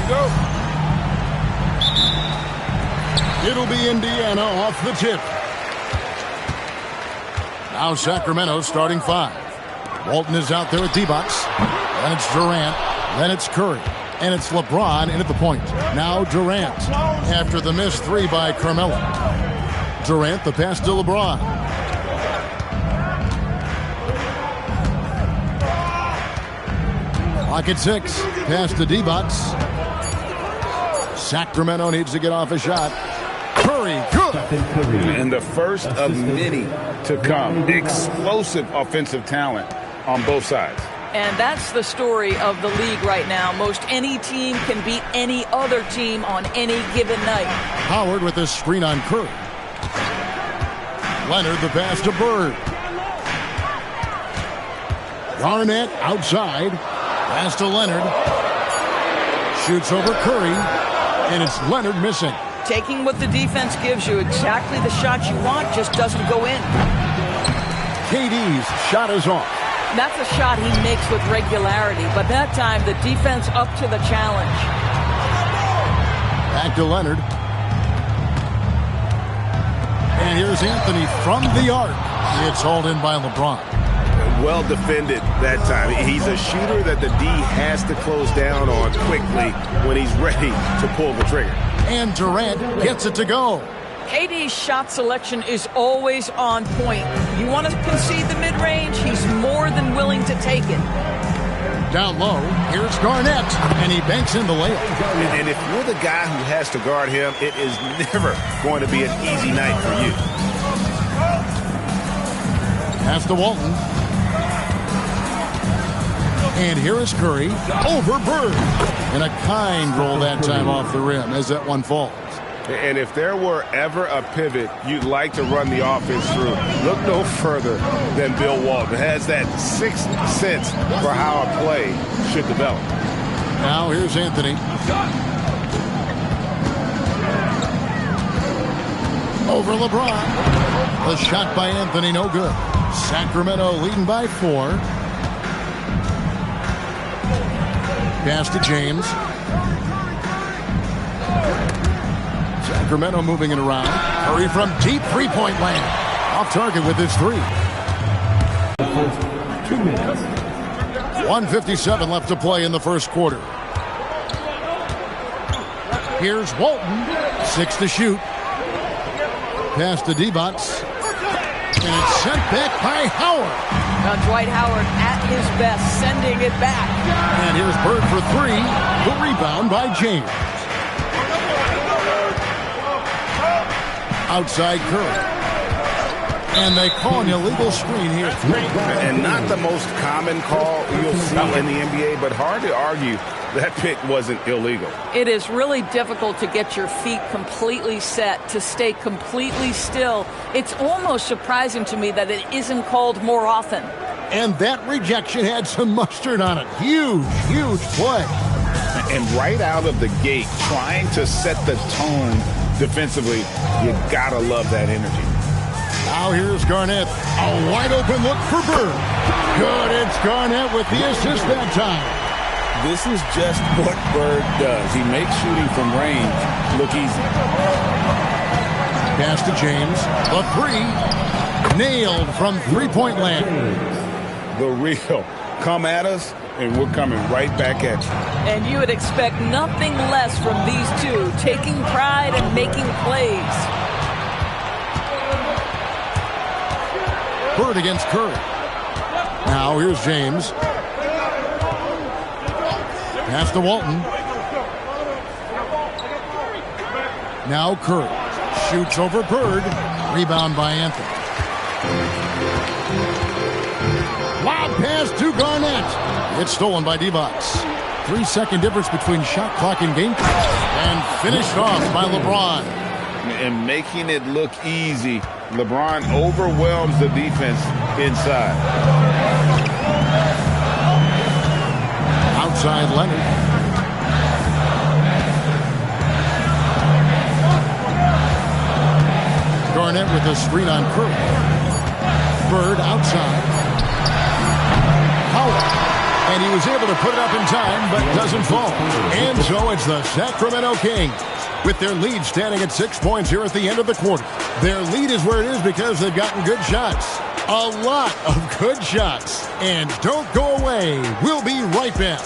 Go. It'll be Indiana off the tip. Now Sacramento starting 5. Walton is out there at D-box. Then it's Durant. Then it's Curry. And it's LeBron in at the point. Now Durant after the missed 3 by Carmelo. Durant the pass to LeBron. Clock at 6. Pass to D-box. Sacramento needs to get off a shot. Curry, good. And the first of many to come. Explosive offensive talent on both sides. And that's the story of the league right now. Most any team can beat any other team on any given night. Howard with a screen on Curry. Leonard the pass to Bird. Garnett outside. Pass to Leonard. Shoots over Curry. And it's Leonard missing. Taking what the defense gives you, exactly the shot you want, just doesn't go in. KD's shot is off. That's a shot he makes with regularity, but that time the defense up to the challenge. Back to Leonard. And here's Anthony from the arc. It's hauled in by LeBron. Well defended that time. He's a shooter that the D has to close down on quickly when he's ready to pull the trigger. And Durant gets it to go. KD's shot selection is always on point. You want to concede the mid-range, he's more than willing to take it. Down low, here's Garnett, and he banks in the layup. And if you're the guy who has to guard him, it is never going to be an easy night for you. Pass to Walton. And here is Curry over Bird. And a kind roll that time off the rim as that one falls. And if there were ever a pivot you'd like to run the offense through, look no further than Bill Walton. Has that sixth sense for how a play should develop. Now here's Anthony. Over LeBron. The shot by Anthony, no good. Sacramento leading by 4. Pass to James. Sacramento moving it around. Curry from deep three-point land. Off target with his 3. 2 minutes. 1:57 left to play in the first quarter. Here's Walton. 6 to shoot. Pass to D-box. And it's sent back by Howard. Now Dwight Howard at his best, sending it back. And here's Bird for 3. The rebound by James. Outside Curry. And they call an illegal screen here. And not the most common call you'll see in the NBA, but hard to argue that pick wasn't illegal. It is really difficult to get your feet completely set, to stay completely still. It's almost surprising to me that it isn't called more often. And that rejection had some mustard on it. Huge, huge play. And right out of the gate, trying to set the tone defensively, you gotta love that energy. Now here's Garnett. A wide open look for Bird. Good, it's Garnett with the assist that time. This is just what Bird does. He makes shooting from range look easy. Pass to James. The three. Nailed from three-point land. The real. Come at us, and we're coming right back at you. And you would expect nothing less from these two, taking pride and making plays. Bird against Curry. Now here's James. Pass to Walton. Now Curry. Shoots over Bird. Rebound by Anthony. Lob pass to Garnett. It's stolen by Divac. 3-second difference between shot clock and game clock. And finished off by LeBron. And making it look easy. LeBron overwhelms the defense inside. Outside Leonard. Garnett with a screen on Curry. Bird outside. Howard. And he was able to put it up in time, but doesn't fall. And so it's the Sacramento Kings with their lead standing at 6 points here at the end of the quarter. Their lead is where it is because they've gotten good shots. A lot of good shots. And don't go away. We'll be right back.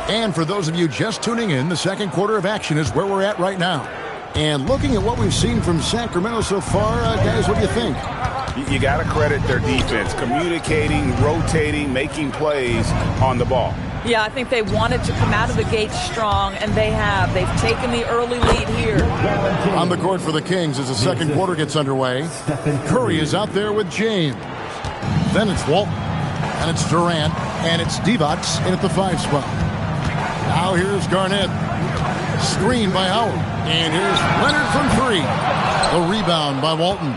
And for those of you just tuning in, the second quarter of action is where we're at right now. And looking at what we've seen from Sacramento so far, guys, what do you think? You got to credit their defense, communicating, rotating, making plays on the ball. Yeah, I think they wanted to come out of the gate strong, and they have. They've taken the early lead here. On the court for the Kings as the second quarter gets underway. Curry is out there with James. Then it's Walton, and it's Durant, and it's Divac in at the 5 spot. Now here's Garnett. Screen by Howard. And here's Leonard from 3. The rebound by Walton.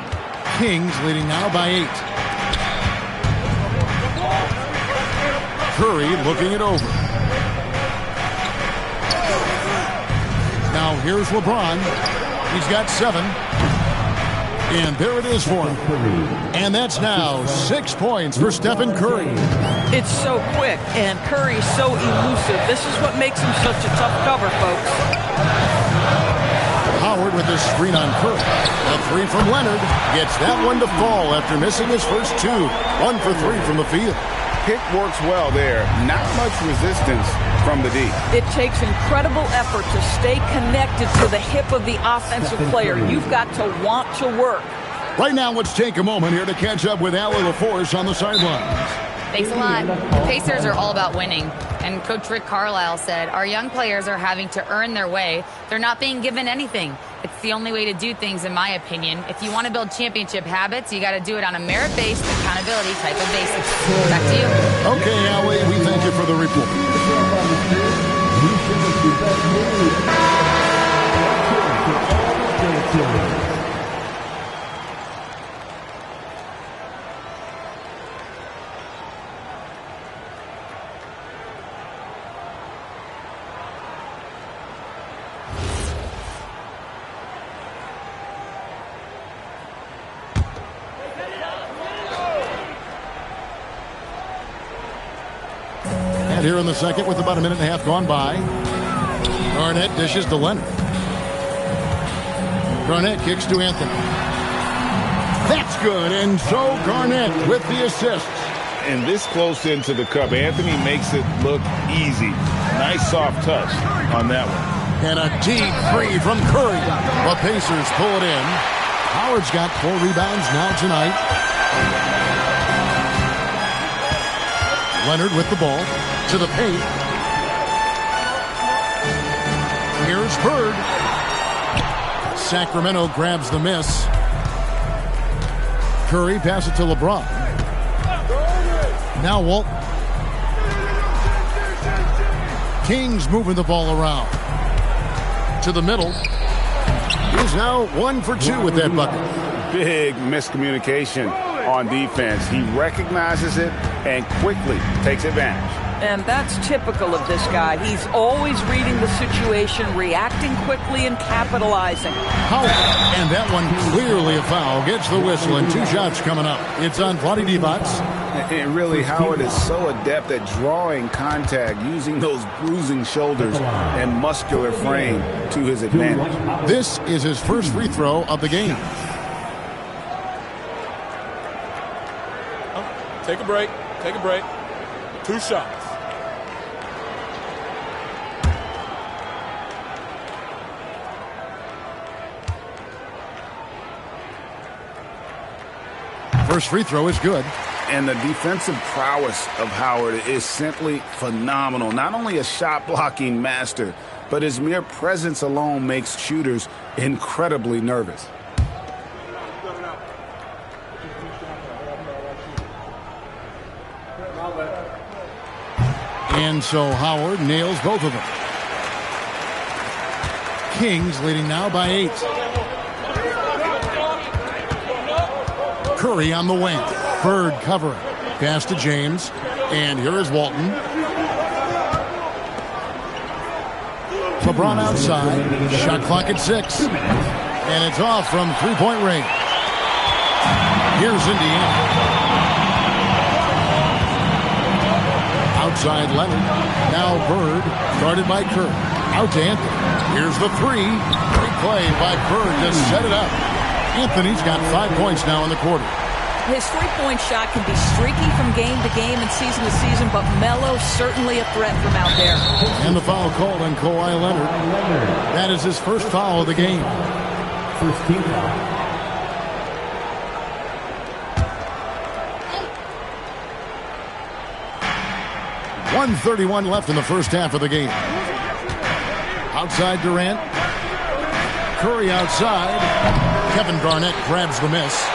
Kings leading now by 8. Curry looking it over. Now here's LeBron. He's got 7. And there it is for him. And that's now 6 points for Stephen Curry. It's so quick, and Curry's so elusive. This is what makes him such a tough cover, folks. Howard with his screen on Curry. A 3 from Leonard. Gets that one to fall after missing his first 2. 1 for 3 from the field. Pick works well there. Not much resistance from the D. It takes incredible effort to stay connected to the hip of the offensive player. You've got to want to work. Right now, let's take a moment here to catch up with Allie LaForce on the sidelines. Thanks a lot. The Pacers are all about winning. And Coach Rick Carlisle said, our young players are having to earn their way. They're not being given anything. It's the only way to do things, in my opinion. If you want to build championship habits, you got to do it on a merit-based accountability type of basis. Back to you. Okay, Allie, we thank you for the report. And here in the second with about a minute and a half gone by. Garnett dishes to Leonard. Garnett kicks to Anthony. That's good, and so Garnett with the assist. And this close into the cup, Anthony makes it look easy. Nice soft touch on that one. And a deep 3 from Curry. The Pacers pull it in. Howard's got 4 rebounds now tonight. Leonard with the ball to the paint. Here's Bird. Sacramento grabs the miss. Curry passes it to LeBron. Now Walton. Kings moving the ball around. To the middle. He's now 1 for 2 with that bucket. Big miscommunication on defense. He recognizes it and quickly takes advantage. And that's typical of this guy. He's always reading the situation, reacting quickly, and capitalizing. Howard, and that one clearly a foul. Gets the whistle, and 2 shots coming up. It's on Vlade Divac. And really, Howard is so adept at drawing contact, using those bruising shoulders and muscular frame to his advantage. This is his first free throw of the game. Take a break. Take a break. 2 shots. First free throw is good. And the defensive prowess of Howard is simply phenomenal. Not only a shot-blocking master, but his mere presence alone makes shooters incredibly nervous. And so Howard nails both of them. Kings leading now by 8. Curry on the wing. Bird covering. Pass to James. And here is Walton. LeBron outside. Shot clock at 6. And it's off from three-point range. Here's Indiana. Outside Leonard. Now Bird. Guarded by Curry. Out to Anthony. Here's the 3. Great play by Bird to set it up. Anthony's got 5 points now in the quarter. His three-point shot can be streaky from game to game and season to season, but Melo certainly a threat from out there. And the foul called on Kawhi Leonard. That is his first foul of the game. First team foul. .131 left in the first half of the game. Outside Durant. Curry outside. Kevin Garnett grabs the miss.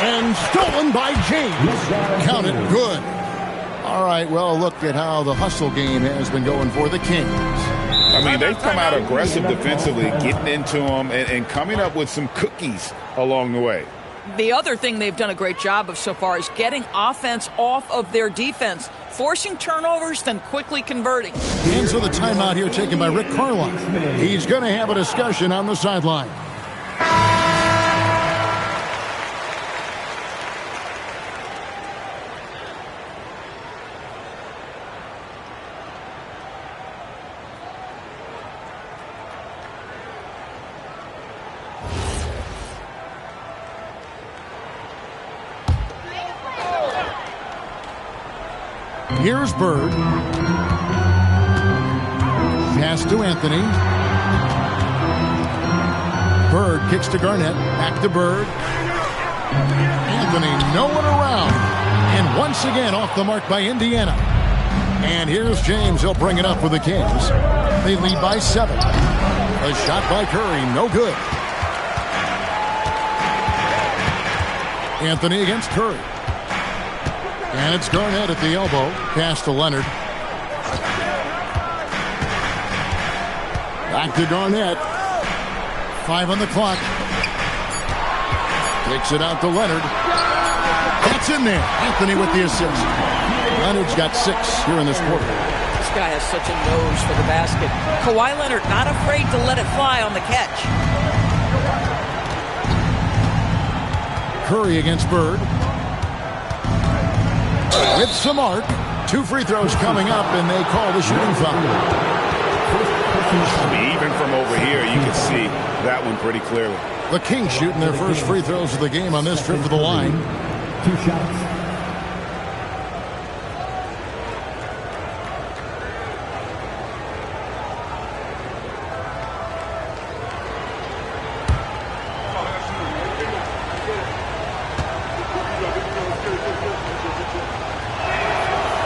And stolen by James. Counted good. All right, well, look at how the hustle game has been going for the Kings. I mean, they've come out aggressive defensively, getting into them and coming up with some cookies along the way. The other thing they've done a great job of so far is getting offense off of their defense, forcing turnovers, then quickly converting. And so the timeout here taken by Rick Carlisle. He's going to have a discussion on the sideline. Here's Bird. Pass to Anthony. Bird kicks to Garnett. Back to Bird. Anthony no one around. And once again off the mark by Indiana. And here's James. He'll bring it up for the Kings. They lead by 7. A shot by Curry. No good. Anthony against Curry. And it's Garnett at the elbow. Pass to Leonard. Back to Garnett. 5 on the clock. Takes it out to Leonard. That's in there. Anthony with the assist. Leonard's got 6 here in this quarter. This guy has such a nose for the basket. Kawhi Leonard not afraid to let it fly on the catch. Curry against Bird. With some arc. 2 free throws coming up, and they call the shooting foul. Even from over here, you can see that one pretty clearly. The Kings shooting their first free throws of the game on this trip to the line. 2 shots.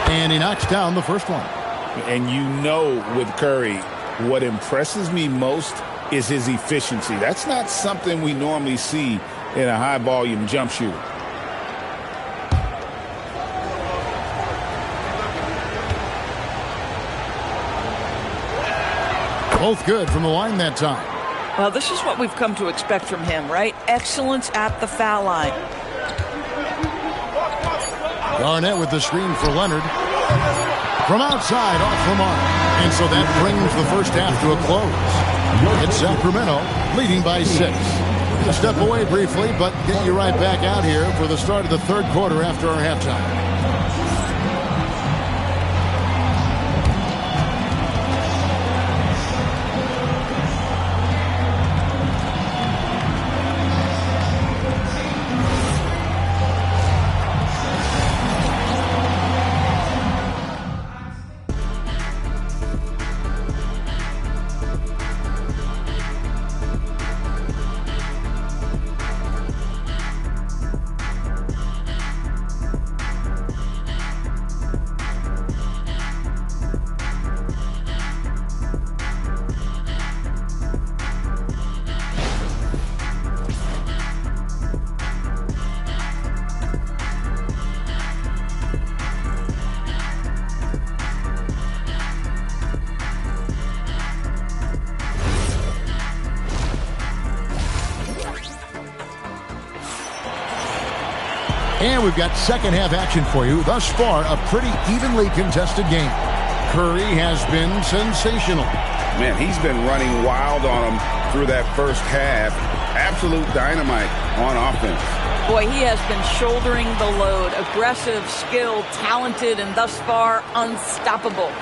And he knocks down the first one. And you know with Curry, what impresses me most is his efficiency. That's not something we normally see in a high-volume jump shooter. Both good from the line that time. Well, this is what we've come to expect from him, right? Excellence at the foul line. Garnett with the screen for Leonard. From outside, off the mark. And so that brings the first half to a close. It's Sacramento leading by 6. We'll step away briefly, but get you right back out here for the start of the third quarter after our halftime. And we've got second half action for you. Thus far, a pretty evenly contested game. Curry has been sensational. Man, he's been running wild on him through that first half. Absolute dynamite on offense. Boy, he has been shouldering the load. Aggressive, skilled, talented, and thus far unstoppable.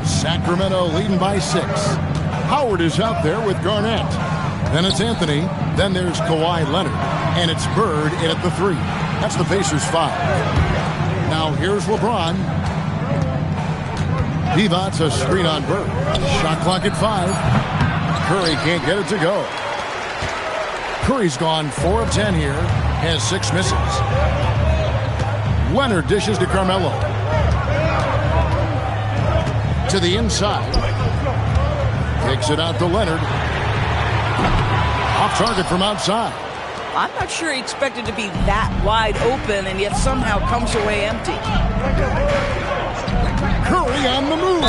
Sacramento leading by 6. Howard is out there with Garnett. Then it's Anthony. Then there's Kawhi Leonard. And it's Bird in at the 3. That's the Pacers 5. Now here's LeBron. Divac a screen on Bird. Shot clock at 5. Curry can't get it to go. Curry's gone 4 of 10 here. Has 6 misses. Leonard dishes to Carmelo. To the inside. Takes it out to Leonard. Off target from outside. I'm not sure he expected to be that wide open and yet somehow comes away empty. Curry on the move.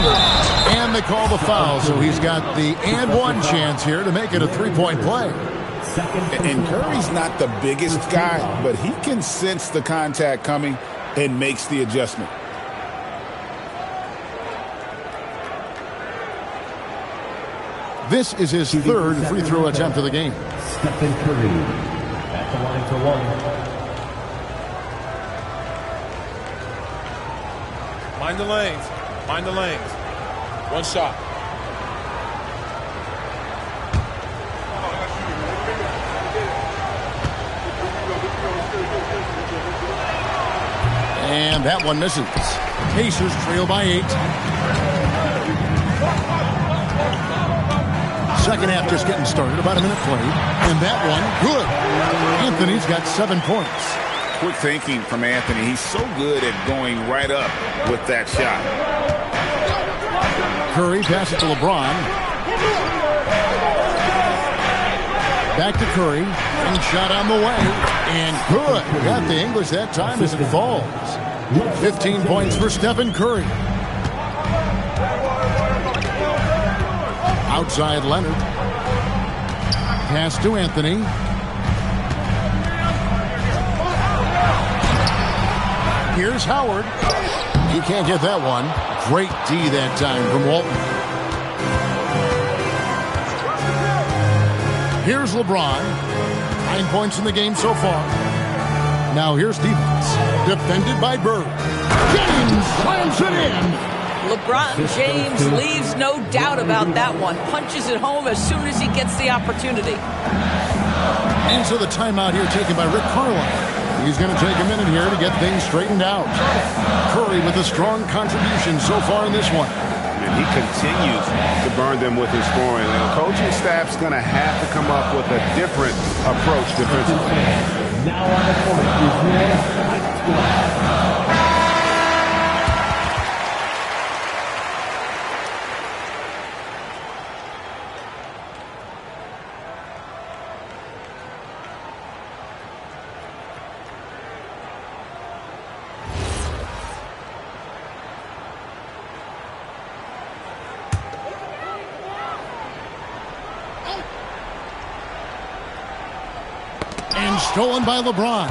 And they call the foul, so he's got the and one chance here to make it a 3-point play. And Curry's not the biggest guy, but he can sense the contact coming and makes the adjustment. This is his third free throw attempt of the game. Stephen Curry at the line for 1. Mind the lanes. Mind the lanes. One shot. And that one misses. Pacers trail by 8. Second half just getting started. About a minute played. And that one, good. Anthony's got 7 points. Quick thinking from Anthony. He's so good at going right up with that shot. Curry passes to LeBron. Back to Curry. And shot on the way. And good. Got the English that time as it falls. 15 points for Stephen Curry. Outside Leonard. Pass to Anthony. Here's Howard. He can't get that one. Great D that time from Walton. Here's LeBron. 9 points in the game so far. Now here's Divac. Defended by Bird. James slams it in. LeBron James leaves no doubt about that one. Punches it home as soon as he gets the opportunity. And so the timeout here taken by Rick Carlisle. He's going to take a minute here to get things straightened out. Curry with a strong contribution so far in this one. And he continues to burn them with his scoring. And the coaching staff's going to have to come up with a different approach defensively. Now on the court is your Stolen by LeBron.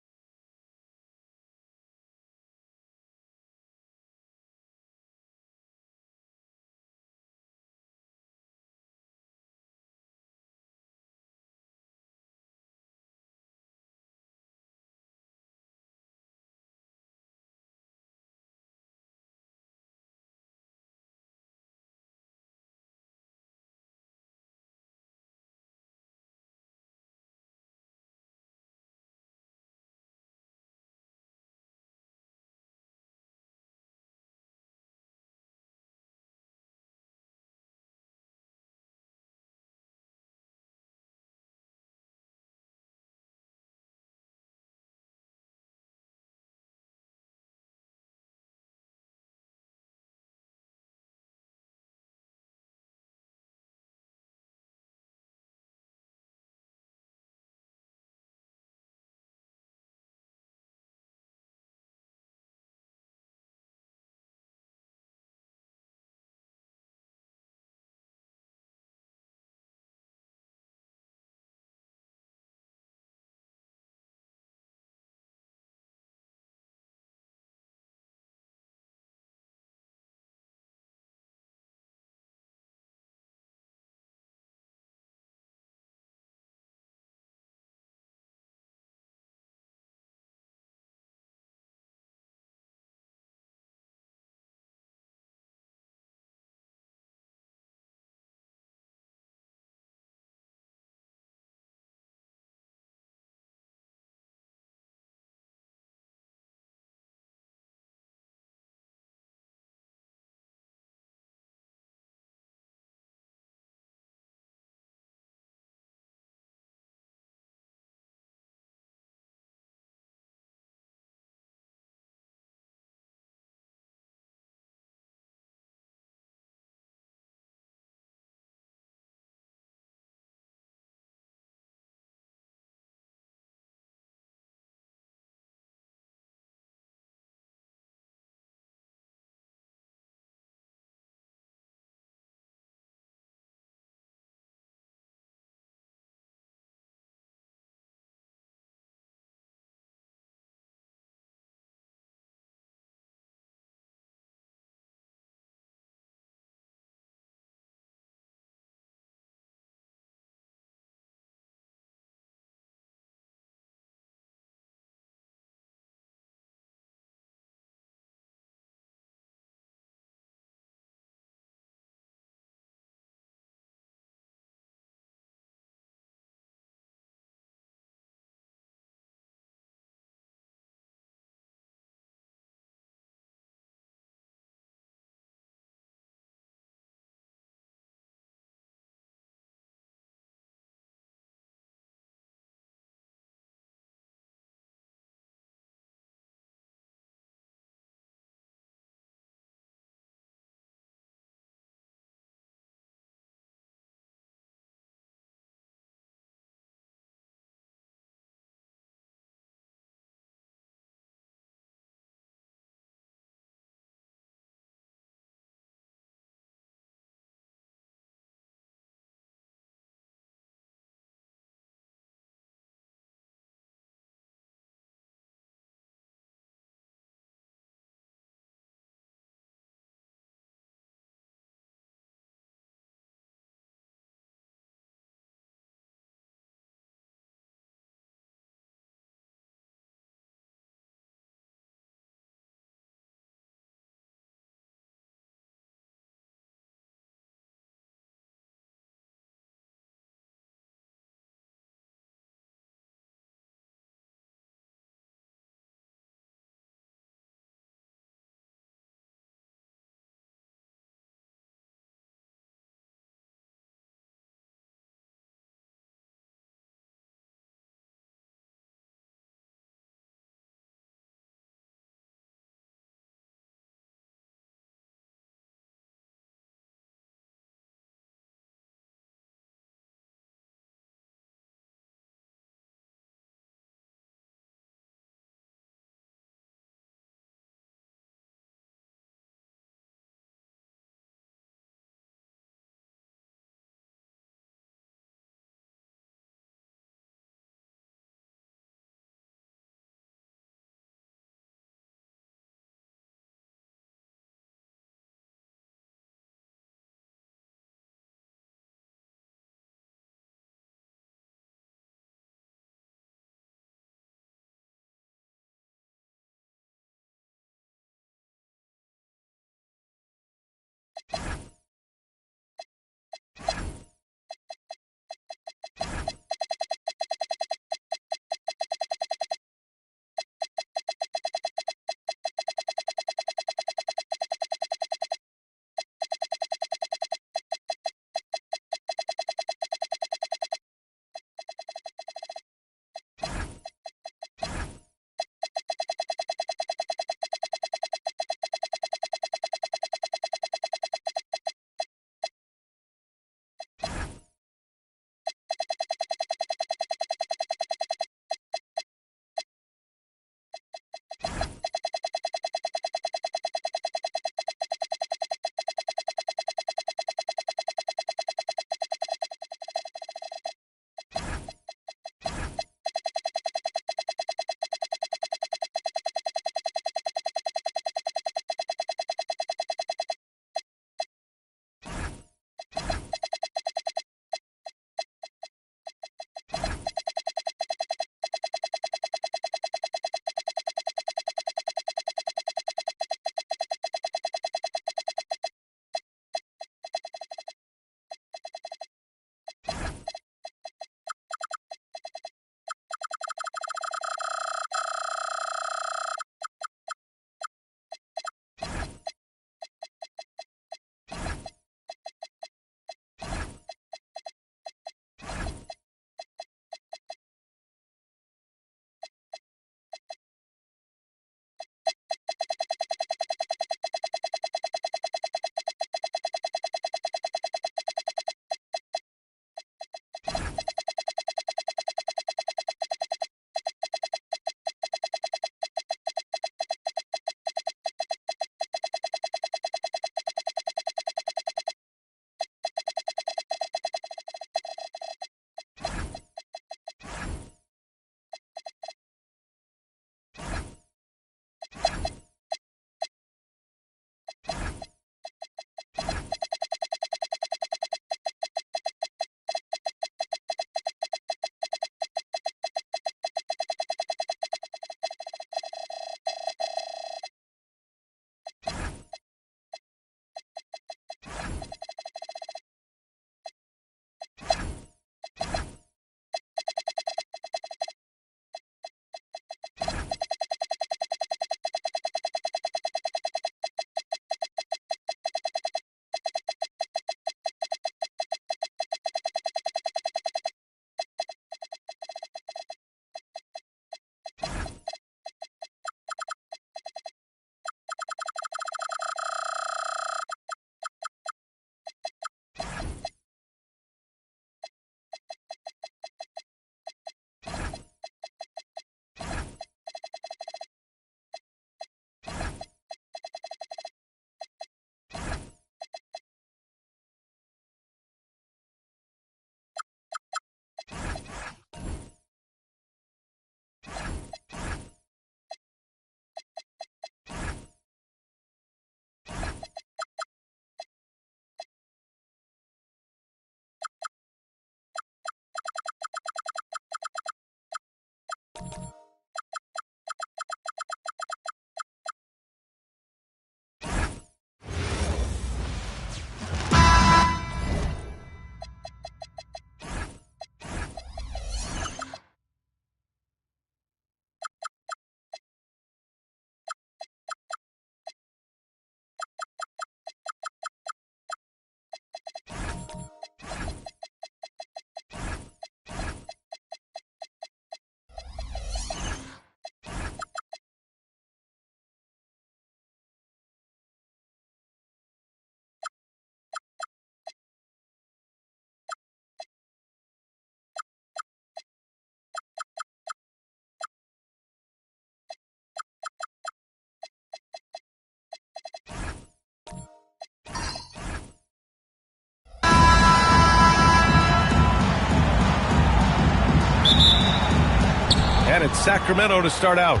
And it's Sacramento to start out.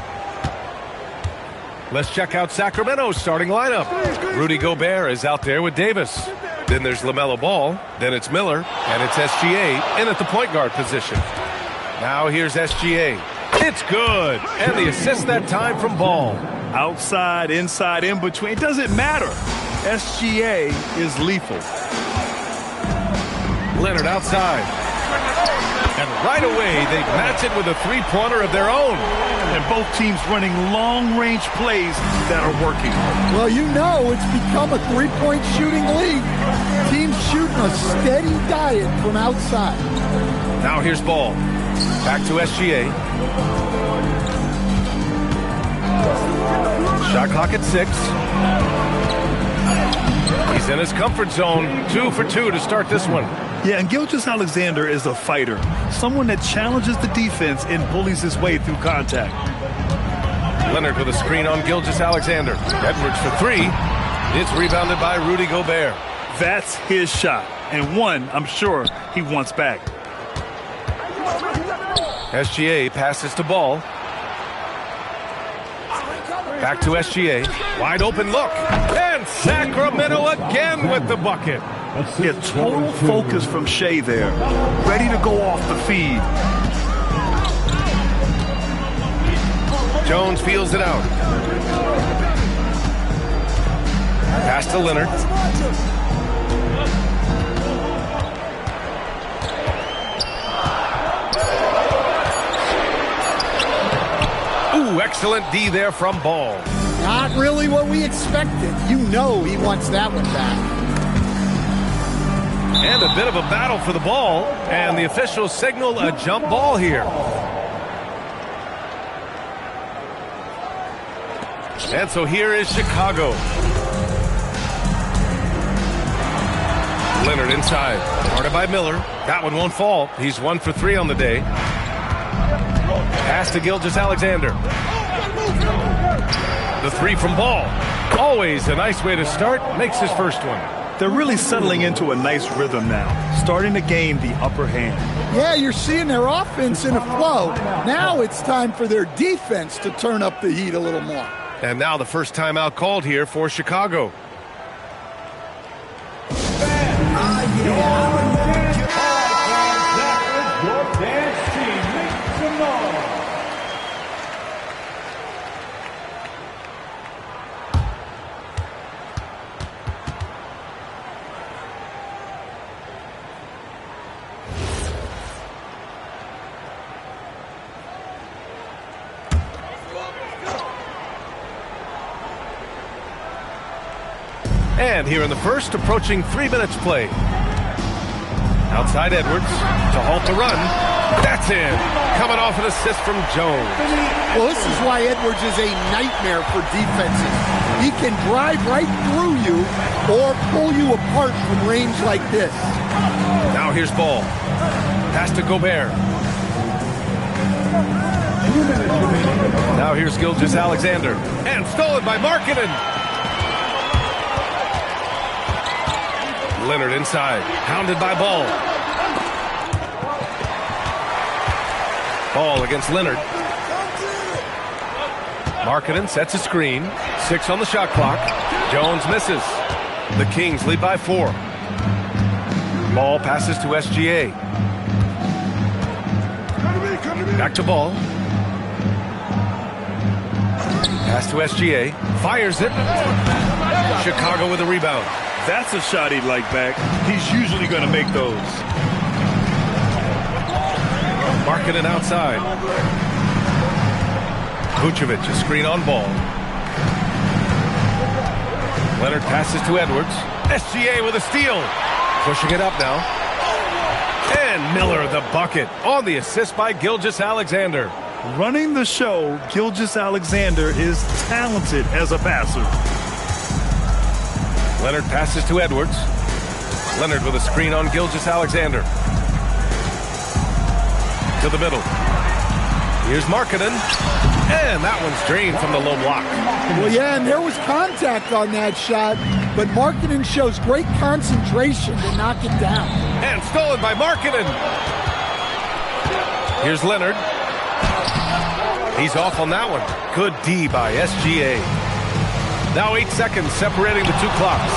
Let's check out Sacramento's starting lineup. Rudy Gobert is out there with Davis. Then there's LaMelo Ball. Then it's Miller. And it's SGA in at the point guard position. Now here's SGA. It's good. And the assist that time from Ball. Outside, inside, in between. It doesn't matter. SGA is lethal. Leonard outside. And right away, they match it with a three-pointer of their own. And both teams running long-range plays that are working. Well, you know it's become a three-point shooting league. Teams shooting a steady diet from outside. Now here's Ball. Back to SGA. Shot clock at 6. He's in his comfort zone. 2 for 2 to start this one. Yeah, and Gilgeous-Alexander is a fighter. Someone that challenges the defense and bullies his way through contact. Leonard with a screen on Gilgeous-Alexander. Edwards for 3. It's rebounded by Rudy Gobert. That's his shot, and one I'm sure he wants back. SGA passes to Ball. Back to SGA. Wide open look. And Sacramento again with the bucket. Yeah, total focus from Shea there. Ready to go off the feed. Jones feels it out. Pass to Leonard. Ooh, excellent D there from Ball. Not really what we expected. You know he wants that one back. And a bit of a battle for the ball. And the officials signal a jump ball here. And so here is Chicago. Leonard inside. Guarded by Miller. That one won't fall. He's 1 for 3 on the day. Pass to Gilgeous-Alexander. The 3 from Ball. Always a nice way to start. Makes his first one. They're really settling into a nice rhythm now, starting to gain the upper hand. Yeah, you're seeing their offense in a flow. Now it's time for their defense to turn up the heat a little more. And now the first timeout called here for Chicago. And here in the first, approaching 3 minutes play. Outside Edwards to halt the run. That's in. Coming off an assist from Jones. Well, this is why Edwards is a nightmare for defenses. He can drive right through you or pull you apart from range like this. Now here's Ball. Pass to Gobert. Now here's Gilgeous-Alexander. And stolen by Markkanen. Leonard inside. Hounded by Ball. Ball against Leonard. Markkanen sets a screen. 6 on the shot clock. Jones misses. The Kings lead by 4. Ball passes to SGA. Back to Ball. Pass to SGA. Fires it. Chicago with a rebound. That's a shot he'd like back. He's usually going to make those. Markkanen outside. Vucevic, a screen on Ball. Leonard passes to Edwards. SGA with a steal. Pushing it up now. And Miller the bucket on the assist by Gilgeous-Alexander. Running the show, Gilgeous-Alexander is talented as a passer. Leonard passes to Edwards. Leonard with a screen on Gilgeous-Alexander. To the middle. Here's Markkanen. And that one's drained from the low block. Well, yeah, and there was contact on that shot, but Markkanen shows great concentration to knock it down. And stolen by Markkanen. Here's Leonard. He's off on that one. Good D by SGA. Now 8 seconds separating the 2 clocks.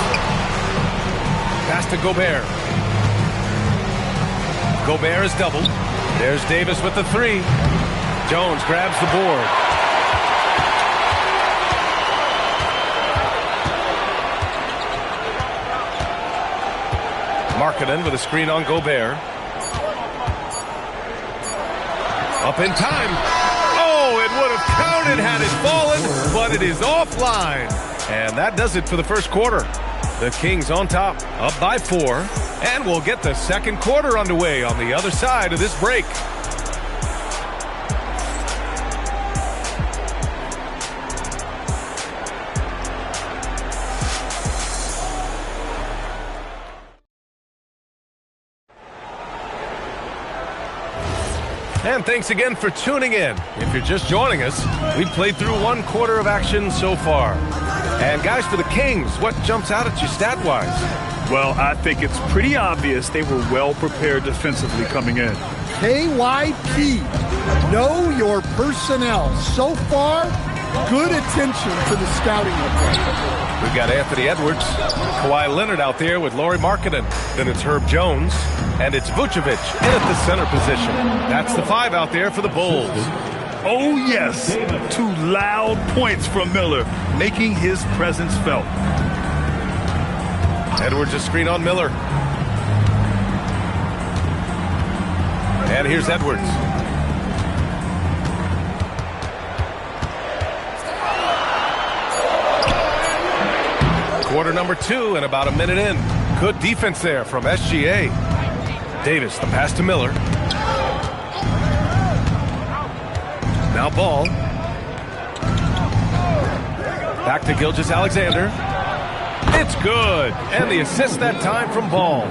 Pass to Gobert. Gobert is doubled. There's Davis with the 3. Jones grabs the board. Markkanen with a screen on Gobert. Up in time. Oh, it would have counted had it fallen, but it is offline. And that does it for the first quarter. The Kings on top, up by 4, and we'll get the second quarter underway on the other side of this break. And thanks again for tuning in. If you're just joining us, we've played through 1 quarter of action so far. And guys, for the Kings, what jumps out at you stat-wise? Well, I think it's pretty obvious they were well prepared defensively coming in. KYP, know your personnel. So far, good attention to the scouting report. We've got Anthony Edwards, Kawhi Leonard out there with Lauri Markkanen. Then it's Herb Jones, and it's Vucevic in at the center position. That's the 5 out there for the Bulls. Oh, yes. 2 loud points from Miller, making his presence felt. Edwards a screen on Miller. And here's Edwards. Quarter number 2 and about a minute in. Good defense there from SGA. Davis, the pass to Miller. Now Ball. Back to Gilgeous-Alexander. It's good. And the assist that time from Ball.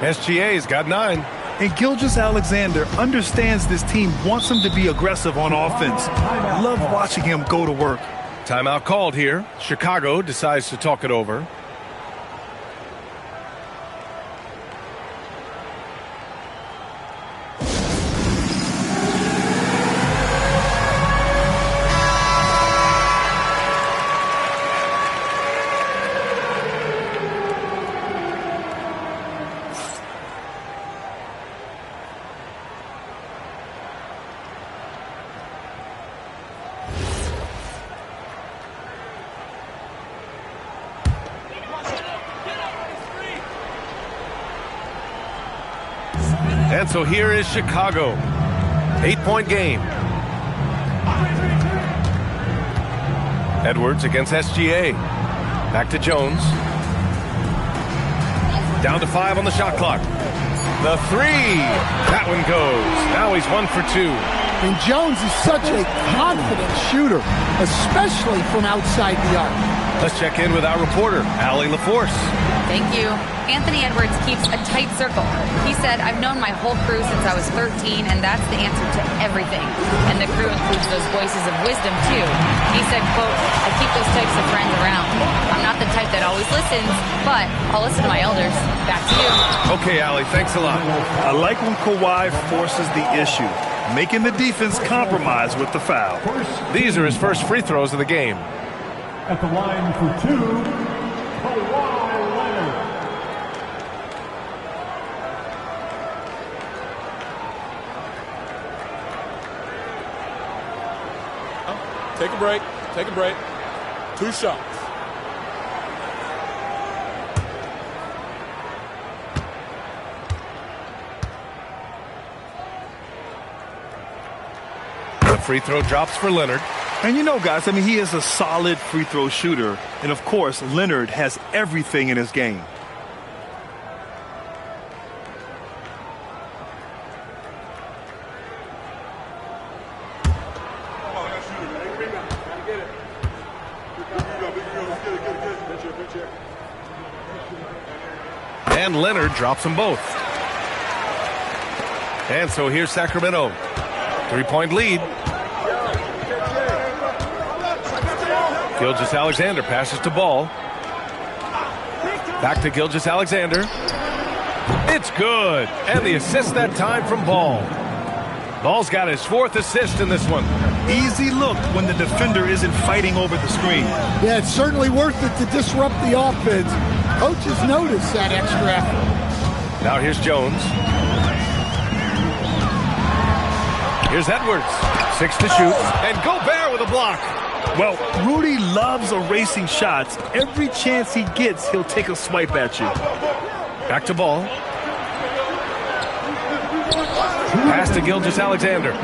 SGA's got 9. And Gilgeous-Alexander understands this team wants him to be aggressive on offense. Love watching him go to work. Timeout called here. Chicago decides to talk it over. And so here is Chicago. 8-point game. Edwards against SGA. Back to Jones. Down to 5 on the shot clock. The 3. That one goes. Now he's 1 for 2. And Jones is such a confident shooter, especially from outside the arc. Let's check in with our reporter, Allie LaForce. Thank you. Anthony Edwards keeps a tight circle. He said, I've known my whole crew since I was 13, and that's the answer to everything. And the crew includes those voices of wisdom, too. He said, quote, I keep those types of friends around. I'm not the type that always listens, but I'll listen to my elders. Back to you. Okay, Allie, thanks a lot. I like when Kawhi forces the issue, making the defense compromise with the foul. These are his first free throws of the game. At the line for 2, Kawhi Leonard. Take a break. Take a break. 2 shots. The free throw drops for Leonard. And you know, guys, I mean, he is a solid free throw shooter. And, of course, Leonard has everything in his game. And Leonard drops them both. And so here's Sacramento. 3-point lead. Gilgeous-Alexander passes to Ball. Back to Gilgeous-Alexander. It's good. And the assist that time from Ball. Ball's got his 4th assist in this one. Easy look when the defender isn't fighting over the screen. Yeah, it's certainly worth it to disrupt the offense. Coaches notice that extra effort. Now here's Jones. Here's Edwards. 6 to shoot. And Gobert with a block. Well, Rudy loves erasing shots. Every chance he gets, he'll take a swipe at you. Back to ball. Pass to Gilgeous-Alexander. 2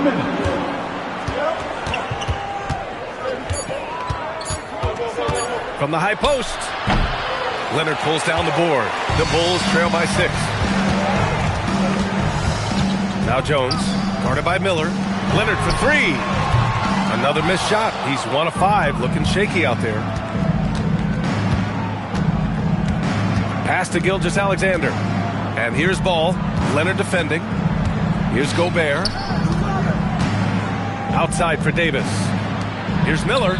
minutes. From the high post. Leonard pulls down the board. The Bulls trail by 6. Now Jones, guarded by Miller. Leonard for 3. Another missed shot. He's 1 of 5, looking shaky out there. Pass to Gilgeous-Alexander. And here's ball. Leonard defending. Here's Gobert. Outside for Davis. Here's Miller.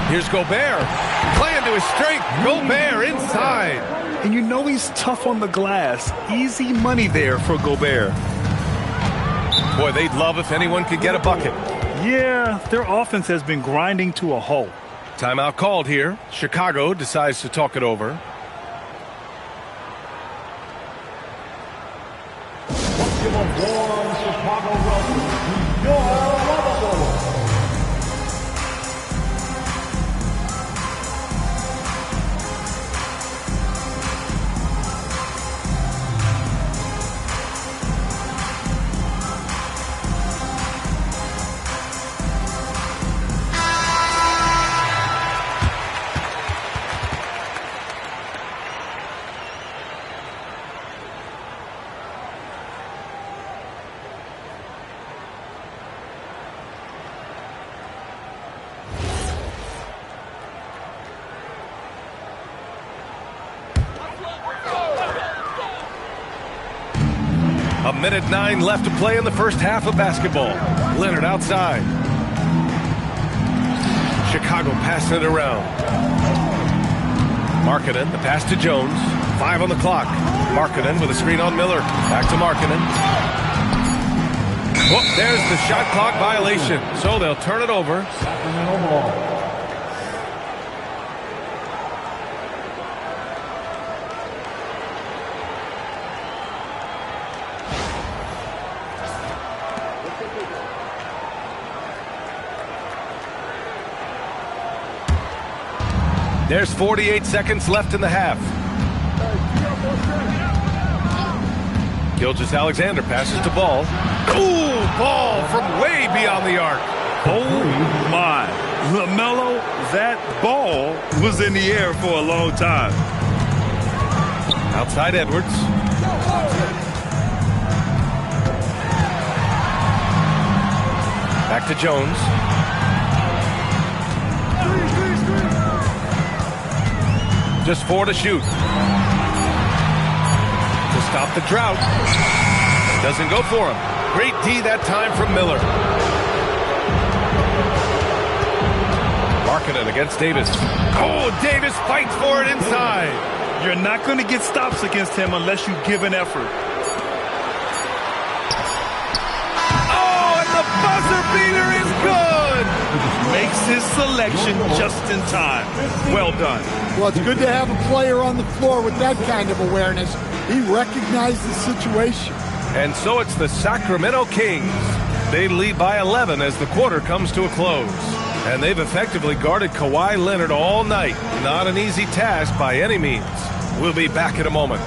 Here's Gobert. Playing to his strength. Gobert inside. And you know he's tough on the glass. Easy money there for Gobert. Boy, they'd love if anyone could get a bucket. Yeah, their offense has been grinding to a halt. Timeout called here. Chicago decides to talk it over. Give a warm Chicago welcome to your Lovable. A minute 9 left to play in the first half of basketball. Leonard outside. Chicago passing it around. Markkanen, the pass to Jones. 5 on the clock. Markkanen with a screen on Miller. Back to Markkanen. Oh, there's the shot clock violation. So they'll turn it over. Sacramento ball. There's 48 seconds left in the half. Gilgeous-Alexander passes to Ball. Ooh, Ball from way beyond the arc. Oh, my. LaMelo, that ball was in the air for a long time. Outside Edwards. Back to Jones. Just 4 to shoot. To stop the drought. Doesn't go for him. Great D that time from Miller. Markkanen against Davis. Oh, Davis fights for it inside. You're not going to get stops against him unless you give an effort. Oh, and the buzzer beater is good. Makes his selection just in time. Well done. Well, it's good to have a player on the floor with that kind of awareness. He recognized the situation. And so it's the Sacramento Kings. They lead by 11 as the quarter comes to a close. And they've effectively guarded Kawhi Leonard all night. Not an easy task by any means. We'll be back in a moment.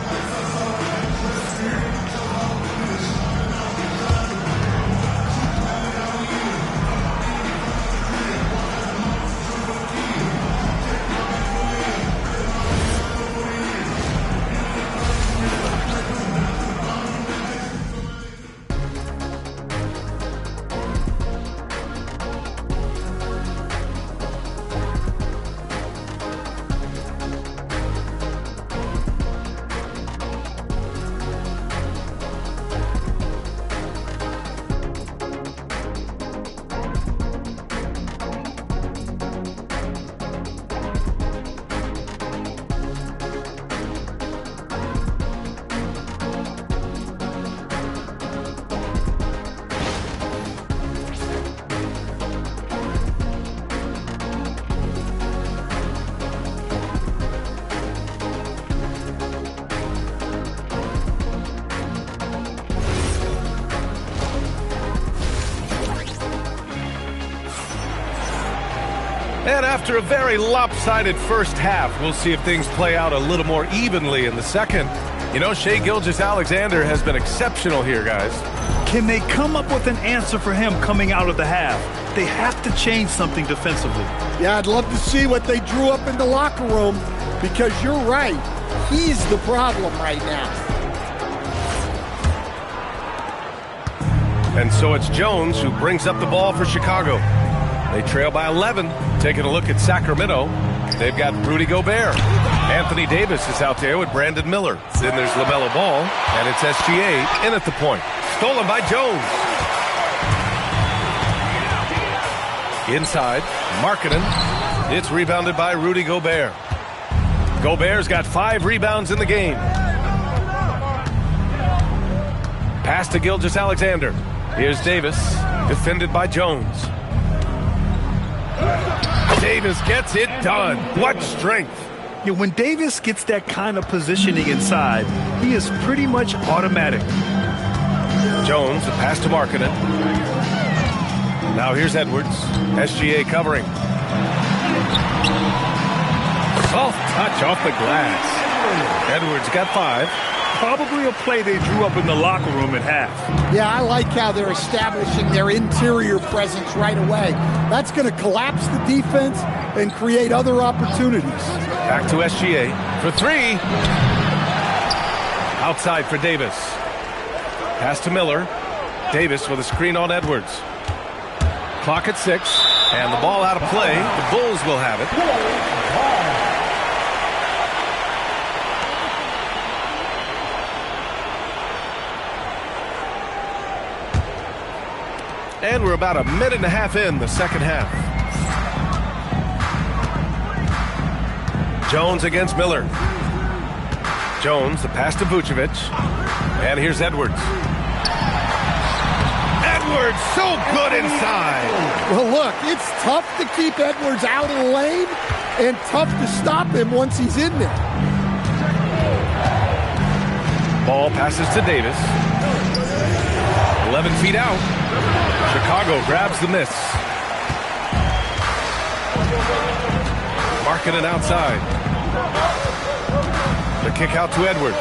And after a very lopsided first half, we'll see if things play out a little more evenly in the second. You know, Shai Gilgeous-Alexander has been exceptional here, guys. Can they come up with an answer for him coming out of the half? They have to change something defensively. Yeah, I'd love to see what they drew up in the locker room, because you're right. He's the problem right now. And so it's Jones who brings up the ball for Chicago. They trail by 11. Taking a look at Sacramento, they've got Rudy Gobert. Anthony Davis is out there with Brandon Miller. Then there's LaMelo Ball, and it's SGA in at the point. Stolen by Jones. Inside, Markkanen. It's rebounded by Rudy Gobert. Gobert's got 5 rebounds in the game. Pass to Gilgeous-Alexander. Here's Davis, defended by Jones. Davis gets it done. What strength. Yeah, when Davis gets that kind of positioning inside, he is pretty much automatic. Jones, a pass to Markkanen. Now here's Edwards. SGA covering. Soft touch off the glass. Edwards got 5. Probably a play they drew up in the locker room at half. Yeah, I like how they're establishing their interior presence right away. That's going to collapse the defense and create other opportunities. Back to SGA for 3. Outside for Davis. Pass to Miller. Davis with a screen on Edwards. Clock at 6, and the ball out of play. The Bulls will have it. And we're about a minute and a half in the second half. Jones against Miller. Jones, the pass to Vucevic. And here's Edwards. Edwards, so good inside. Well, look, it's tough to keep Edwards out of the lane and tough to stop him once he's in there. Ball passes to Davis. 11 feet out. Chicago grabs the miss. Markkanen outside. The kick out to Edwards.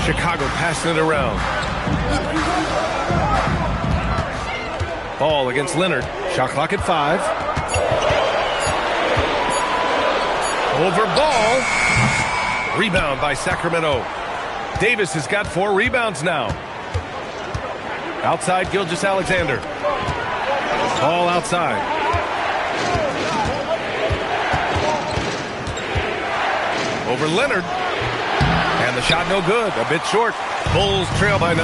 Chicago passing it around. Ball against Leonard. Shot clock at 5. Over ball. Rebound by Sacramento. Davis has got 4 rebounds now. Outside Gilgeous-Alexander. Ball outside. Over Leonard. And the shot no good. A bit short. Bulls trail by 9.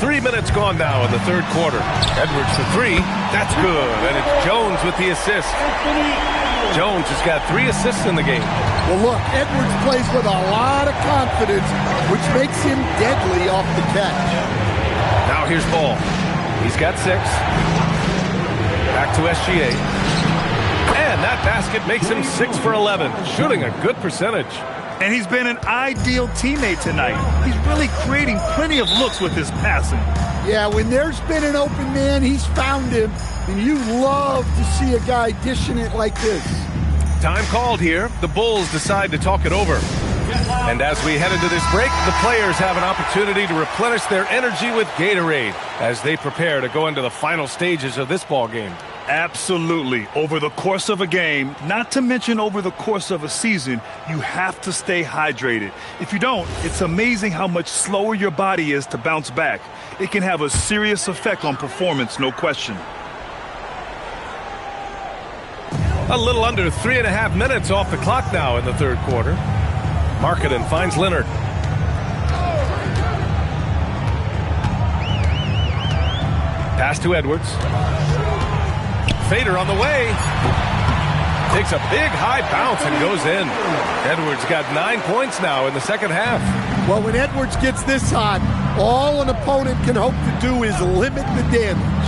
3 minutes gone now in the third quarter. Edwards for 3. That's good. And it's Jones with the assist. Jones has got 3 assists in the game. Well, look, Edwards plays with a lot of confidence, which makes him deadly off the catch. Now here's Ball. He's got 6. Back to SGA. And that basket makes him 6 for 11, shooting a good percentage. And he's been an ideal teammate tonight. He's really creating plenty of looks with his passing. Yeah, when there's been an open man, he's found him. And you love to see a guy dishing it like this. Time called here. The Bulls decide to talk it over. And as we head into this break, the players have an opportunity to replenish their energy with Gatorade as they prepare to go into the final stages of this ball game. Absolutely. Over the course of a game, not to mention over the course of a season, you have to stay hydrated. If you don't, it's amazing how much slower your body is to bounce back. It can have a serious effect on performance, no question. A little under 3.5 minutes off the clock now in the third quarter. Markkanen finds Leonard. Pass to Edwards. Fader on the way. Takes a big high bounce and goes in. Edwards got 9 points now in the second half. Well, when Edwards gets this hot, all an opponent can hope to do is limit the damage.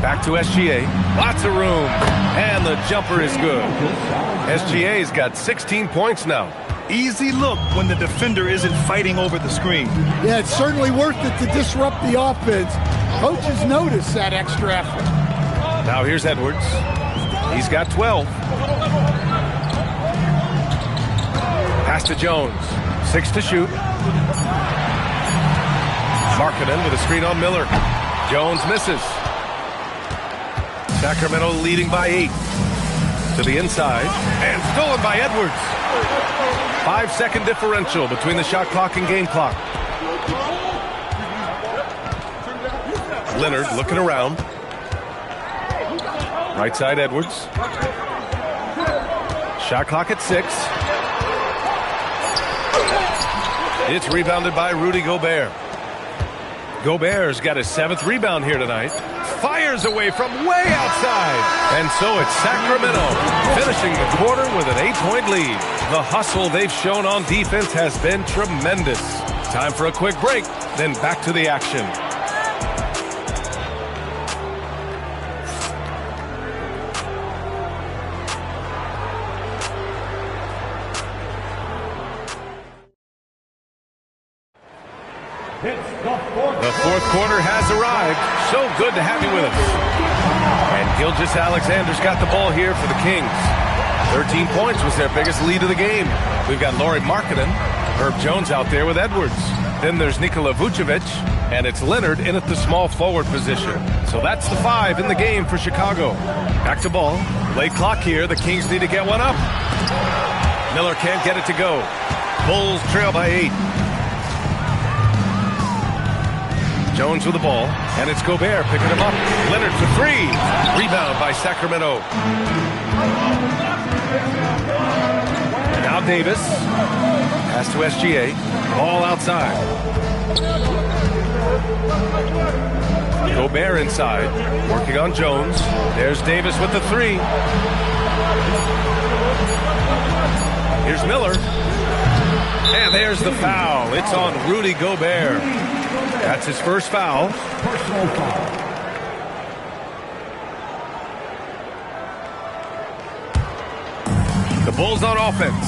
Back to SGA. Lots of room. And the jumper is good. SGA's got 16 points now. Easy look when the defender isn't fighting over the screen. Yeah, it's certainly worth it to disrupt the offense. Coaches notice that extra effort. Now here's Edwards. He's got 12. Pass to Jones. 6 to shoot. Markkanen with a screen on Miller. Jones misses. Sacramento leading by 8. To the inside. And stolen by Edwards. 5-second differential between the shot clock and game clock. Leonard looking around. Right side Edwards. Shot clock at 6. It's rebounded by Rudy Gobert. Gobert's got his 7th rebound here tonight. Fires away from way outside. And so it's Sacramento finishing the quarter with an 8-point lead. The hustle they've shown on defense has been tremendous. Time for a quick break, then back to the action. The fourth quarter has arrived. So good to have you with us. And Gilgeous-Alexander's got the ball here for the Kings. 13 points was their biggest lead of the game. We've got Lauri Markkanen, Herb Jones out there with Edwards. Then there's Nikola Vucevic, and it's Leonard in at the small forward position. So that's the 5 in the game for Chicago. Back to ball. Late clock here. The Kings need to get one up. Miller can't get it to go. Bulls trail by 8. Jones with the ball, and it's Gobert picking him up. Leonard for 3. Rebound by Sacramento. Now Davis. Pass to SGA. Ball outside. Gobert inside. Working on Jones. There's Davis with the 3. Here's Miller. And there's the foul. It's on Rudy Gobert. That's his first foul. Personal foul. The Bulls on offense.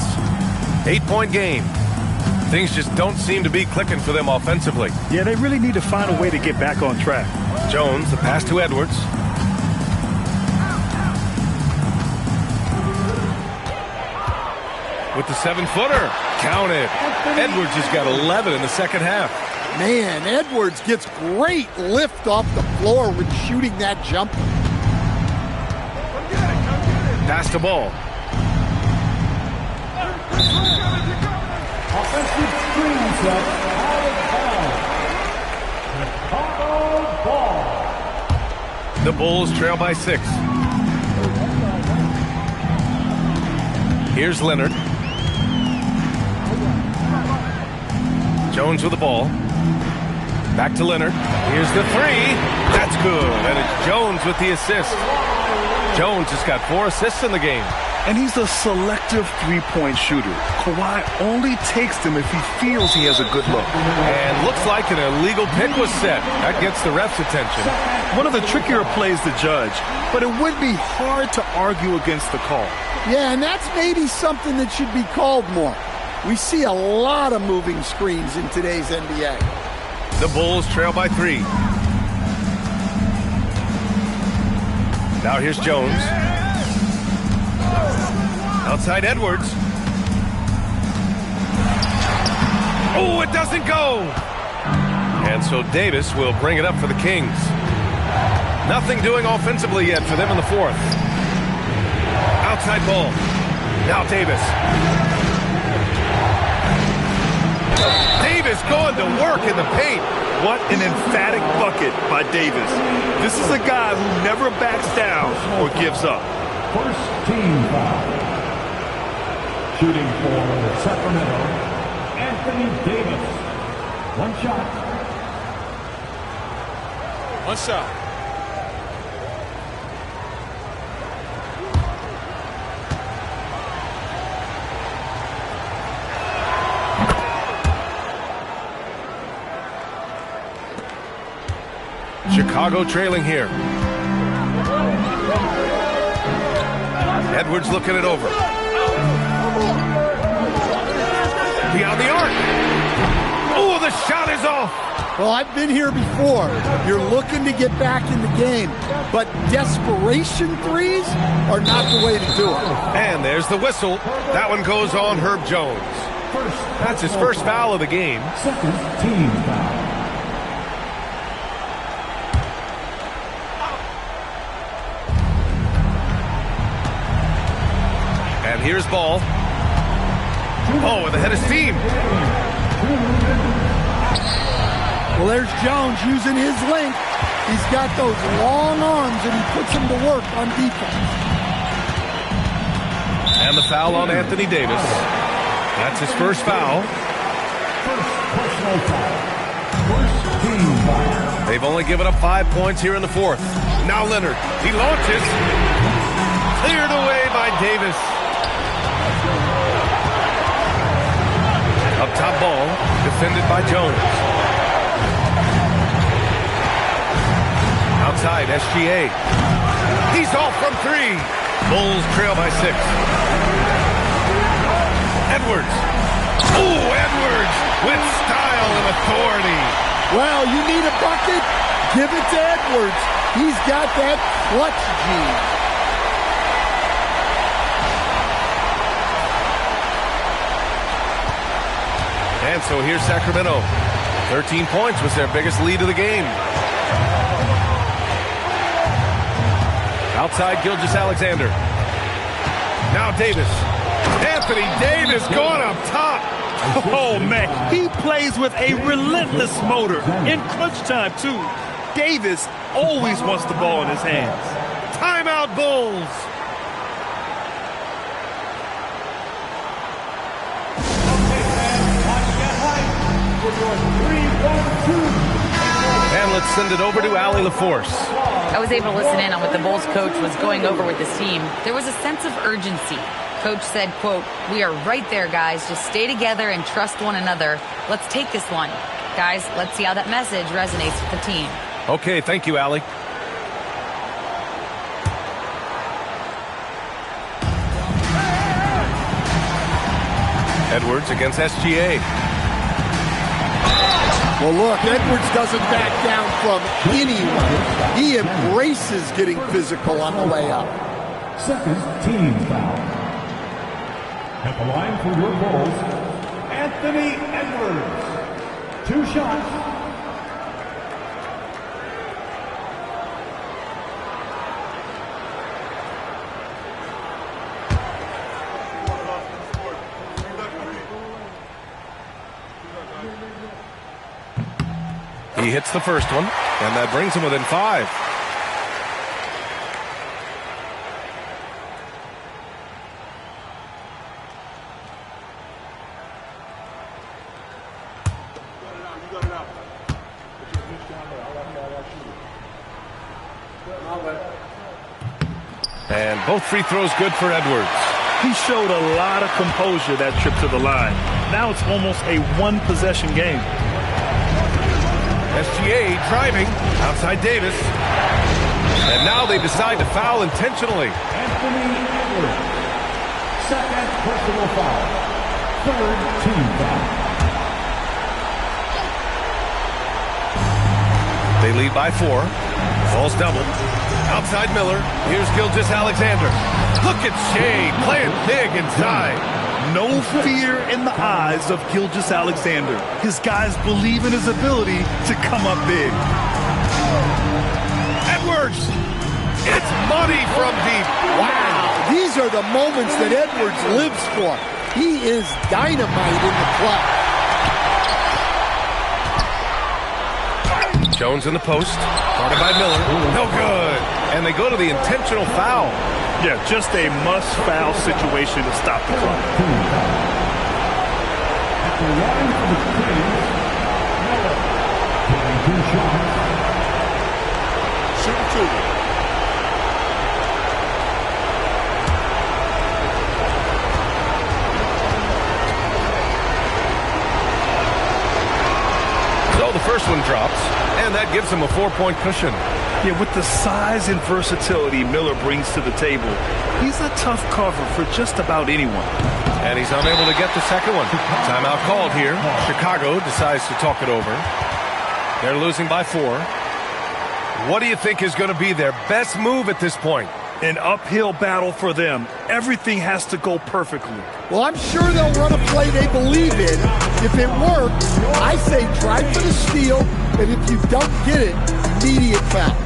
8-point game. Things just don't seem to be clicking for them offensively. Yeah, they really need to find a way to get back on track. Jones, the pass to Edwards. With the 7-footer. Counted. Edwards has got 11 in the second half. Man, Edwards gets great lift off the floor with shooting that jumper. Pass the ball. Offensive screen set. Chicago ball. The Bulls trail by 6. Here's Leonard. Jones with the ball. Back to Leonard. Here's the 3. That's good. And it's Jones with the assist. Jones has got 4 assists in the game. And he's a selective three-point shooter. Kawhi only takes them if he feels he has a good look. And looks like an illegal pick was set. That gets the ref's attention. One of the trickier plays to judge, but it would be hard to argue against the call. Yeah, and that's maybe something that should be called more. We see a lot of moving screens in today's NBA. The Bulls trail by 3. Now here's Jones. Outside Edwards. Oh, it doesn't go. And so Davis will bring it up for the Kings. Nothing doing offensively yet for them in the fourth. Outside ball. Now Davis. Davis going to work in the paint. What an emphatic bucket by Davis. This is a guy who never backs down or gives up. First team foul. Shooting for Sacramento, Anthony Davis. One shot. One shot. Chicago trailing here. Edwards looking it over. shot is off. Well, I've been here before. You're looking to get back in the game, but desperation threes are not the way to do it. And there's the whistle. That one goes on Herb Jones. That's his first foul of the game. Second team foul. And here's Ball. Oh, with the head of steam. Well, there's Jones using his length. He's got those long arms, and he puts them to work on defense. And the foul on Anthony Davis. That's his first foul. First personal foul. First team foul. They've only given up 5 points here in the fourth. Now Leonard. He launches. Cleared away by Davis. Up top Ball. Defended by Jones. Outside, SGA. He's off from three. Bulls trail by 6. Edwards. Ooh, Edwards with style and authority. Well, you need a bucket? Give it to Edwards. He's got that clutch gene. And so here's Sacramento. 13 points was their biggest lead of the game. Outside, Gilgeous-Alexander. Now Davis. Anthony Davis going up top. Oh, man. He plays with a relentless motor. In clutch time, too. Davis always wants the ball in his hands. Timeout, Bulls. And let's send it over to Allie LaForce. I was able to listen in on what the Bulls coach was going over with his team. There was a sense of urgency. Coach said, quote, "We are right there, guys. Just stay together and trust one another. Let's take this one. Guys, let's see how that message resonates with the team." Okay, thank you, Allie. Edwards against SGA. Well, look, Edwards doesn't back down from anyone. He embraces getting physical on the way up. Second team foul. At the line for your Bulls, Anthony Edwards. 2 shots. He hits the first one, and that brings him within 5. And both free throws good for Edwards. He showed a lot of composure that trip to the line. Now it's almost a one-possession game. SGA driving outside Davis. And now they decide to foul intentionally. Anthony Edwards. Second personal foul. Third team foul. They lead by 4. Ball's doubled. Outside Miller. Here's Gilgeous-Alexander. Look at Shea playing big inside. No fear in the eyes of Gilgeous-Alexander. His guys believe in his ability to come up big. Edwards! It's money from deep. Wow, these are the moments that Edwards lives for. He is dynamite in the clutch. Jones in the post. Guarded by Miller. No good. And they go to the intentional foul. Yeah, just a must-foul situation to stop the clock. At the line for the Kings, Miller. Taking 2 shots. Shoot 2. So the first one drops, and that gives him a 4-point cushion. Yeah, with the size and versatility Miller brings to the table, he's a tough cover for just about anyone. And he's unable to get the second one. Timeout called here. Chicago decides to talk it over. They're losing by 4. What do you think is going to be their best move at this point? An uphill battle for them. Everything has to go perfectly. Well, I'm sure they'll run a play they believe in. If it works, I say drive for the steal, and if you don't get it, immediate foul.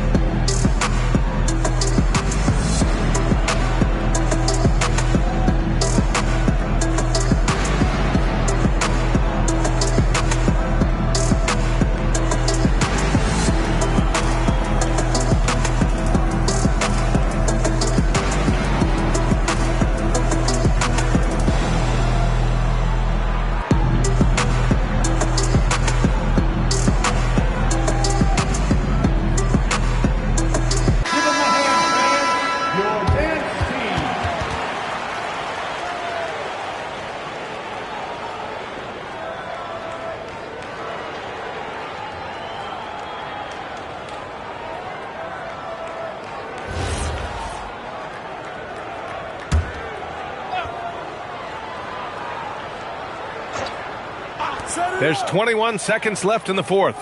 There's 21 seconds left in the fourth.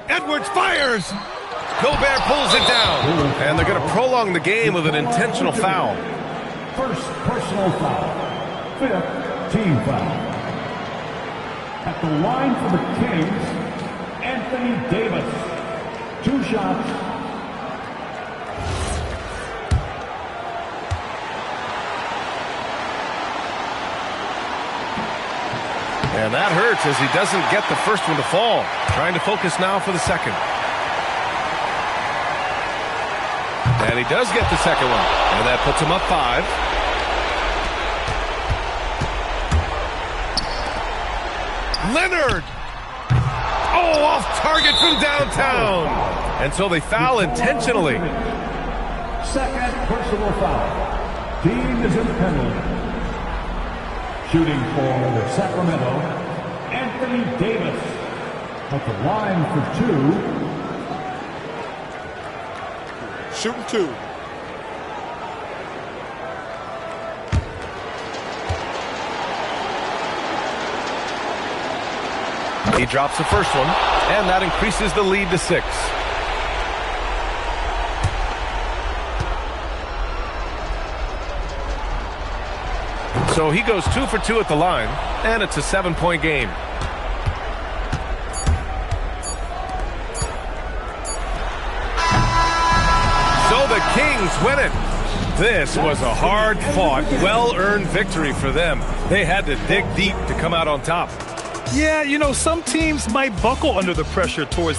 Edwards fires. Gobert pulls it down. And they're going to prolong the game with an intentional foul. First personal foul. Fifth team foul. At the line for the Kings, Anthony Davis. 2 shots. And that hurts as he doesn't get the first one to fall. Trying to focus now for the second. And he does get the second one. And that puts him up 5. Leonard! Oh, off target from downtown. And so they foul intentionally. Second personal foul. Team is in penalty. Shooting for Sacramento, Anthony Davis. At the line for 2. Shooting 2. He drops the first one, and that increases the lead to 6. So he goes 2 for 2 at the line, and it's a 7-point game. So the Kings win it. This was a hard-fought, well-earned victory for them. They had to dig deep to come out on top. Yeah, you know, some teams might buckle under the pressure towards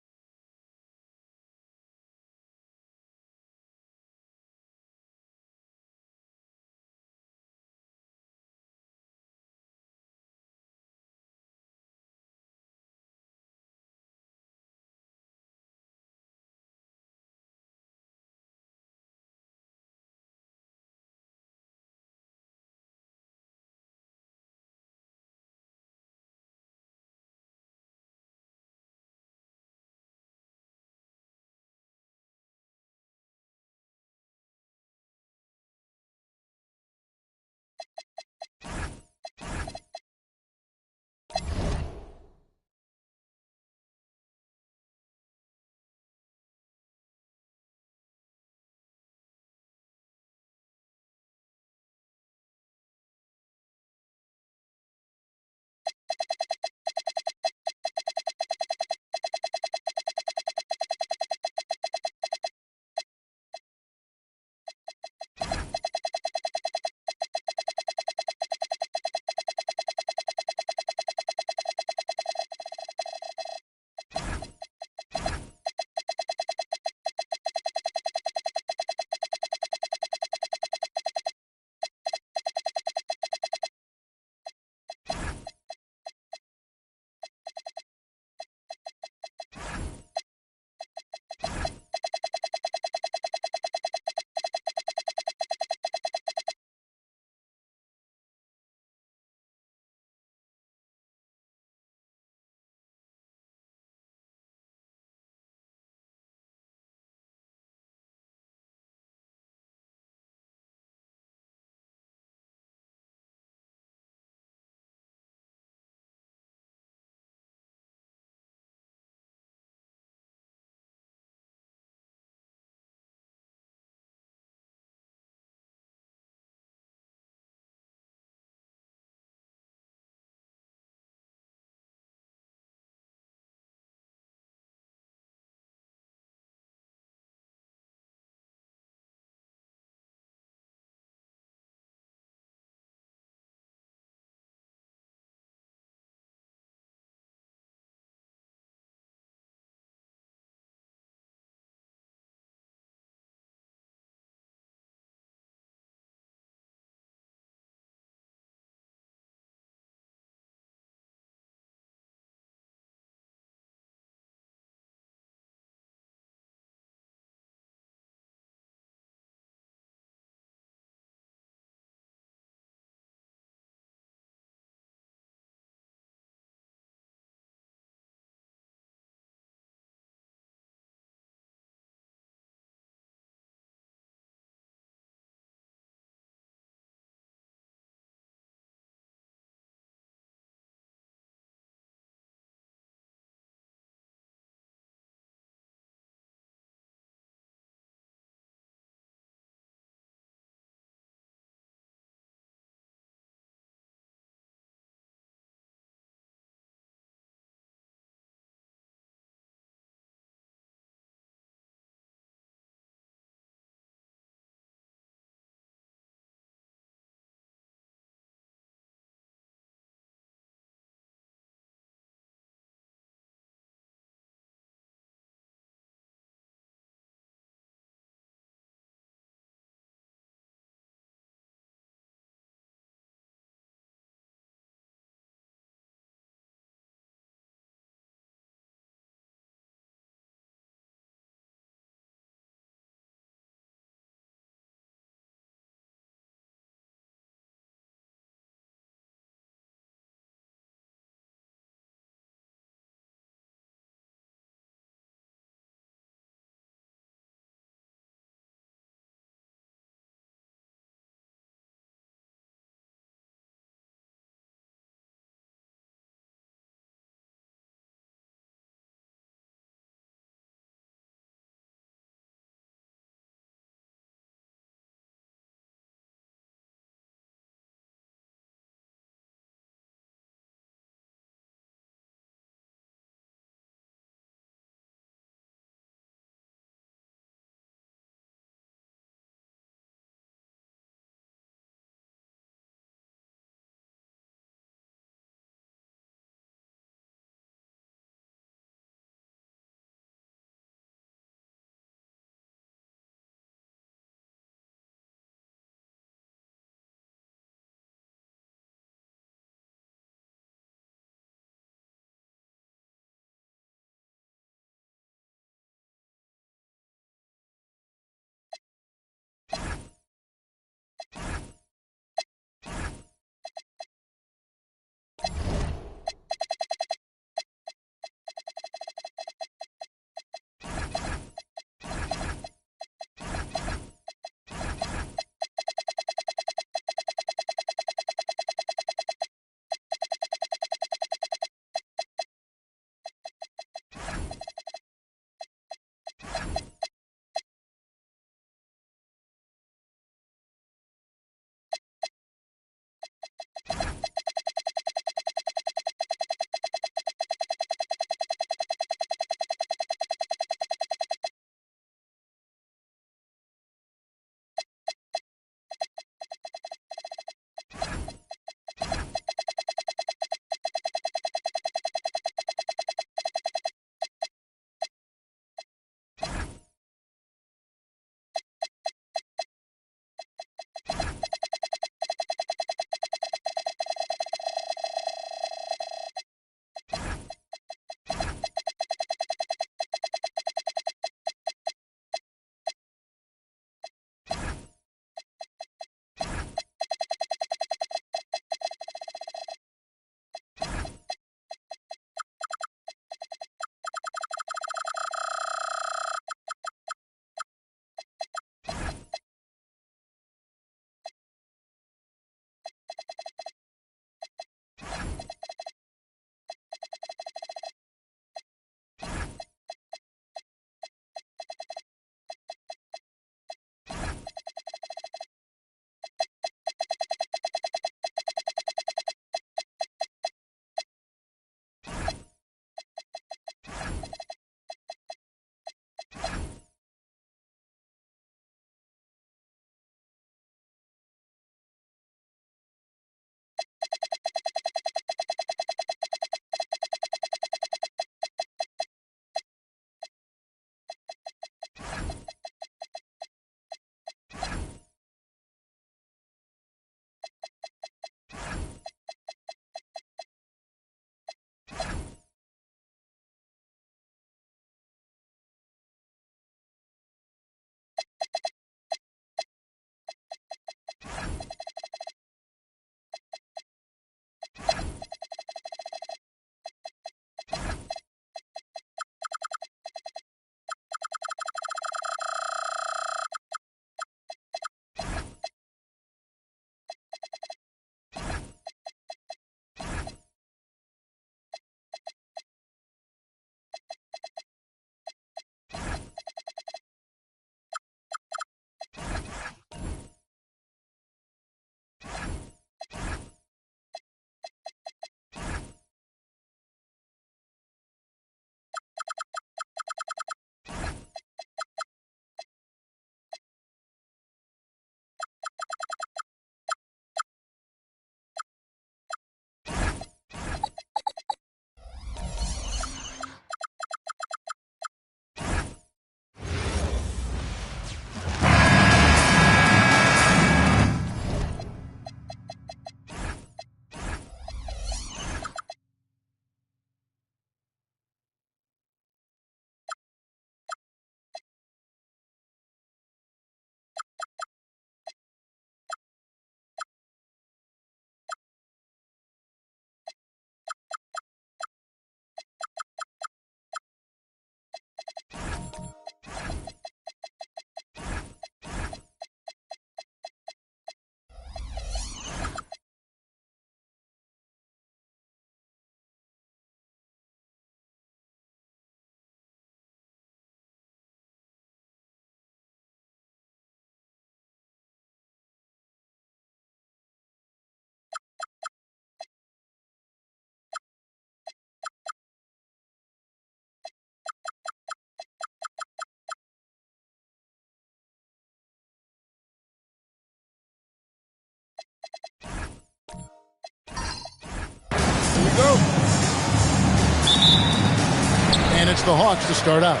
And it's the Hawks to start out.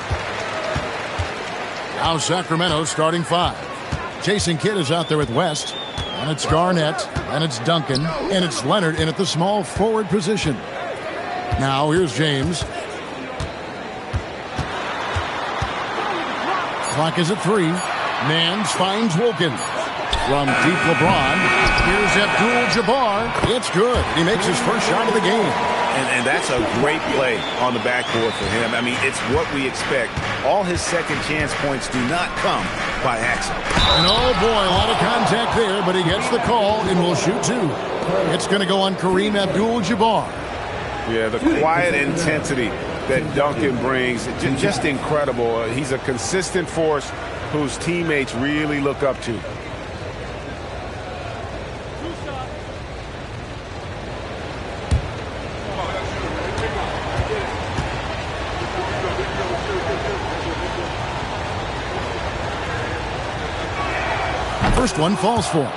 Now Sacramento starting 5. Jason Kidd is out there with West. And it's Garnett. And it's Duncan. And it's Leonard in at the small forward position. Now here's James. Clock is at 3. Nance finds Wilkins. From deep LeBron, here's Abdul-Jabbar. It's good. He makes his first shot of the game. And that's a great play on the backboard for him. I mean, it's what we expect. All his second chance points do not come by accident. And oh boy, a lot of contact there, but he gets the call and will shoot 2. It's going to go on Kareem Abdul-Jabbar. Yeah, the quiet intensity that Duncan brings, just incredible. He's a consistent force whose teammates really look up to. First one falls for him.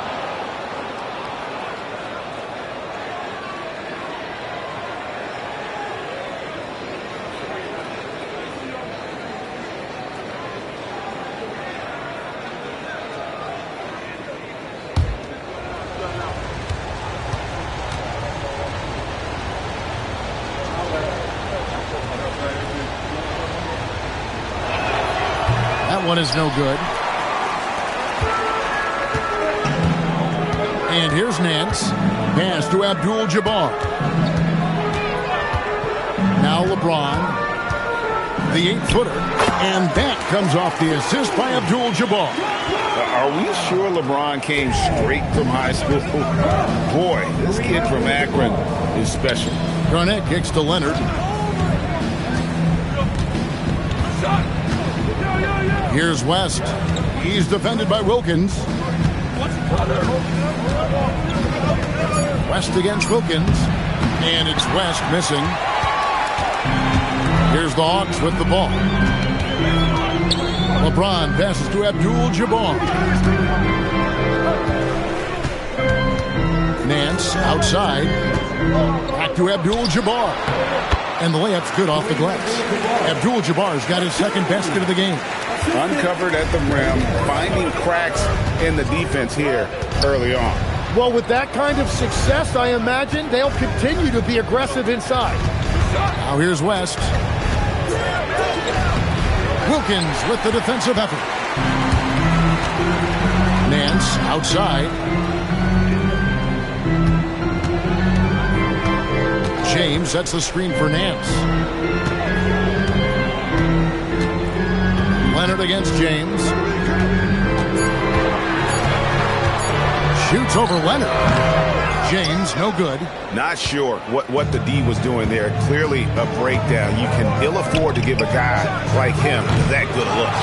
That one is no good. And here's Nance. Pass to Abdul-Jabbar. Now LeBron. The 8-footer. And that comes off the assist by Abdul-Jabbar. Are we sure LeBron came straight from high school? Boy, this kid from Akron is special. Garnett kicks to Leonard. Here's West. He's defended by Wilkins. West against Wilkins. And it's West missing. Here's the Hawks with the ball. LeBron passes to Abdul-Jabbar. Nance outside. Back to Abdul-Jabbar. And the layup's good off the glass. Abdul-Jabbar's got his second basket of the game. Uncovered at the rim, finding cracks in the defense here early on. Well, with that kind of success, I imagine they'll continue to be aggressive inside. Now here's West. Wilkins with the defensive effort. Nance outside. James sets the screen for Nance. Leonard against James. Shoots over Leonard. James, no good. Not sure what the D was doing there. Clearly a breakdown. You can ill afford to give a guy like him that good look.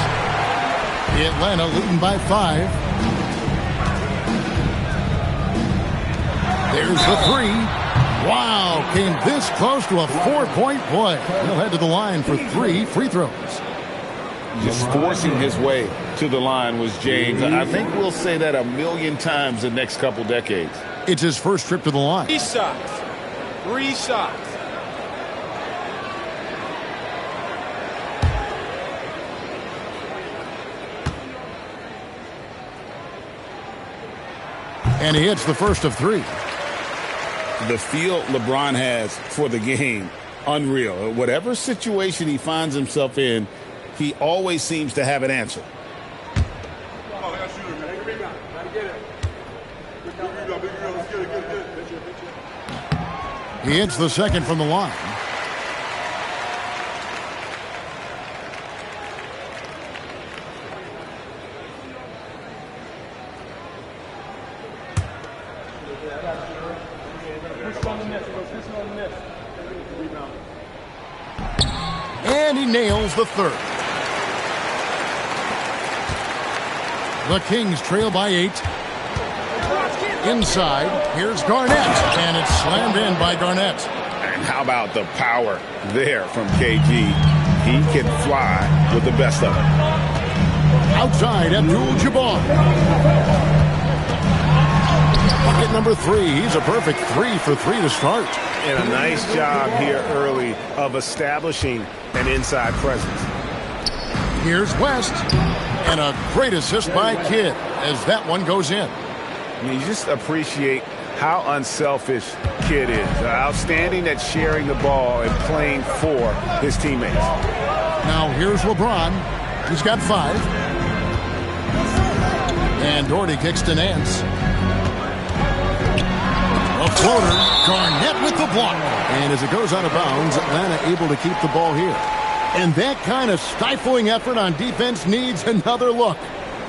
Atlanta leading by 5. There's the 3. Wow, came this close to a 4-point play. He'll head to the line for 3 free throws. Just forcing his way to the line was James. I think we'll say that a million times the next couple decades. It's his first trip to the line. 3 shots. 3 shots. And he hits the first of 3. The feel LeBron has for the game, unreal. Whatever situation he finds himself in, he always seems to have an answer. He hits the second from the line. And he nails the third. The Kings trail by 8. Inside, here's Garnett, and it's slammed in by Garnett. And how about the power there from KG? He can fly with the best of them. Outside, Abdul-Jabbar. Bucket number 3. He's a perfect 3 for 3 to start. And a nice job here early of establishing an inside presence. Here's West. And a great assist by Kidd as that one goes in. I mean, you just appreciate how unselfish Kidd is. Outstanding at sharing the ball and playing for his teammates. Now here's LeBron. He's got 5. And Doherty kicks to Nance. A floater. Garnett with the block. And as it goes out of bounds, Atlanta able to keep the ball here. And that kind of stifling effort on defense needs another look.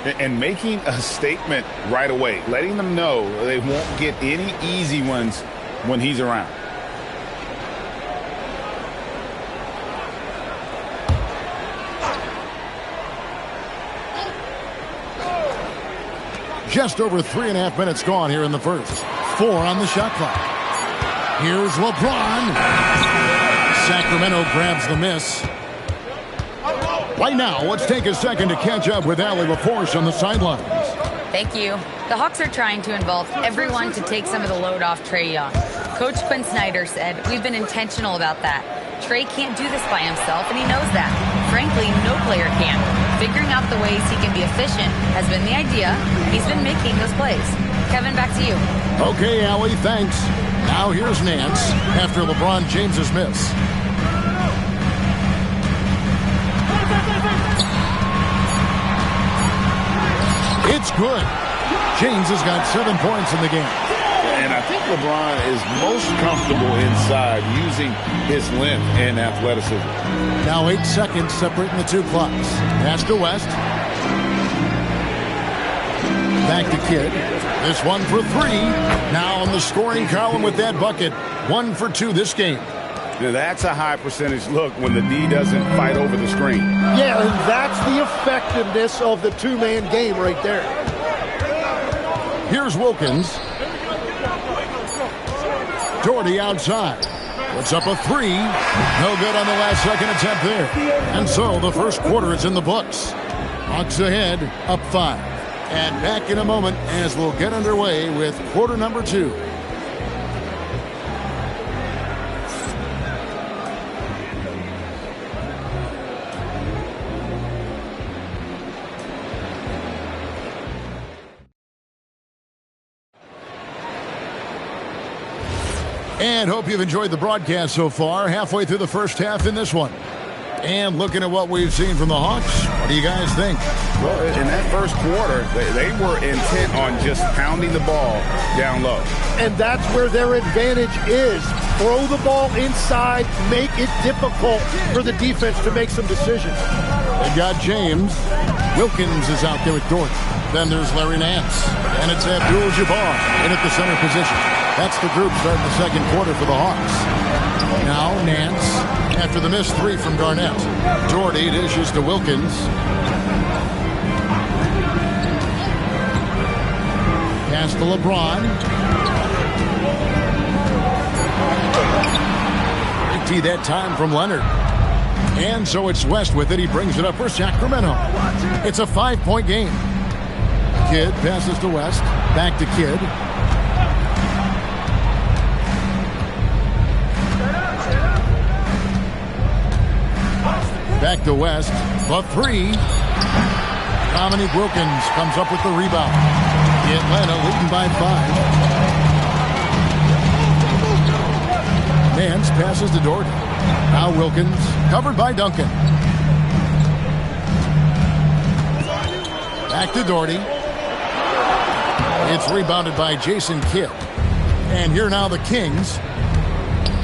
And making a statement right away, letting them know they won't get any easy ones when he's around. Just over 3.5 minutes gone here in the first. 4 on the shot clock. Here's LeBron. Sacramento grabs the miss. Right now, let's take a second to catch up with Allie LaForce on the sidelines. Thank you. The Hawks are trying to involve everyone to take some of the load off Trae Young. Coach Quinn Snyder said, "We've been intentional about that. Trae can't do this by himself, and he knows that. Frankly, no player can. Figuring out the ways he can be efficient has been the idea, and he's been making those plays." Kevin, back to you. Okay, Allie, thanks. Now here's Nance after LeBron James's miss. It's good. James has got 7 points in the game. And I think LeBron is most comfortable inside using his length and athleticism. Now 8 seconds separating the 2 clocks. Pass to West. Back to Kidd. This one for 3. Now on the scoring column with that bucket. 1 for 2 this game. Now that's a high percentage look when the D doesn't fight over the screen. Yeah, and that's the effectiveness of the two-man game right there. Here's Wilkins. Doherty outside. Puts up a 3. No good on the last second attempt there. And so the first quarter is in the books. Hawks ahead, up 5. And back in a moment as we'll get underway with quarter number 2. And hope you've enjoyed the broadcast so far. Halfway through the first half in this one. And looking at what we've seen from the Hawks, what do you guys think? Well, in that first quarter, they were intent on just pounding the ball down low. And that's where their advantage is. Throw the ball inside, make it difficult for the defense to make some decisions. They got James. Wilkins is out there with Doherty. Then there's Larry Nance. And it's Abdul-Jabbar in at the center position. That's the group starting the second quarter for the Hawks. Now Nance, after the missed 3 from Garnett. Doherty dishes to Wilkins. Pass to LeBron. Big T that time from Leonard. And so it's West with it. He brings it up for Sacramento. It's a 5-point game. Kidd passes to West. Back to Kidd. Back to West. The 3. Dominique Wilkins comes up with the rebound. Atlanta leading by 5. Nance passes to Doherty. Now Wilkins, covered by Duncan. Back to Doherty. It's rebounded by Jason Kidd. And here now the Kings.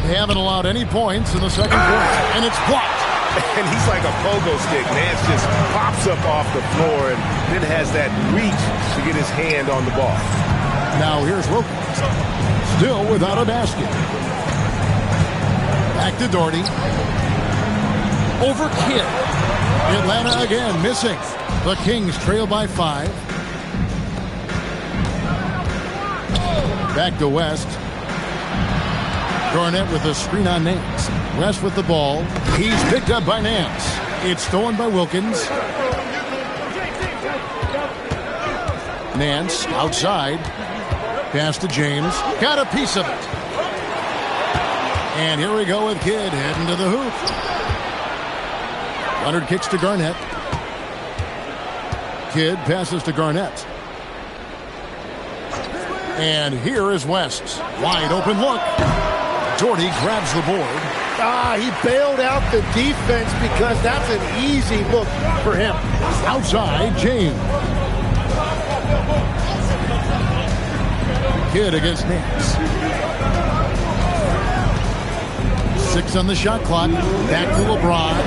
They haven't allowed any points in the second quarter. And it's blocked. And he's like a pogo stick. Nance just pops up off the floor and then has that reach to get his hand on the ball. Now here's Wilkins. Still without a basket. Back to Doherty. Over Kidd. Atlanta again missing. The Kings trail by 5. Back to West. Garnett with a screen on Nance. West with the ball. He's picked up by Nance. It's stolen by Wilkins. Nance outside. Pass to James. Got a piece of it. And here we go with Kidd heading to the hoop. Leonard kicks to Garnett. Kidd passes to Garnett. And here is West. Wide open look. Doherty grabs the board. He bailed out the defense because that's an easy look for him. Outside, James. Kidd against Nance. 6 on the shot clock. Back to LeBron.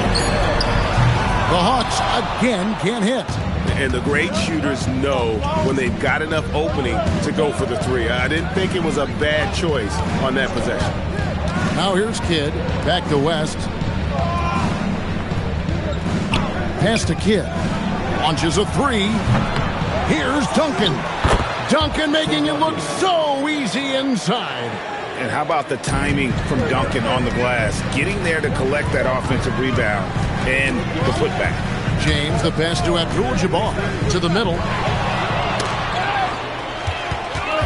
The Hawks again can't hit. And the great shooters know when they've got enough opening to go for the three. I didn't think it was a bad choice on that possession. Now here's Kidd. Back to West. Pass to Kidd. Launches a three. Here's Duncan. Duncan making it look so easy inside. And how about the timing from Duncan on the glass? Getting there to collect that offensive rebound and the putback. James, the pass to Abdul-Jabbar. To the middle.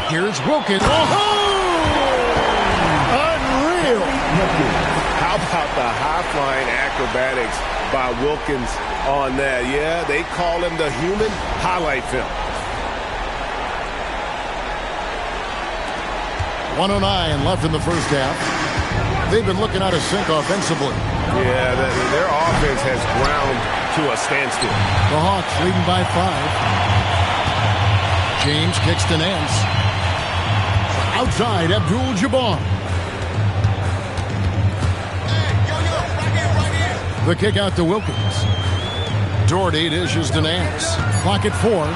Here's Wilkins. Unreal. How about the high-flying acrobatics by Wilkins on that? Yeah, they call him the human highlight film. 1:09 left in the first half. They've been looking out of sync offensively. Yeah, their offense has ground to a standstill. The Hawks leading by 5. James kicks to Nance. Outside, Abdul-Jabbar. The kick out to Wilkins. Doherty dishes to Nance. Clock at 4.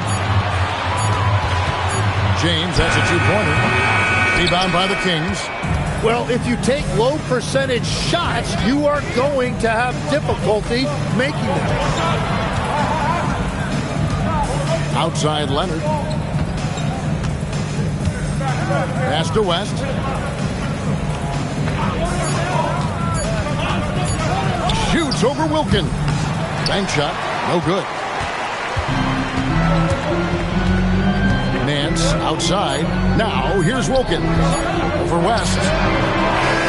James has a 2-pointer. Rebound by the Kings. Well, if you take low percentage shots, you are going to have difficulty making them. Outside Leonard. Pass to West. Shoots over Wilkins. Bank shot. No good. Nance outside. Now here's Wilkins for West.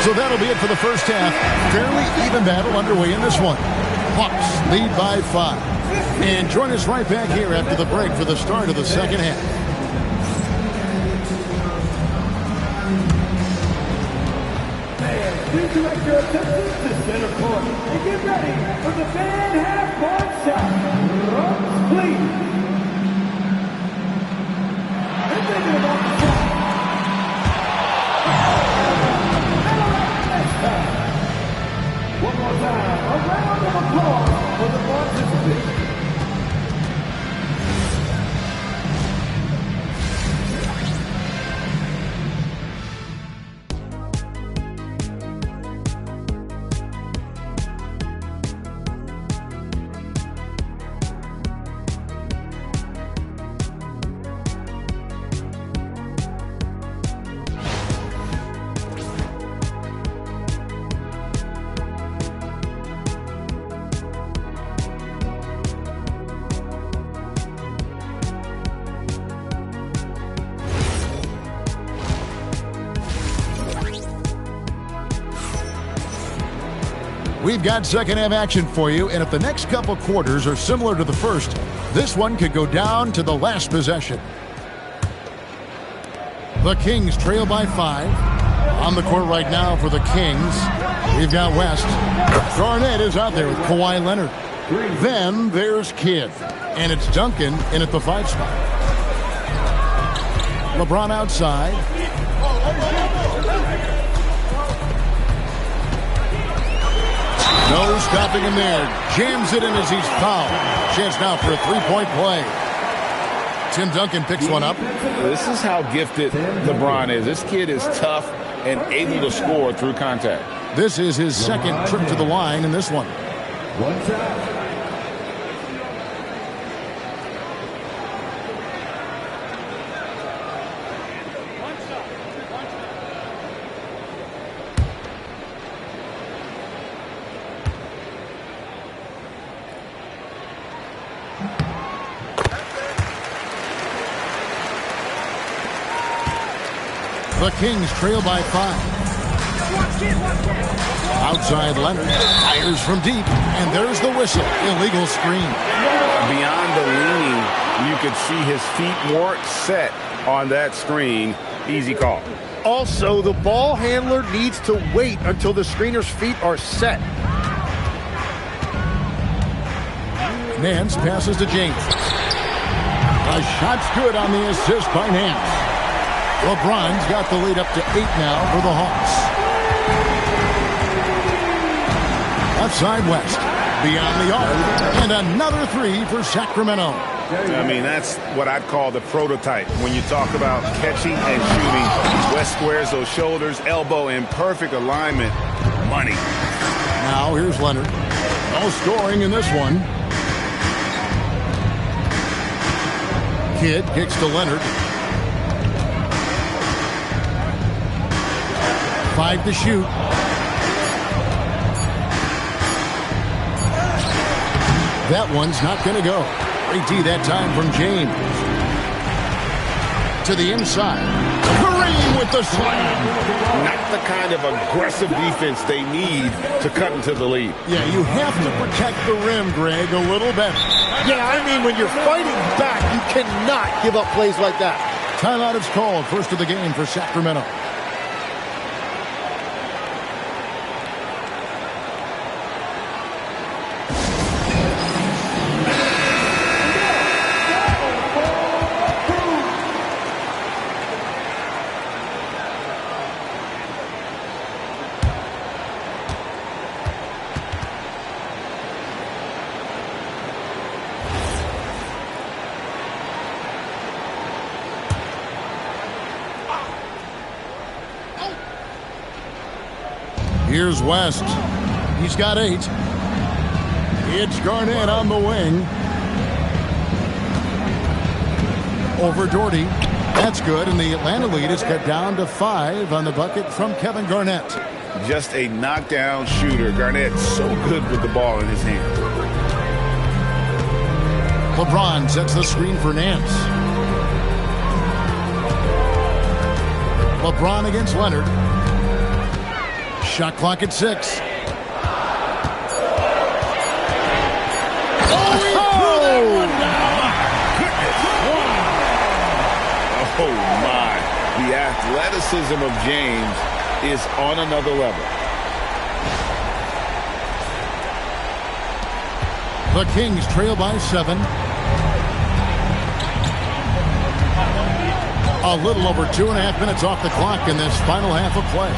So that'll be it for the first half. Fairly even battle underway in this one. Hawks lead by 5. And join us right back here after the break for the start of the second half. Please direct your attention to center court and get ready for the fan half-court shot. Please. And thinking about the shot. One more time, a round of applause for the participants. We've got second half action for you, and if the next couple quarters are similar to the first, this one could go down to the last possession. The Kings trail by 5. On the court right now for the Kings, we've got West. Garnett is out there with Kawhi Leonard. Then there's Kidd, and it's Duncan in at the 5 spot. LeBron outside. No stopping him there. Jams it in as he's fouled. Chance now for a 3-point play. Tim Duncan picks one up. This is how gifted LeBron is. This kid is tough and able to score through contact. This is his second trip to the line in this one. One shot. The Kings trail by 5. Outside Leonard, fires from deep, and there's the whistle. Illegal screen. Beyond the leaning, you could see his feet weren't set on that screen. Easy call. Also, the ball handler needs to wait until the screener's feet are set. Nance passes to James. A shot's good on the assist by Nance. LeBron's got the lead up to 8 now for the Hawks. Left side West, beyond the arc, and another 3 for Sacramento. I mean, that's what I'd call the prototype. When you talk about catching and shooting, West squares those shoulders, elbow in perfect alignment. Money. Now here's Leonard. No scoring in this one. Kidd kicks to Leonard. 5 to shoot. That one's not going to go. Great D that time from James. To the inside. Kareem with the slam. Not the kind of aggressive defense they need to cut into the lead. Yeah, you have to protect the rim, Greg, a little better. Yeah, I mean, when you're fighting back, you cannot give up plays like that. Timeout is called. First of the game for Sacramento. Here's West. He's got 8. It's Garnett on the wing. Over Doherty. That's good, and the Atlanta lead is cut down to 5 on the bucket from Kevin Garnett. Just a knockdown shooter. Garnett so good with the ball in his hand. LeBron sets the screen for Nance. LeBron against Leonard. Shot clock at 6. Oh, my. The athleticism of James is on another level. The Kings trail by 7. A little over 2.5 minutes off the clock in this final half of play.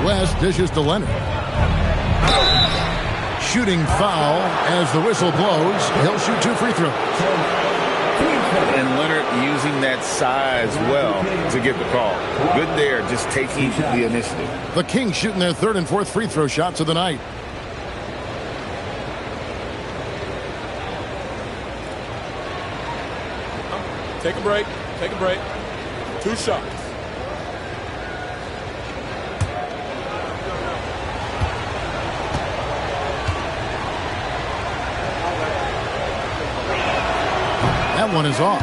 West dishes to Leonard. Shooting foul as the whistle blows. He'll shoot 2 free throws. And Leonard using that size well to get the call. Good there, just taking the initiative. The Kings shooting their 3rd and 4th free throw shots of the night. Take a break. Take a break. 2 shots. That one is off.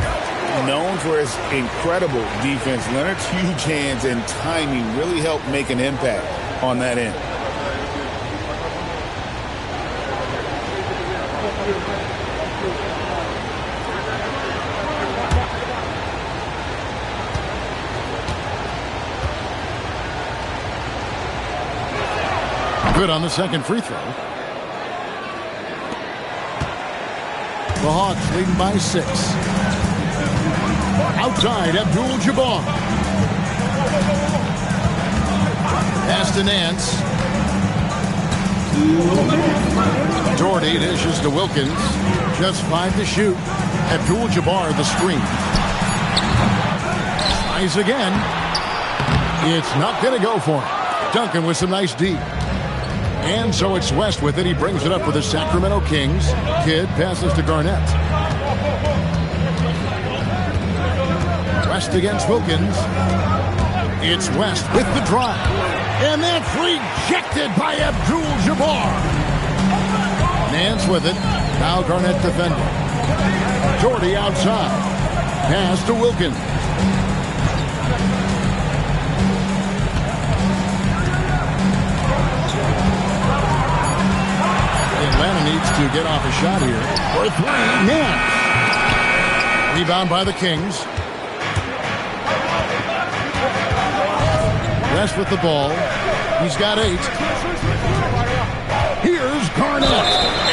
Known for his incredible defense, Leonard's huge hands and timing really helped make an impact on that end. Good on the second free throw. The Hawks leading by 6. Outside, Abdul-Jabbar. Pass to Nance. Doherty dishes to Wilkins. Just 5 to shoot. Abdul-Jabbar the screen. Tries again. It's not going to go for him. Duncan with some nice D. And so it's West with it. He brings it up for the Sacramento Kings. Kidd passes to Garnett. West against Wilkins. It's West with the drive. And that's rejected by Abdul-Jabbar. Nance with it. Now Garnett defending. Doherty outside. Pass to Wilkins. get off a shot here. For three, Nance. Rebound by the Kings. West with the ball. He's got 8. Here's Garnett.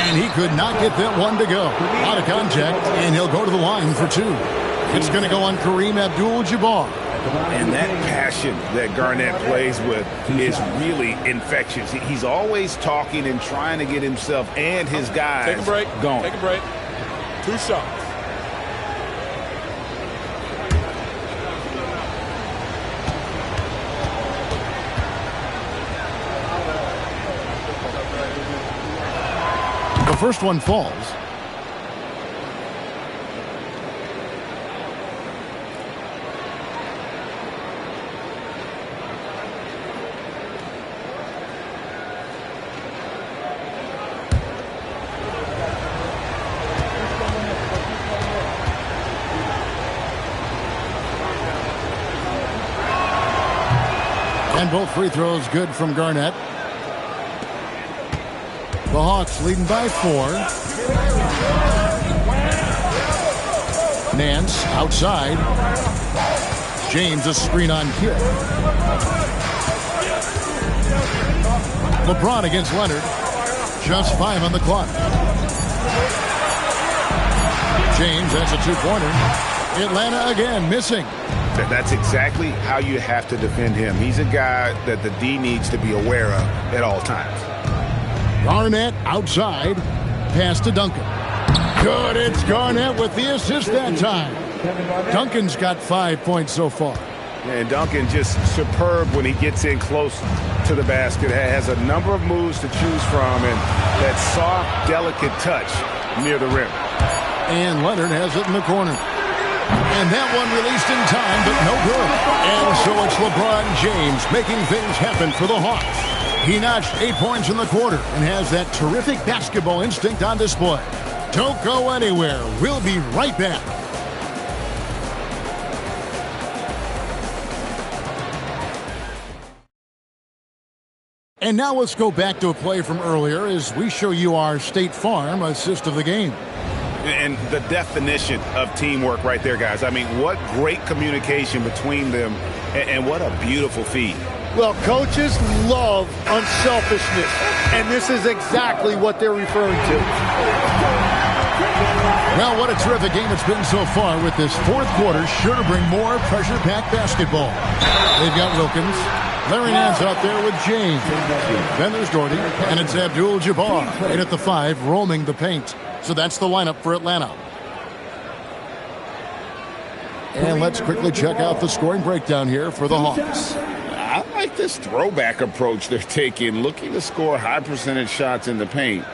And he could not get that one to go. Out of contact, and he'll go to the line for 2. It's going to go on Kareem Abdul-Jabbar. And that passion that Garnett plays with is really infectious. He's always talking and trying to get himself and his guys Take a break. going. Take a break. 2 shots. The first one falls. And both free throws good from Garnett. The Hawks leading by 4. Nance outside. James a screen on Kidd. LeBron against Leonard. Just 5 on the clock. James, that's a 2-pointer. Atlanta again missing. That's exactly how you have to defend him. He's a guy that the D needs to be aware of at all times. Garnett outside. Pass to Duncan. Good. It's Garnett with the assist that time. Duncan's got 5 points so far. And Duncan just superb when he gets in close to the basket. Has a number of moves to choose from and that soft, delicate touch near the rim. And Leonard has it in the corner. And that one released in time, but no good. And so it's LeBron James making things happen for the Hawks. He notched 8 points in the quarter and has that terrific basketball instinct on display. Don't go anywhere. We'll be right back. And now let's go back to a play from earlier as we show you our State Farm assist of the game. And the definition of teamwork right there, guys. I mean, what great communication between them, and what a beautiful feed. Well, coaches love unselfishness, and this is exactly what they're referring to. Well, what a terrific game it's been so far with this fourth quarter. Sure to bring more pressure-packed basketball. They've got Wilkins. Larry Nance out there with James. Then there's Doherty, and it's Abdul-Jabbar right at the 5, roaming the paint. So that's the lineup for Atlanta. And let's quickly check out the scoring breakdown here for the Hawks. I like this throwback approach they're taking, looking to score high percentage shots in the paint.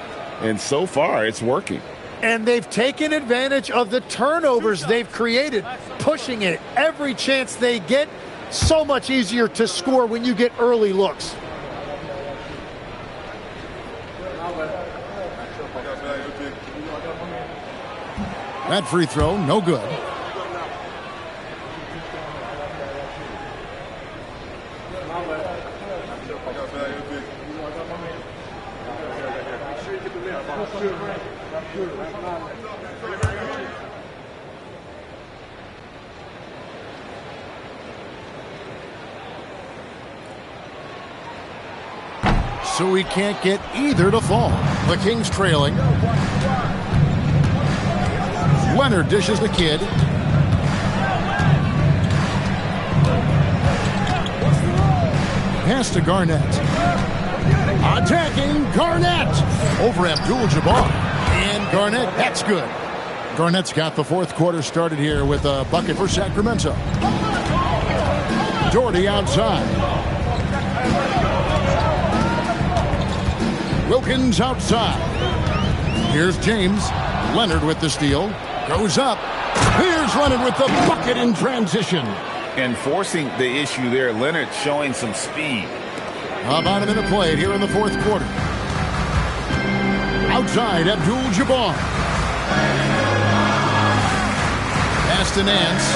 And so far, it's working. And they've taken advantage of the turnovers they've created, pushing it every chance they get. So much easier to score when you get early looks. That free throw, no good. So we can't get either to fall. The Kings trailing. Leonard dishes the Kidd. Pass to Garnett. Attacking Garnett. Over Abdul-Jabbar. And Garnett, that's good. Garnett's got the fourth quarter started here with a bucket for Sacramento. Doherty outside. Wilkins outside. Here's James. Leonard with the steal. Goes up. Here's Leonard with the bucket in transition. And forcing the issue there, Leonard showing some speed. About a minute played here in the fourth quarter. Outside, Abdul-Jabbar. Pass to Nance.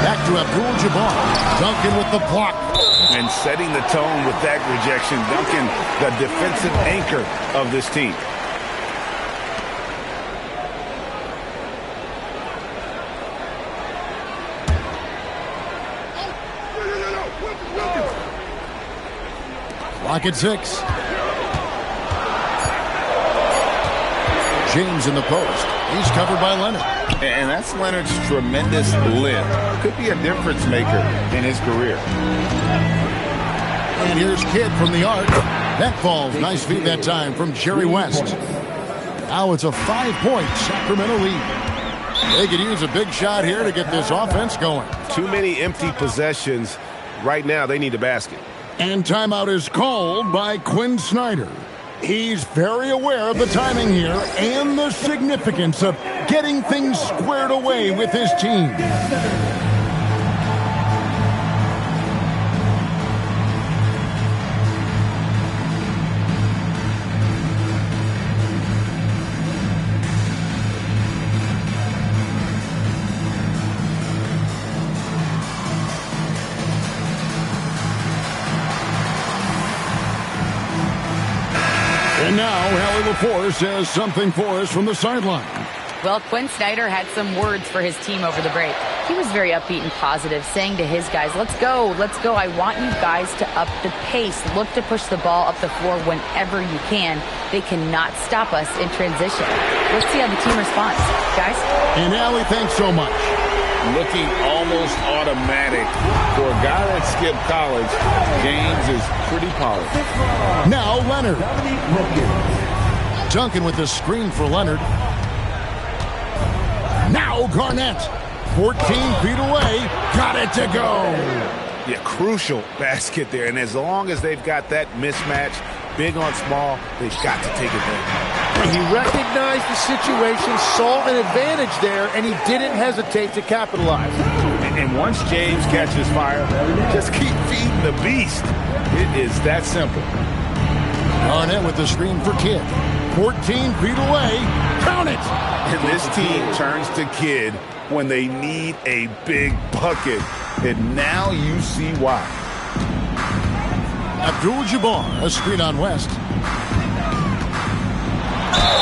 Back to Abdul-Jabbar. Duncan with the block. And setting the tone with that rejection. Duncan, the defensive anchor of this team. Clock at 6. James in the post. He's covered by Leonard. And that's Leonard's tremendous length. Could be a difference maker in his career. And here's Kidd from the arc. That falls. Nice feed that time from Jerry West. Now it's a 5-point Sacramento lead. They could use a big shot here to get this offense going. Too many empty possessions. Right now, they need a basket. And timeout is called by Quinn Snyder. He's very aware of the timing here and the significance of getting things squared away with his team. And now, Hallie LaForce has something for us from the sideline. Well, Quinn Snyder had some words for his team over the break. He was very upbeat and positive, saying to his guys, let's go. I want you guys to up the pace. Look to push the ball up the floor whenever you can. They cannot stop us in transition. Let's see how the team responds. Guys? And Allie, thanks so much. Looking almost automatic. For a guy that skipped college, James is pretty polished. Now Leonard. Duncan with the screen for Leonard. Now Garnett. 14 feet away. Got it to go. Yeah, crucial basket there. And as long as they've got that mismatch, big on small, they've got to take advantage. He recognized the situation, saw an advantage there, and he didn't hesitate to capitalize. And once James catches fire, just keep feeding the beast. It is that simple. Garnett with the screen for Kidd. 14 feet away. Count it. And this team turns to Kidd when they need a big bucket. And now you see why. Abdul-Jabbar, a screen on West.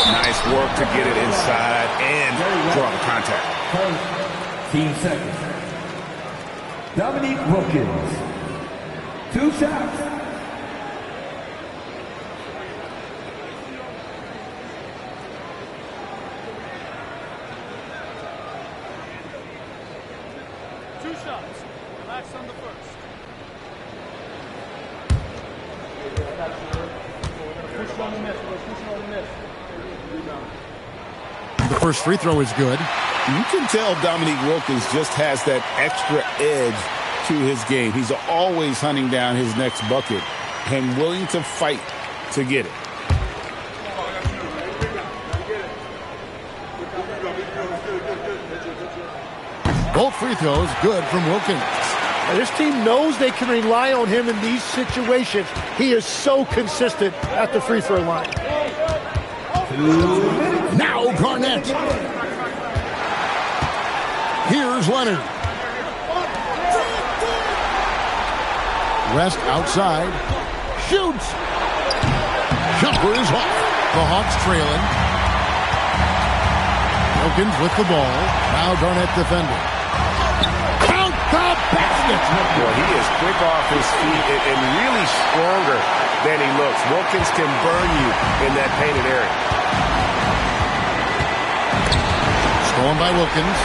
Nice work to get it inside and draw the contact. 15 seconds. Dominique Wilkins. 2 shots. Relax on the first. The first free throw is good. You can tell Dominique Wilkins just has that extra edge to his game. He's always hunting down his next bucket and willing to fight to get it. Both free throws good from Wilkins. Now, this team knows they can rely on him in these situations. He is so consistent at the free throw line. Now Garnett. Here's Leonard. West outside. Shoots. Jumper is off. The Hawks trailing. Wilkins with the ball. Now Garnett defending. Count the basket. Well, he is quick off his feet and really stronger than he looks. Wilkins can burn you in that painted area. Stolen by Wilkins.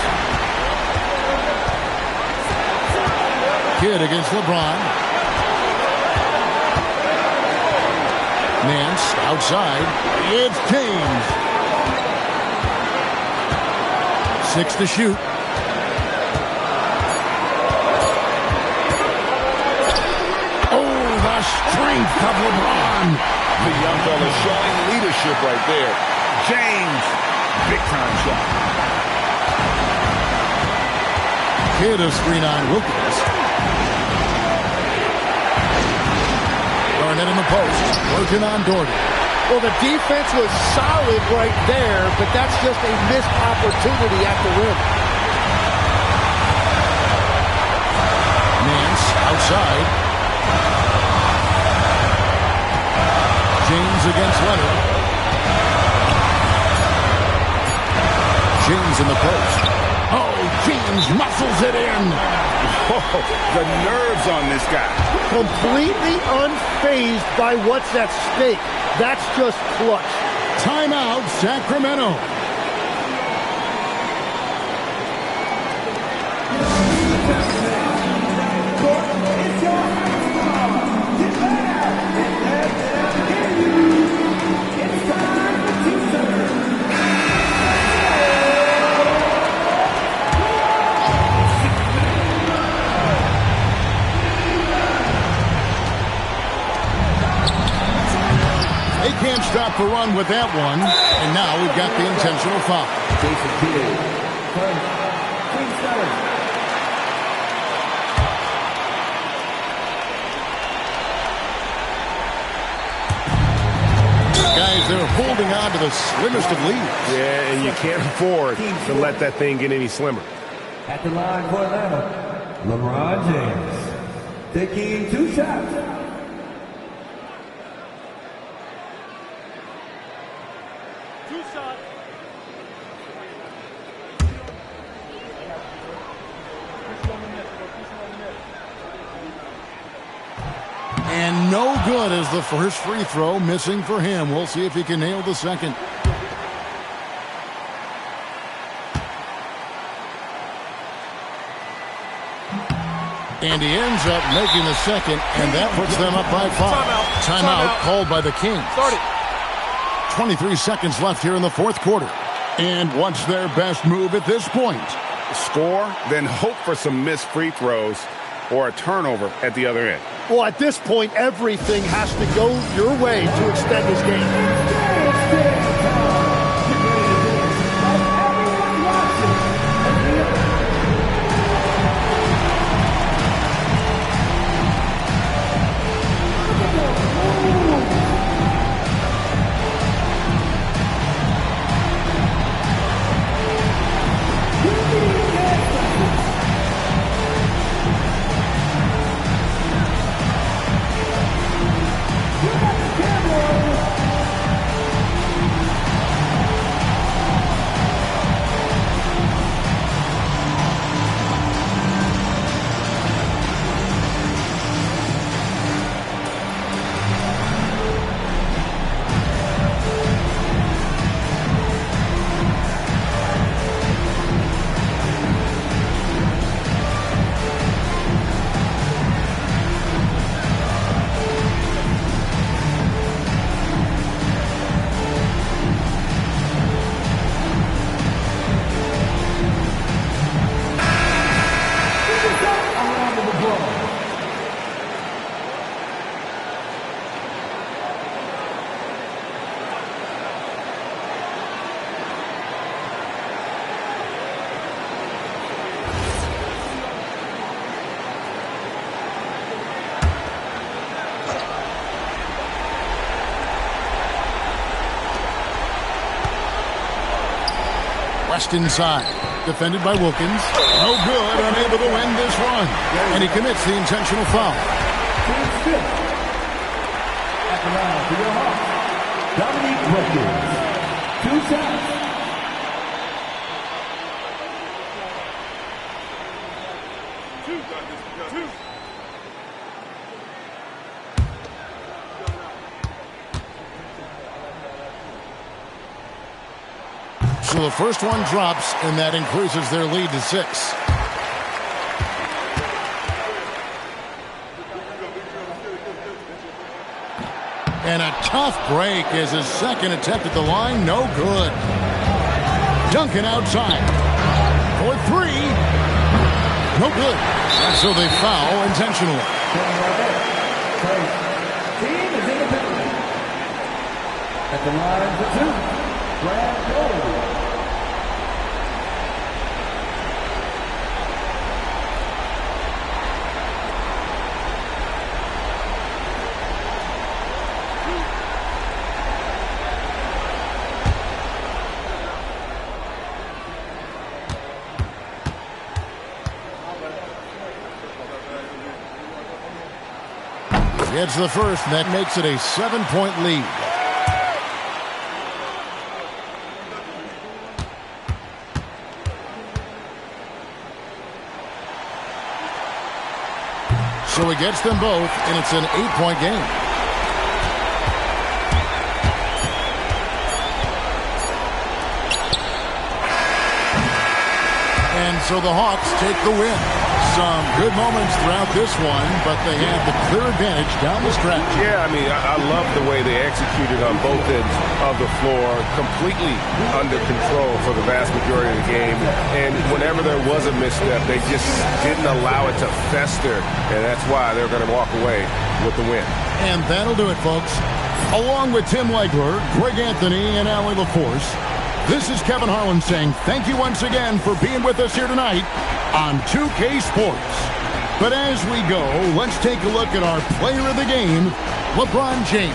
Kidd against LeBron. Nance outside. It's James. 6 to shoot. Oh, the strength of LeBron. The young fella showing leadership right there. James, big time shot. Kidd a screen on Wilkins. Garnett in the post. Working on Doherty. Well, the defense was solid right there, but that's just a missed opportunity at the rim. side. James against Leonard. James in the post. Oh, James muscles it in. Oh, the nerves on this guy. Completely unfazed by what's at stake. That's just clutch. Timeout, Sacramento. Can't stop the run with that one, and now we've got the intentional foul. Jason Kidd, Queen Stars. Guys, they're holding on to the slimmest of leads. Yeah, and you can't afford to let that thing get any slimmer. At the line for Atlanta, LeBron James, taking 2 shots. And no good as the first free throw, missing for him. We'll see if he can nail the second. And he ends up making the second, and that puts them up by 5. Timeout called by the Kings. 23 seconds left here in the fourth quarter. And what's their best move at this point? Score, then hope for some missed free throws or a turnover at the other end. Well, at this point, everything has to go your way to extend this game. West inside. Defended by Wilkins. No good. Unable to win this run. And he commits the intentional foul. At the line for your Hawks, Dominique Wilkins. 2 shots. So the first one drops, and that increases their lead to 6. And a tough break as his second attempt at the line. No good. Duncan outside. For 3. No good. So they foul intentionally. Team is in the penalty. At the line for 2, Brad Gold. Gets the first, and that makes it a 7-point lead. So he gets them both, and it's an 8-point game. And so the Hawks take the win. Some good moments throughout this one, but they had the clear advantage down the stretch. Yeah, I mean, I love the way they executed on both ends of the floor, completely under control for the vast majority of the game. And whenever there was a misstep, they just didn't allow it to fester, and that's why they're going to walk away with the win. And that'll do it, folks. Along with Tim Legler, Greg Anthony, and Allie LaForce, this is Kevin Harlan saying thank you once again for being with us here tonight on 2K Sports. But as we go, let's take a look at our player of the game, LeBron James.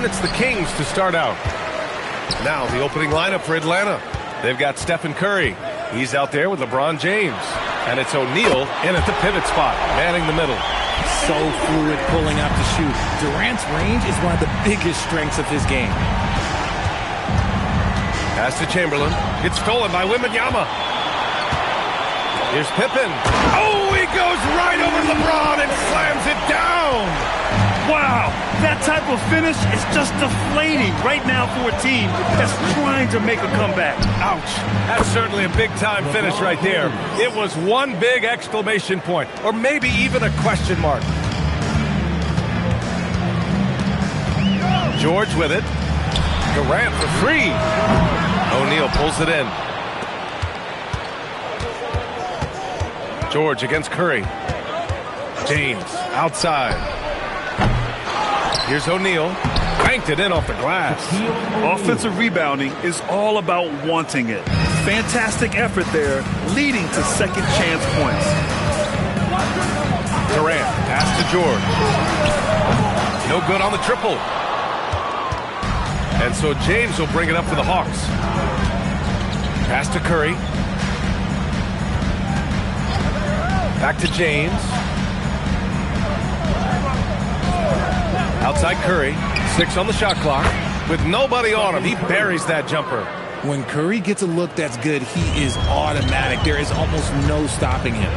And it's the Kings to start out. Now the opening lineup for Atlanta. They've got Stephen Curry. He's out there with LeBron James. And it's O'Neal in at the pivot spot, manning the middle. So fluid, pulling out to shoot. Durant's range is one of the biggest strengths of his game. Pass to Chamberlain. It's stolen by Wembanyama. Here's Pippen. Oh, he goes right over LeBron and slams it down. Wow, that type of finish is just deflating right now for a team that's trying to make a comeback. Ouch. That's certainly a big-time finish right there. It was one big exclamation point, or maybe even a question mark. George with it. Durant for three. O'Neal pulls it in. George against Curry. James outside. Here's O'Neal. Banked it in off the glass. Offensive rebounding is all about wanting it. Fantastic effort there, leading to second chance points. Durant, pass to George. No good on the triple. And so James will bring it up for the Hawks. Pass to Curry. Back to James. Outside Curry. 6 on the shot clock. With nobody on him, he buries that jumper. When Curry gets a look that's good, he is automatic. There is almost no stopping him.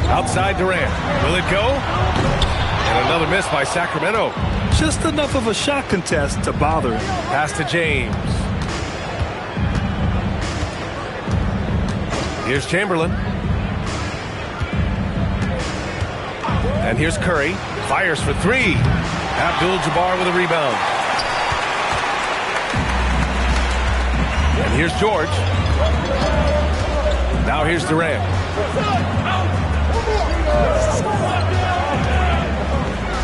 Outside Durant. Will it go? And another miss by Sacramento. Just enough of a shot contest to bother him. Pass to James. Here's Chamberlain. And here's Curry. Fires for three. Abdul-Jabbar with a rebound. And here's George. Now here's Durant.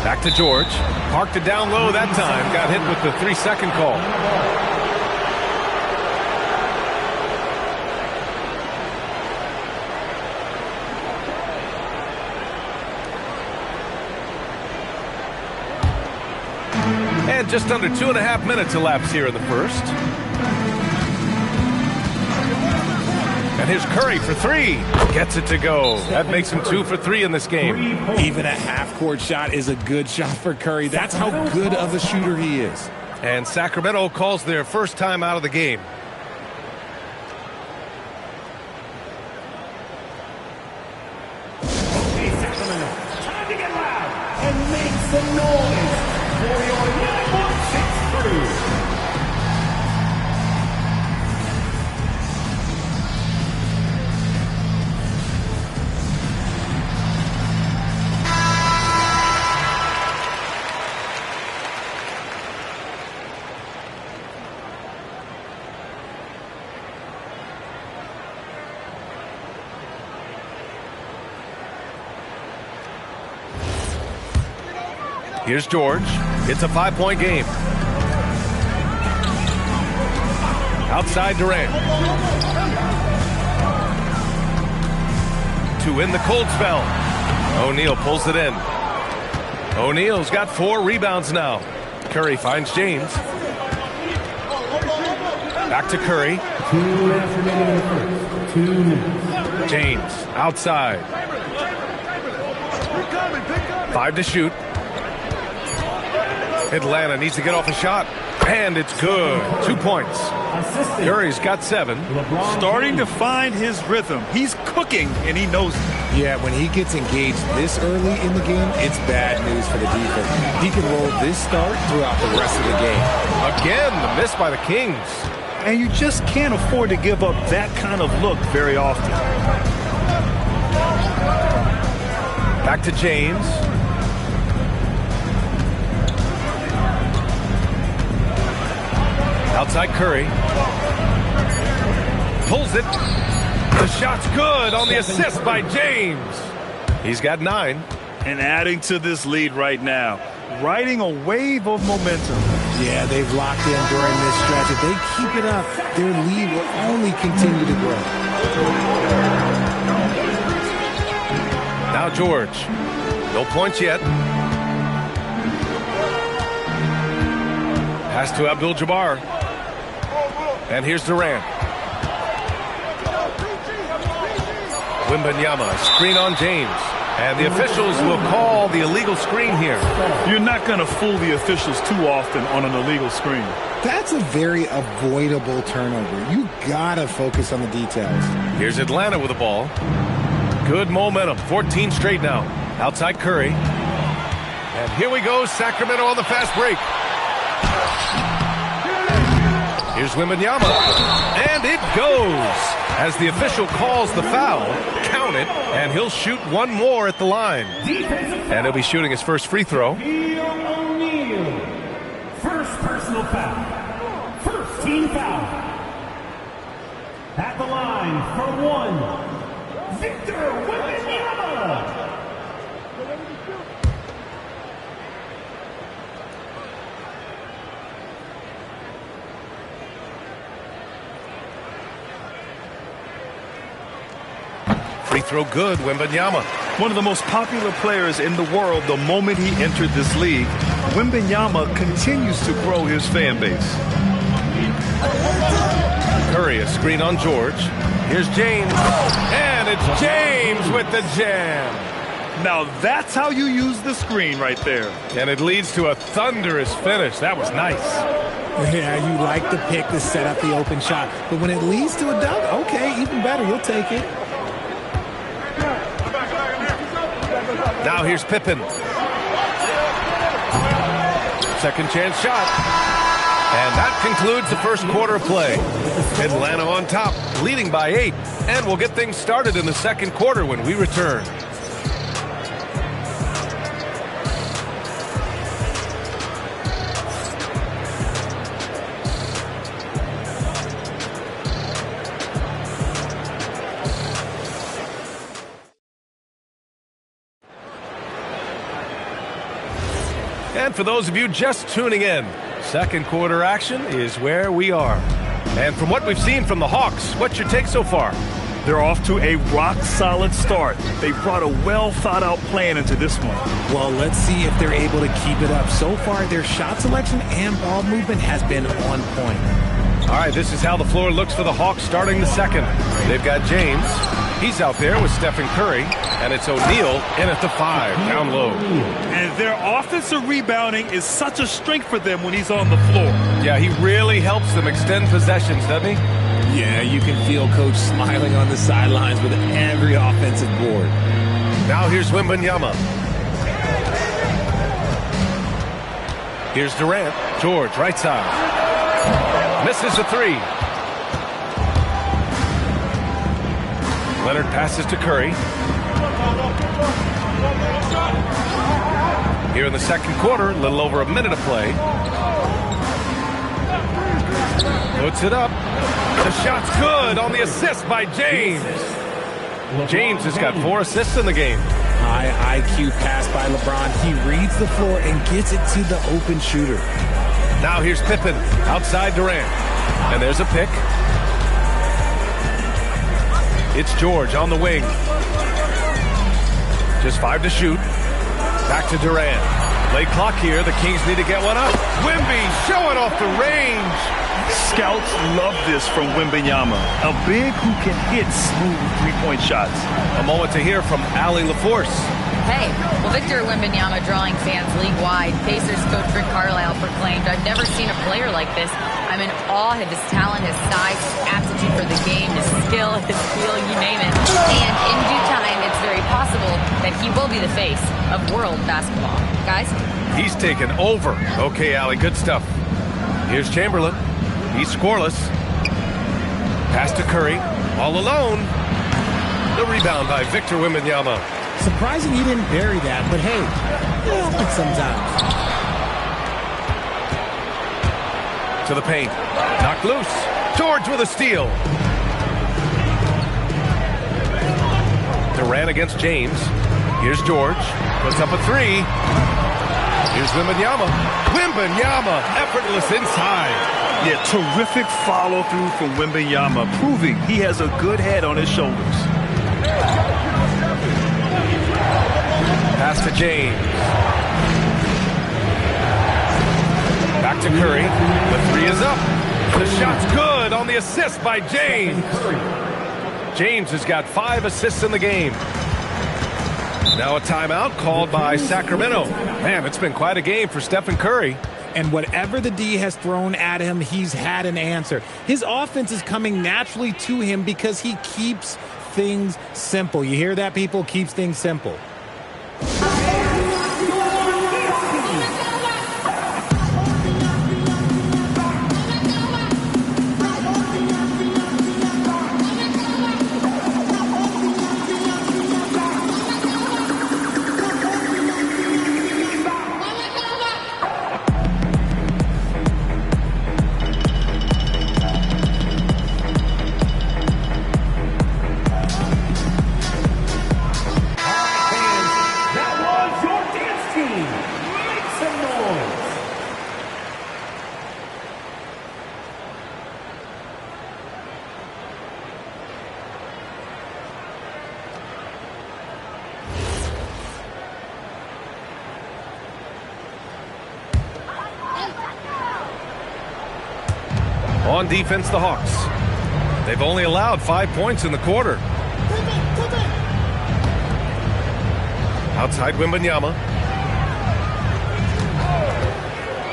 Back to George. Parked it down low that time. Got hit with the 3-second call. And just under 2.5 minutes elapsed here in the first. And here's Curry for three. Gets it to go. That makes him 2 for 3 in this game. Even a half-court shot is a good shot for Curry. That's how good of a shooter he is. And Sacramento calls their first time out of the game. Okay, Sacramento, time to get loud and make some noise for your number 6 crew. Here's George. It's a 5-point game. Outside Durant. To win the cold spell. O'Neal pulls it in. O'Neal's got 4 rebounds now. Curry finds James. Back to Curry. 2 minutes remaining in the first. 2 minutes. James outside. 5 to shoot. Atlanta needs to get off a shot. And it's good. 2 points. Curry's got 7. Starting to find his rhythm. He's cooking, and he knows it. Yeah, when he gets engaged this early in the game, it's bad news for the defense. He can roll this start throughout the rest of the game. Again, the miss by the Kings. And you just can't afford to give up that kind of look very often. Back to James. Outside Curry. Pulls it. The shot's good on the assist by James. He's got 9. And adding to this lead right now. Riding a wave of momentum. Yeah, they've locked in during this stretch. If they keep it up, their lead will only continue to grow. Now George. No points yet. Pass to Abdul-Jabbar. And here's Durant. Wembanyama, screen on James. And the officials will call the illegal screen here. You're not going to fool the officials too often on an illegal screen. That's a very avoidable turnover. You got to focus on the details. Here's Atlanta with the ball. Good momentum. 14 straight now. Outside Curry. And here we go. Sacramento on the fast break. Here's Wembanyama. And it goes. As the official calls the foul, count it, and he'll shoot one more at the line. And he'll be shooting his first free throw. O'Neal. First personal foul. First team foul. At the line for one, Victor Wembanyama. Free throw good, Wembanyama. One of the most popular players in the world the moment he entered this league, Wembanyama continues to grow his fan base. Curry, a screen on George. Here's James. And it's James with the jam. Now that's how you use the screen right there. And it leads to a thunderous finish. That was nice. Yeah, you like the pick to set up the open shot. But when it leads to a dunk, okay, even better, you'll take it. Now here's Pippen. Second chance shot. And that concludes the first quarter of play. Atlanta on top, leading by 8. And we'll get things started in the second quarter when we return. And for those of you just tuning in, second quarter action is where we are. And from what we've seen from the Hawks, what's your take so far? They're off to a rock-solid start. They brought a well-thought-out plan into this one. Well, let's see if they're able to keep it up. So far, their shot selection and ball movement has been on point. All right, this is how the floor looks for the Hawks starting the second. They've got James. He's out there with Stephen Curry. And it's O'Neal in at the 5, down low. And their offensive rebounding is such a strength for them when he's on the floor. Yeah, he really helps them extend possessions, doesn't he? Yeah, you can feel Coach smiling on the sidelines with every offensive board. Now here's Wembanyama. Here's Durant. George, right side. Misses the 3. Leonard passes to Curry. Here in the second quarter, a little over a minute of play. Puts it up. The shot's good on the assist by James. James has got 4 assists in the game. High IQ pass by LeBron. He reads the floor and gets it to the open shooter. Now here's Pippen outside Durant. And there's a pick. It's George on the wing. Just 5 to shoot. Back to Durant. Late clock here. The Kings need to get one up. Wemby showing off the range. Scouts love this from Wembanyama. A big who can hit smooth three-point shots. A moment to hear from Allie LaForce. Hey, well, Victor Wembanyama drawing fans league-wide. Pacers coach Rick Carlisle proclaimed, "I've never seen a player like this. I'm in awe of his talent, his size, his aptitude for the game, his skill, his feel, you name it. And in due time, it's very possible that he will be the face of world basketball." Guys? He's taken over. Okay, Allie, good stuff. Here's Chamberlain. He's scoreless. Pass to Curry. All alone. The rebound by Victor Wembanyama. Surprising he didn't bury that, but hey, it happens sometimes. To the paint. Knocked loose. George with a steal. Durant against James. Here's George. Puts up a 3. Here's Wembanyama. Wembanyama, effortless inside. Yeah, terrific follow-through from Wembanyama, proving he has a good head on his shoulders. Pass to James. Back to Curry. The three is up. The shot's good on the assist by James. James has got 5 assists in the game. Now a timeout called by Sacramento. Man, it's been quite a game for Stephen Curry. And whatever the D has thrown at him, he's had an answer. His offense is coming naturally to him because he keeps things simple. You hear that, people? Keeps things simple. On defense, the Hawks. They've only allowed 5 points in the quarter. Outside Wembanyama.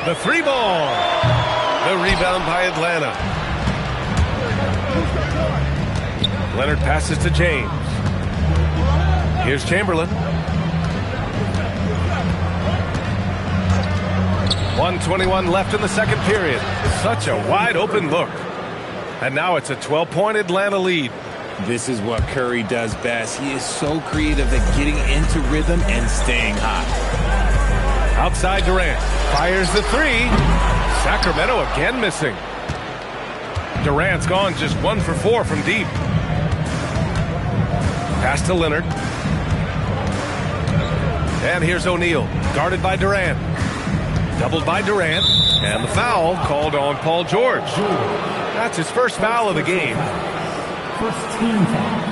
The 3 ball. The rebound by Atlanta. Leonard passes to James. Here's Chamberlain. 1:21 left in the second period. Such a wide open look. And now it's a 12-point Atlanta lead. This is what Curry does best. He is so creative at getting into rhythm and staying hot. Outside Durant. Fires the 3. Sacramento again missing. Durant's gone just 1 for 4 from deep. Pass to Leonard. And here's O'Neal. Guarded by Durant. Doubled by Durant, and the foul called on Paul George. That's his first foul of the game. First team foul.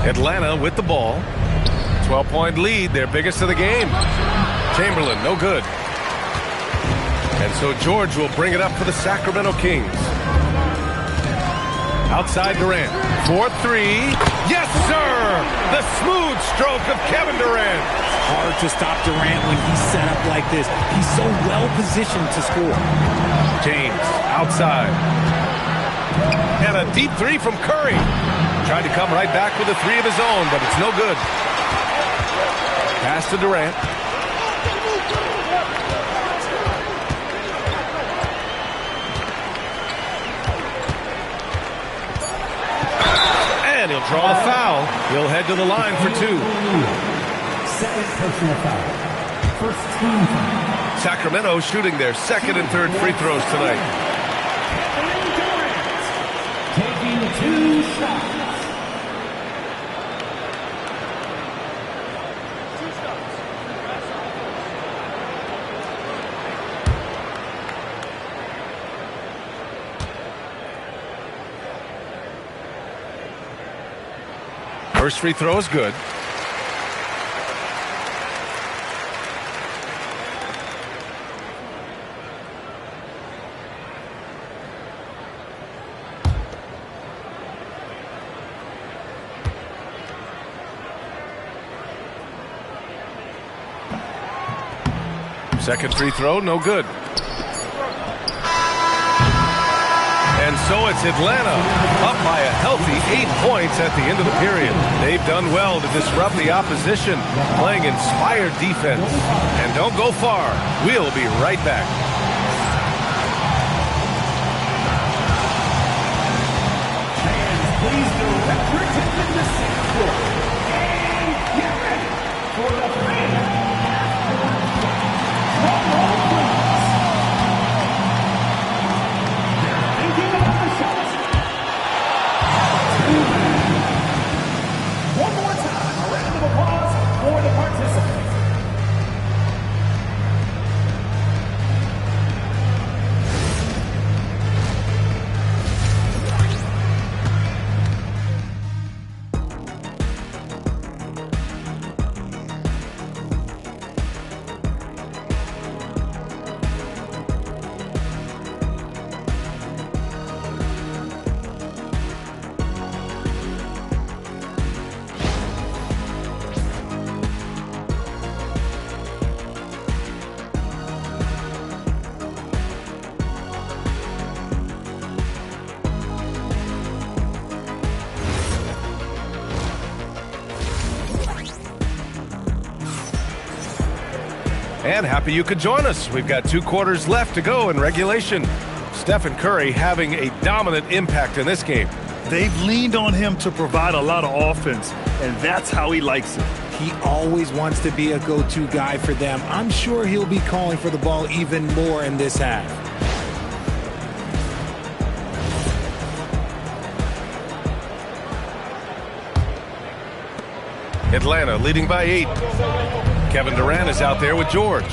Atlanta with the ball. 12-point lead, their biggest of the game. Chamberlain, no good. And so George will bring it up for the Sacramento Kings. Outside Durant. 4-3. Yes, sir! The smooth stroke of Kevin Durant. Hard to stop Durant when he's set up like this. He's so well positioned to score. James outside. And a deep 3 from Curry. Tried to come right back with a 3 of his own, but it's no good. Pass to Durant. And he'll draw the foul. He'll head to the line for 2. Second personal foul. First team foul. Sacramento shooting their second and third free throws tonight. Taking 2 shots. First free throw is good. Second free throw, no good. And so it's Atlanta up by a healthy 8 points at the end of the period. They've done well to disrupt the opposition, playing inspired defense. And don't go far. We'll be right back. Fans, please direct your attention to 6th floor. And get ready for the fan half-court play. Drum roll, please. They're thinking about the shots. One more time, a round of applause for the participants. And happy you could join us. We've got 2 quarters left to go in regulation. Stephen Curry having a dominant impact in this game. They've leaned on him to provide a lot of offense, and that's how he likes it. He always wants to be a go-to guy for them. I'm sure he'll be calling for the ball even more in this half. Atlanta leading by 8. Kevin Durant is out there with George.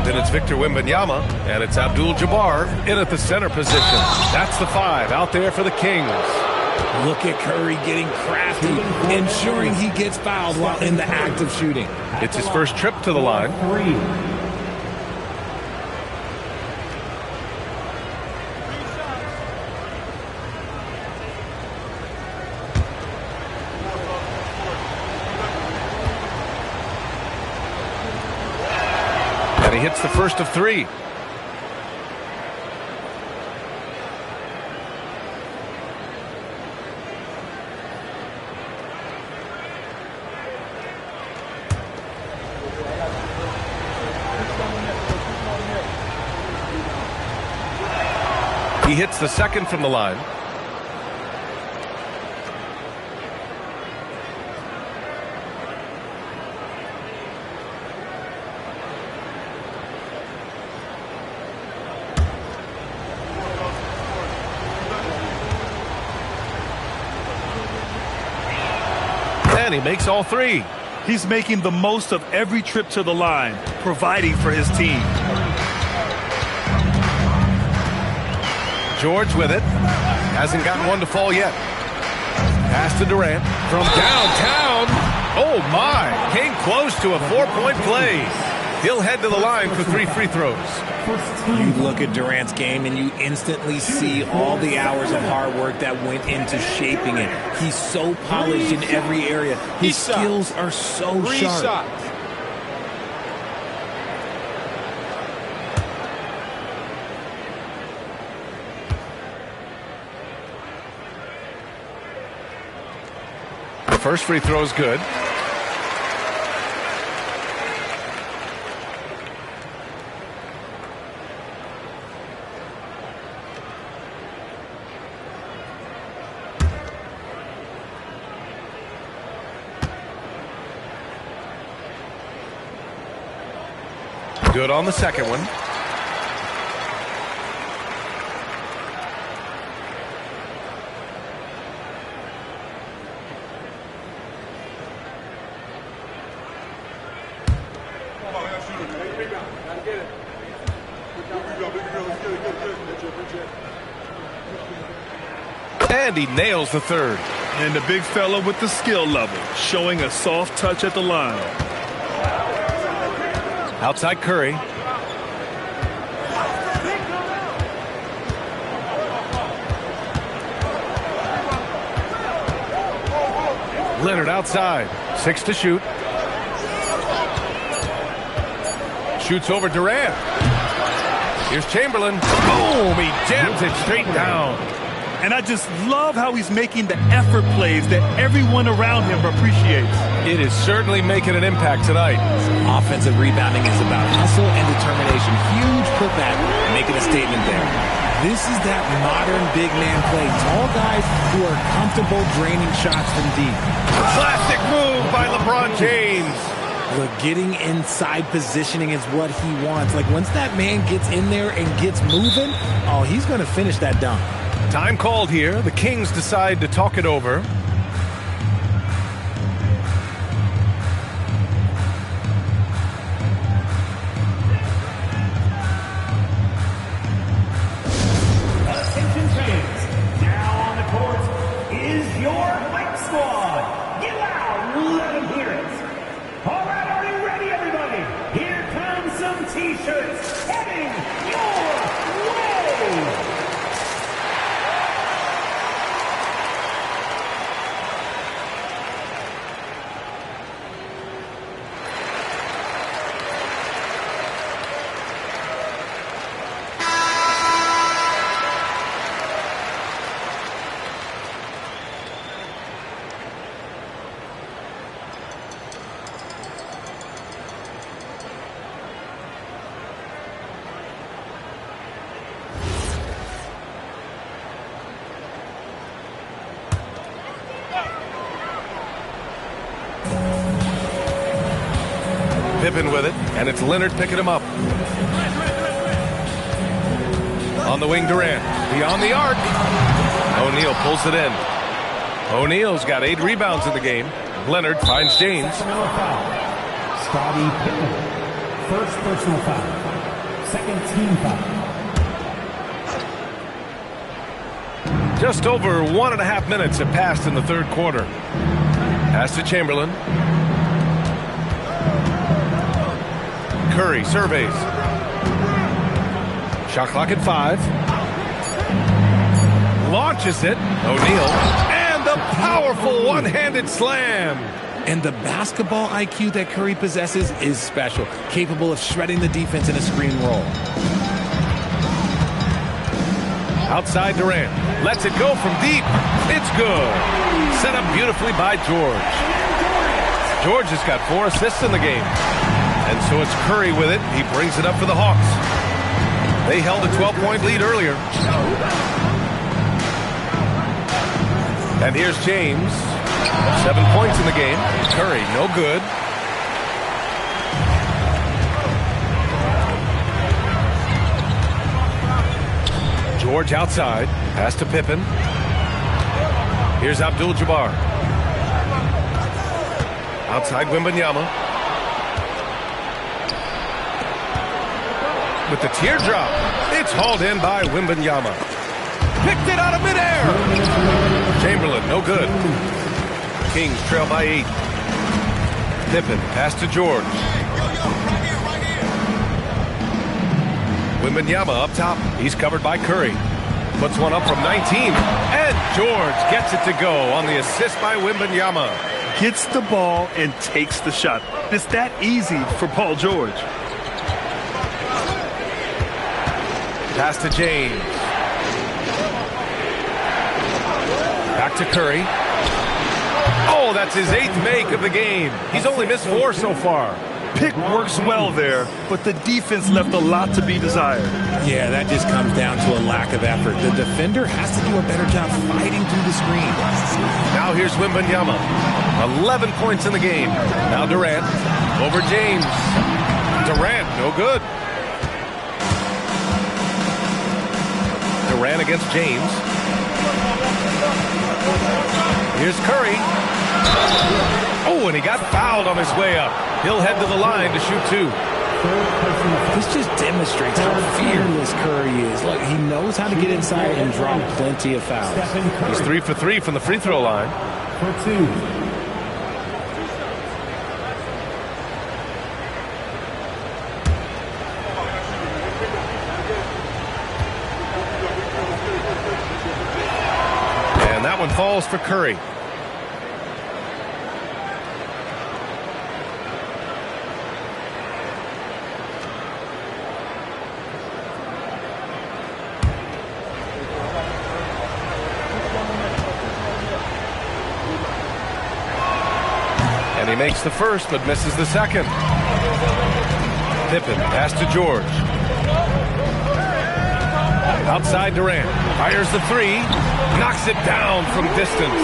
Then it's Victor Wembanyama, and it's Abdul-Jabbar in at the center position. That's the 5 out there for the Kings. Look at Curry getting crafty, ensuring he gets fouled while in the act of shooting. It's his first trip to the line. And he hits the first of 3. He hits the second from the line. And he makes all 3. He's making the most of every trip to the line, providing for his team. George with it. Hasn't gotten one to fall yet. Pass to Durant from downtown. Oh, my. Came close to a 4-point play. He'll head to the line for 3 free throws. You look at Durant's game and you instantly see all the hours of hard work that went into shaping it. He's so polished in every area. His skills are so sharp. The first free throw is good. Good on the second one. And he nails the third. And the big fella with the skill level, showing a soft touch at the line. Outside Curry. Leonard outside. 6 to shoot. Shoots over Durant. Here's Chamberlain. Boom! He jams it straight down. And I just love how he's making the effort plays that everyone around him appreciates. It is certainly making an impact tonight. Offensive rebounding is about hustle and determination. Huge putback, making a statement there. This is that modern big man play. Tall guys who are comfortable draining shots from deep. Classic move by LeBron James. Look, getting inside positioning is what he wants. Like, once that man gets in there and gets moving, oh, he's going to finish that dunk. Time called here. The Kings decide to talk it over. Attention fans, now on the court is your hype squad. Get loud, let them hear it. All right, are you ready, everybody? Here comes some T-shirts heading your way. Pippen with it, and it's Leonard picking him up. On the wing, Durant. Beyond the arc. O'Neal pulls it in. O'Neal's got 8 rebounds in the game. Leonard finds James. Scottie Pippen. First personal foul. Second team foul. Just over 1.5 minutes have passed in the third quarter. Pass to Chamberlain. Curry surveys. Shot clock at 5. Launches it. O'Neal. And the powerful one-handed slam. And the basketball IQ that Curry possesses is special, capable of shredding the defense in a screen roll. Outside Durant. Lets it go from deep. It's good. Set up beautifully by George. George has got 4 assists in the game. And so it's Curry with it. He brings it up for the Hawks. They held a 12-point lead earlier. And here's James. 7 points in the game. Curry, no good. George outside. Pass to Pippen. Here's Abdul-Jabbar. Outside Wembanyama. With the teardrop. It's hauled in by Wembanyama. Picked it out of midair. Chamberlain, no good. Kings trail by 8. Pippen, pass to George. Wembanyama up top. He's covered by Curry. Puts one up from 19. And George gets it to go on the assist by Wembanyama. Gets the ball and takes the shot. It's that easy for Paul George. Pass to James. Back to Curry. Oh, that's his 8th make of the game. He's only missed 4 so far. Pick works well there, but the defense left a lot to be desired. Yeah, that just comes down to a lack of effort. The defender has to do a better job fighting through the screen. Now here's Wembanyama. 11 points in the game. Now Durant over James. Durant, no good. Durant against James. Here's Curry. Oh, and he got fouled on his way up. He'll head to the line to shoot 2. This just demonstrates how fearless Curry is. Look, he knows how to get inside and drop plenty of fouls. He's 3 for 3 from the free throw line. For 2. And that one falls for Curry. And he makes the first, but misses the second. Pippen, pass to George. Outside Durant, fires the 3, knocks it down from distance.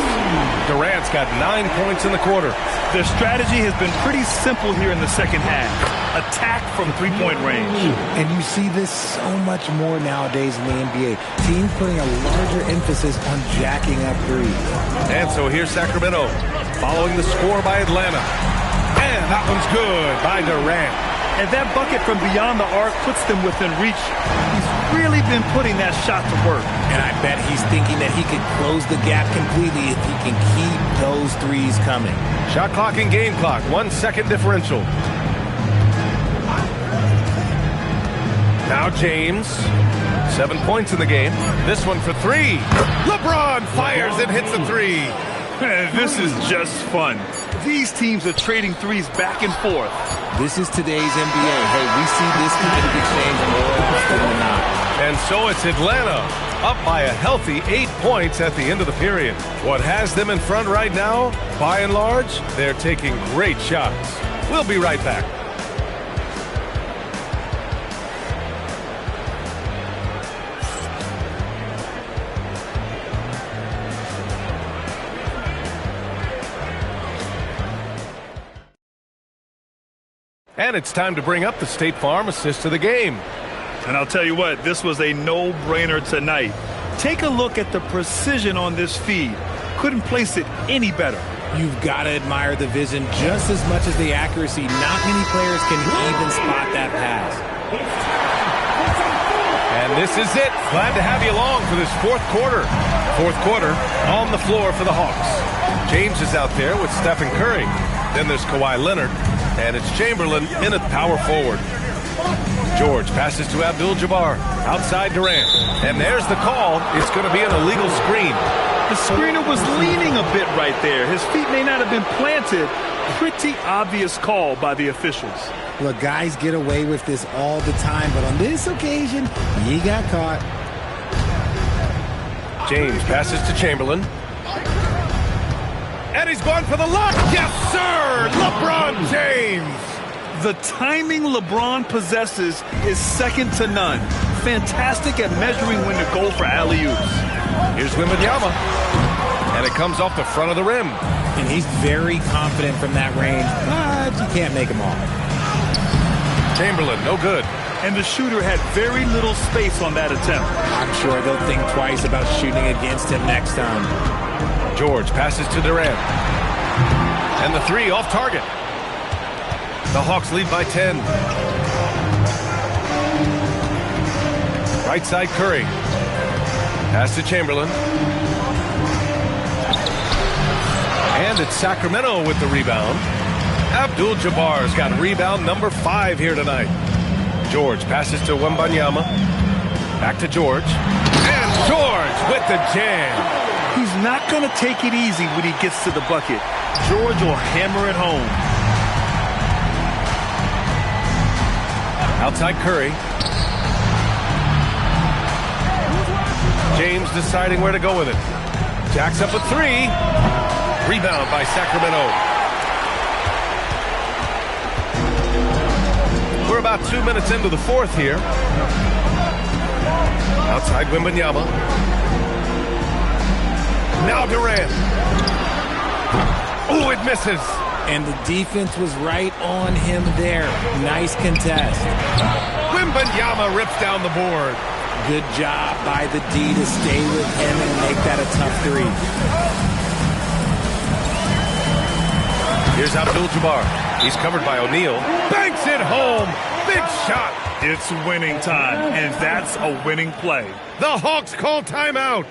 Durant's got 9 points in the quarter. Their strategy has been pretty simple here in the second half. Attack from 3-point range. And you see this so much more nowadays in the NBA. Teams putting a larger emphasis on jacking up threes. And so here's Sacramento, following the score by Atlanta. And that one's good by Durant. And that bucket from beyond the arc puts them within reach. He's really been putting that shot to work. And I bet he's thinking that he could close the gap completely if he can keep those threes coming. Shot clock and game clock, 1 second differential. Now James, 7 points in the game. This one for 3. LeBron fires and hits the 3. This is just fun. These teams are trading threes back and forth. This is today's NBA. Hey, we see this kind of exchange more often than not. And so it's Atlanta, up by a healthy 8 points at the end of the period. What has them in front right now? By and large, they're taking great shots. We'll be right back. And it's time to bring up the State Farm assist of the game. And I'll tell you what, this was a no-brainer tonight. Take a look at the precision on this feed. Couldn't place it any better. You've got to admire the vision just as much as the accuracy. Not many players can even spot that pass. And this is it. Glad to have you along for this fourth quarter. Fourth quarter on the floor for the Hawks. James is out there with Stephen Curry. Then there's Kawhi Leonard. And it's Chamberlain in at power forward. George passes to Abdul-Jabbar. Outside Durant. And there's the call. It's going to be an illegal screen. The screener was leaning a bit right there. His feet may not have been planted. Pretty obvious call by the officials. Look, guys get away with this all the time, but on this occasion, he got caught. James passes to Chamberlain. And he's going for the lock. Yes, sir! LeBron James! The timing LeBron possesses is second to none. Fantastic at measuring when to go for alley-oops. Here's Wembanyama. And it comes off the front of the rim. And he's very confident from that range, but you can't make him all. Chamberlain, no good. And the shooter had very little space on that attempt. I'm sure they'll think twice about shooting against him next time. George passes to Durant. And the three off target. The Hawks lead by 10. Right side Curry. Pass to Chamberlain. And it's Sacramento with the rebound. Abdul-Jabbar's got rebound number 5 here tonight. George passes to Wembanyama. Back to George. And George with the jam. He's not going to take it easy when he gets to the bucket. George will hammer it home. Outside Curry. James deciding where to go with it. Jacks up a 3. Rebound by Sacramento. We're about 2 minutes into the fourth here. Outside Wembanyama. Now Durant. Oh, it misses. And the defense was right on him there. Nice contest. Wembanyama rips down the board. Good job by the D to stay with him and make that a tough 3. Here's Abdul-Jabbar. He's covered by O'Neal. Banks it home. Big shot. It's winning time, and that's a winning play. The Hawks call timeout.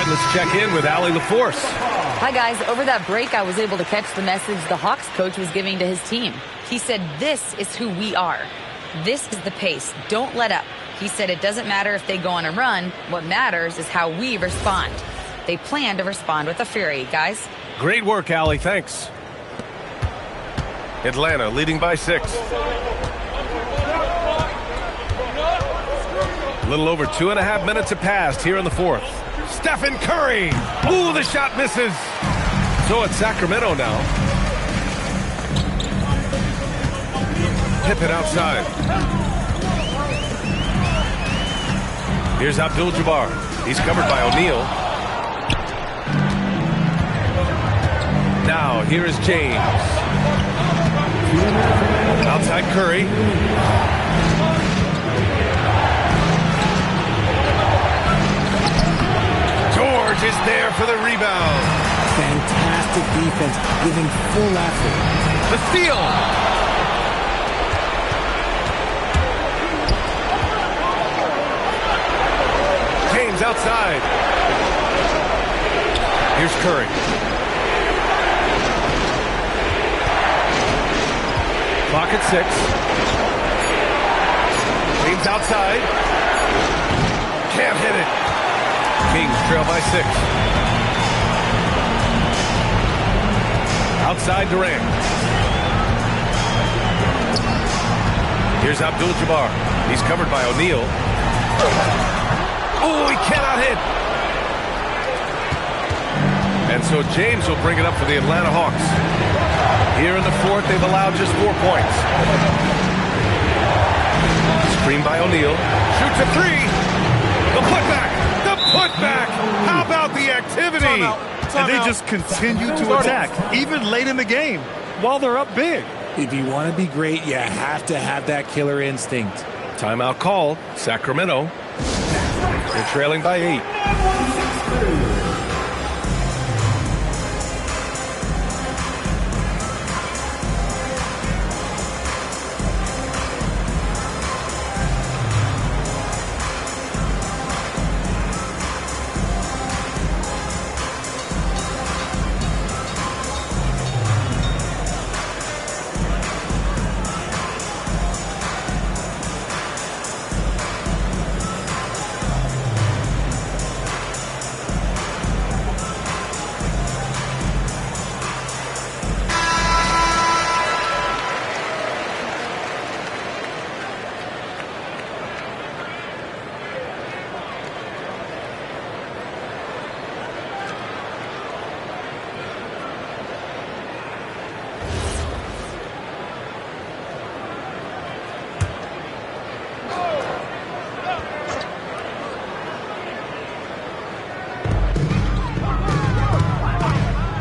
Let's check in with Allie LaForce. Hi, guys. Over that break, I was able to catch the message the Hawks coach was giving to his team. He said, this is who we are. This is the pace. Don't let up. He said it doesn't matter if they go on a run. What matters is how we respond. They plan to respond with a fury, guys. Great work, Allie. Thanks. Atlanta leading by 6. A little over 2.5 minutes have passed here in the fourth. Stephen Curry. Ooh, the shot misses. So it's Sacramento now. Pippen outside. Here's Abdul-Jabbar. He's covered by O'Neal. Now, here is James. Outside Curry. George is there for the rebound. Fantastic defense, giving full effort. The steal. James outside. Here's Curry. Clock at 6. James outside. Can't hit it. Kings trail by 6. Outside Durant. Here's Abdul-Jabbar. He's covered by O'Neal. Oh, he cannot hit. And so James will bring it up for the Atlanta Hawks. Here in the fourth, they've allowed just 4 points. Screen by O'Neal. Shoots a 3. The putback. The putback. How about the activity? And they just continue to attack, even late in the game, while they're up big. If you want to be great, you have to have that killer instinct. Timeout called. Sacramento. They're trailing by 8.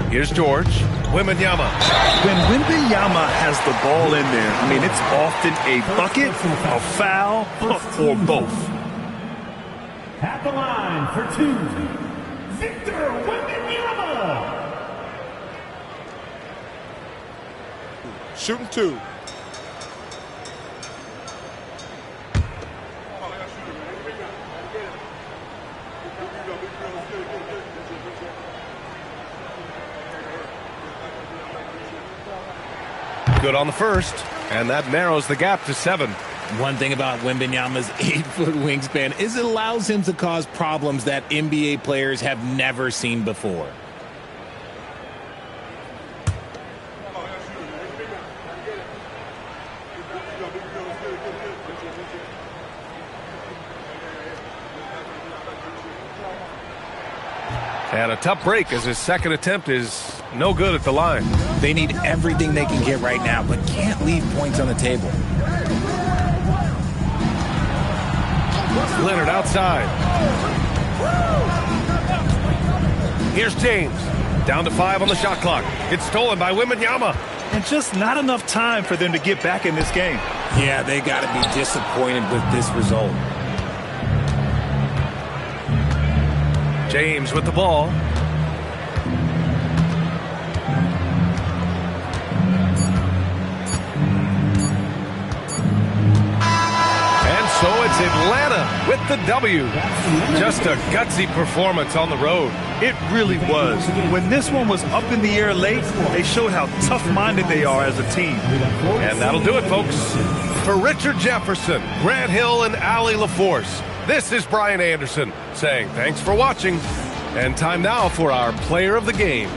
Here's George. Wembanyama. When Wembanyama has the ball in there, I mean, it's often a bucket, a foul, or both. At the line for 2, Victor Wembanyama. Shooting 2. Good on the first, and that narrows the gap to 7. One thing about Wembanyama's 8-foot wingspan is it allows him to cause problems that NBA players have never seen before. And a tough break as his second attempt is no good at the line. They need everything they can get right now, but can't leave points on the table. Leonard outside. Here's James. Down to 5 on the shot clock. It's stolen by Wembanyama. And just not enough time for them to get back in this game. Yeah, they got to be disappointed with this result. James with the ball. And so it's Atlanta with the W. Just a gutsy performance on the road. It really was. When this one was up in the air late, they showed how tough-minded they are as a team. And that'll do it, folks. For Richard Jefferson, Grant Hill, and Allie LaForce, this is Brian Anderson saying thanks for watching. And time now for our player of the game.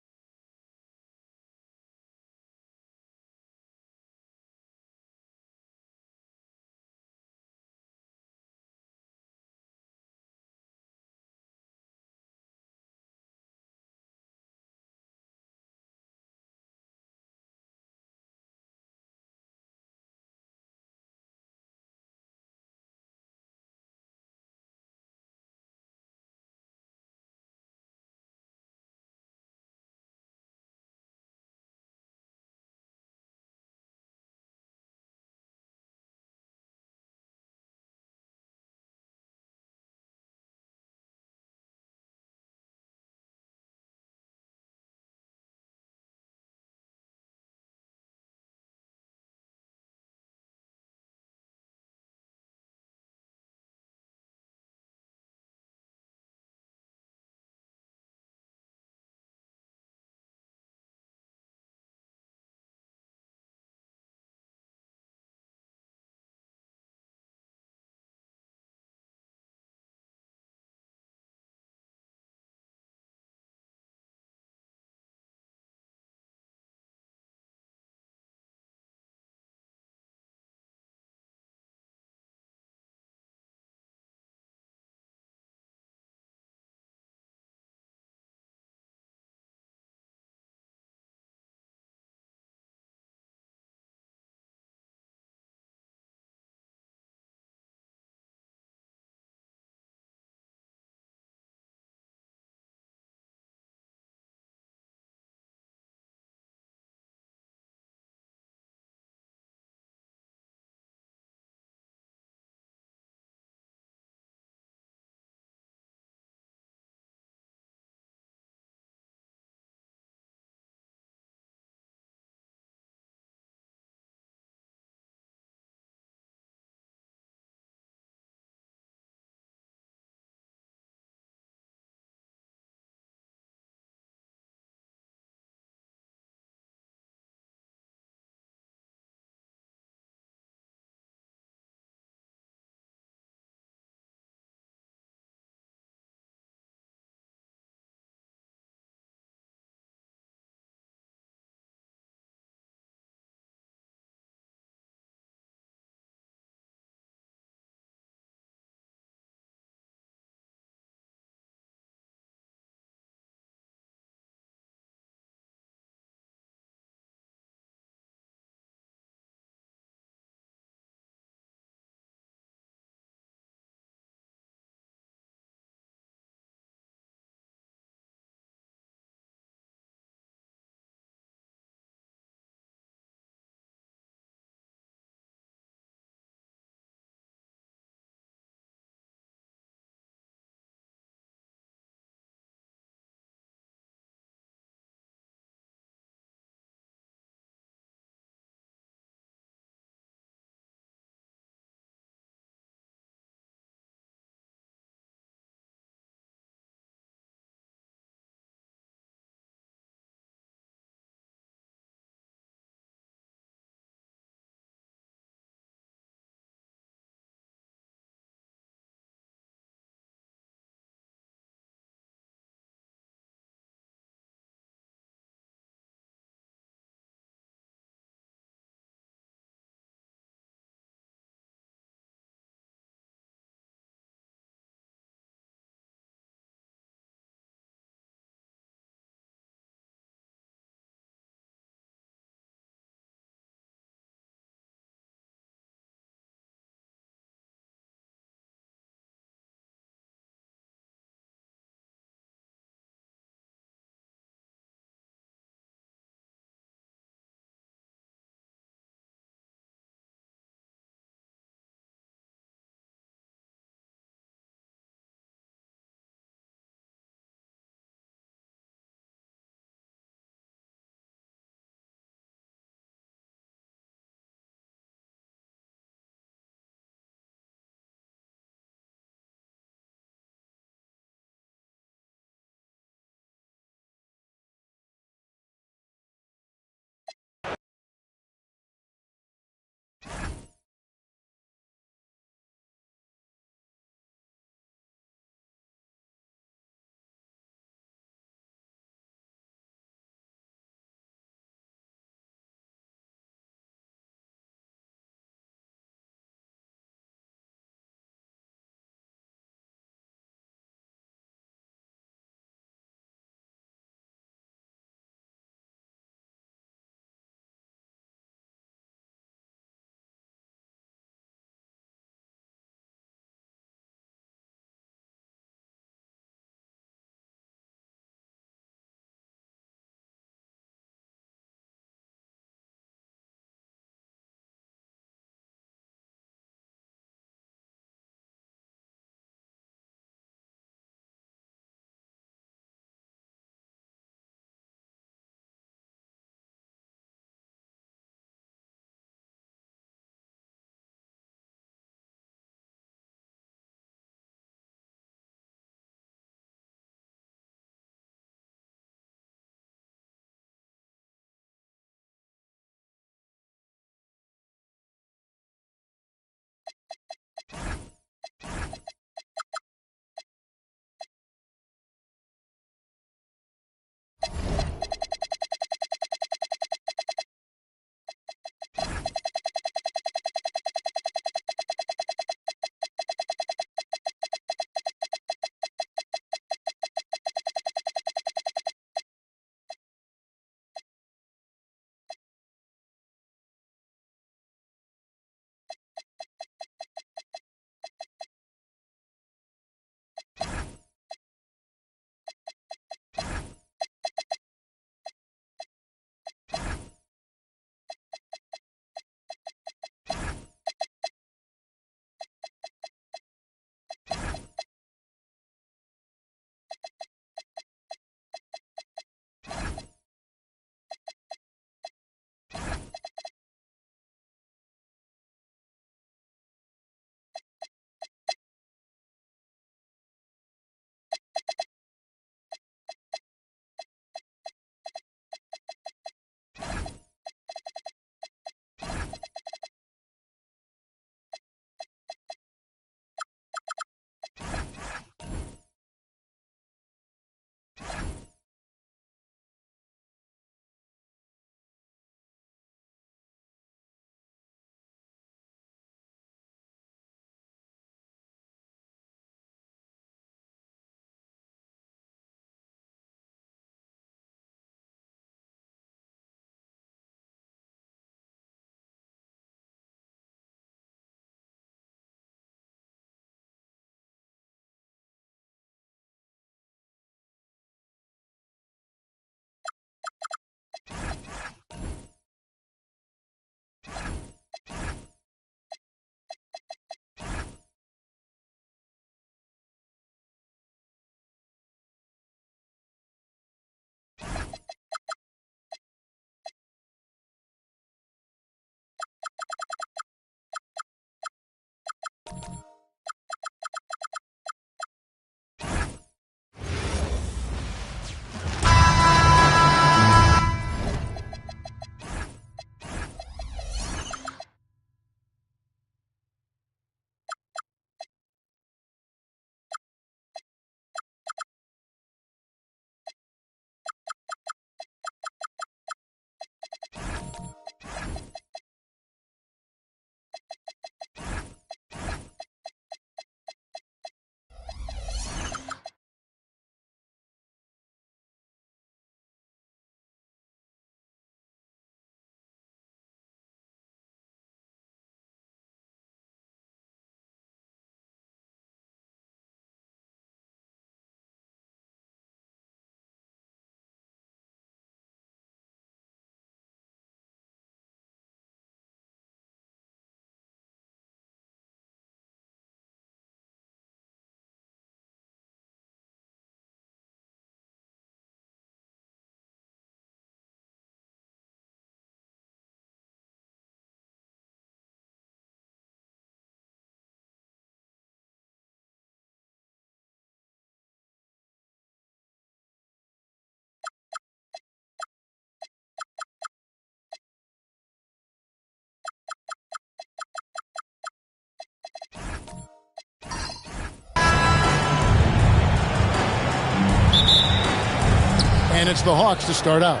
And it's the Hawks to start out.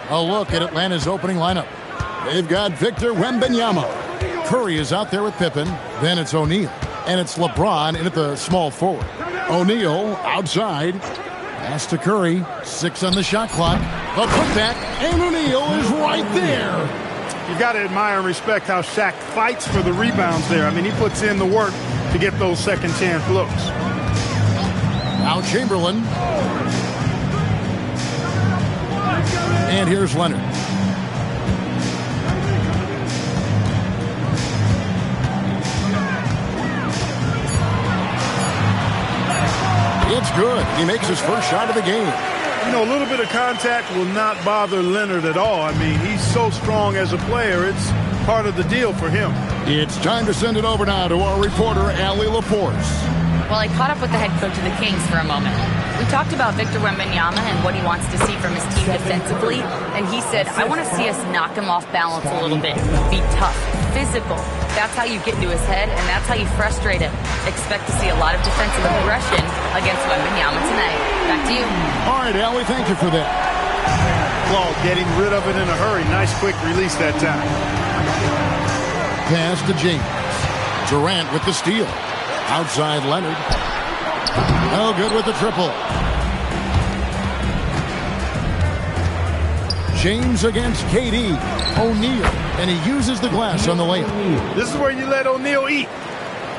A look at Atlanta's opening lineup. They've got Victor Wembanyama. Curry is out there with Pippen. Then it's O'Neal. And it's LeBron in at the small forward. O'Neal outside. Pass to Curry. 6 on the shot clock. A putback. And O'Neal is right there. You've got to admire and respect how Shaq fights for the rebounds there. I mean, he puts in the work to get those second chance looks. Now Chamberlain. And here's Leonard. It's good. He makes his first shot of the game. You know, a little bit of contact will not bother Leonard at all. I mean, he's so strong as a player. It's part of the deal for him. It's time to send it over now to our reporter, Allie Laporce. Well, I caught up with the head coach of the Kings for a moment. We talked about Victor Wembanyama and what he wants to see from his team defensively, and he said, I want to see us knock him off balance a little bit, be tough, physical. That's how you get into his head, and that's how you frustrate him. Expect to see a lot of defensive aggression against Wembanyama tonight. Back to you. All right, Allie, thank you for that. Well, getting rid of it in a hurry. Nice quick release that time. Pass to James. Durant with the steal. Outside Leonard. No good with the triple. James against KD. O'Neal. And he uses the glass on the layup. This is where you let O'Neal eat.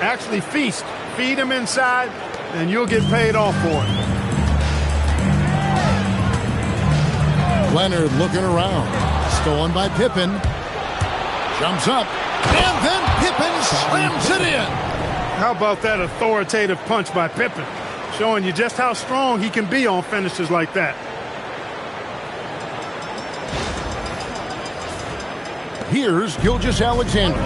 Actually feast. Feed him inside, and you'll get paid off for it. Leonard looking around. Stolen by Pippen. Jumps up. And then Pippen slams it in. How about that authoritative punch by Pippen? Showing you just how strong he can be on finishes like that. Here's Gilgeous-Alexander.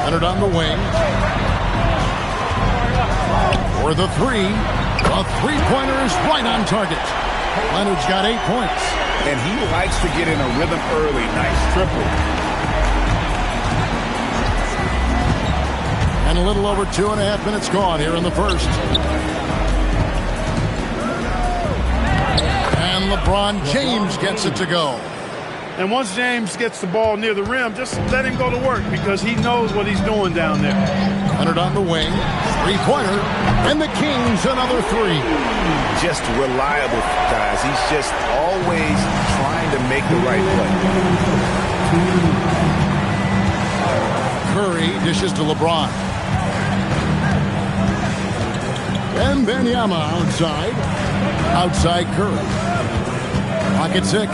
Leonard on the wing. For the three. A three-pointer is right on target. Leonard's got 8 points. And he likes to get in a rhythm early. Nice triple. And a little over 2.5 minutes gone here in the first. And LeBron James gets it to go. And once James gets the ball near the rim, just let him go to work because he knows what he's doing down there. Leonard on the wing. Three-pointer. And the Kings another three. Just reliable, guys. He's just always trying to make the right play. Curry dishes to LeBron. Wembanyama outside. Outside Curry. Pocket 6.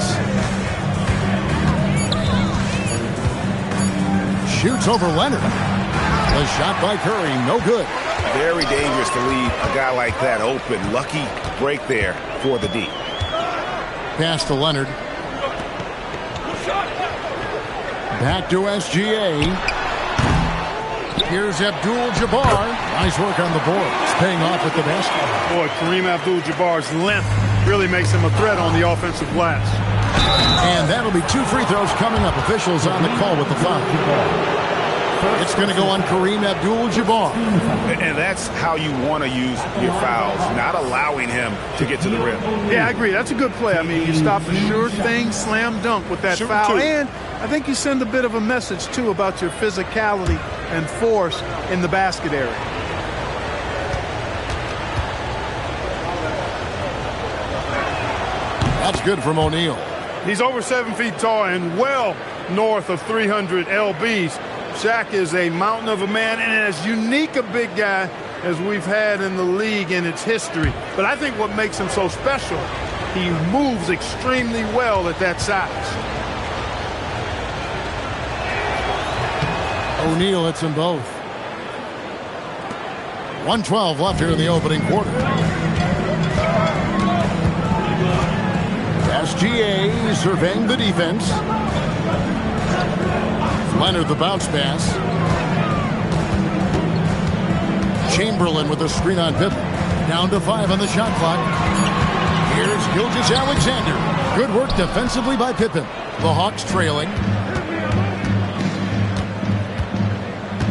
Shoots over Leonard. The shot by Curry, no good. Very dangerous to leave a guy like that open. Lucky break there for the D. Pass to Leonard. Back to SGA. Here's Abdul-Jabbar. Nice work on the board. It's paying off with the basket. Boy, Kareem Abdul-Jabbar's length really makes him a threat on the offensive glass. And that'll be 2 free throws coming up. Officials on the call with the foul. It's going to go on Kareem Abdul-Jabbar. And that's how you want to use your fouls, not allowing him to get to the rim. Yeah, I agree. That's a good play. I mean, you stop a sure thing, slam dunk with that foul. And I think you send a bit of a message, too, about your physicality and force in the basket area. That's good from O'Neal. He's over 7 feet tall and well north of 300 lbs. Shaq is a mountain of a man and as unique a big guy as we've had in the league in its history. But I think what makes him so special, he moves extremely well at that size. O'Neal hits them both. 1:12 left here in the opening quarter. SGA surveying the defense. Leonard the bounce pass. Chamberlain with a screen on Pippen. Down to 5 on the shot clock. Here's Gilgeous-Alexander. Good work defensively by Pippen. The Hawks trailing.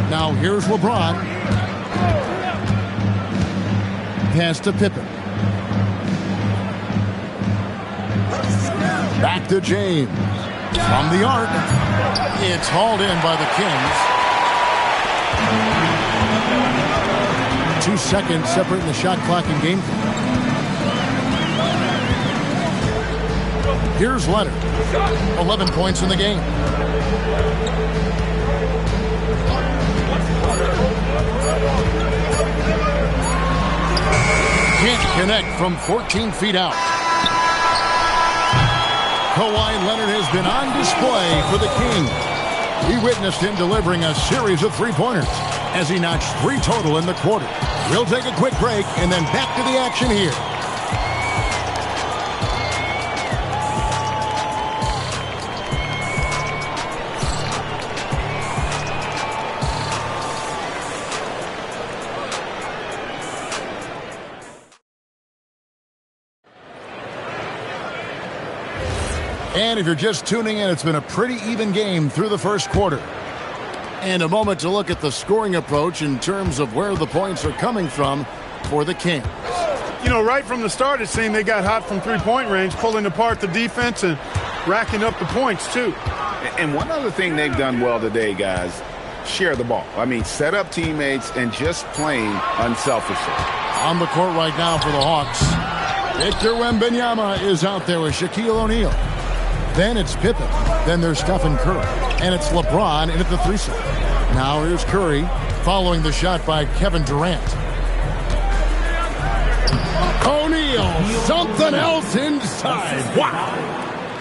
Now here's LeBron. pass to Pippen. Back to James. From the arc. It's hauled in by the Kings. 2 seconds separating the shot clock and game clock. Here's Leonard. 11 points in the game. Can't connect from 14 feet out. Kawhi Leonard has been on display for the Kings. We witnessed him delivering a series of three-pointers as he notched 3 total in the quarter. We'll take a quick break and then back to the action here. And if you're just tuning in, it's been a pretty even game through the first quarter. And a moment to look at the scoring approach in terms of where the points are coming from for the Kings. You know, right from the start, it seemed they got hot from three-point range, pulling apart the defense and racking up the points, too. And one other thing they've done well today, guys, share the ball. I mean, set up teammates and just playing unselfishly. On the court right now for the Hawks, Victor Wembanyama is out there with Shaquille O'Neal. Then it's Pippen. Then there's Stephen Curry. And it's LeBron in at the 3 slot. Now here's Curry following the shot by Kevin Durant. O'Neal, something else inside. Wow.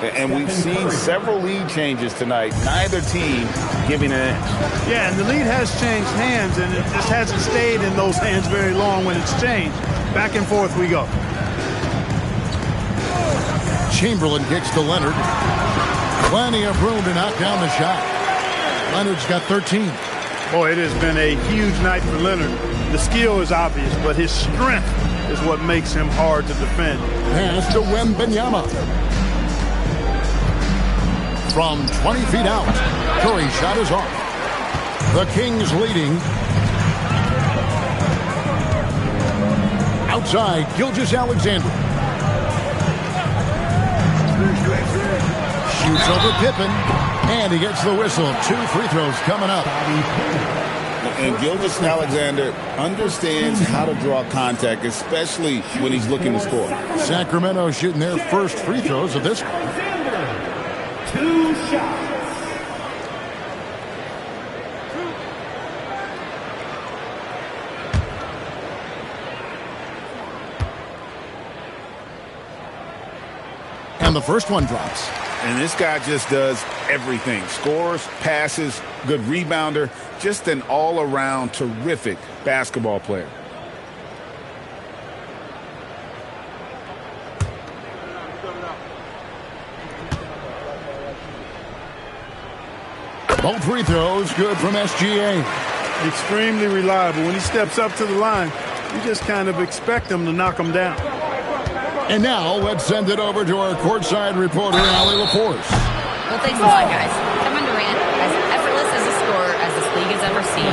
And we've seen several lead changes tonight. Neither team giving an edge. Yeah, and the lead has changed hands, and it just hasn't stayed in those hands very long when it's changed. Back and forth we go. Chamberlain kicks to Leonard. Plenty of room to knock down the shot. Leonard's got 13. Boy, it has been a huge night for Leonard. The skill is obvious, but his strength is what makes him hard to defend. Pass to Wembanyama. From 20 feet out, Curry's shot is off. The Kings leading. Outside, Gilgeous-Alexander. Shoots over Pippen, and he gets the whistle. 2 free throws coming up. And Gilgeous-Alexander understands how to draw contact, especially when he's looking to score. Sacramento shooting their first free throws of this one. 2 shots. And the first one drops. And this guy just does everything. Scores, passes, good rebounder, just an all-around terrific basketball player. Both free throws good from SGA. Extremely reliable. When he steps up to the line, you just kind of expect him to knock him down. And now let's send it over to our courtside reporter, Allie LaForce. Well, thanks a lot, guys. Kevin Durant, as effortless as a scorer as this league has ever seen,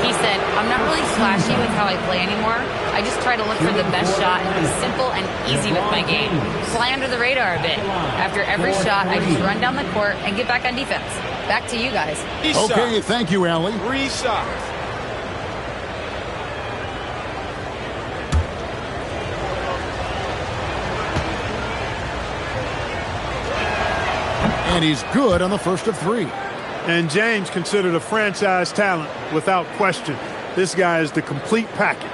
he said, I'm not really flashy with how I play anymore. I just try to look for the best shot and be simple and easy with my game. Fly under the radar a bit. After every shot, I just run down the court and get back on defense. Back to you guys. Okay, thank you, Allie. 3 shots. And he's good on the first of 3. And James considered a franchise talent without question. This guy is the complete package.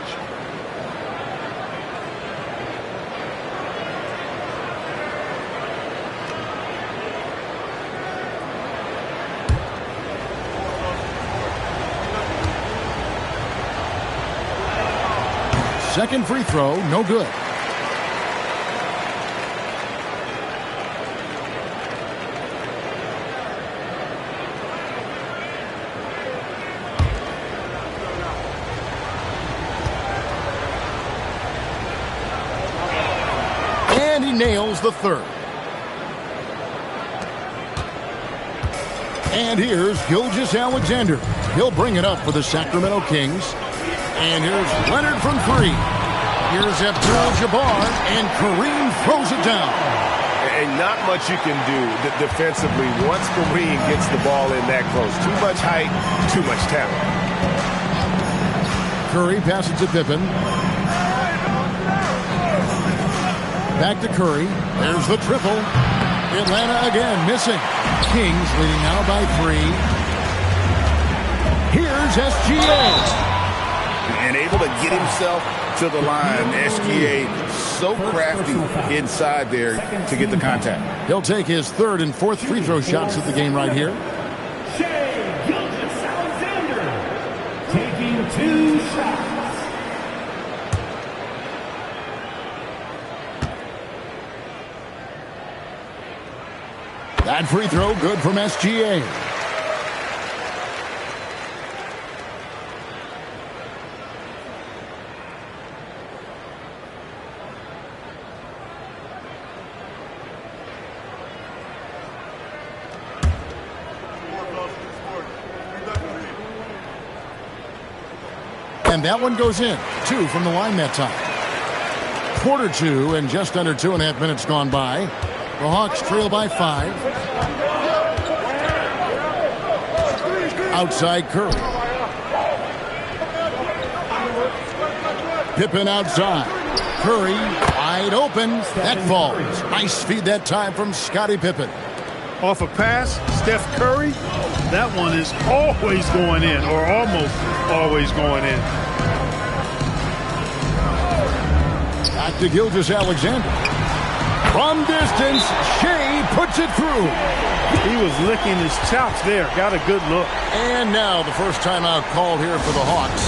Second free throw, no good. And he nails the third. And here's Here's Abdul-Jabbar, and Kareem throws it down. And not much you can do defensively once Kareem gets the ball in that close. Too much height, too much talent. Curry passes to Pippen. Back to Curry. There's the triple. Atlanta again missing. Kings leading now by 3. Here's SGA. And able to get himself to the line. SGA so crafty inside there to get the contact. He'll take his 3rd and 4th free throw shots of the game right here. Shai Gilgeous-Alexander taking 2 shots. That free throw good from SGA. And that one goes in. 2 from the line that time. Quarter 2 and just under 2.5 minutes gone by. The Hawks trail by 5. Outside Curry. Pippen outside. Curry wide open. That falls. Nice feed that time from Scottie Pippen. Off a pass, Steph Curry, that one is always going in, or almost always going in. Back to Gilgeous-Alexander. From distance, Shai puts it through. He was licking his chops there. Got a good look. And now the first timeout called here for the Hawks.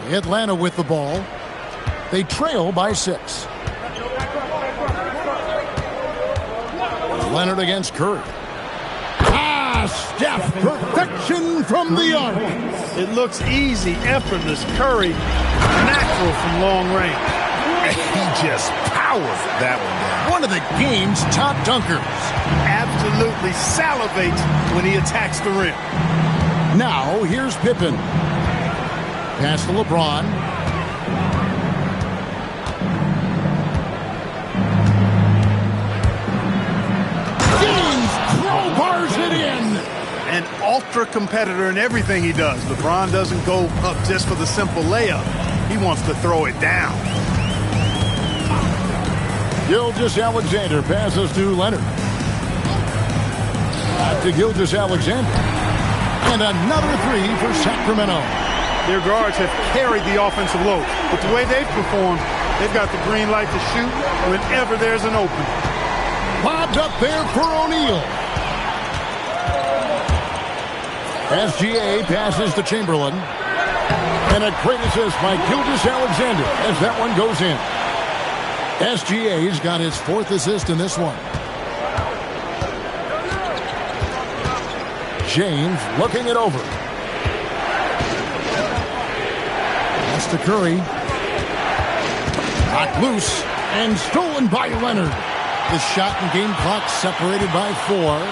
Atlanta with the ball. They trail by 6. Leonard against Curry. Steph, perfection from the arc. It looks easy, effortless. Curry, natural from long range. He just powers that one down. One of the game's top dunkers. Absolutely salivates when he attacks the rim. Now, here's Pippen. Pass to LeBron. James crowbars it in. An ultra competitor in everything he does. LeBron doesn't go up just for the simple layup. He wants to throw it down. Gilgeous-Alexander passes to Leonard. Back to Gilgeous-Alexander. And another 3 for Sacramento. Their guards have carried the offensive load. But the way they've performed, they've got the green light to shoot whenever there's an open. Bobbed up there for O'Neal. SGA passes to Chamberlain. And a great assist by Gilgeous-Alexander as that one goes in. SGA's got his 4th assist in this one. James looking it over. Pass to Curry. Knocked loose and stolen by Leonard. The shot and game clock separated by 4.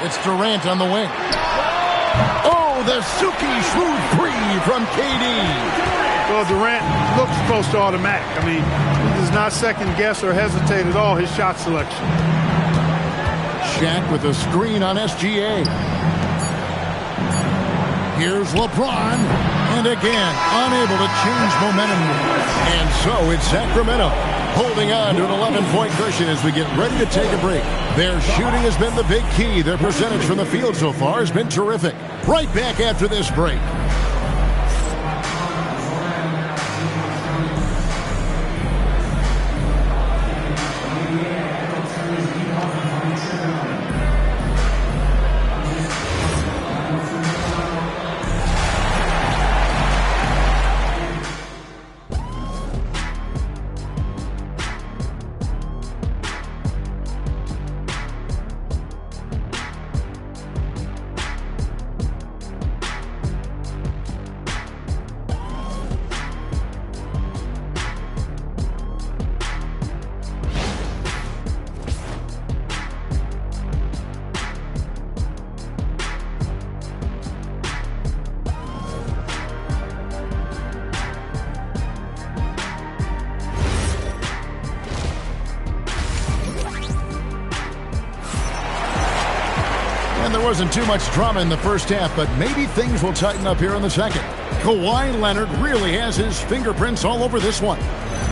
It's Durant on the wing. Oh, the silky smooth 3 from KD. Well, Durant looks close to automatic. I mean, he does not second guess or hesitate at all his shot selection. Shaq with a screen on SGA. Here's LeBron. And again, unable to change momentum. And so it's Sacramento holding on to an 11-point cushion as we get ready to take a break. Their shooting has been the big key. Their percentage from the field so far has been terrific. Right back after this break. wasn't too much drama in the first half, but maybe things will tighten up here in the second. Kawhi Leonard really has his fingerprints all over this one.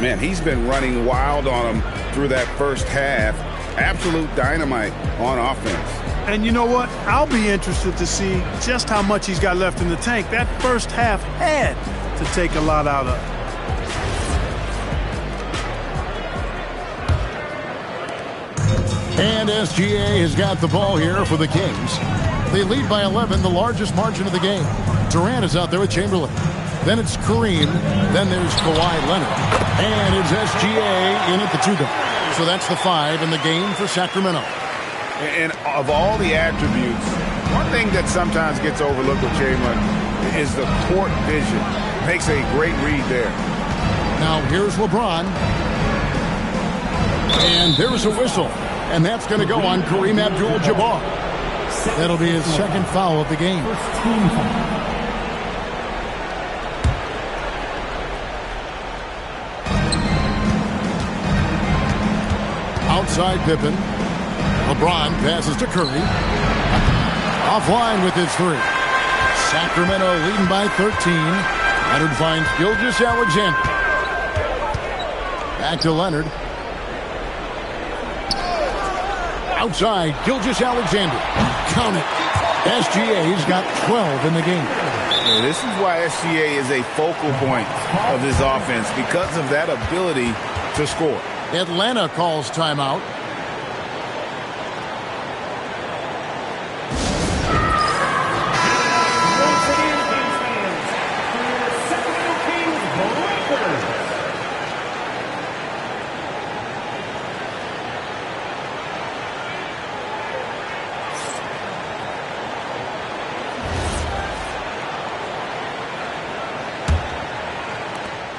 Man, he's been running wild on him through that first half. Absolute dynamite on offense. And you know what? I'll be interested to see just how much he's got left in the tank. That first half had to take a lot out of. And SGA has got the ball here for the Kings. They lead by 11, the largest margin of the game. Durant is out there with Chamberlain. Then it's Kareem. Then there's Kawhi Leonard. And it's SGA in at the 2-guard. So that's the 5 in the game for Sacramento. And of all the attributes, one thing that sometimes gets overlooked with Chamberlain is the court vision. Makes a great read there. Now here's LeBron. And there's a whistle. And that's going to go on Kareem Abdul-Jabbar. That'll be his second foul of the game. Outside Pippen. LeBron passes to Curry. Offline with his 3. Sacramento leading by 13. Leonard finds Gilgeous-Alexander. Back to Leonard. Outside, Gilgeous-Alexander. Count it. SGA's got 12 in the game. Yeah, this is why SGA is a focal point of this offense, because of that ability to score. Atlanta calls timeout.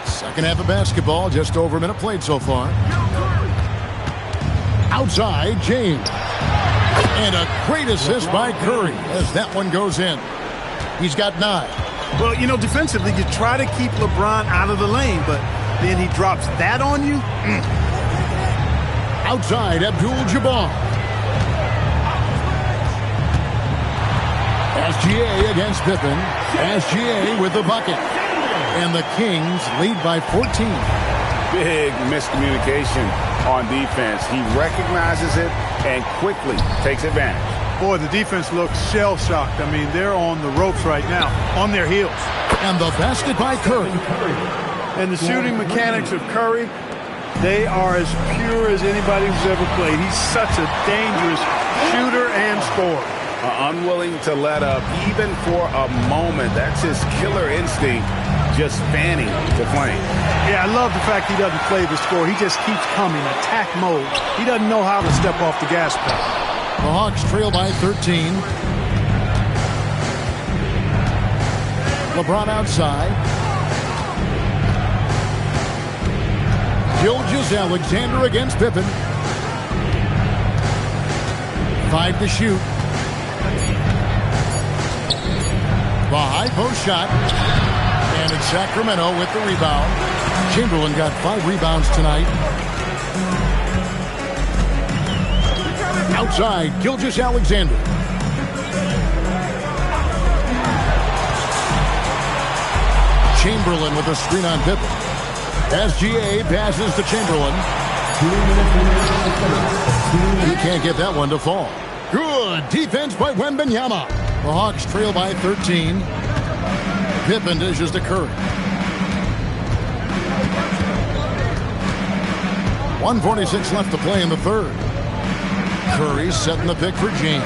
Second half of basketball, just over a minute played so far. Outside, James. And a great assist by Curry as that one goes in. He's got 9. Well, you know, defensively, you try to keep LeBron out of the lane, but then he drops that on you. Outside, Abdul-Jabbar. SGA against Pippen. SGA with the bucket. And the Kings lead by 14. Big miscommunication on defense. He recognizes it and quickly takes advantage. Boy, the defense looks shell-shocked. I mean, they're on the ropes right now, on their heels. And the basket by Curry. And the shooting mechanics of Curry, they are as pure as anybody who's ever played. He's such a dangerous shooter and scorer. Unwilling to let up even for a moment. That's his killer instinct, just fanning the flame. Yeah, I love the fact he doesn't play the score. He just keeps coming, attack mode. He doesn't know how to step off the gas pedal. The Hawks trail by 13. LeBron outside. Gilgeous-Alexander against Pippen. 5 to shoot. The high post shot. And it's Sacramento with the rebound. Chamberlain got 5 rebounds tonight. Outside, Gilgeous-Alexander. Chamberlain with a screen on Pippen. SGA passes to Chamberlain. He can't get that one to fall. Good defense by Wembanyama. The Hawks trail by 13. Pippen dishes to Curry. 1:46 left to play in the third. Curry setting the pick for James.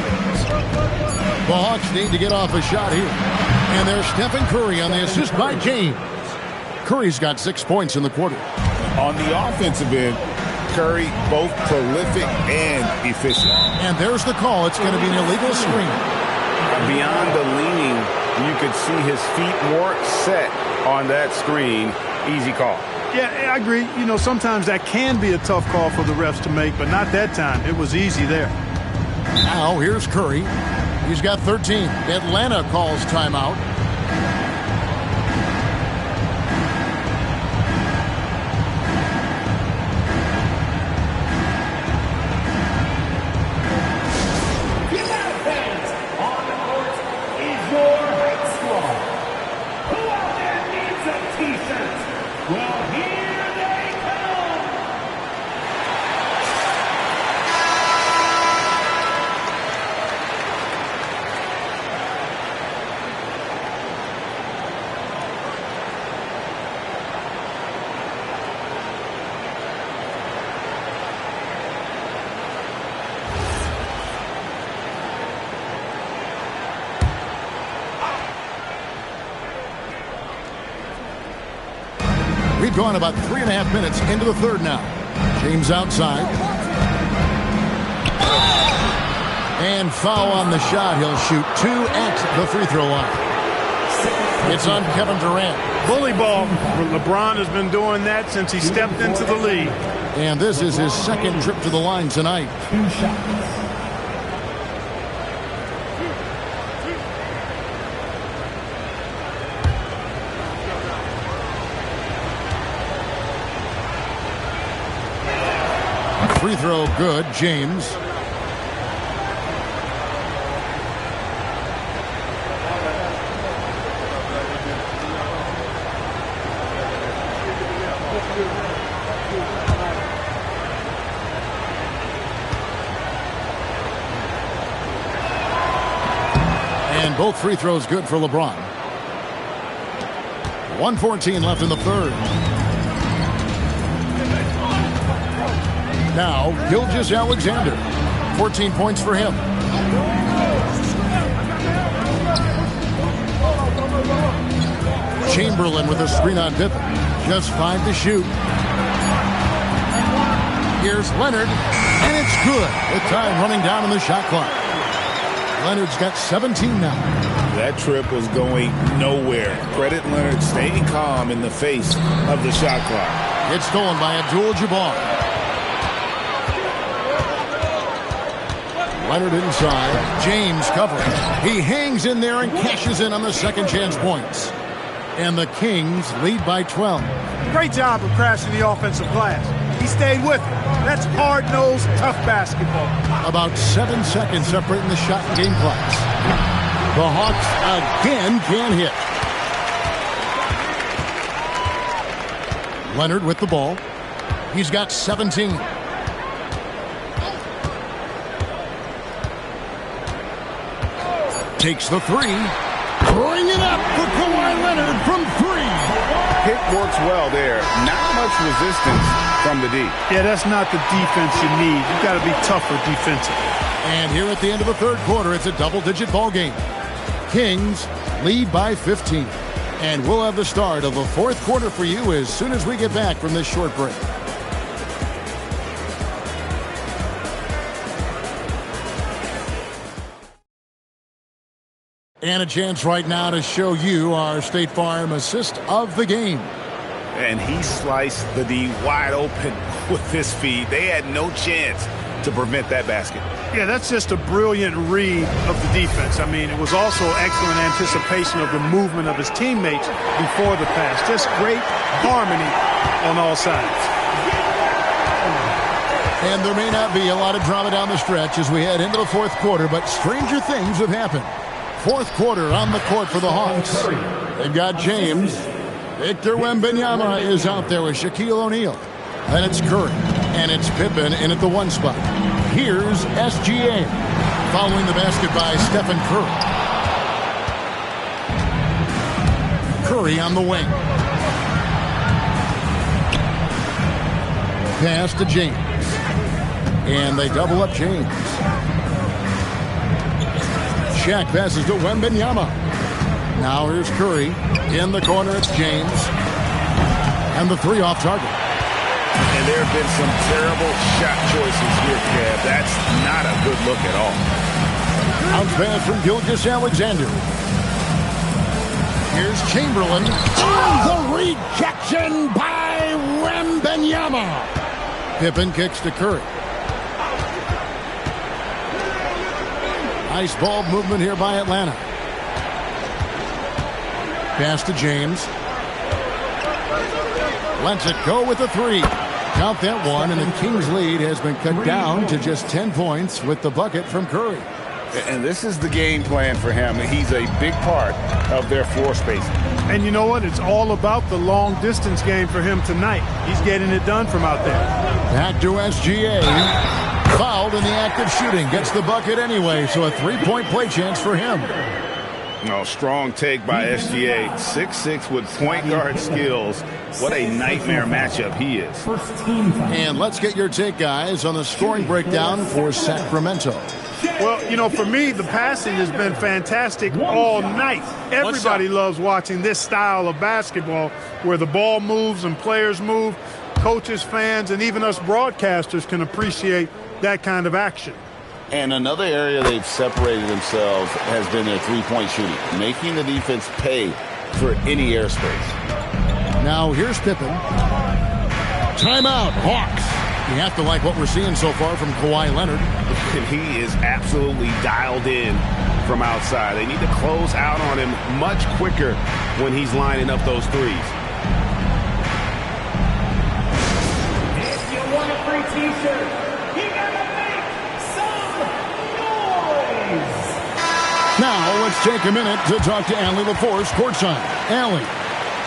The Hawks need to get off a shot here. And there's Stephen Curry on the assist by James. Curry's got 6 points in the quarter. On the offensive end, Curry both prolific and efficient. And there's the call. It's going to be an illegal screen. Beyond the leaning, you could see his feet weren't set on that screen. Easy call. Yeah, I agree. You know, sometimes that can be a tough call for the refs to make, but not that time. It was easy there. Now, here's Curry. He's got 13. Atlanta calls timeout. We've gone about 3.5 minutes into the third now. James outside. And foul on the shot. He'll shoot 2 at the free throw line. It's on Kevin Durant. Bully ball. LeBron has been doing that since he stepped into the league. And this is his second trip to the line tonight. 2 shots. Free throw good, James. And both free throws good for LeBron. 1:14 left in the third. Now, Gilgeous-Alexander. 14 points for him. Chamberlain with a screen on Pippen. Just 5 to shoot. Here's Leonard, and it's good. With time running down on the shot clock. Leonard's got 17 now. That trip was going nowhere. Credit Leonard staying calm in the face of the shot clock. It's stolen by Abdul-Jabbar. Leonard inside. James covering. He hangs in there and cashes in on the second chance points. And the Kings lead by 12. Great job of crashing the offensive glass. He stayed with it. That's hard-nosed, tough basketball. About 7 seconds separating the shot and game clocks. The Hawks again can't hit. Leonard with the ball. He's got 17. Takes the three. Bring it up for Kawhi Leonard from 3. Pick works well there. Not much resistance from the D. Yeah, that's not the defense you need. You got to be tougher defensively. And here at the end of the third quarter, it's a double-digit ball game. Kings lead by 15. And we'll have the start of the fourth quarter for you as soon as we get back from this short break. And a chance right now to show you our State Farm assist of the game. And he sliced the D wide open with his feed. They had no chance to prevent that basket. Yeah, that's just a brilliant read of the defense. I mean, it was also excellent anticipation of the movement of his teammates before the pass. Just great harmony on all sides. And there may not be a lot of drama down the stretch as we head into the fourth quarter, but stranger things have happened. Fourth quarter on the court for the Hawks. They've got James. Victor Wembanyama is out there with Shaquille O'Neal. Then it's Curry. And it's Pippen in at the 1 spot. Here's SGA. Following the basket by Stephen Curry. Curry on the wing. Pass to James. And they double up James. Shaq passes to Wembanyama. Now here's Curry. In the corner, it's James. And the 3 off target. And there have been some terrible shot choices here, Kev. That's not a good look at all. Out pass from Gilgeous-Alexander. Here's Chamberlain. Oh, the rejection by Wembanyama. Pippen kicks to Curry. Nice ball movement here by Atlanta. Pass to James. Lets it go with the 3. Count that one, and the Kings' lead has been cut down to just 10 points with the bucket from Curry. And this is the game plan for him. He's a big part of their floor spacing. And you know what? It's all about the long-distance game for him tonight. He's getting it done from out there. Back to SGA. Fouled in the act of shooting. Gets the bucket anyway, so a 3-point play chance for him. No, strong take by SGA. 6'6" with point guard skills. What a nightmare matchup he is. And let's get your take, guys, on the scoring breakdown for Sacramento. Well, for me, the passing has been fantastic all night. Everybody loves watching this style of basketball where the ball moves and players move. Coaches, fans, and even us broadcasters can appreciate that kind of action. And another area they've separated themselves has been their three-point shooting, making the defense pay for any airspace. Now here's Pippen. Timeout, Hawks. You have to like what we're seeing so far from Kawhi Leonard. And he is absolutely dialed in from outside. They need to close out on him much quicker when he's lining up those threes. If you want a free t-shirt, you gotta make some noise. Now let's take a minute to talk to Allie LaForce courtside. Allie.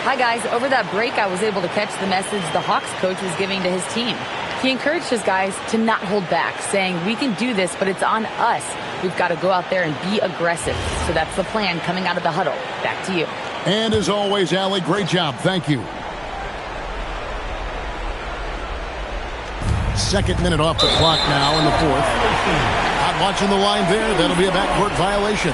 Hi, guys. Over that break, I was able to catch the message the Hawks coach was giving to his team. He encouraged his guys to not hold back, saying, we can do this, but it's on us. We've got to go out there and be aggressive. So that's the plan coming out of the huddle. Back to you. And as always, Allie, great job. Thank you. Second minute off the clock now in the fourth. Not watching the line there. That'll be a backcourt violation.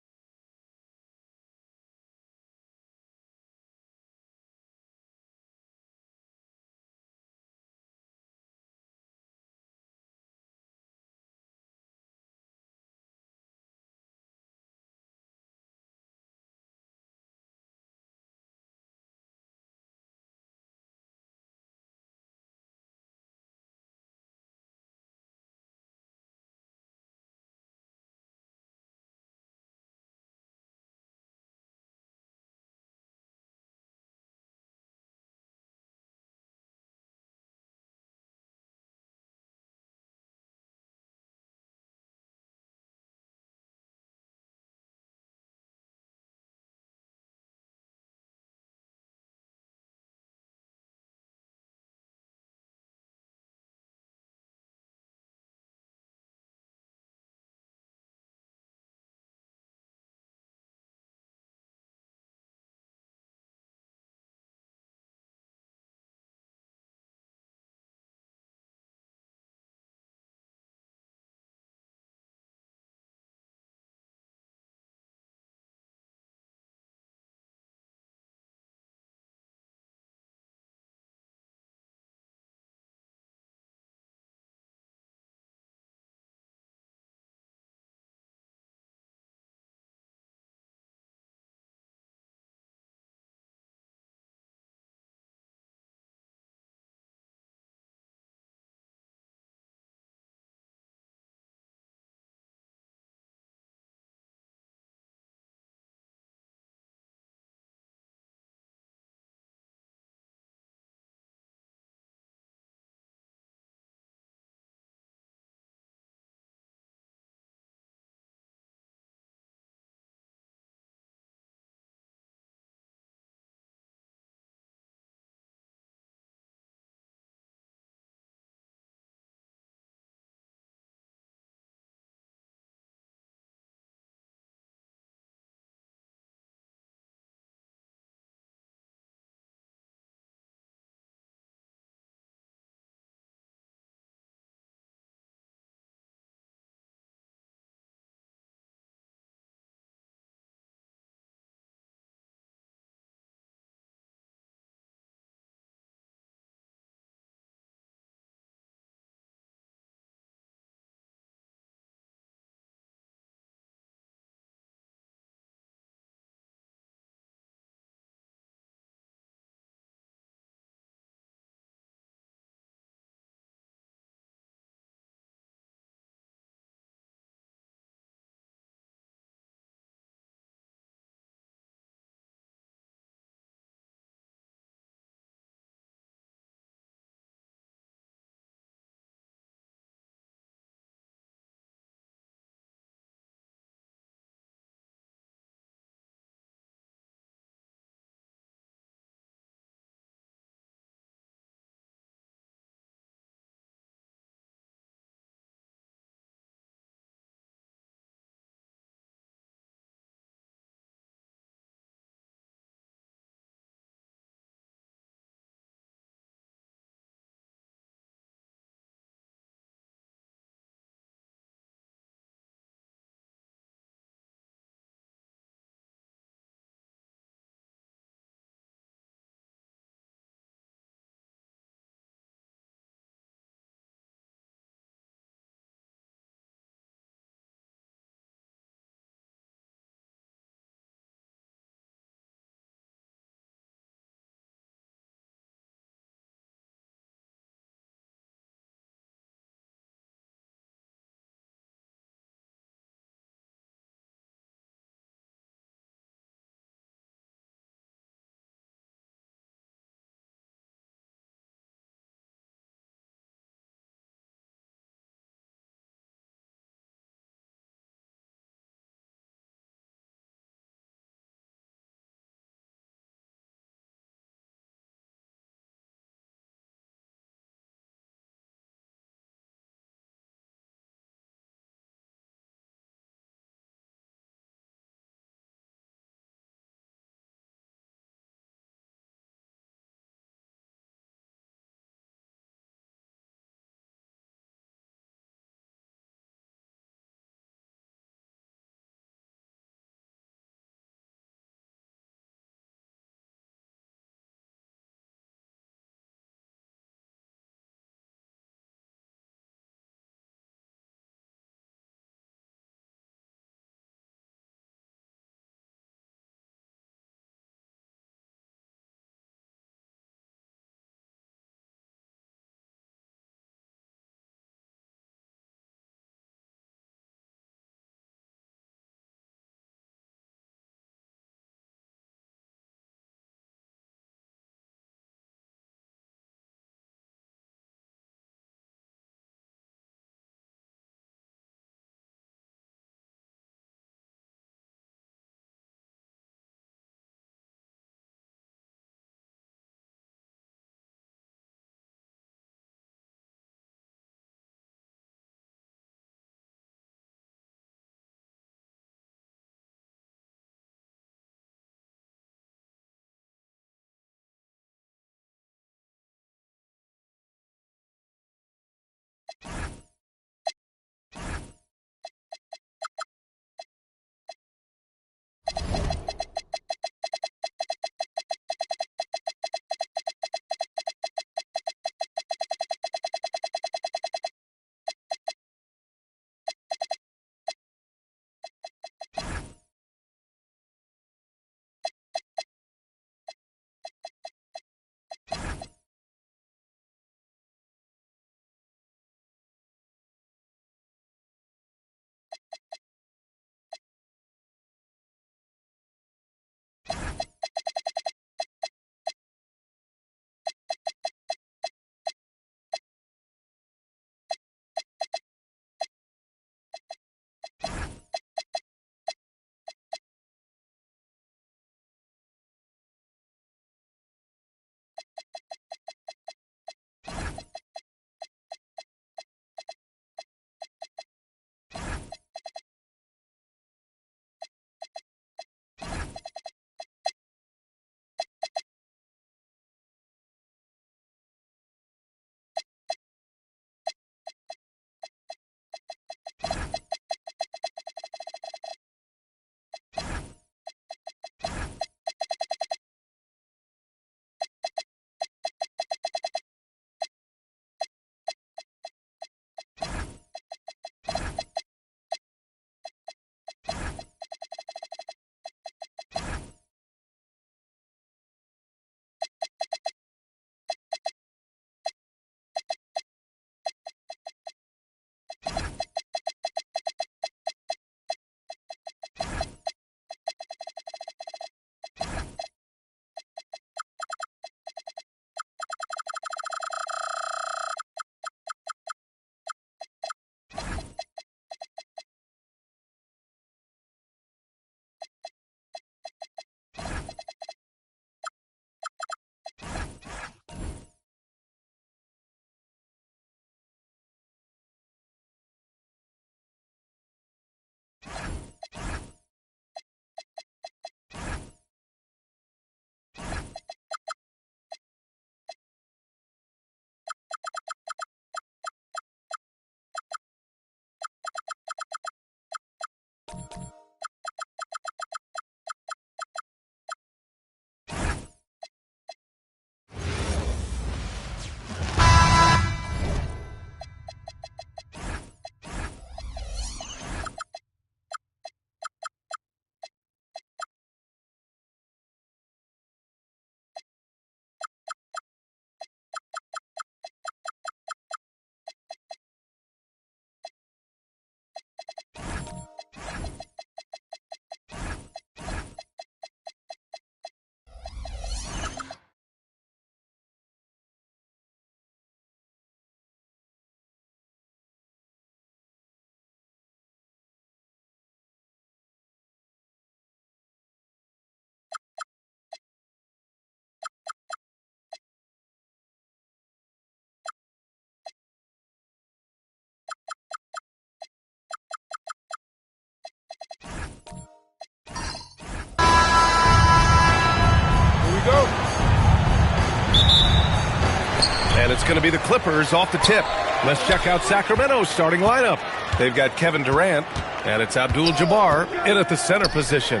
And it's going to be the Clippers off the tip. Let's check out Sacramento's starting lineup. They've got Kevin Durant, and it's Abdul-Jabbar in at the center position.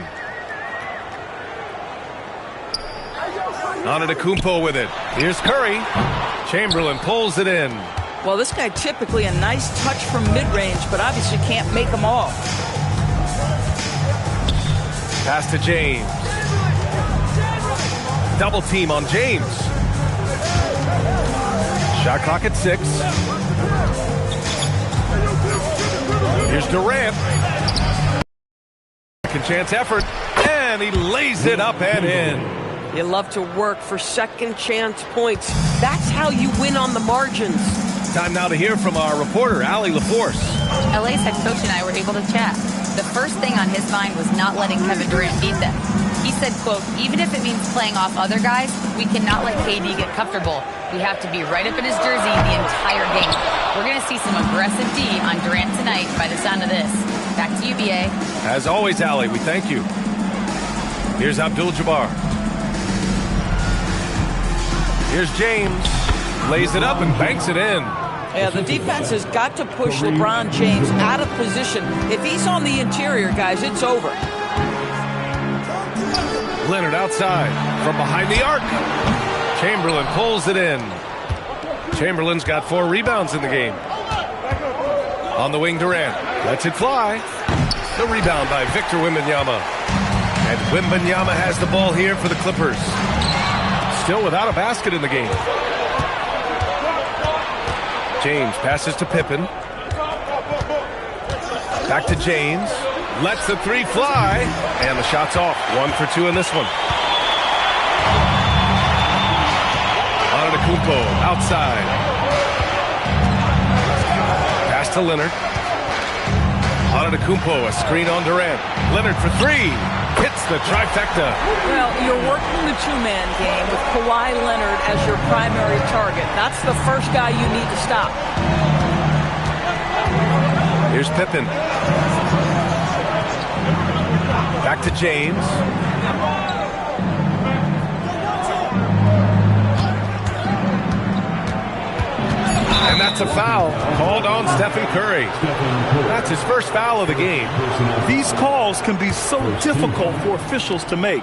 Antetokounmpo with it. Here's Curry. Chamberlain pulls it in. Well, this guy typically a nice touch from mid-range, but obviously can't make them all. Pass to James. Double team on James. Shot clock at 6. Here's Durant. Second chance effort, and he lays it up and in. You love to work for second chance points. That's how you win on the margins. Time now to hear from our reporter, Allie LaForce. LA's head coach and I were able to chat. The first thing on his mind was not letting Kevin Durant beat them. He said, quote, even if it means playing off other guys, we cannot let KD get comfortable. We have to be right up in his jersey the entire game. We're going to see some aggressive D on Durant tonight by the sound of this. Back to you, BA. As always, Allie, we thank you. Here's Abdul-Jabbar. Here's James. Lays it up and banks it in. Yeah, the defense has got to push LeBron James out of position. If he's on the interior, guys, it's over. Leonard outside from behind the arc. Chamberlain pulls it in. Chamberlain's got 4 rebounds in the game. On the wing, Durant lets it fly. The rebound by Victor Wembanyama. And Wembanyama has the ball here for the Clippers. Still without a basket in the game. James passes to Pippen. Back to James. Lets the 3 fly. And the shot's off. 1 for 2 in this one. Antetokounmpo outside. Pass to Leonard. Antetokounmpo, a screen on Durant. Leonard for 3. Hits the trifecta. Well, you're working the two-man game with Kawhi Leonard as your primary target. That's the first guy you need to stop. Here's Pippen. Back to James. And that's a foul called on Stephen Curry. That's his first foul of the game. These calls can be so difficult for officials to make.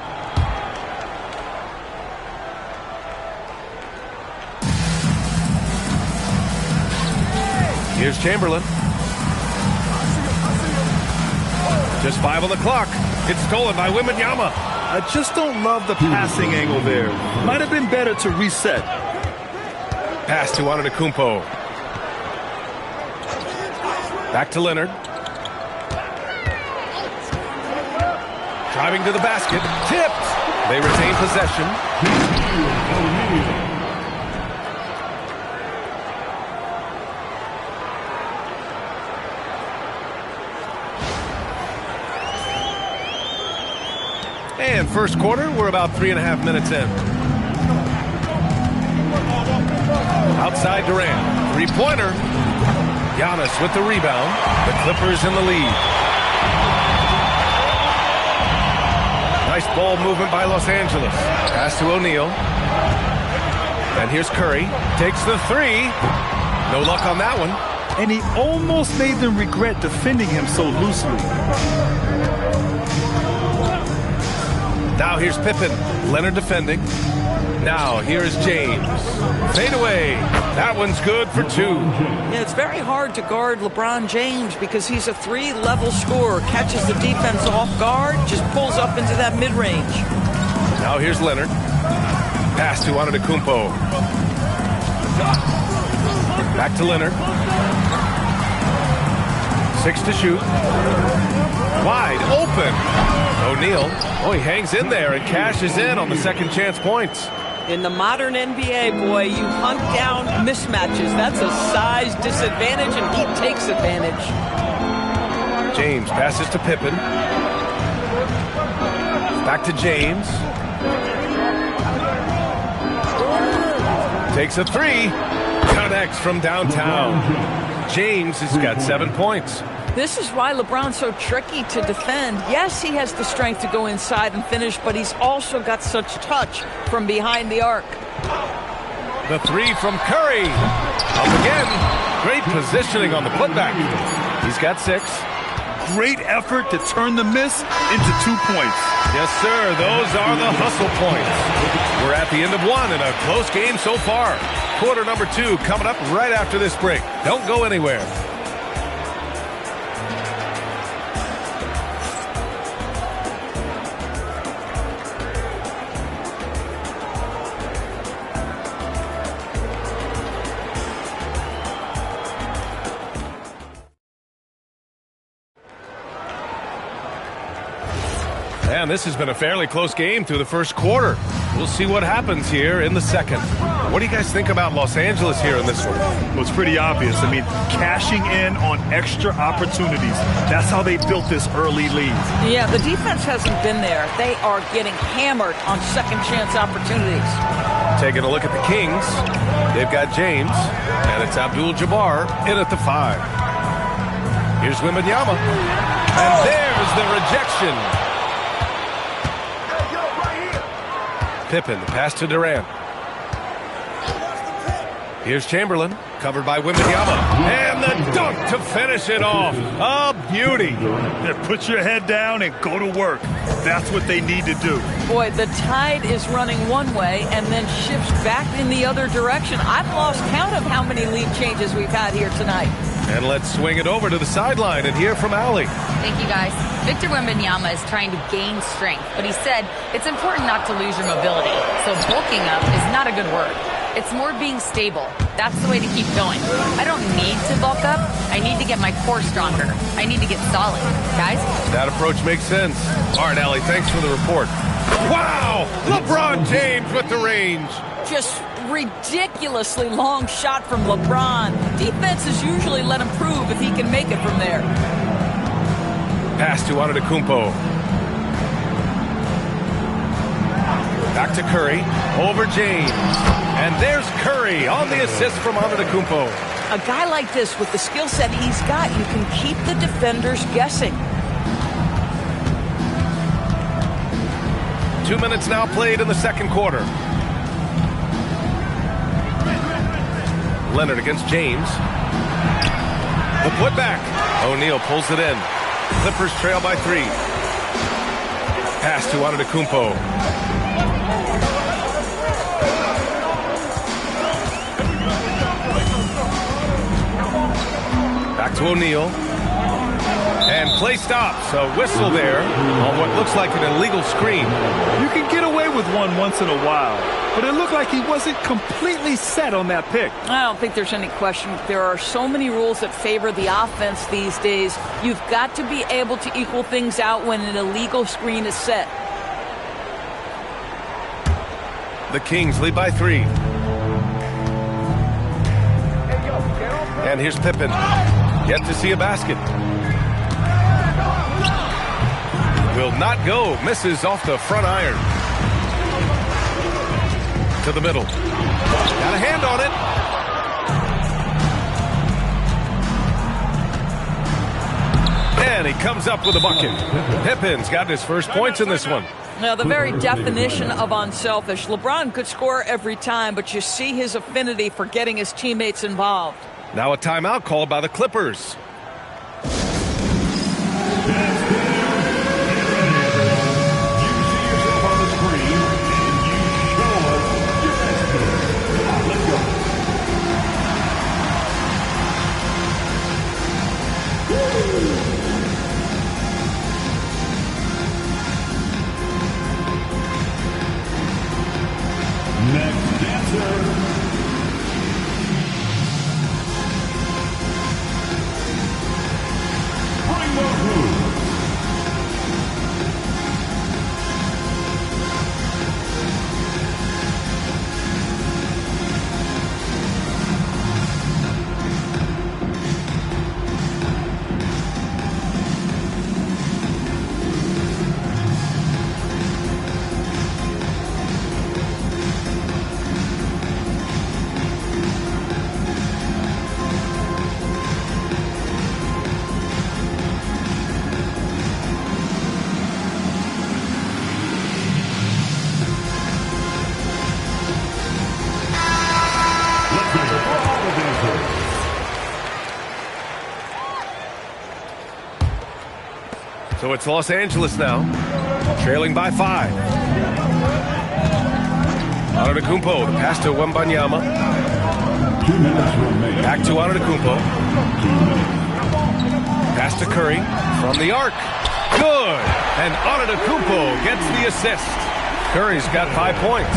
Here's Chamberlain. Just 5 on the clock. It's stolen by Wembanyama. I just don't love the passing angle there. Might have been better to reset. Pass to Antetokounmpo. Back to Leonard. Driving to the basket. Tipped. They retain possession. And first quarter, we're about 3.5 minutes in. Outside Durant. 3-pointer. Giannis with the rebound. The Clippers in the lead. Nice ball movement by Los Angeles. Pass to O'Neal. And here's Curry. Takes the 3. No luck on that one. And he almost made them regret defending him so loosely. Now here's Pippen. Leonard defending. Now here's James. Fade away. That one's good for 2. Yeah, it's very hard to guard LeBron James because he's a 3-level scorer. Catches the defense off guard, just pulls up into that mid-range. Now here's Leonard. Pass to Antetokounmpo. Back to Leonard. 6 to shoot. Wide open. O'Neal. Oh, he hangs in there and cashes in on the second chance points. In the modern NBA, boy, you hunt down mismatches. That's a size disadvantage, and he takes advantage. James passes to Pippen. Back to James. Takes a 3. Connects from downtown. James has got 7 points. This is why LeBron's so tricky to defend. Yes, he has the strength to go inside and finish, but he's also got such touch from behind the arc. The three from Curry. Up again. Great positioning on the putback. He's got 6. Great effort to turn the miss into 2 points. Yes, sir. Those are the hustle points. We're at the end of 1 in a close game so far. Quarter number 2 coming up right after this break. Don't go anywhere. And this has been a fairly close game through the first quarter. We'll see what happens here in the second. What do you guys think about Los Angeles here in this one? Well, it's pretty obvious. I mean, cashing in on extra opportunities. That's how they built this early lead. Yeah, the defense hasn't been there. They are getting hammered on second chance opportunities. Taking a look at the Kings. They've got James, and it's Abdul-Jabbar in at the 5. Here's Wembanyama. And there's the rejection. Pippen, the pass to Durant. Here's Chamberlain, covered by Wembanyama. And the dunk to finish it off. A beauty. Yeah, put your head down and go to work. That's what they need to do. Boy, the tide is running one way and then shifts back in the other direction. I've lost count of how many lead changes we've had here tonight. And let's swing it over to the sideline and hear from Allie. Thank you, guys. Victor Wembanyama is trying to gain strength, but he said it's important not to lose your mobility. So bulking up is not a good word. It's more being stable. That's the way to keep going. I don't need to bulk up. I need to get my core stronger. I need to get solid. Guys? That approach makes sense. All right, Allie, thanks for the report. Wow! LeBron James with the range. Just ridiculously long shot from LeBron. Defenses usually let him prove if he can make it from there. Pass to Antetokounmpo. Back to Curry. Over James. And there's Curry on the assist from Antetokounmpo. A guy like this, with the skill set he's got, you can keep the defenders guessing. 2 minutes now played in the second quarter. Leonard against James. The putback. O'Neal pulls it in. Clippers trail by 3. Pass to Antetokounmpo. Back to O'Neal. And play stops. A whistle there on what looks like an illegal screen. You can get away with one once in a while, but it looked like he wasn't completely set on that pick. I don't think there's any question. There are so many rules that favor the offense these days. You've got to be able to equal things out when an illegal screen is set. The Kings lead by 3. And here's Pippen. Yet to see a basket. Will not go. Misses off the front iron. To the middle. Got a hand on it. And he comes up with a bucket. Pippen's got his first points in this one. Now, the very definition of unselfish. LeBron could score every time, but you see his affinity for getting his teammates involved. Now a timeout called by the Clippers. So it's Los Angeles now, trailing by 5. Antetokounmpo, the pass to Wembanyama. Back to Antetokounmpo. Pass to Curry from the arc. Good! And Antetokounmpo gets the assist. Curry's got 5 points.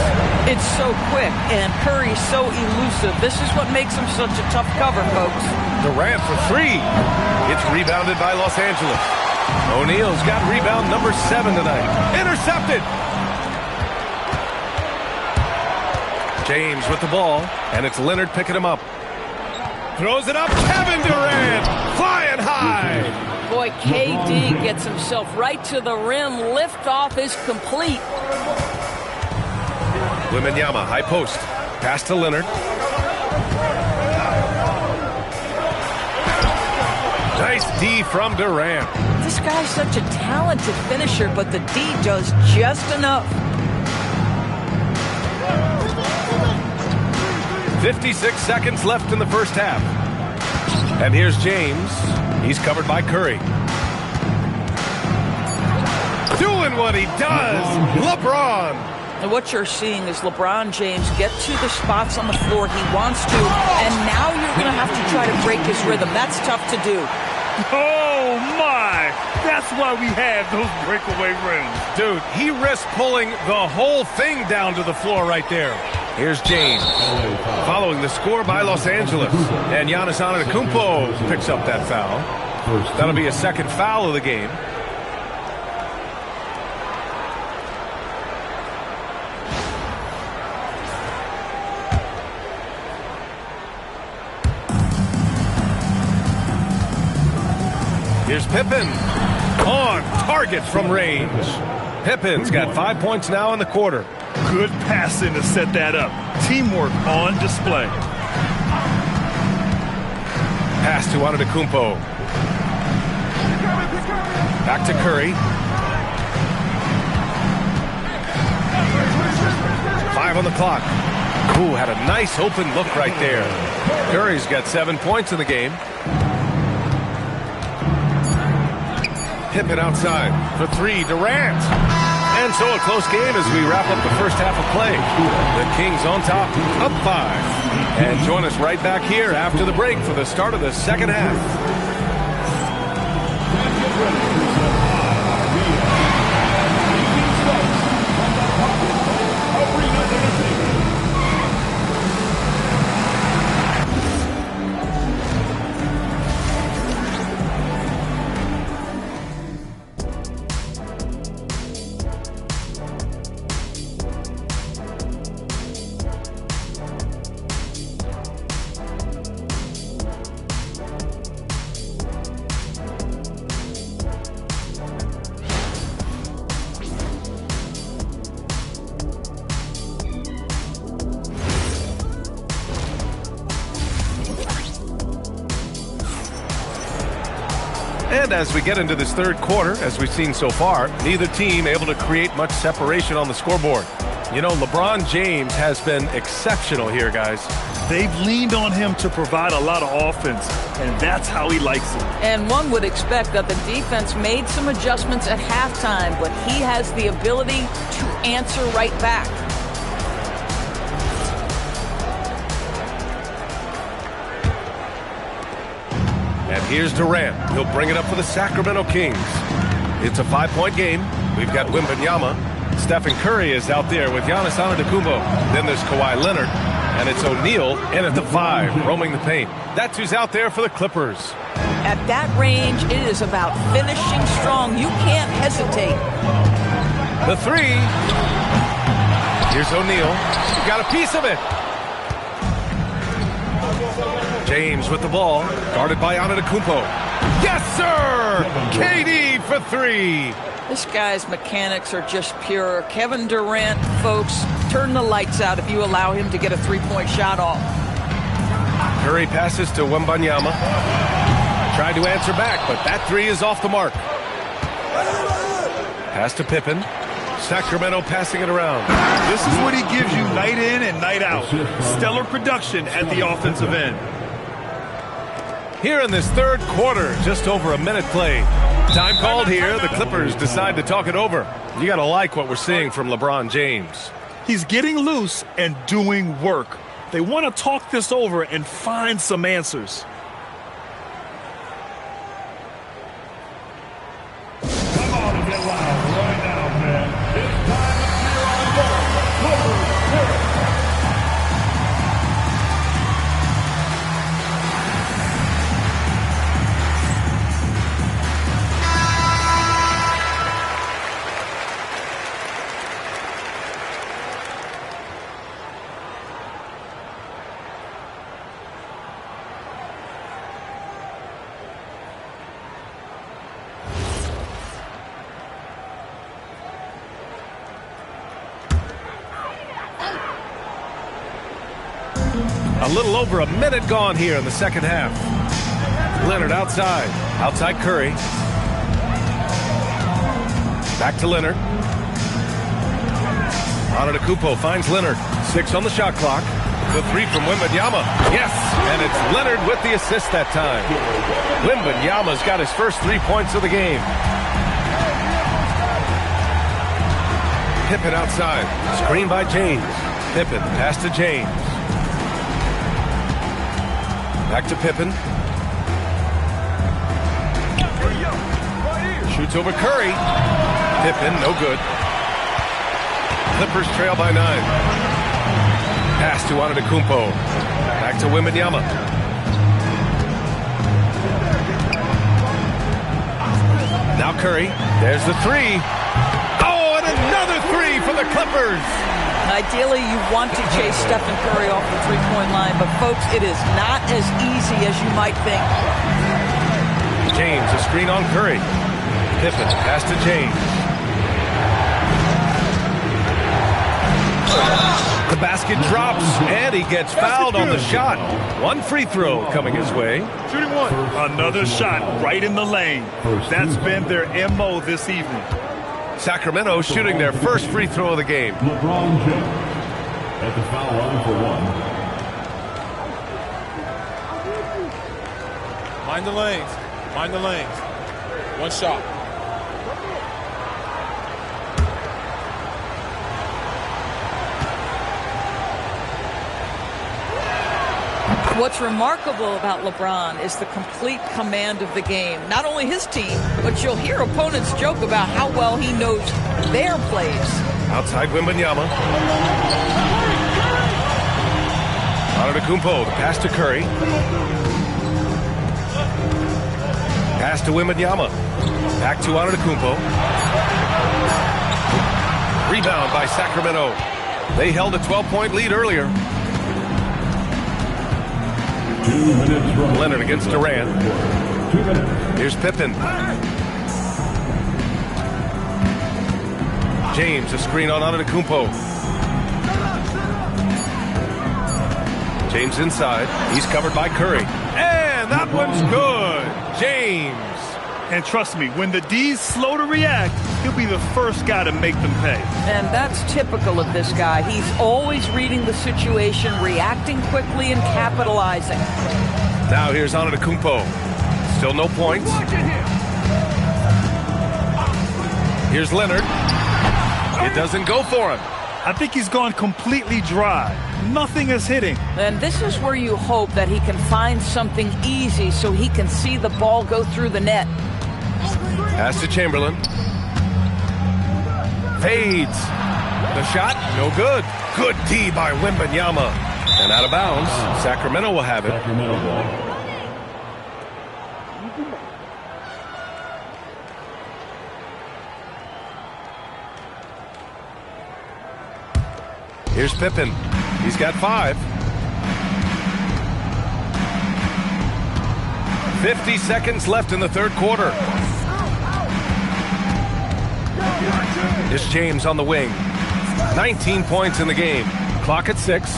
It's so quick, and Curry's so elusive. This is what makes him such a tough cover, folks. Durant for 3. It's rebounded by Los Angeles. O'Neal's got rebound number 7 tonight. Intercepted! James with the ball, and it's Leonard picking him up. Throws it up, Kevin Durant, flying high. Boy, KD gets himself right to the rim. Lift off is complete. Wembanyama, high post. Pass to Leonard. Nice D from Durant. This guy's such a talented finisher, but the D does just enough. 56 seconds left in the first half. And here's James. He's covered by Curry. Doing what he does, LeBron. And what you're seeing is LeBron James get to the spots on the floor he wants to, and now you're going to have to try to break his rhythm. That's tough to do. Oh, my! That's why we have those breakaway rims. Dude, he risked pulling the whole thing down to the floor right there. Here's James, following the score by Los Angeles. And Giannis Antetokounmpo picks up that foul. That'll be a second foul of the game. Here's Pippen, on target from range. Pippen's got 5 points now in the quarter. Good passing to set that up. Teamwork on display. Pass to Antetokounmpo. Back to Curry. 5 on the clock. Ooh, had a nice open look right there. Curry's got 7 points in the game. Pippen outside for 3, Durant. And so a close game as we wrap up the first half of play. The Kings on top, up 5. And join us right back here after the break for the start of the second half. And as we get into this third quarter, as we've seen so far, neither team able to create much separation on the scoreboard. You know, LeBron James has been exceptional here, guys. They've leaned on him to provide a lot of offense, and that's how he likes it. And one would expect that the defense made some adjustments at halftime, but he has the ability to answer right back. And here's Durant. He'll bring it up for the Sacramento Kings. It's a 5-point game. We've got Wembanyama. Stephen Curry is out there with Giannis Antetokounmpo. Then there's Kawhi Leonard. And it's O'Neal in at the 5, roaming the paint. That's who's out there for the Clippers. At that range, it is about finishing strong. You can't hesitate. The 3. Here's O'Neal. Got a piece of it. James with the ball, guarded by Antetokounmpo. Yes, sir! KD for 3. This guy's mechanics are just pure. Kevin Durant, folks, turn the lights out if you allow him to get a three-point shot off. Curry passes to Wembanyama. Tried to answer back, but that 3 is off the mark. Pass to Pippen. Sacramento passing it around. This is what he gives you night in and night out. Stellar production at the offensive end. Here in this third quarter, just over a minute played. Time called here. The Clippers decide to talk it over. You got to like what we're seeing from LeBron James. He's getting loose and doing work. They want to talk this over and find some answers. Come on and get loud right now, man. It's time to cheer on both. Clippers. A little over a minute gone here in the second half. Leonard outside. Outside Curry. Back to Leonard. Antetokounmpo finds Leonard. 6 on the shot clock. The 3 from Wembanyama. Yes, and it's Leonard with the assist that time. Wembanyama's got his first 3 points of the game. Pippen outside. Screen by James. Pippen, pass to James. Back to Pippen. Shoots over Curry. Pippen, no good. Clippers trail by 9. Pass to Antetokounmpo. Back to Wembanyama. Now Curry. There's the 3. Oh, and another 3 for the Clippers. Ideally, you want to chase Stephen Curry off the three-point line, but folks, it is not as easy as you might think. James, a screen on Curry. Pippen, pass to James. The basket drops, and he gets fouled on the shot. 1 free throw coming his way. Shooting 1. Another shot right in the lane. That's been their MO this evening. Sacramento shooting their first free throw of the game. LeBron James at the foul line for 1. Mind the lanes. Mind the lanes. 1 shot. What's remarkable about LeBron is the complete command of the game. Not only his team, but you'll hear opponents joke about how well he knows their plays. Outside Wembanyama. Antetokounmpo, the pass to Curry. Pass to Wembanyama. Back to Antetokounmpo. Rebound by Sacramento. They held a 12-point lead earlier. 2 minutes from Leonard against Durant. 2 minutes. Here's Pippen. James, a screen on Antetokounmpo. James inside. He's covered by Curry. And that one's good. James. And trust me, when the D's slow to react, he'll be the first guy to make them pay. And that's typical of this guy. He's always reading the situation, reacting quickly, and capitalizing. Now here's Antetokounmpo. Still no points. Here's Leonard. It doesn't go for him. I think he's gone completely dry. Nothing is hitting. And this is where you hope that he can find something easy so he can see the ball go through the net. Pass to Chamberlain. Fades. The shot, no good. Good D by Wembanyama. And out of bounds, Sacramento will have it. Sacramento ball. Here's Pippen. He's got 5. 50 seconds left in the third quarter. Here's James on the wing. 19 points in the game. Clock at 6.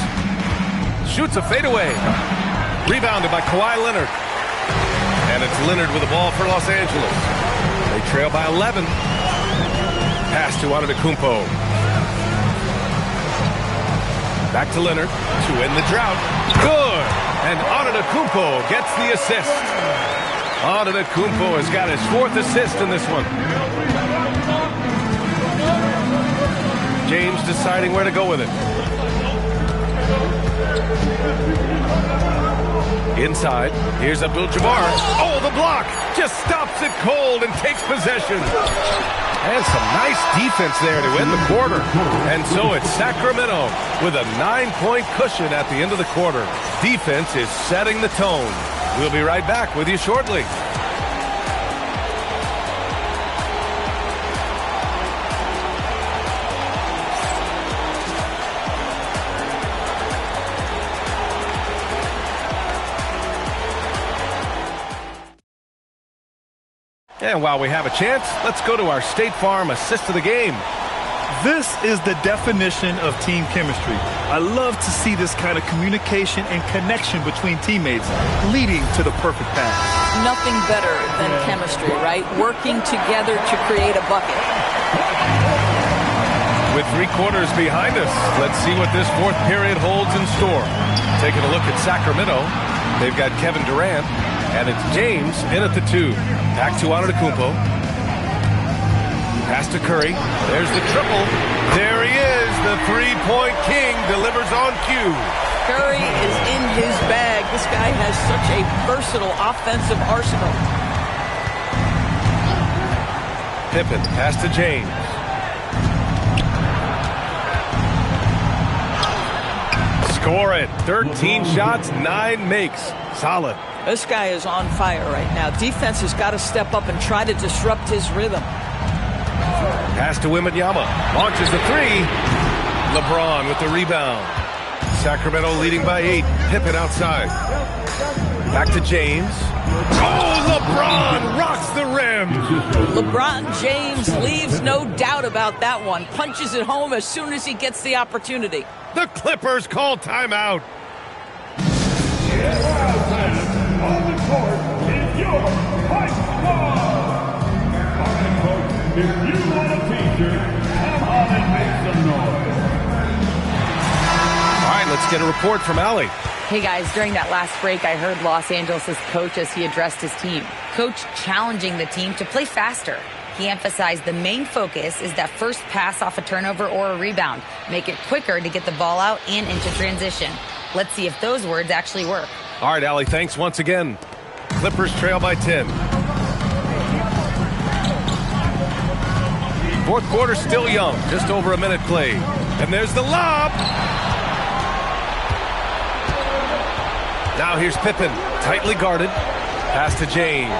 Shoots a fadeaway. Rebounded by Kawhi Leonard. And it's Leonard with the ball for Los Angeles. They trail by 11. Pass to Antetokounmpo. Back to Leonard to end the drought. Good! And Antetokounmpo gets the assist. Antetokounmpo has got his 4th assist in this one. James deciding where to go with it. Inside, here's Abdul-Jabbar. Oh, the block! Just stops it cold and takes possession. And some nice defense there to end the quarter. And so it's Sacramento with a 9-point cushion at the end of the quarter. Defense is setting the tone. We'll be right back with you shortly. And while we have a chance, let's go to our State Farm assist of the game. This is the definition of team chemistry. I love to see this kind of communication and connection between teammates leading to the perfect pass. Nothing better than chemistry, right? Working together to create a bucket. With 3 quarters behind us, let's see what this 4th period holds in store. Taking a look at Sacramento, they've got Kevin Durant, and it's James in at the 2. Back to Antetokounmpo. Pass to Curry. There's the triple. There he is. The 3-point king delivers on cue. Curry is in his bag. This guy has such a versatile offensive arsenal. Pippen, pass to James. Score it. 13 shots, 9 makes. Solid. This guy is on fire right now. Defense has got to step up and try to disrupt his rhythm. Pass to Wembanyama. Launches the 3. LeBron with the rebound. Sacramento leading by 8. Pippen outside. Back to James. Oh, LeBron rocks the rim. LeBron James leaves no doubt about that one. Punches it home as soon as he gets the opportunity. The Clippers call timeout. On the court is your Hype Squad. If you want a t-shirt, come on and make some noise. All right, let's get a report from Allie. Hey guys, during that last break, I heard Los Angeles' coach as he addressed his team. Coach challenging the team to play faster. He emphasized the main focus is that first pass off a turnover or a rebound. Make it quicker to get the ball out and into transition. Let's see if those words actually work. All right, Allie, thanks once again. Clippers trail by 10. 4th quarter still young, just over a minute played. And there's the lob. Now here's Pippen, tightly guarded. Pass to James.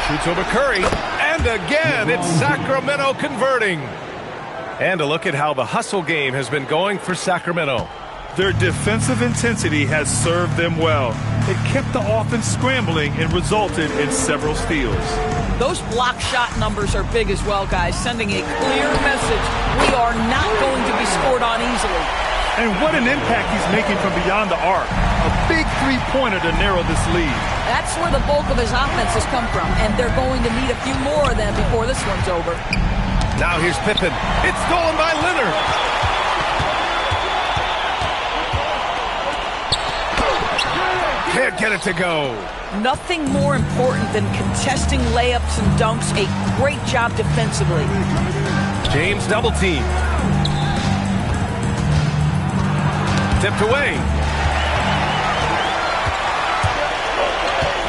Shoots over Curry. And again, it's Sacramento converting. And a look at how the hustle game has been going for Sacramento. Their defensive intensity has served them well. It kept the offense scrambling and resulted in several steals. Those block shot numbers are big as well, guys, sending a clear message. We are not going to be scored on easily. And what an impact he's making from beyond the arc. A big 3-pointer to narrow this lead. That's where the bulk of his offense has come from, and they're going to need a few more of them before this one's over. Now here's Pippen. It's stolen by Leonard. Can't get it to go. Nothing more important than contesting layups and dunks. A great job defensively. James double team. Tipped away.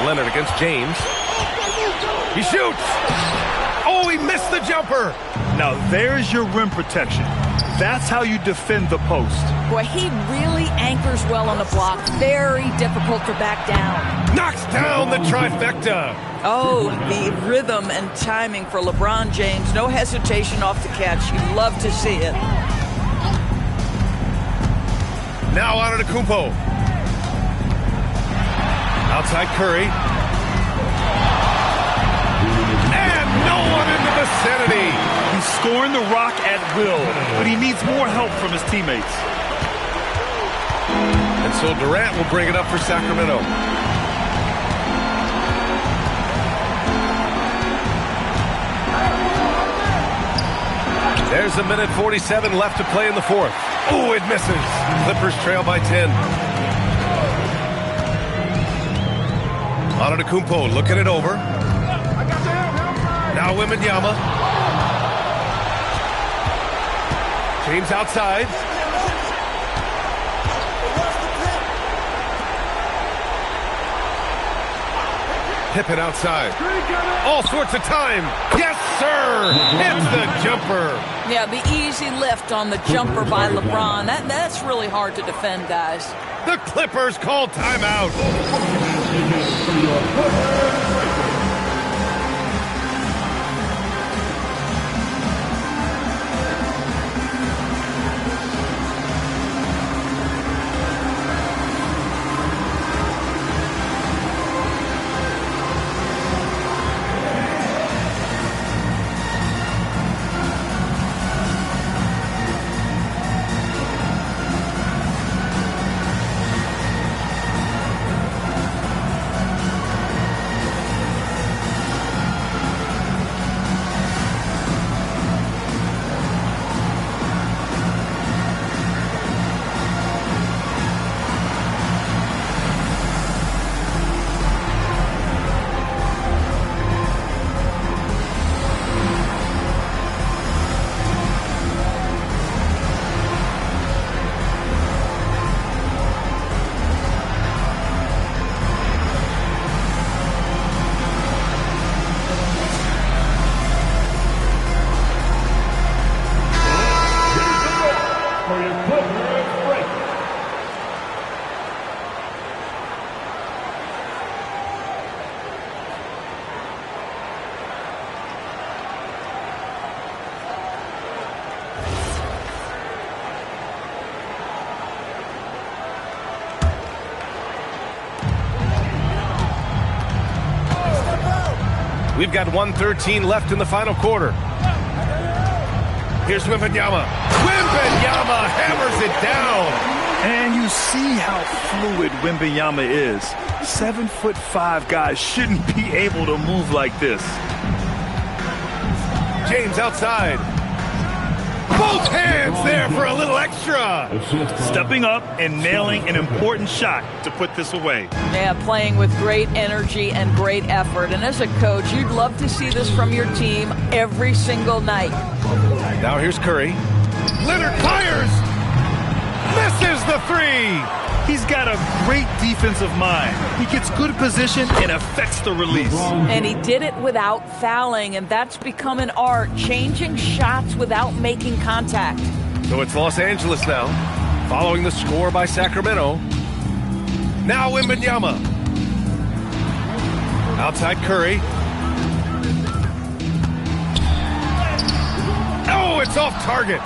Leonard against James. He shoots. Oh, he missed the jumper. Now there's your rim protection. That's how you defend the post. Boy, he really anchors well on the block. Very difficult to back down. Knocks down the trifecta. Oh, the rhythm and timing for LeBron James. No hesitation off the catch. You love to see it. Now Antetokounmpo. Outside Curry. And no one in the vicinity. He's scoring the rock at will, but he needs more help from his teammates. And so Durant will bring it up for Sacramento. There's a minute 47 left to play in the 4th. Oh, it misses. Clippers trail by 10. Antetokounmpo looking it over. Now Wembanyama. James outside. Pippen outside. All sorts of time. Yes, sir. Hits the jumper. Yeah, the easy lift on the jumper by LeBron. That's really hard to defend, guys. The Clippers call timeout. We've got 1:13 left in the final quarter. Here's Wembanyama. Wembanyama hammers it down. And you see how fluid Wembanyama is. 7'5" guys shouldn't be able to move like this. James outside. Both hands there for a little extra. Stepping up and nailing an important shot to put this away. Yeah, playing with great energy and great effort. And as a coach, you'd love to see this from your team every single night. Now here's Curry. Leonard fires. Misses the three. He's got a great defensive mind. He gets good position and affects the release. And he did it without fouling, and that's become an art, changing shots without making contact. So it's Los Angeles now, following the score by Sacramento. Now Wembanyama. Outside Curry. Oh, it's off target.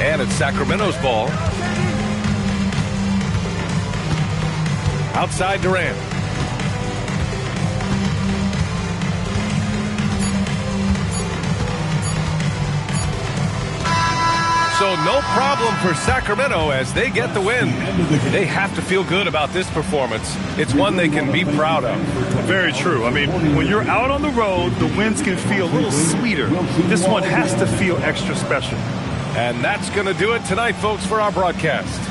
And it's Sacramento's ball. Outside Durant. So no problem for Sacramento as they get the win. They have to feel good about this performance. It's one they can be proud of. Very true. I mean, when you're out on the road, the wins can feel a little sweeter. This one has to feel extra special. And that's going to do it tonight, folks, for our broadcast.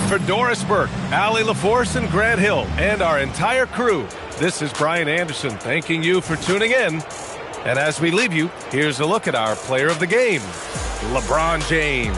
For Doris Burke, Allie LaForce, and Grant Hill, and our entire crew, this is Brian Anderson thanking you for tuning in. And as we leave you, here's a look at our player of the game, LeBron James.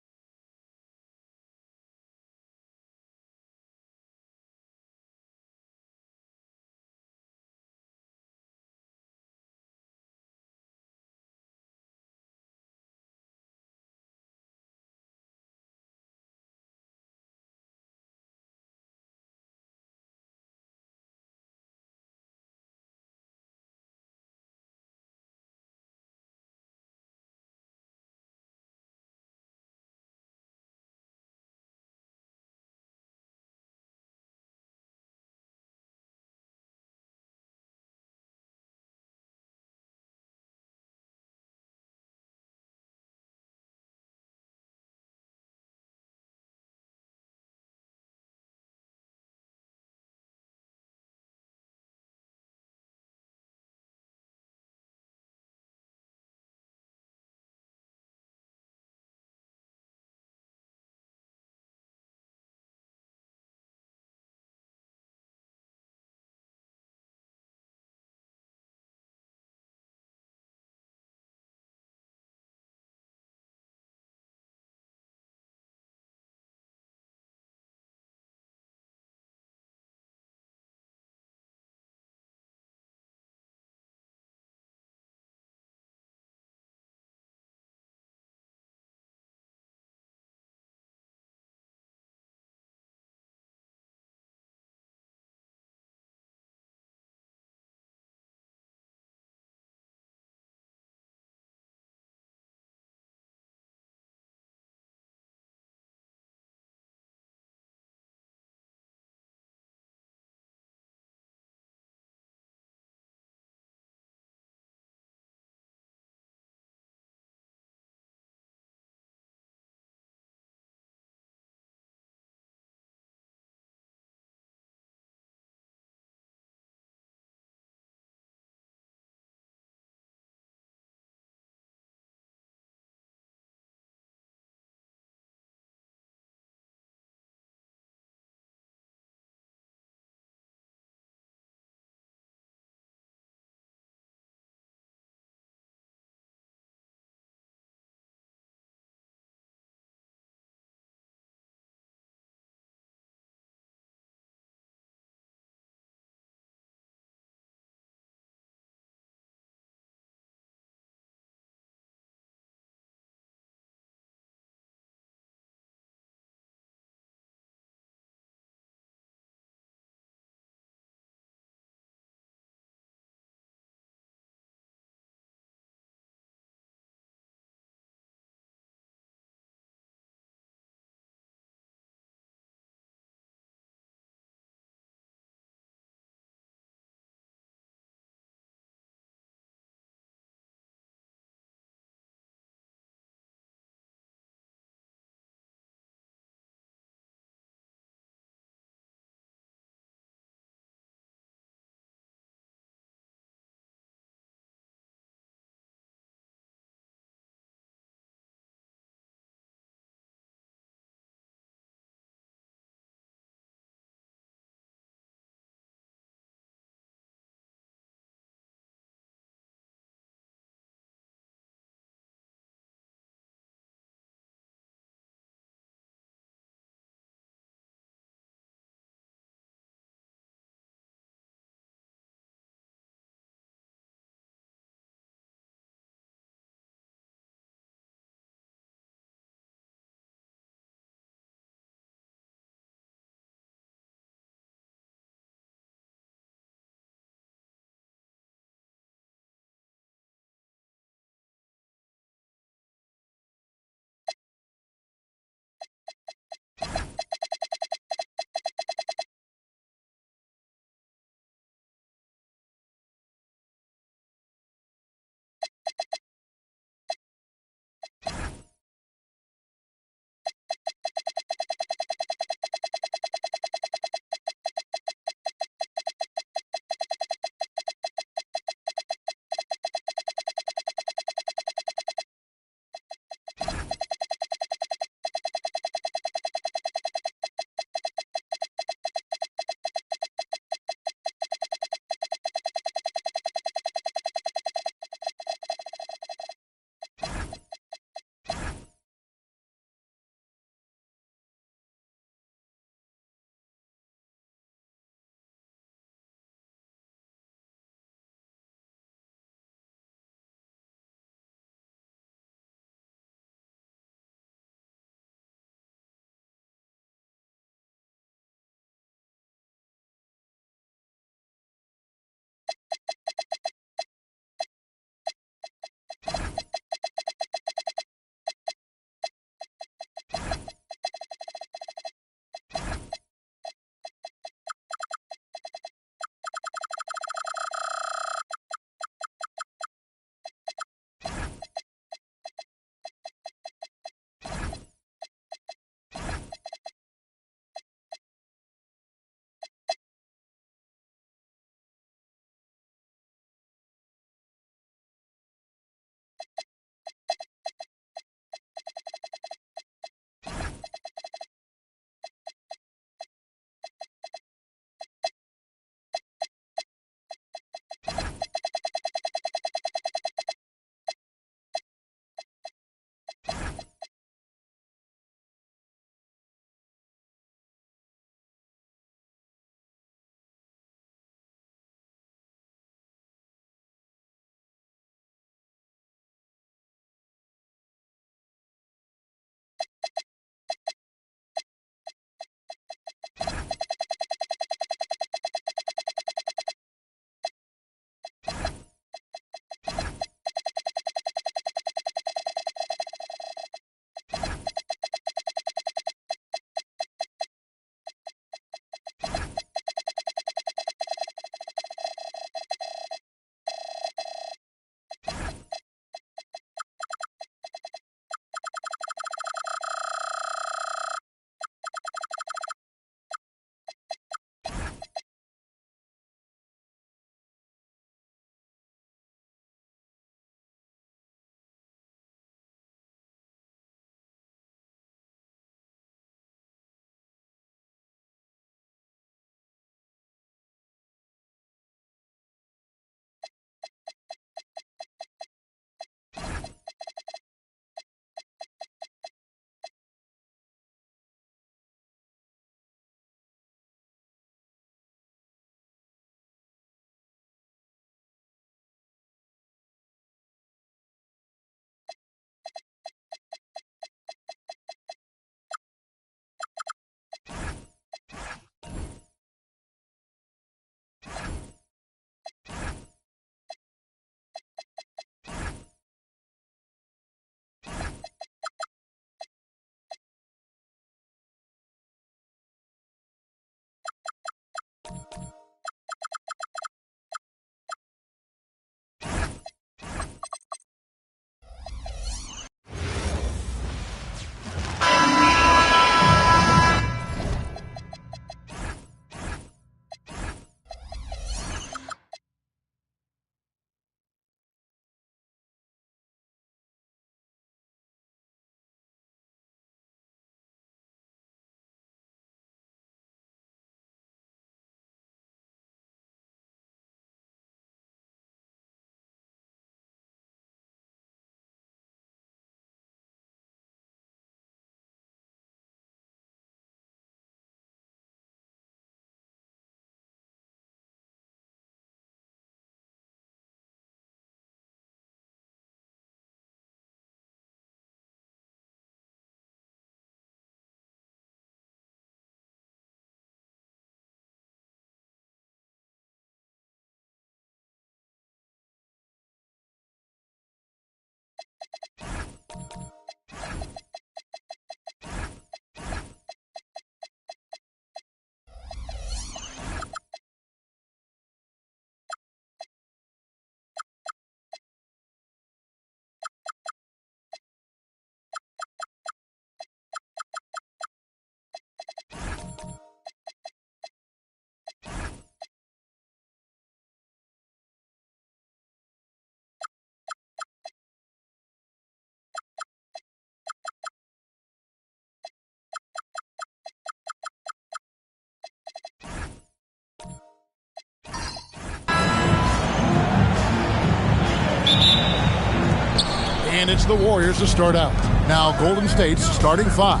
And it's the Warriors to start out. Now Golden State's starting 5.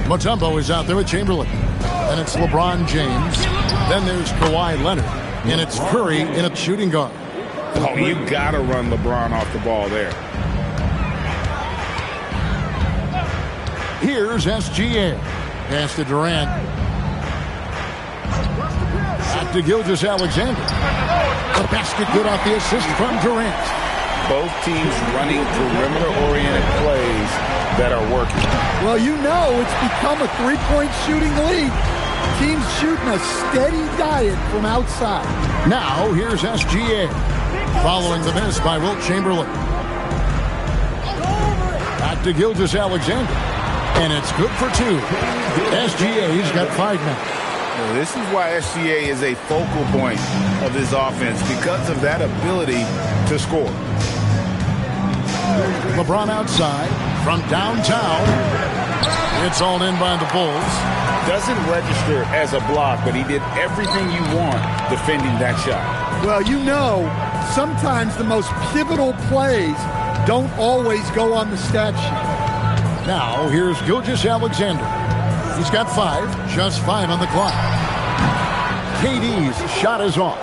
Mutombo is out there with Chamberlain. Then it's LeBron James. Then there's Kawhi Leonard. And it's Curry in a shooting guard. Oh, you got to run LeBron off the ball there. Here's SGA. Pass to Durant. Back to Gilgeous-Alexander. The basket good off the assist from Durant. Both teams running perimeter-oriented plays that are working. Well, you know it's become a three-point shooting league. Teams shooting a steady diet from outside. Now, here's SGA. Following the miss by Wilt Chamberlain. Back to Gilgeous-Alexander. And it's good for 2. SGA's got 5 now. Well, this is why SGA is a focal point of this offense, because of that ability to score. LeBron outside from downtown. It's all in by the Bulls. Doesn't register as a block, but he did everything you want defending that shot. Well, you know, sometimes the most pivotal plays don't always go on the stat sheet. Now, here's Gilgeous-Alexander. He's got 5, just 5 on the clock. KD's shot is off.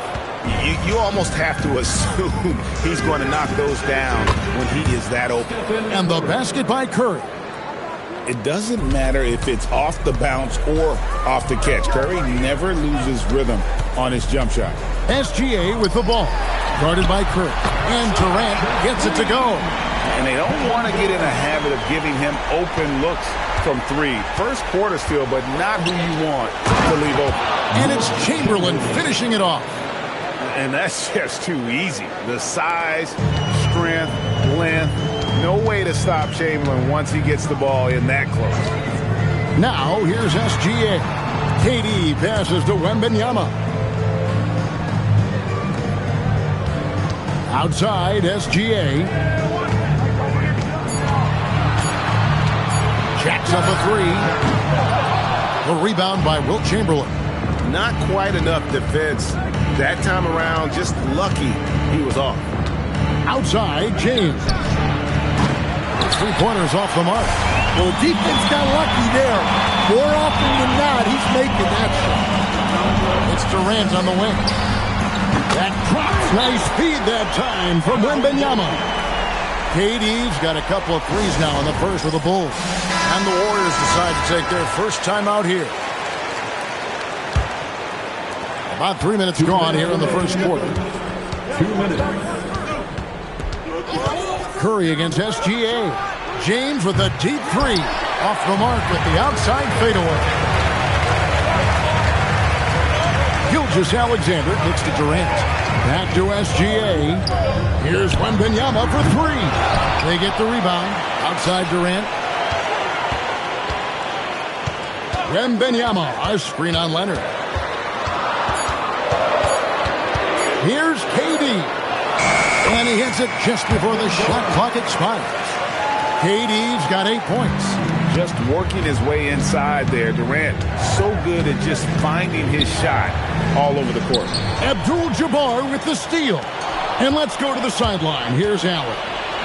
You almost have to assume he's going to knock those down when he is that open. And the basket by Curry. It doesn't matter if it's off the bounce or off the catch. Curry never loses rhythm on his jump shot. SGA with the ball. Guarded by Curry. And Durant gets it to go. And they don't want to get in a habit of giving him open looks from 3. First quarter still, but not who you want to leave open. And it's Chamberlain finishing it off. And that's just too easy. The size, strength, length, no way to stop Chamberlain once he gets the ball in that close. Now, here's SGA. KD passes to Wembanyama. Outside, SGA. Jacks up a 3. The rebound by Wilt Chamberlain. Not quite enough defense that time around. Just lucky he was off. Outside, James. 3-pointers off the mark. Well, defense got lucky there. More often than not, he's making that shot. It's Durant on the wing. That drops. Nice speed that time from Wembanyama. KD's got a couple of 3s now in the first for the Bulls. And the Warriors decide to take their first time out here. About 3 minutes gone here in the first quarter. 2 minutes. Curry against SGA. James with a deep 3. Off the mark with the outside fadeaway. Gilgeous-Alexander kicks to Durant. Back to SGA. Here's Wembanyama for 3. They get the rebound. Outside Durant. Wembanyama, a screen on Leonard. Here's KD. And he hits it just before the shot clock expires. KD's got 8 points. Just working his way inside there. Durant, so good at just finding his shot all over the court. Abdul-Jabbar with the steal. And let's go to the sideline. Here's Allen.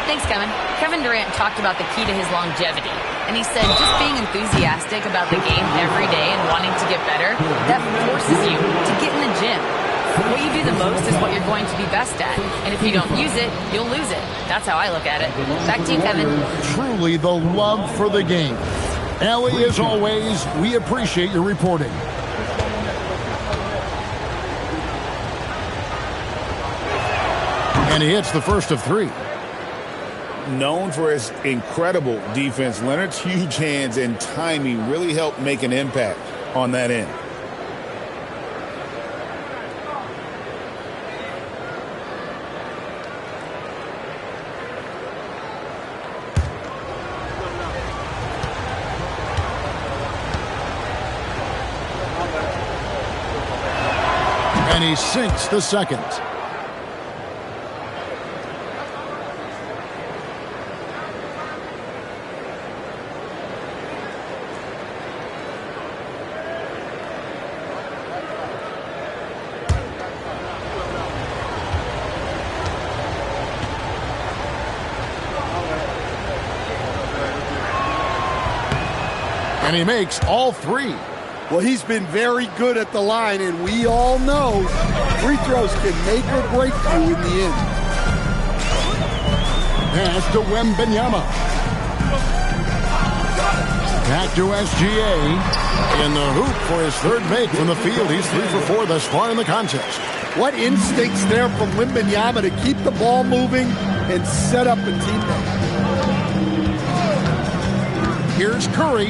Thanks, Kevin. Kevin Durant talked about the key to his longevity. And he said just being enthusiastic about the game every day and wanting to get better, that forces you to get in the gym. What you do the most is what you're going to be best at. And if you don't use it, you'll lose it. That's how I look at it. Back to you, Kevin. Truly the love for the game. Allie, as always, we appreciate your reporting. And he hits the first of 3. Known for his incredible defense, Leonard's huge hands and timing really helped make an impact on that end. And he sinks the second. And he makes all three. Well, he's been very good at the line, and we all know free throws can make or break you in the end. Pass to Wembanyama. Back to SGA. In the hoop for his third make from the field. He's 3 for 4 thus far in the contest. What instincts there from Wembanyama to keep the ball moving and set up a teammate. Here's Curry.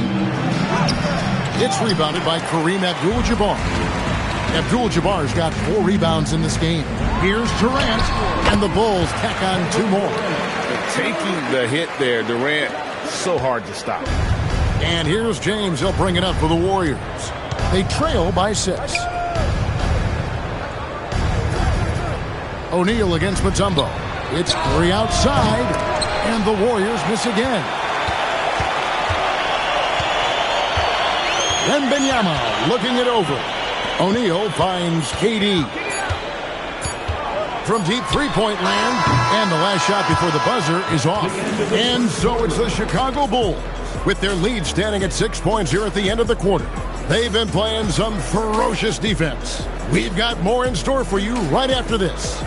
It's rebounded by Kareem Abdul-Jabbar. Abdul-Jabbar's got 4 rebounds in this game. Here's Durant, and the Bulls tack on 2 more. Taking the hit there, Durant, so hard to stop. And here's James. He'll bring it up for the Warriors. They trail by 6. O'Neal against Mutombo. It's Curry outside, and the Warriors miss again. Wembanyama looking it over. O'Neal finds KD. From deep three-point land, and the last shot before the buzzer is off. And so it's the Chicago Bulls, with their lead standing at 6 points here at the end of the quarter. They've been playing some ferocious defense. We've got more in store for you right after this.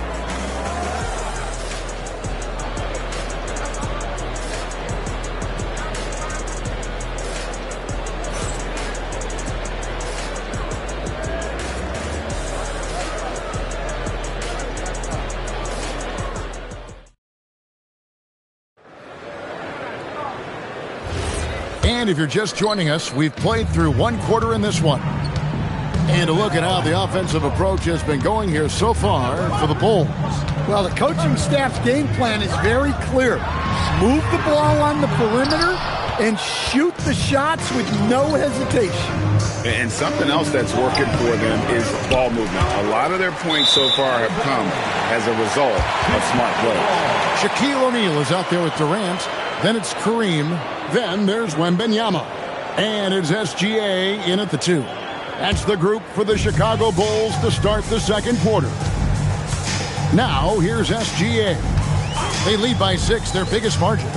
And if you're just joining us, we've played through 1 quarter in this one. And a look at how the offensive approach has been going here so far for the Bulls. Well, the coaching staff's game plan is very clear. Move the ball on the perimeter and shoot the shots with no hesitation. And something else that's working for them is ball movement. A lot of their points so far have come as a result of smart play. Shaquille O'Neal is out there with Durant. Then it's Kareem. Then there's Wembanyama. And it's SGA in at the 2. That's the group for the Chicago Bulls to start the second quarter. Now, here's SGA. They lead by 6, their biggest margin.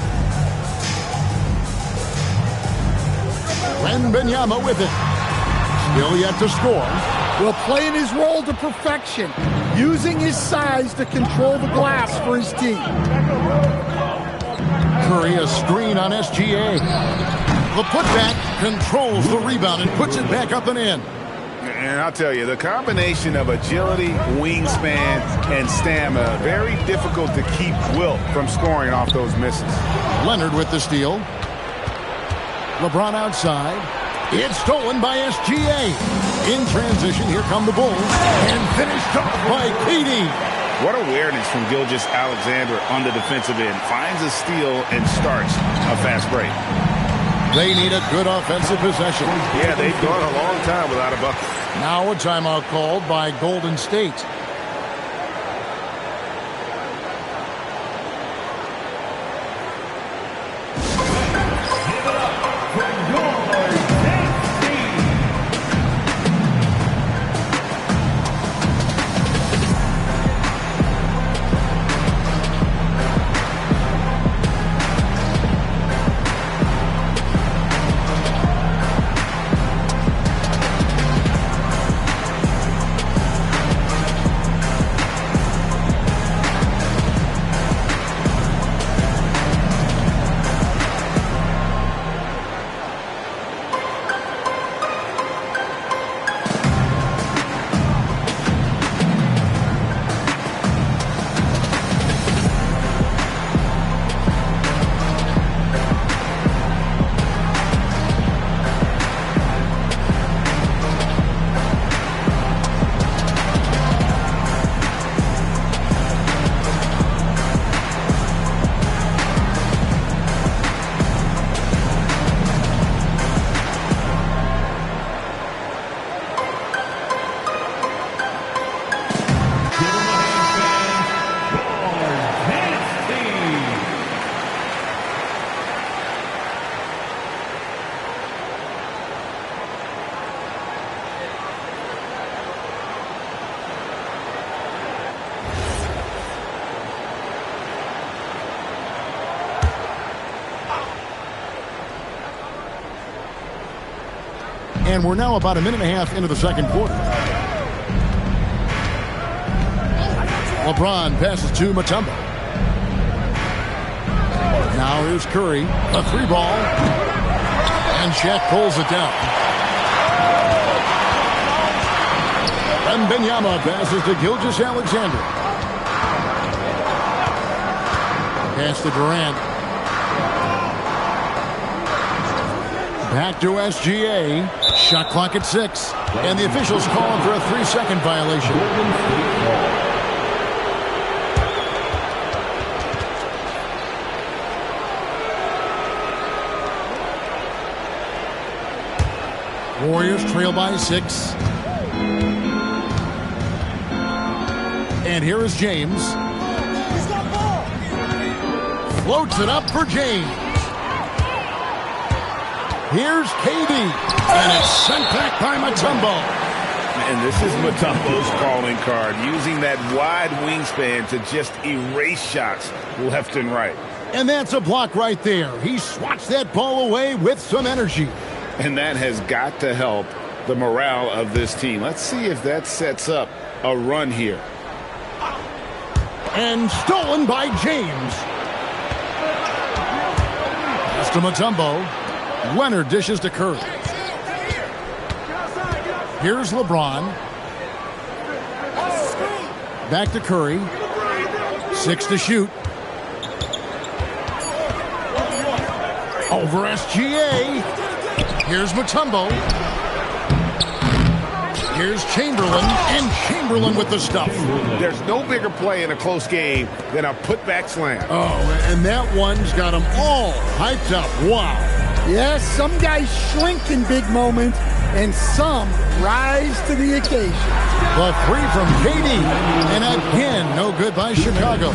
Wembanyama with it. Still yet to score. Will playing his role to perfection, using his size to control the glass for his team. Curry, a screen on SGA. The putback controls the rebound and puts it back up and in. And I'll tell you, the combination of agility, wingspan, and stamina, very difficult to keep Wilt from scoring off those misses. Leonard with the steal. LeBron outside. It's stolen by SGA. In transition, here come the Bulls. And finished off by KD. What awareness from Gilgeous-Alexander on the defensive end. Finds a steal and starts a fast break. They need a good offensive possession. Yeah, they've gone a long time without a bucket. Now a timeout called by Golden State. And we're now about a minute and a half into the second quarter. LeBron passes to Mutombo. Now here's Curry, a 3-ball. And Shaq pulls it down. Wembanyama passes to Gilgeous-Alexander. Pass to Durant. Back to SGA. Shot clock at 6. And the officials calling for a 3-second violation. Warriors trail by 6. And here is James. Floats it up for James. Here's KD. And it's sent back by Mutombo. And this is Mutombo's calling card, using that wide wingspan to just erase shots left and right. And that's a block right there. He swats that ball away with some energy. And that has got to help the morale of this team. Let's see if that sets up a run here. And stolen by James. Pass to Mutombo. Leonard dishes to Curry. Here's LeBron. Back to Curry. 6 to shoot. Over SGA. Here's Mutombo. Here's Chamberlain, and Chamberlain with the stuff. There's no bigger play in a close game than a putback slam. Oh, and that one's got them all hyped up. Wow. Yes, some guys shrink in big moments, and some rise to the occasion. The 3 from KD, and again, no good by Chicago.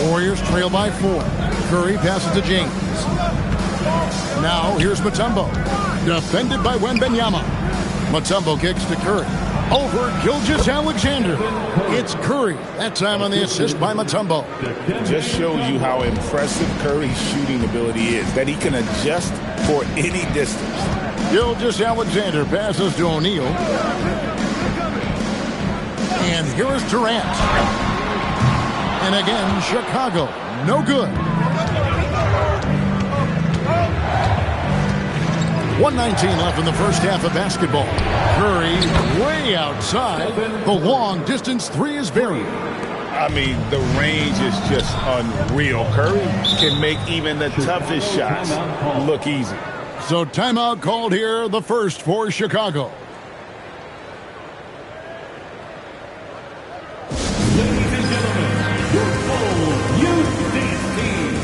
Warriors trail by 4. Curry passes to James. Now, here's Mutombo. Defended by Wembanyama. Mutombo kicks to Curry. Over Gilgeous-Alexander. It's Curry. That time on the assist by Mutombo. Just shows you how impressive Curry's shooting ability is, that he can adjust for any distance. Gilgeous-Alexander passes to O'Neal. And here is Durant. And again, Chicago. No good. 1:19 left in the first half of basketball. Curry way outside. The long distance 3 is buried. I mean, the range is just unreal. Curry can make even the toughest shots look easy. So timeout called here, the first for Chicago. Ladies and gentlemen, your full youth dance team.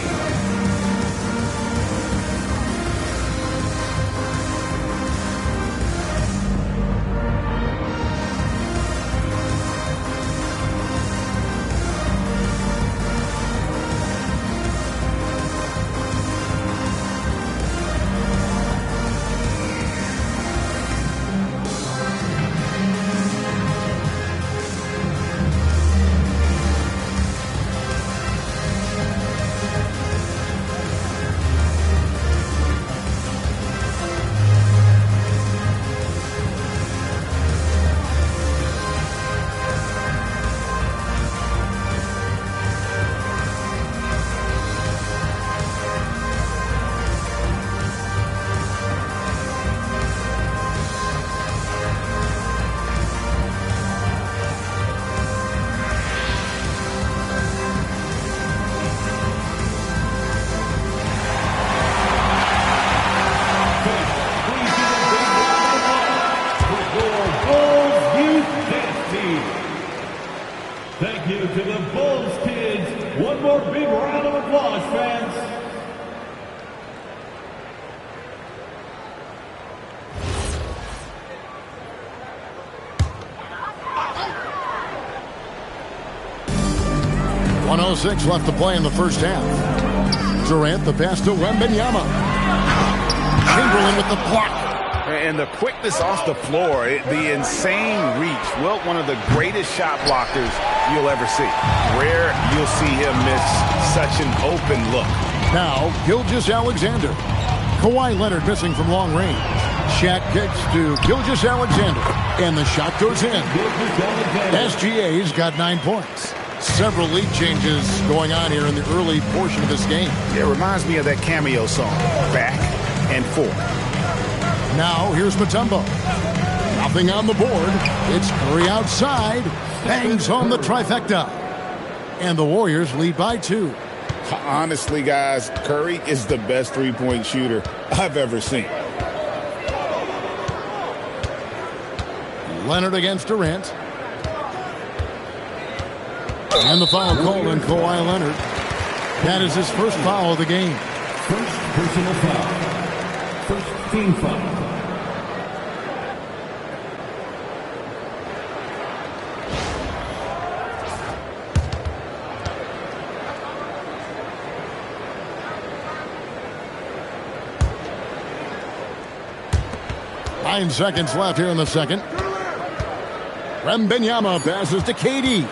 Thank you to the Bulls kids. One more big round of applause, fans. .106 left to play in the first half. Durant the pass to Wembanyama. Chamberlain with the block. And the quickness off the floor, the insane reach. Wilt, one of the greatest shot blockers you'll ever see. Rare you'll see him miss such an open look. Now, Gilgeous-Alexander. Kawhi Leonard missing from long range. Shaq kicks to Gilgeous-Alexander, and the shot goes in. SGA's got 9 points. Several lead changes going on here in the early portion of this game. It reminds me of that Cameo song, Back and Forth. Now here's Mutombo. Nothing on the board. It's Curry outside. Bangs on the trifecta. And the Warriors lead by 2. Honestly, guys, Curry is the best three-point shooter I've ever seen. Leonard against Durant. And the foul called on Kawhi Leonard. That is his first foul of the game. First personal foul. First team foul. Nine seconds left here in the second. Wembanyama passes to KD.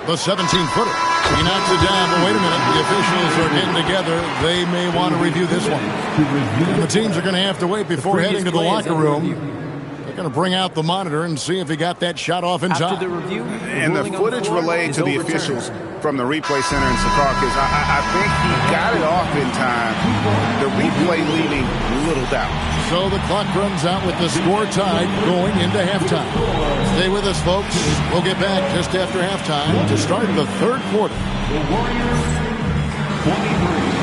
The 17-footer. He knocks it down, but wait a minute. The officials are getting together. They may want to review this one. And the teams are going to have to wait before heading to the locker room. They're going to bring out the monitor and see if he got that shot off in time. After the review, and the footage relayed to the officials from the replay center in Secaucus, I think he got it off in time. The replay leaving little doubt. So the clock runs out with the score tied going into halftime. Stay with us, folks. We'll get back just after halftime to start the third quarter. The Warriors, 23.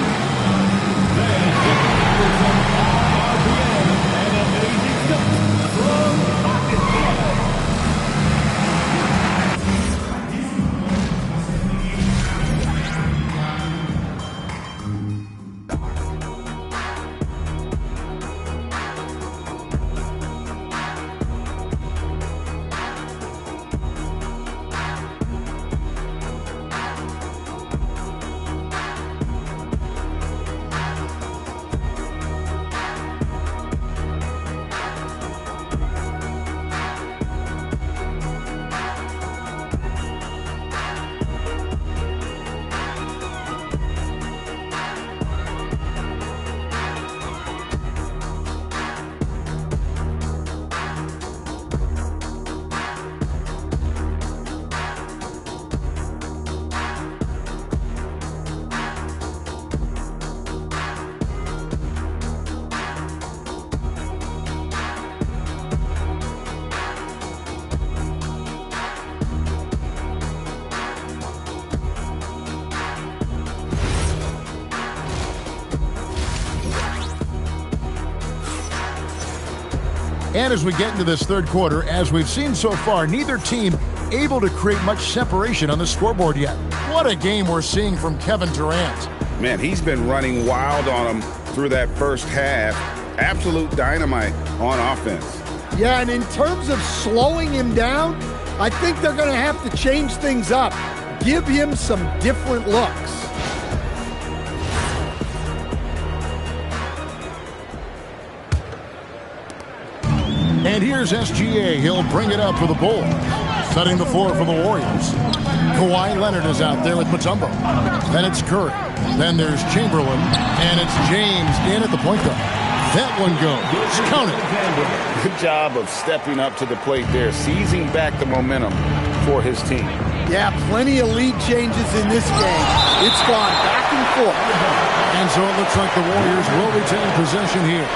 And as we get into this third quarter, as we've seen so far, neither team able to create much separation on the scoreboard yet. What a game we're seeing from Kevin Durant. Man, he's been running wild on them through that first half. Absolute dynamite on offense. Yeah, and in terms of slowing him down, I think they're going to have to change things up. Give him some different looks. And here's SGA. He'll bring it up for the Bulls. Setting the floor for the Warriors. Kawhi Leonard is out there with Mutombo. Then it's Curry. Then there's Chamberlain. And it's James in at the point guard. That one goes. Count it. Good job of stepping up to the plate there, seizing back the momentum for his team. Yeah, plenty of lead changes in this game. It's gone back and forth. And so it looks like the Warriors will retain possession here.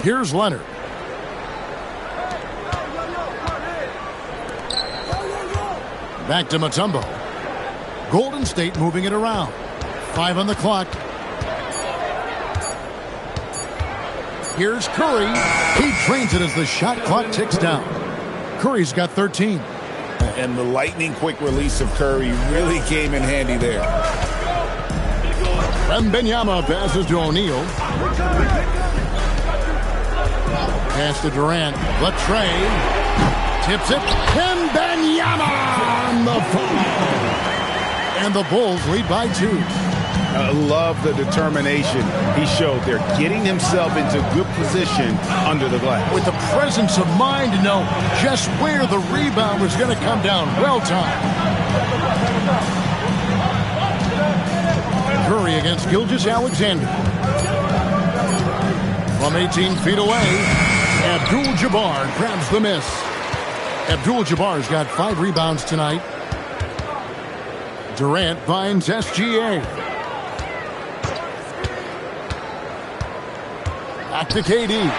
Here's Leonard. Back to Mutombo. Golden State moving it around. 5 on the clock. Here's Curry. He drains it as the shot clock ticks down. Curry's got 13. And the lightning quick release of Curry really came in handy there. Wembanyama passes to O'Neal. Pass to Durant. Latrey tips it. Wembanyama on the foul. And the Bulls lead by 2. I love the determination he showed there, getting himself into good position under the glass. With the presence of mind to know just where the rebound was going to come down. Well timed. Curry against Gilgeous-Alexander. From 18 feet away, Abdul-Jabbar grabs the miss. Abdul-Jabbar's got 5 rebounds tonight. Durant finds SGA. Back to KD.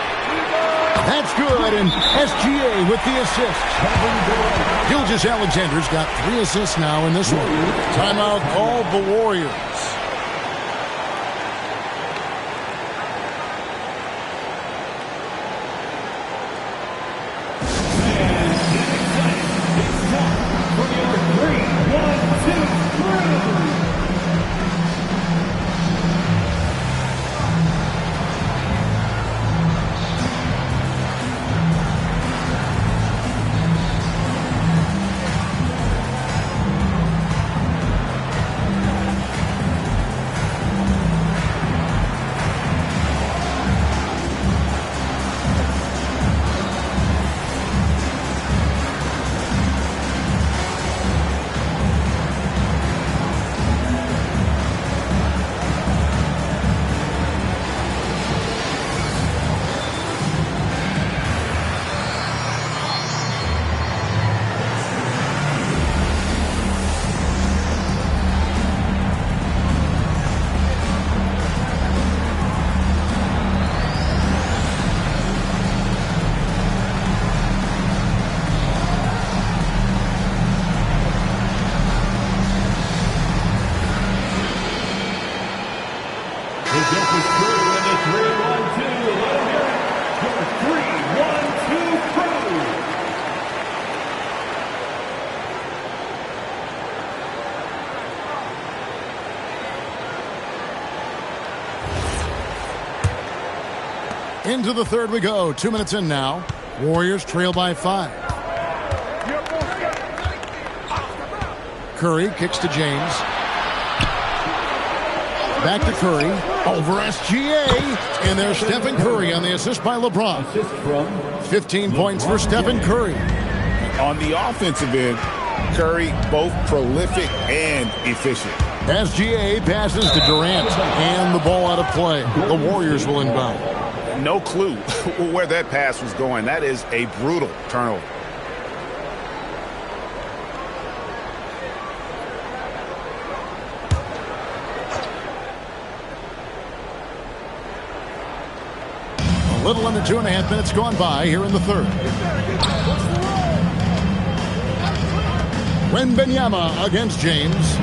That's good, and SGA with the assist. Gilgeous-Alexander's got 3 assists now in this one. Timeout called the Warriors. Into the third we go. 2 minutes in now. Warriors trail by 5. Curry kicks to James. Back to Curry. Over SGA. And there's Stephen Curry on the assist by LeBron. 15 points for Stephen Curry. On the offensive end, Curry both prolific and efficient. SGA passes to Durant. And the ball out of play. The Warriors will inbound. No clue where that pass was going. That is a brutal turnover. A little under 2.5 minutes gone by here in the third. Wembanyama against James.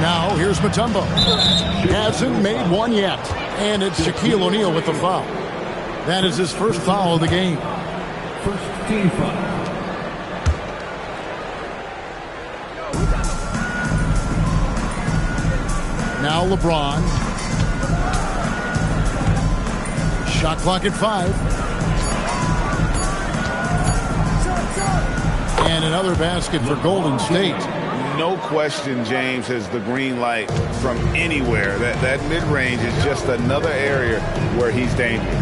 Now here's Mutombo. Hasn't made one yet. And it's Shaquille O'Neal with the foul. That is his first foul of the game. First team foul. Now LeBron. Shot clock at 5. And another basket for Golden State. No question James has the green light from anywhere. That mid-range is just another area where he's dangerous.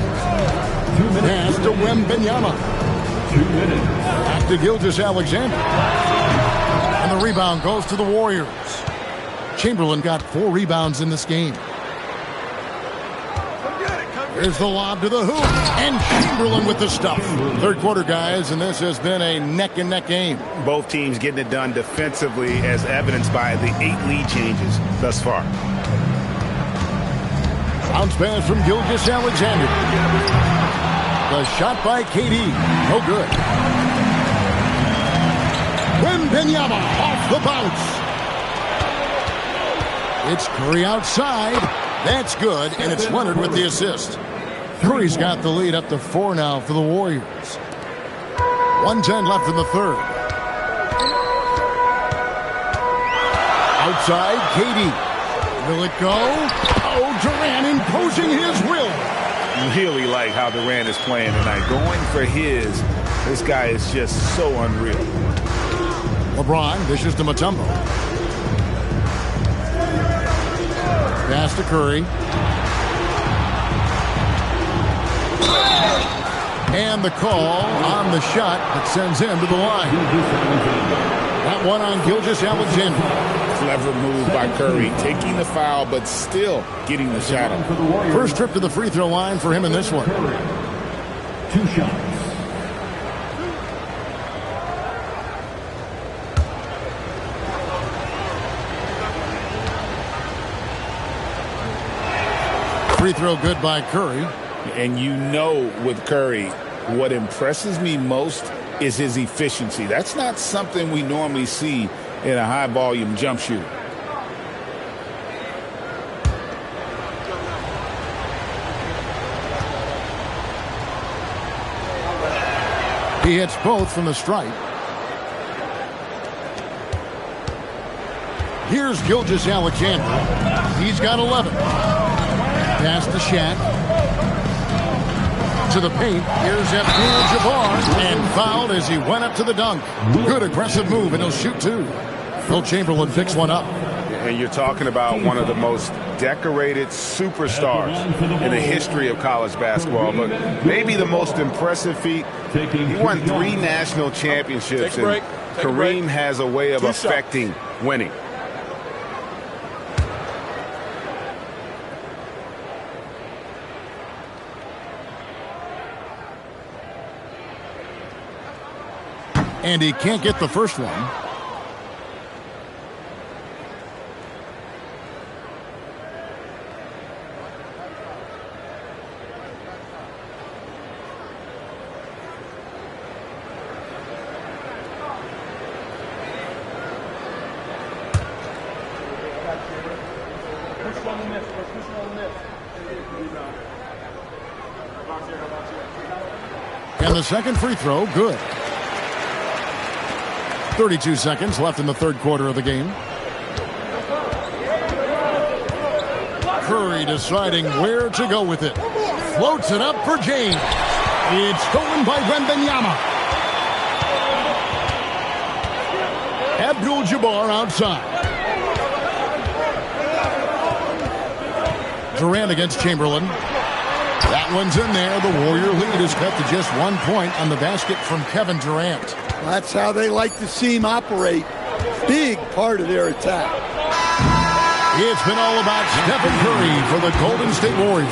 2 minutes. Pass to Wembanyama. 2 minutes. Back to Gilgeous-Alexander. And the rebound goes to the Warriors. Chamberlain got 4 rebounds in this game. Here's the lob to the hoop. And Chamberlain with the stuff. Third quarter, guys, and this has been a neck-and-neck game. Both teams getting it done defensively as evidenced by the 8 lead changes thus far. Bounce pass from Gilgeous-Alexander. The shot by KD. No good. Wembanyama off the bounce. It's Curry outside. That's good, and it's Leonard with the assist. Curry's got the lead up to 4 now for the Warriors. 1:10 left in the third. Outside, KD. Will it go? Oh, Durant imposing his will. Really like how Durant is playing tonight. Going for his. This guy is just so unreal. LeBron dishes to Mutombo. Pass to Curry. And the call on the shot that sends him to the line. That one on Gilgeous-Alexander. Clever move by Curry, taking the foul, but still getting the shot up. First trip to the free throw line for him in this one. 2 shots. Free throw good by Curry. And you know with Curry, what impresses me most is his efficiency. That's not something we normally see in a high-volume jump shooter. He hits both from the stripe. Here's Gilgeous-Alexander. He's got 11. Pass to Shaq. To the paint. Here's Abdul-Jabbar. And fouled as he went up to the dunk. Good aggressive move, and he'll shoot 2. Wilt Chamberlain picks one up. And you're talking about one of the most decorated superstars in the history of college basketball. But maybe the most impressive feat, he won 3 national championships. And Kareem has a way of affecting winning. And he can't get the first one. And the second free throw, good. 32 seconds left in the third quarter of the game. Curry deciding where to go with it. Floats it up for James. It's stolen by Wembanyama. Abdul-Jabbar outside. Durant against Chamberlain. That one's in there. The Warrior lead is cut to just 1 point on the basket from Kevin Durant. That's how they like to see him operate. Big part of their attack. It's been all about Stephen Curry for the Golden State Warriors.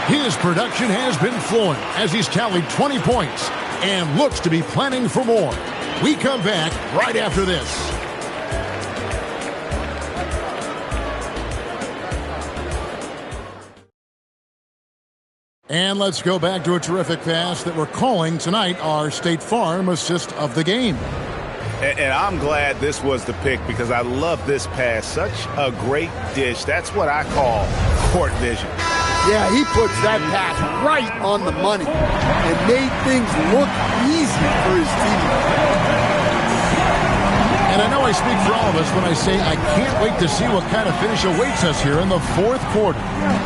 His production has been flowing as he's tallied 20 points and looks to be planning for more. We come back right after this. And let's go back to a terrific pass that we're calling tonight our State Farm assist of the game. And I'm glad this was the pick because I love this pass. Such a great dish. That's what I call court vision. Yeah, he puts that pass right on the money and made things look easy for his team. And I know I speak for all of us when I say I can't wait to see what kind of finish awaits us here in the fourth quarter.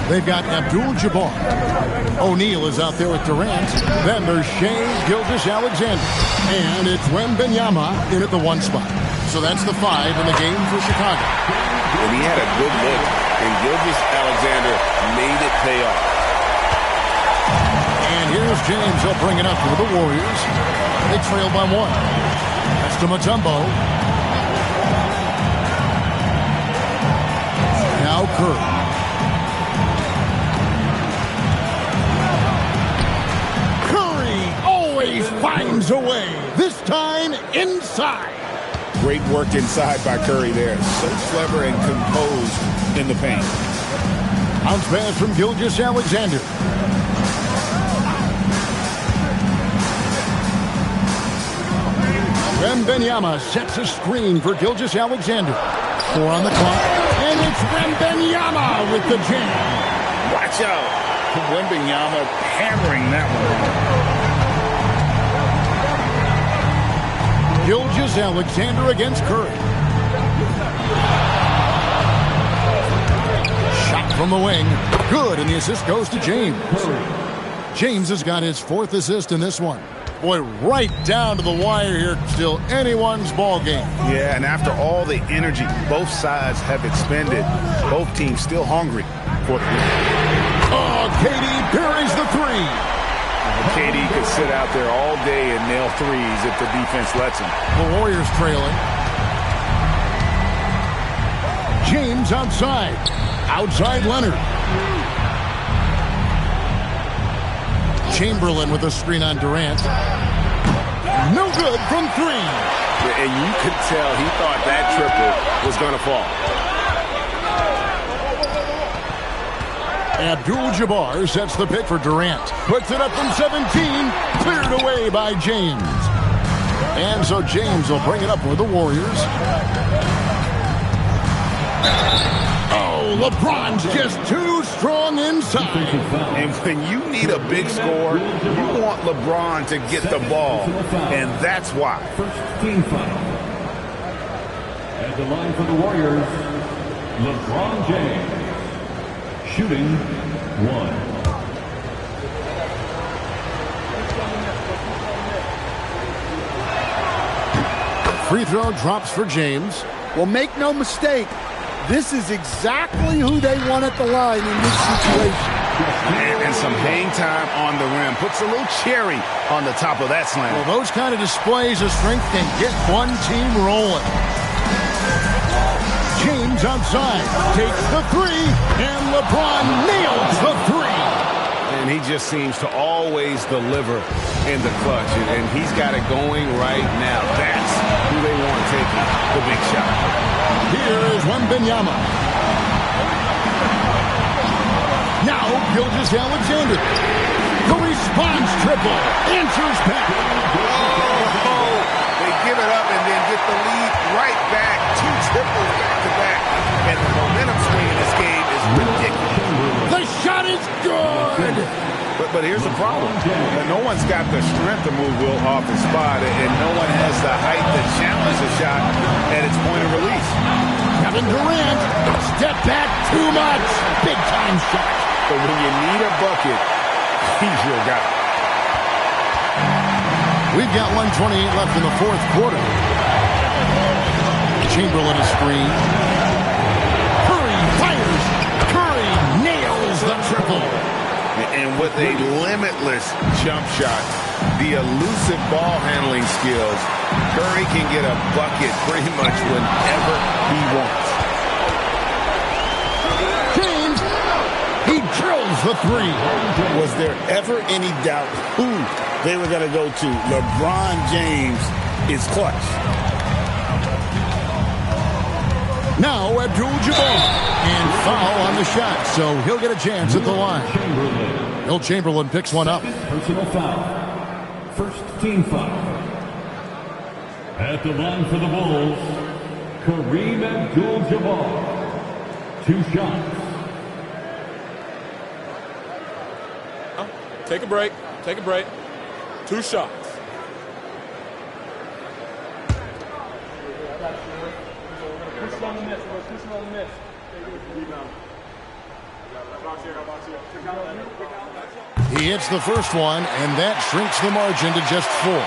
They've got Abdul-Jabbar. O'Neal is out there with Durant. Then there's Shai Gilgeous-Alexander. And it's Wembanyama in at the 1 spot. So that's the 5 in the game for Chicago. And he had a good look, and Gilgeous-Alexander made it pay off. And here's James. He'll bring it up for the Warriors. They trail by 1. That's to Mutombo. Now Curry. Curry always finds a way. This time inside. Great work inside by Curry there. So clever and composed in the paint. Bounce pass from Gilgeous-Alexander. Wembanyama sets a screen for Gilgeous-Alexander. 4 on the clock. And it's Wembanyama with the jam. Watch out. Wembanyama hammering that one. Gilgeous-Alexander against Curry. Shot from the wing. Good, and the assist goes to James. James has got his 4th assist in this one. Boy, right down to the wire here. Still anyone's ball game. Yeah, and after all the energy both sides have expended, both teams still hungry. for the win. Oh, KD buries the three. KD could sit out there all day and nail threes if the defense lets him. The Warriors trailing. James outside. Outside Leonard. Chamberlain with a screen on Durant. No good from three. And you could tell he thought that triple was going to fall. Abdul-Jabbar sets the pick for Durant. Puts it up from 17. Cleared away by James. And so James will bring it up for the Warriors. Oh, LeBron's just too strong inside. And when you need a big score, you want LeBron to get the ball. And that's why. First team foul. At the line for the Warriors, LeBron James. Shooting one. Free throw drops for James. Well, make no mistake, this is exactly who they want at the line in this situation. And some hang time on the rim. Puts a little cherry on the top of that slam. Well, those kind of displays of strength can get one team rolling. James outside, takes the three, and LeBron nails the three. And he just seems to always deliver in the clutch. And he's got it going right now. That's who they want taking the big shot. Here is Wembanyama. Now, Gilgeous-Alexander. The response triple. Answers back. Oh, they give it up and then get the lead right back. Two triples back-to-back. And the momentum swing in this game is ridiculous. The shot is good. But here's the problem. No one's got the strength to move Will off the spot, and no one has the height to challenge the shot at its point of release. Kevin Durant, step back too much. Big time shot. But when you need a bucket, he's your guy. We've got 1:28 left in the fourth quarter. Chamberlain is screen. Curry fires. Curry nails the triple. And with a limitless jump shot, the elusive ball handling skills, Curry can get a bucket pretty much whenever he wants. James, he drills the three. Was there ever any doubt who they were going to go to? LeBron James is clutch. Now Abdul-Jabbar. And foul on the shot, so he'll get a chance at the line. Will Chamberlain picks one up. Personal foul. First team foul. At the line for the Bulls, Kareem Abdul-Jabbar. Two shots. Take a break. Take a break. Two shots. He hits the first one, and that shrinks the margin to just 4.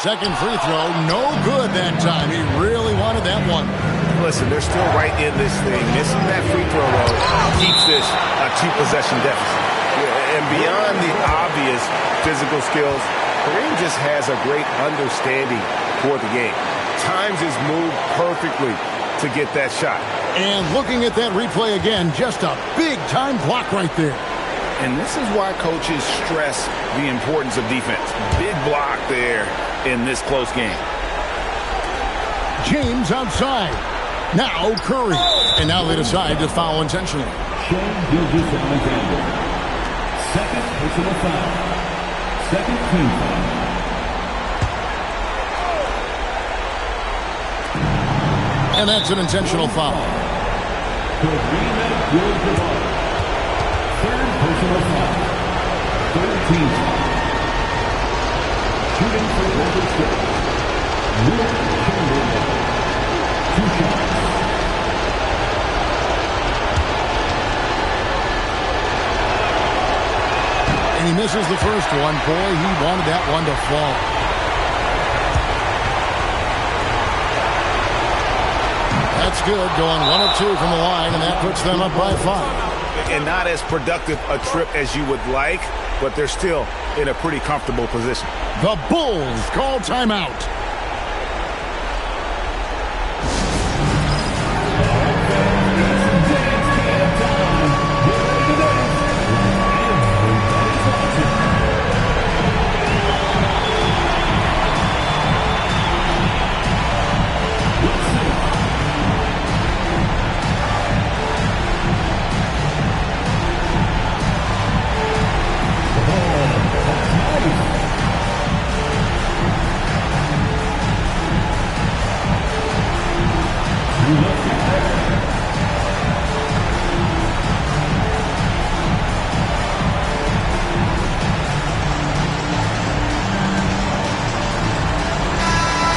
Second free throw, no good that time. He really wanted that one. Listen, they're still right in this thing. Missing that free throw, though, keeps this a 2-possession deficit. And beyond the obvious physical skills, Kareem just has a great understanding for the game. Times his move perfectly to get that shot. And looking at that replay again, just a big-time block right there. And this is why coaches stress the importance of defense. Big block there in this close game. James outside. Now Curry. And now they decide to foul intentionally. Shai Gilgeous-Alexander. Second personal foul. Second team foul. And that's an intentional foul. Kareem Abdul-Jabbar. Third personal foul. Third team foul. Shooting for Golden State. Will Chamberlain. And he misses the first one. Boy, he wanted that one to fall. That's good, going 1 of 2 from the line, and that puts them up by 5. And not as productive a trip as you would like, but they're still in a pretty comfortable position. The Bulls call timeout.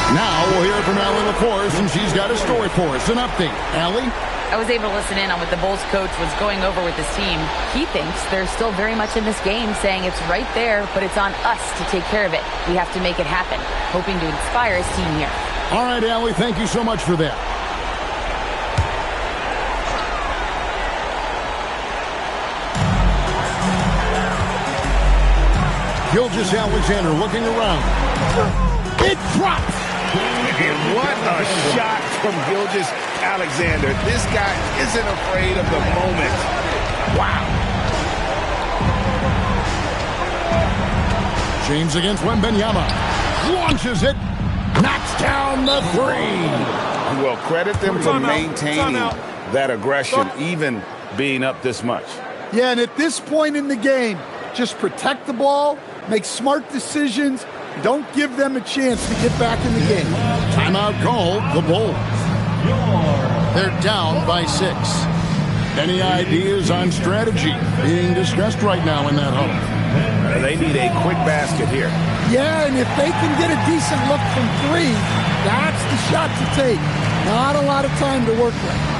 Now we'll hear from Allie LaForce, and she's got a story for us. An update. Allie? I was able to listen in on what the Bulls coach was going over with his team. He thinks they're still very much in this game, saying it's right there, but it's on us to take care of it. We have to make it happen, hoping to inspire his team here. All right, Allie, thank you so much for that. Gilgeous-Alexander looking around. It drops! And what a shot from Gilgeous-Alexander. This guy isn't afraid of the moment. Wow. James against Wembanyama. Launches it. Knocks down the 3. Well, credit them for maintaining that aggression, even being up this much. Yeah, and at this point in the game, just protect the ball, make smart decisions. Don't give them a chance to get back in the game. Timeout called, the Bulls. They're down by 6. Any ideas on strategy being discussed right now in that huddle? They need a quick basket here. Yeah, and if they can get a decent look from 3, that's the shot to take. Not a lot of time to work with.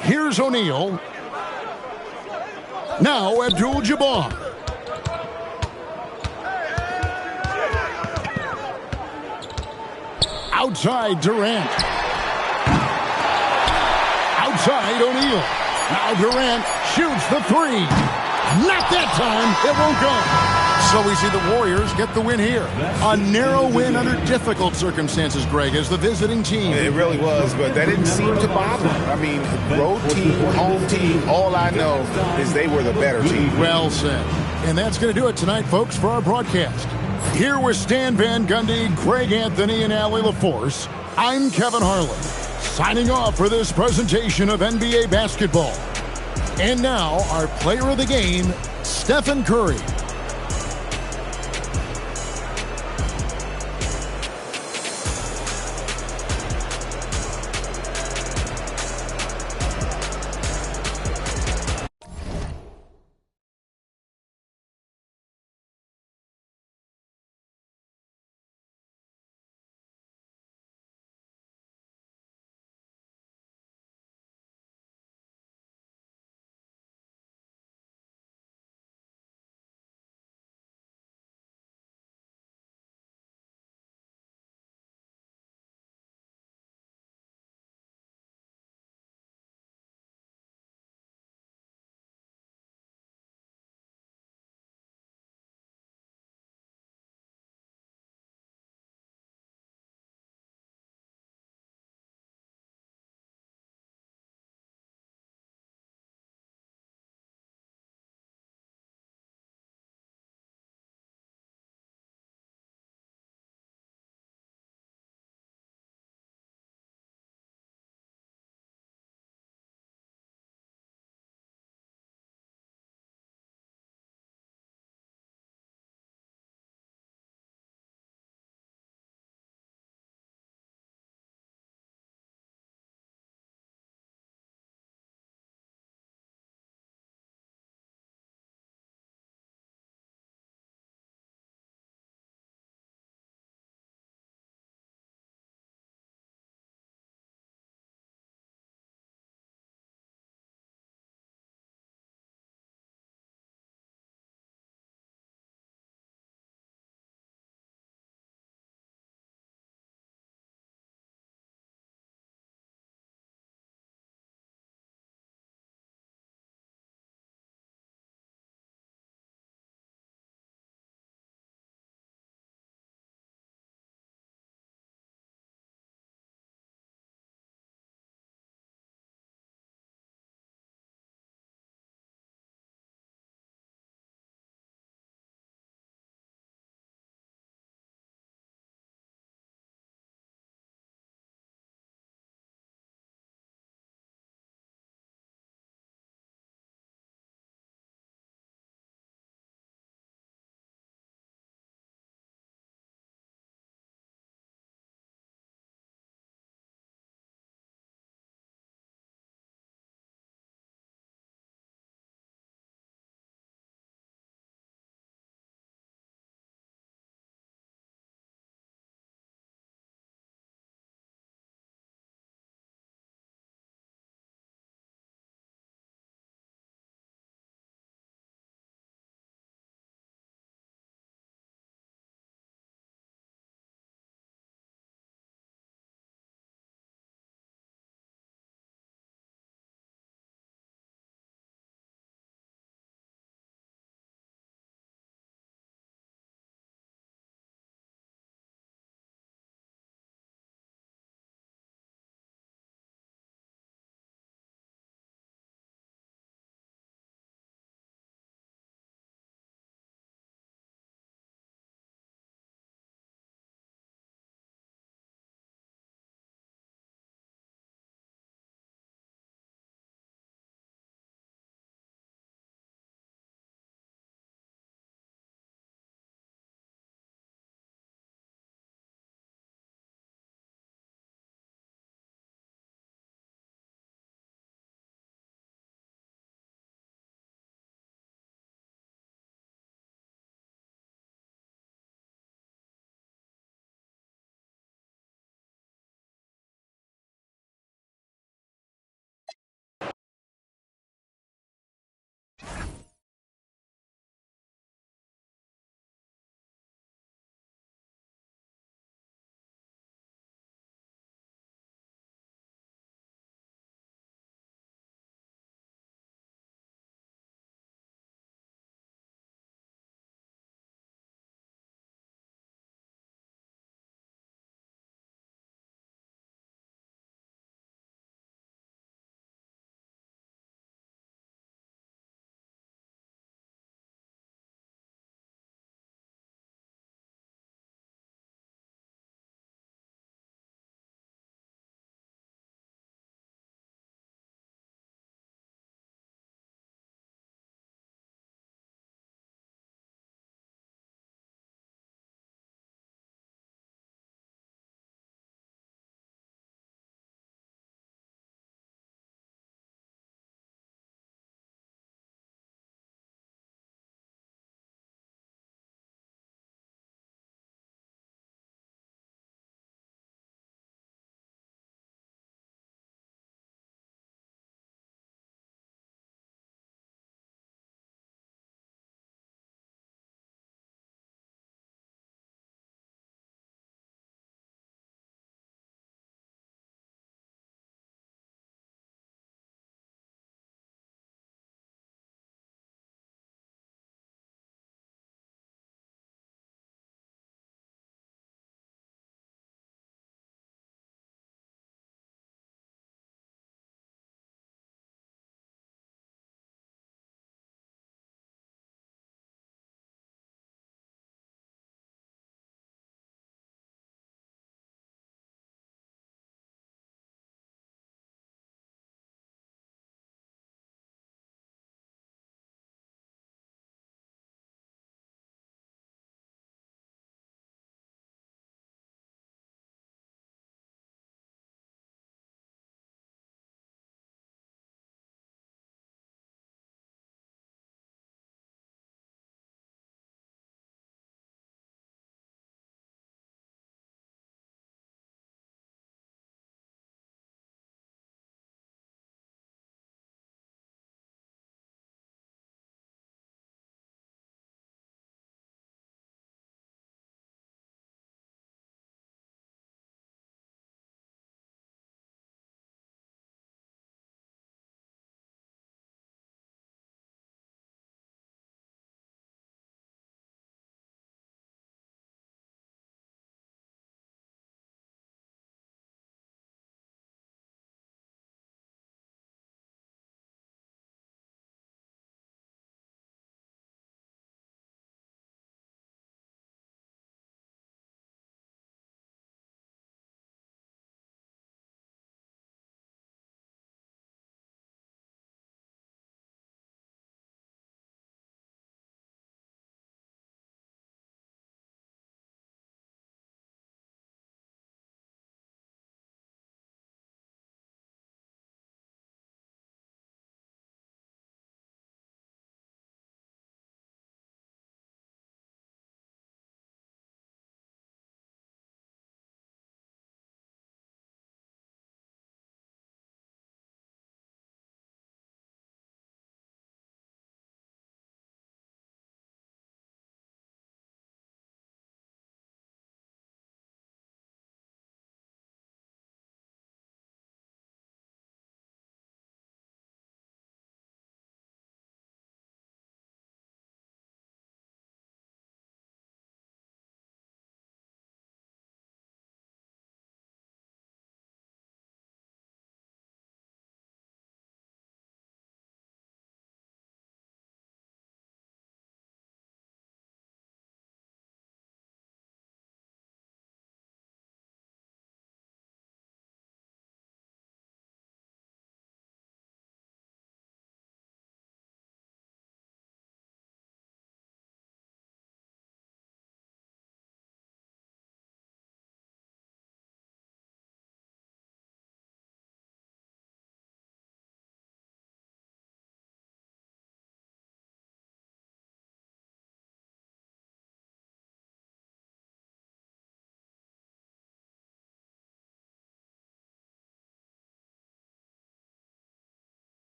Here's O'Neal. Now Abdul-Jabbar. Outside Durant. Outside O'Neal. Now Durant shoots the 3. Not that time. It won't go. So we see the Warriors get the win here. A narrow win under difficult circumstances, Greg, as the visiting team. It really was, but that didn't seem to bother them. I mean, road team, home team, all I know is they were the better team. Well said. And that's going to do it tonight, folks, for our broadcast. Here with Stan Van Gundy, Greg Anthony, and Allie LaForce, I'm Kevin Harlan, signing off for this presentation of NBA basketball. And now, our player of the game, Stephen Curry.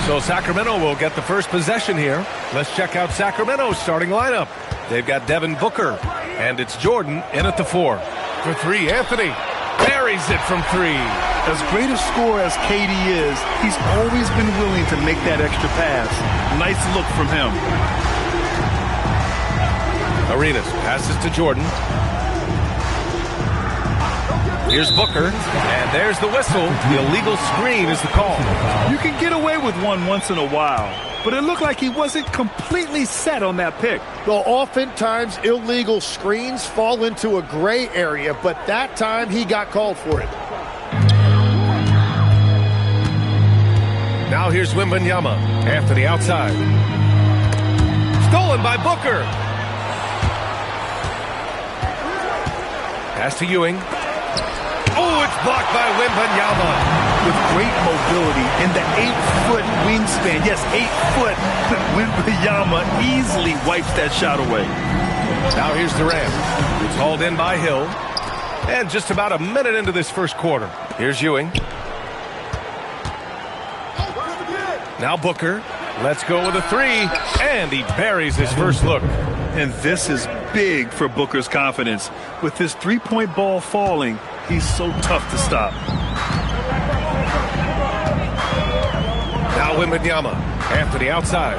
So Sacramento will get the first possession here. Let's check out Sacramento's starting lineup. They've got Devin Booker, and it's Jordan in at the 4. For 3, Anthony buries it from 3. As great a scorer as KD is, he's always been willing to make that extra pass. Nice look from him. Arenas passes to Jordan. Here's Booker, and there's the whistle. The illegal screen is the call. You can get away with one once in a while, but it looked like he wasn't completely set on that pick. Well, oftentimes illegal screens fall into a gray area, but that time he got called for it. Now here's Wembanyama. Anthony outside. Stolen by Booker. Pass to Ewing. Oh, it's blocked by Wembanyama. With great mobility and the 8-foot wingspan. Yes, 8 foot. Wembanyama easily wipes that shot away. Now here's Durant. It's hauled in by Hill. And just about a minute into this first quarter. Here's Ewing. Now Booker. Let's go with a 3. And he buries his first look. And this is big for Booker's confidence. With his three-point ball falling, he's so tough to stop. Now Wembanyama. Anthony outside.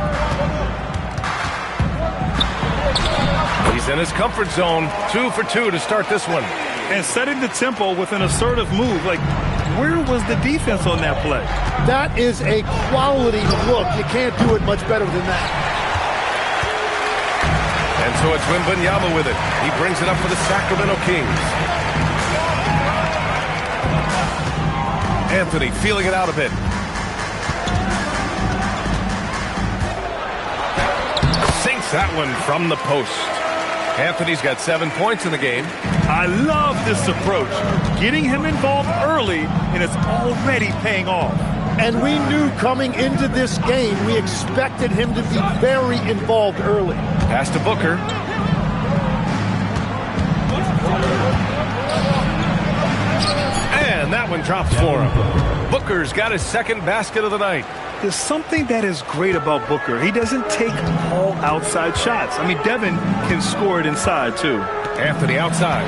He's in his comfort zone. 2 for 2 to start this one. And setting the tempo with an assertive move. Like, where was the defense on that play? That is a quality look. You can't do it much better than that. And so it's Wembanyama with it. He brings it up for the Sacramento Kings. Anthony feeling it out a bit. Sinks that one from the post. Anthony's got 7 points in the game. I love this approach. Getting him involved early, and it's already paying off. And we knew coming into this game, we expected him to be very involved early. Pass to Booker. And that one drops for him. Booker's got his second basket of the night. There's something that is great about Booker. He doesn't take all outside shots. I mean, Devin can score it inside, too. Anthony outside.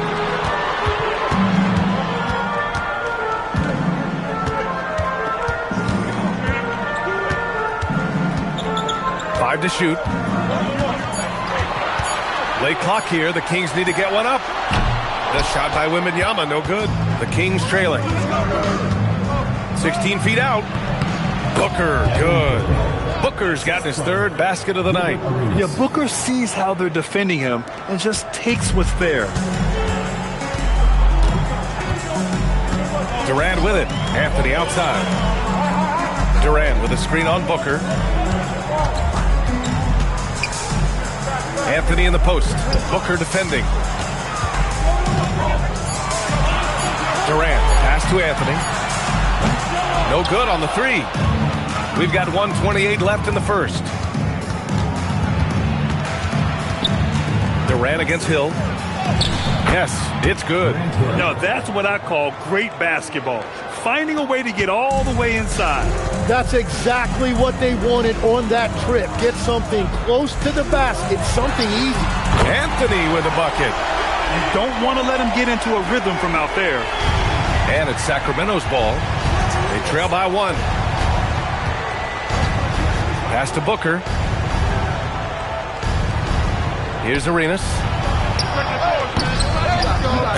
Five to shoot. Late clock here. The Kings need to get one up. The shot by Wembanyama, no good. The Kings trailing. 16 feet out. Booker, good. Booker's got his third basket of the night. Yeah, Booker sees how they're defending him and just takes what's there. Durant with it. Anthony outside. Durant with a screen on Booker. Anthony in the post. Booker defending. Durant, pass to Anthony. No good on the 3. We've got 1:28 left in the first. Durant against Hill. Yes, it's good. Now that's what I call great basketball. Finding a way to get all the way inside. That's exactly what they wanted on that trip. Get something close to the basket, something easy. Anthony with a bucket. You don't want to let him get into a rhythm from out there. And it's Sacramento's ball. They trail by 1. Pass to Booker. Here's Arenas.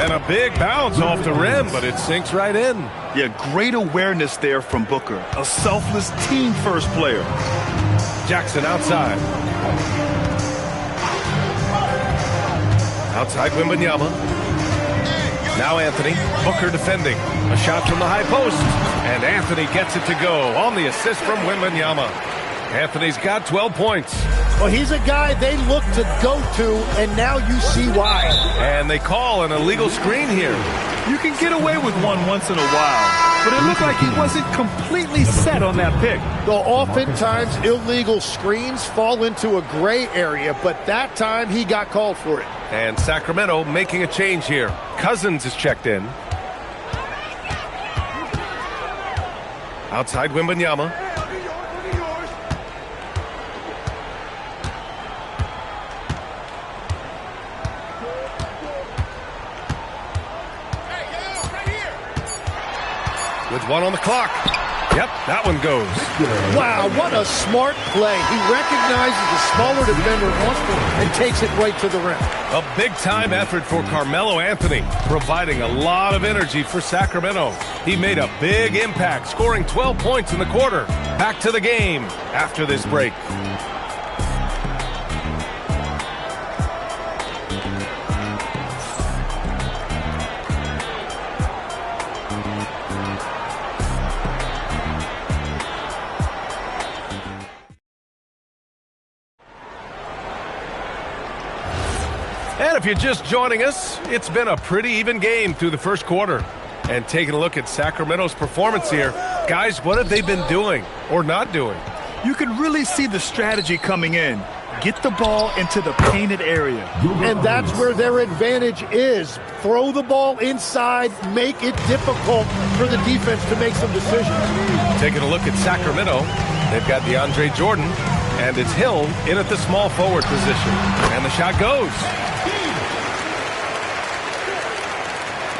And a big bounce off the rim, but it sinks right in. Yeah, great awareness there from Booker. A selfless team-first player. Jackson outside. Outside Wembanyama. Now Anthony. Booker defending. A shot from the high post. And Anthony gets it to go on the assist from Wembanyama. Anthony's got 12 points. Well, he's a guy they look to go to, and now you see why. And they call an illegal screen here. You can get away with one once in a while, but it looked like he wasn't completely set on that pick. Though oftentimes illegal screens fall into a gray area, but that time he got called for it. And Sacramento making a change here. Cousins is checked in. Outside Wembanyama. with 1 on the clock. Yep, that one goes. Wow, what a smart play. He recognizes the smaller defender and takes it right to the rim. A big-time effort for Carmelo Anthony, providing a lot of energy for Sacramento. He made a big impact, scoring 12 points in the quarter. Back to the game after this break. And if you're just joining us, it's been a pretty even game through the first quarter. And taking a look at Sacramento's performance here, guys, what have they been doing or not doing? You can really see the strategy coming in. Get the ball into the painted area. And that's where their advantage is. Throw the ball inside, make it difficult for the defense to make some decisions. Taking a look at Sacramento, they've got DeAndre Jordan, and it's Hill in at the small forward position. And the shot goes.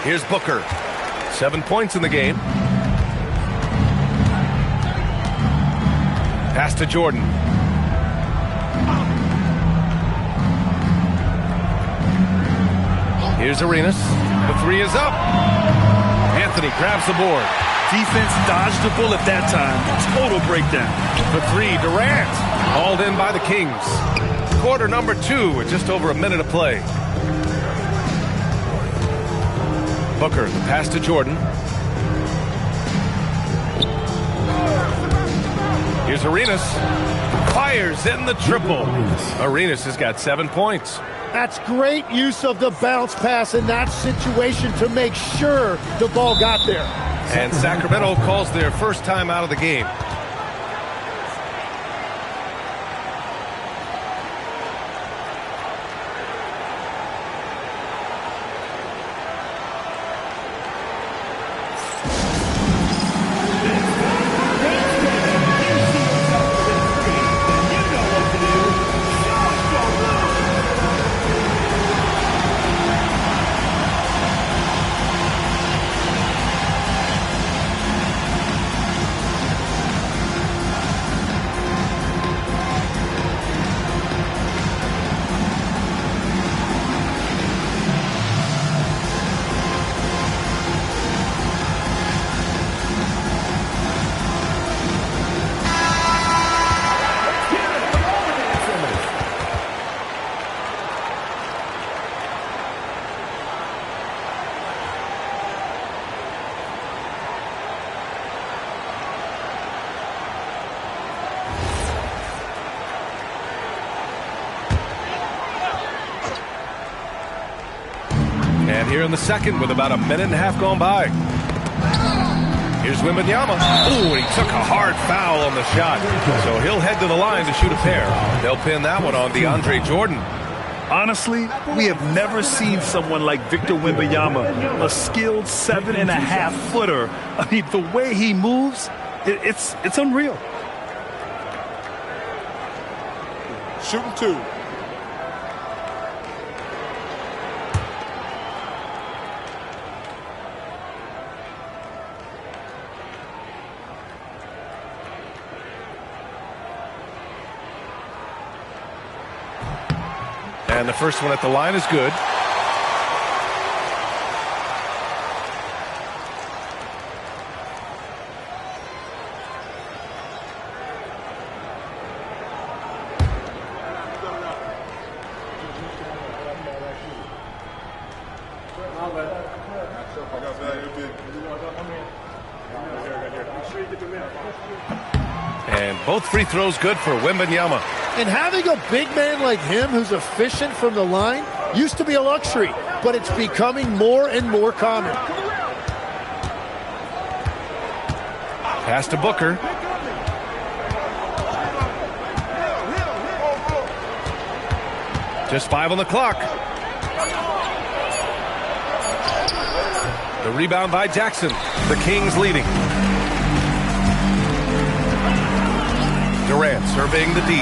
Here's Booker. 7 points in the game. Pass to Jordan. Here's Arenas. The 3 is up. Anthony grabs the board. Defense dodged the bullet that time. Total breakdown. The 3, Durant. Hauled in by the Kings. Quarter number 2 with just over a minute of play. Booker, the pass to Jordan. Here's Arenas. Fires in the triple. Arenas has got 7 points. That's great use of the bounce pass in that situation to make sure the ball got there. And Sacramento calls their first time out of the game. And here in the second with about a minute and a half gone by. Here's Wembanyama. Oh, he took a hard foul on the shot. So he'll head to the line to shoot a pair. They'll pin that one on DeAndre Jordan. Honestly, we have never seen someone like Victor Wembanyama, a skilled 7.5-footer. I mean, the way he moves, it's unreal. Shooting 2. And the first one at the line is good. And both free throws good for Wembanyama. And having a big man like him who's efficient from the line used to be a luxury, but it's becoming more and more common. Pass to Booker. Just 5 on the clock. The rebound by Jackson. The Kings leading. Durant surveying the D.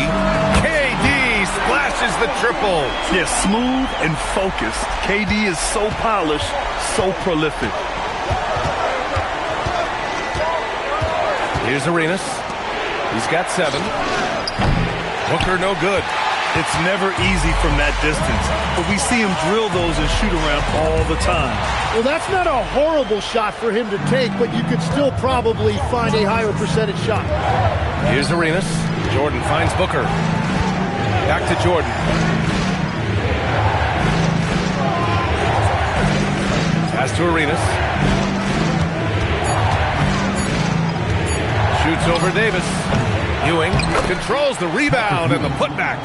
KD splashes the triple. Yeah, smooth and focused. KD is so polished, so prolific. Here's Arenas. He's got 7. Booker no good. It's never easy from that distance, but we see him drill those and shoot around all the time. Well, that's not a horrible shot for him to take, but you could still probably find a higher percentage shot. Here's Arenas. Jordan finds Booker. Back to Jordan. Pass to Arenas. Shoots over Davis. Ewing controls the rebound and the putback.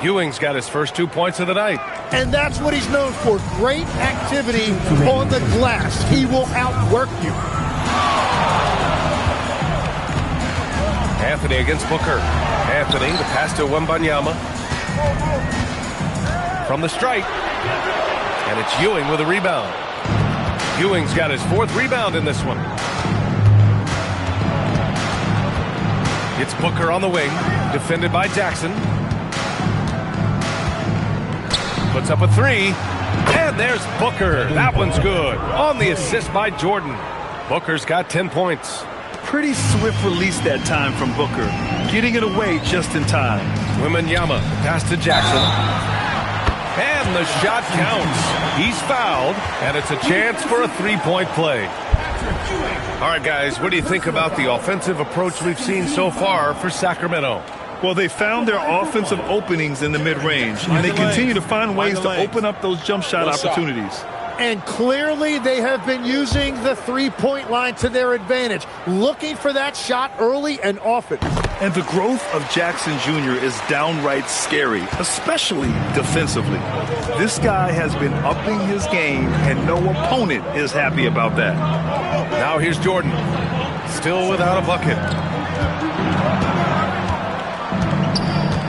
Ewing's got his first 2 points of the night. And that's what he's known for. Great activity on the glass. He will outwork you. Anthony against Booker. Anthony, the pass to Wembanyama. From the stripe. And it's Ewing with a rebound. Ewing's got his 4th rebound in this one. It's Booker on the wing, defended by Jackson. Puts up a 3, and there's Booker. That one's good. On the assist by Jordan. Booker's got 10 points. Pretty swift release that time from Booker, getting it away just in time. Wembanyama, pass to Jackson. And the shot counts. He's fouled, and it's a chance for a 3-point play. All right, guys, what do you think about the offensive approach we've seen so far for Sacramento? Well, they found their offensive openings in the mid-range, and they continue to find ways to open up those jump shot opportunities. And clearly they have been using the three-point line to their advantage, looking for that shot early and often. And the growth of Jackson Jr. is downright scary, especially defensively. This guy has been upping his game, and no opponent is happy about that. Now here's Jordan, still without a bucket.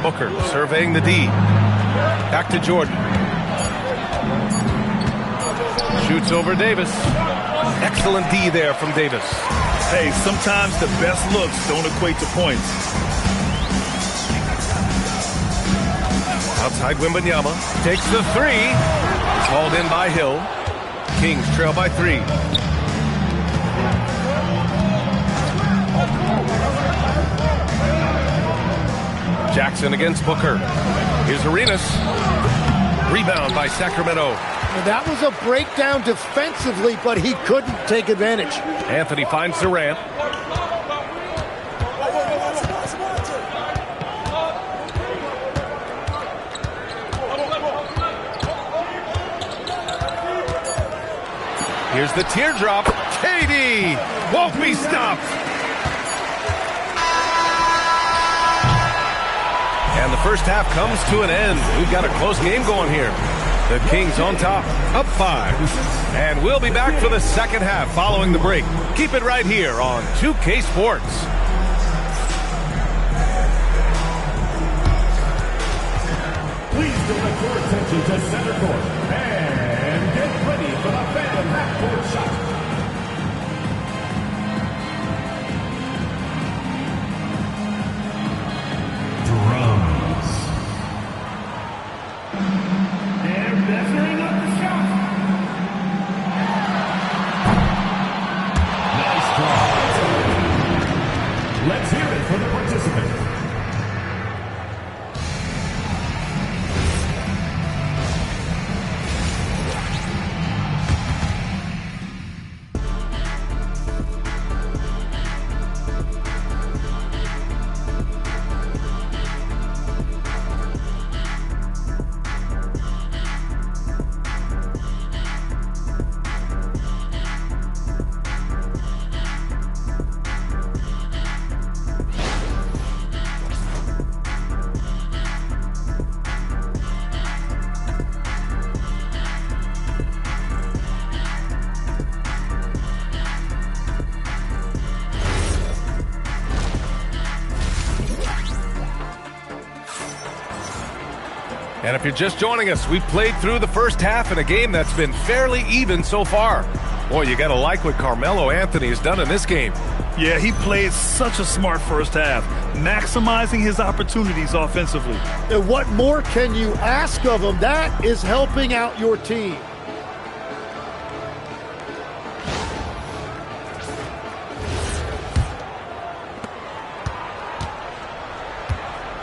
Booker surveying the D. Back to Jordan. Shoots over Davis. Excellent D there from Davis. Hey, sometimes the best looks don't equate to points. Outside Wembanyama takes the 3. Called in by Hill. Kings trail by 3. Jackson against Booker. Here's Arenas. Rebound by Sacramento. And that was a breakdown defensively, but he couldn't take advantage. Anthony finds Durant. Here's the teardrop. KD won't be stopped. And the first half comes to an end. We've got a close game going here. The Kings on top, up 5. And we'll be back for the second half following the break. Keep it right here on 2K Sports. Please direct your attention to center court and get ready for the Phantom half-court shot. Measuring up the shot. Nice draw. Let's hear it for the participant. And if you're just joining us, we've played through the first half in a game that's been fairly even so far. Boy, you got to like what Carmelo Anthony has done in this game. Yeah, he played such a smart first half, maximizing his opportunities offensively. And what more can you ask of him? That is helping out your team.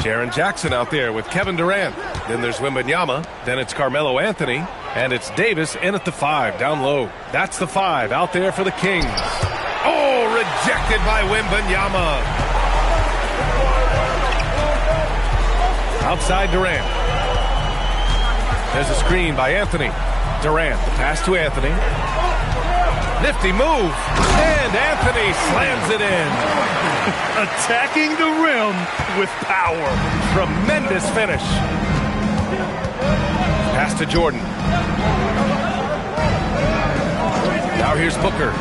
Jaren Jackson out there with Kevin Durant. Then there's Wembanyama. Then it's Carmelo Anthony. And it's Davis in at the 5, down low. That's the 5 out there for the Kings. Oh, rejected by Wembanyama. Outside Durant. There's a screen by Anthony. Durant, the pass to Anthony. Nifty move. And Anthony slams it in. Attacking the rim with power. Tremendous finish. Pass to Jordan. Now here's Booker.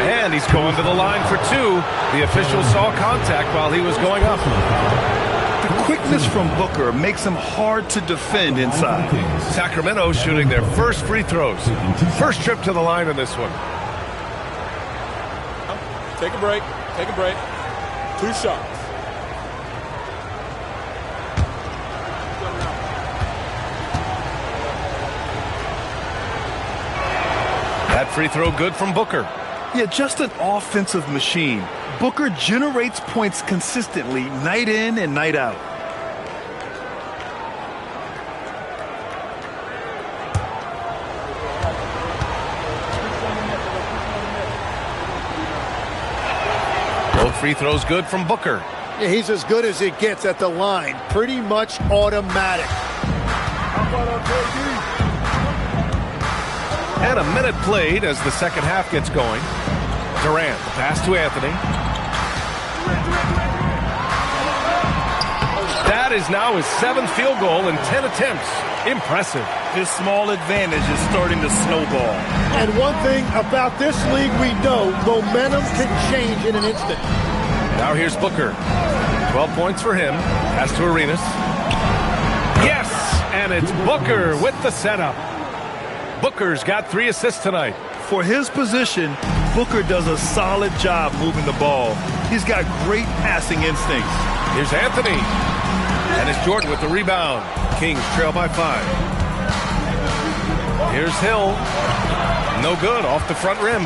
And he's going to the line for 2. The official saw contact while he was going up. The quickness from Booker makes him hard to defend inside. Sacramento shooting their first free throws. First trip to the line in this one. Take a break. Take a break. 2 shots. That free throw good from Booker. Yeah, just an offensive machine. Booker generates points consistently, night in and night out. Both free throws good from Booker. Yeah, he's as good as it gets at the line. Pretty much automatic. And a minute played as the second half gets going. Durant, the pass to Anthony. That is now his 7th field goal in 10 attempts. Impressive. His small advantage is starting to snowball. And one thing about this league we know, momentum can change in an instant. Now here's Booker. 12 points for him. Pass to Arenas. Yes! And it's Booker with the setup. Booker's got 3 assists tonight. For his position, Booker does a solid job moving the ball. He's got great passing instincts. Here's Anthony. And it's Jordan with the rebound. Kings trail by 5. Here's Hill. No good, off the front rim.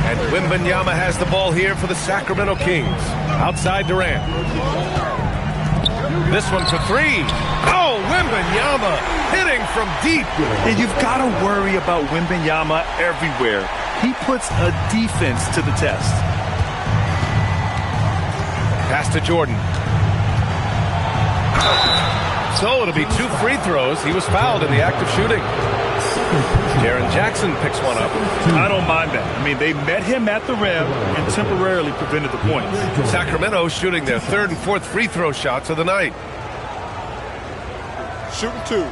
And Wembanyama has the ball here for the Sacramento Kings. Outside Durant. This one for 3. Oh, Wembanyama hitting from deep. And you've got to worry about Wembanyama everywhere. He puts a defense to the test. Pass to Jordan. So it'll be 2 free throws. He was fouled in the act of shooting. Jaren Jackson picks one up. I don't mind that. I mean, they met him at the rim and temporarily prevented the points. Sacramento shooting their 3rd and 4th free throw shots of the night. Shooting 2.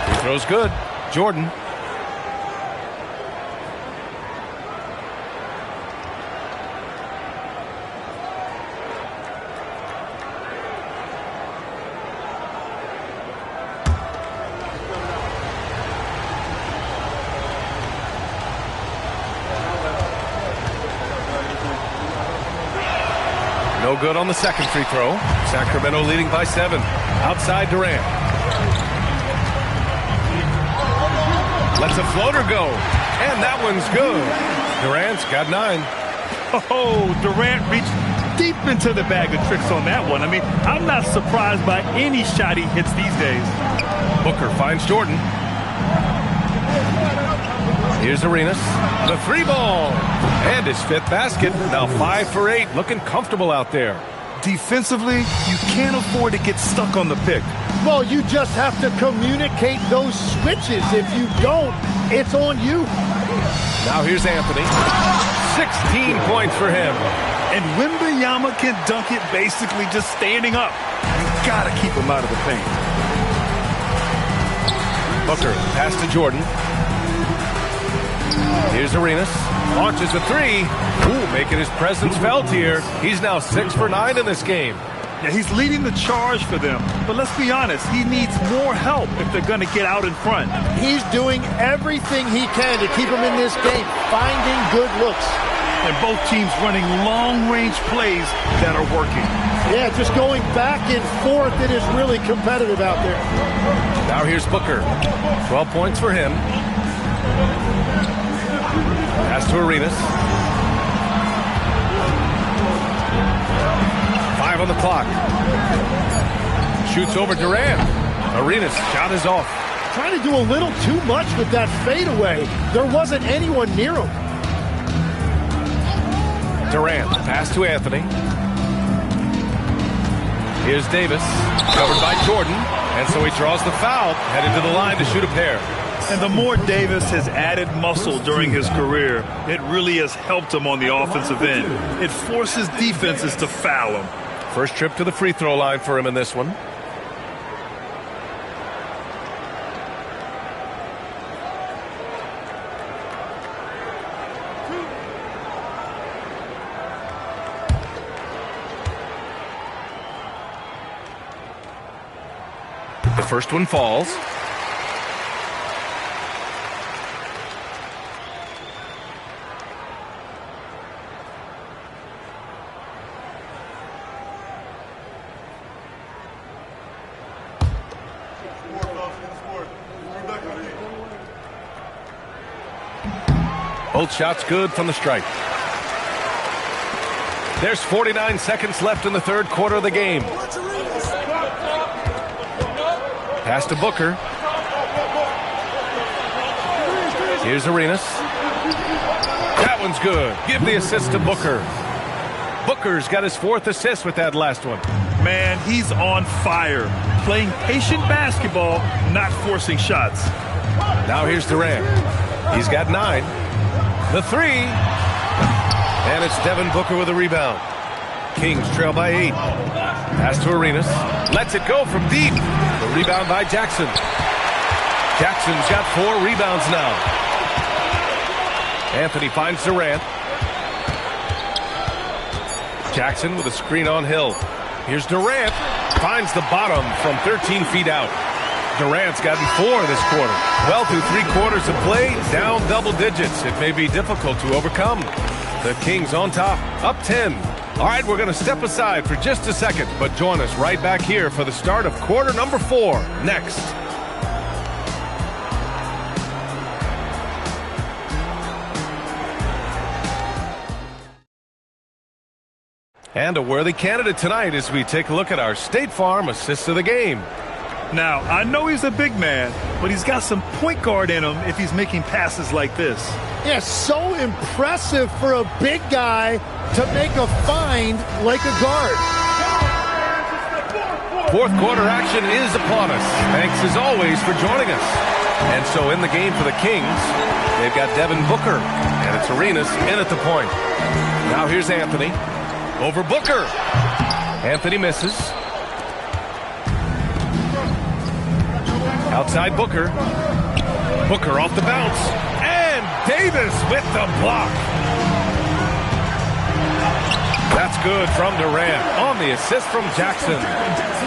Free throw's good. Jordan. No good on the second free throw. Sacramento leading by 7. Outside Durant. Lets a floater go. And that one's good. Durant's got 9. Oh, Durant reached deep into the bag of tricks on that one. I mean, I'm not surprised by any shot he hits these days. Booker finds Jordan. Here's Arenas. The 3 ball. And his 5th basket. Now 5 for 8. Looking comfortable out there. Defensively, you can't afford to get stuck on the pick. Well, you just have to communicate those switches. If you don't, it's on you. Now here's Anthony. 16 points for him. And Wembanyama can dunk it basically just standing up. You got to keep him out of the paint. Booker, pass to Jordan. Here's Arenas. Launches a 3. Ooh, making his presence felt here. He's now 6 for 9 in this game. Yeah, he's leading the charge for them. But let's be honest, he needs more help if they're going to get out in front. He's doing everything he can to keep him in this game, finding good looks. and both teams running long-range plays that are working. Yeah, just going back and forth, it is really competitive out there. Now here's Booker. 12 points for him. Pass to Arenas. 5 on the clock. Shoots over Durant. Arenas' shot is off. Trying to do a little too much with that fadeaway. There wasn't anyone near him. Durant, pass to Anthony. Here's Davis, covered by Jordan, and so he draws the foul, headed to the line to shoot a pair. And the more Davis has added muscle during his career, it really has helped him on the offensive end. It forces defenses to foul him. First trip to the free throw line for him in this one. The first one falls. Both shots good from the stripe. There's 49 seconds left in the third quarter of the game. Pass to Booker. Here's Arenas. That one's good. Give the assist to Booker. Booker's got his 4th assist with that last one. Man, he's on fire. Playing patient basketball, not forcing shots. Now here's Durant. He's got 9. The 3. And it's Devin Booker with a rebound. Kings trail by 8. Pass to Arenas. Lets it go from deep. The rebound by Jackson. Jackson's got 4 rebounds now. Anthony finds Durant. Jackson with a screen on Hill. Here's Durant. Finds the bottom from 13 feet out. Durant's gotten 4 this quarter. Well through 3 quarters of play, down double digits. It may be difficult to overcome. The Kings on top, up 10. All right, we're going to step aside for just a second, but join us right back here for the start of quarter number 4 next. And a worthy candidate tonight as we take a look at our State Farm assists of the game. Now, I know he's a big man, but he's got some point guard in him if he's making passes like this. Yeah, so impressive for a big guy to make a find like a guard. Fourth quarter action is upon us. Thanks as always for joining us. And so in the game for the Kings, they've got Devin Booker, and it's Arenas in at the point. Now here's Anthony. Over Booker. Anthony misses. Outside Booker. Booker off the bounce. And Davis with the block. That's good from Durant on the assist from Jackson.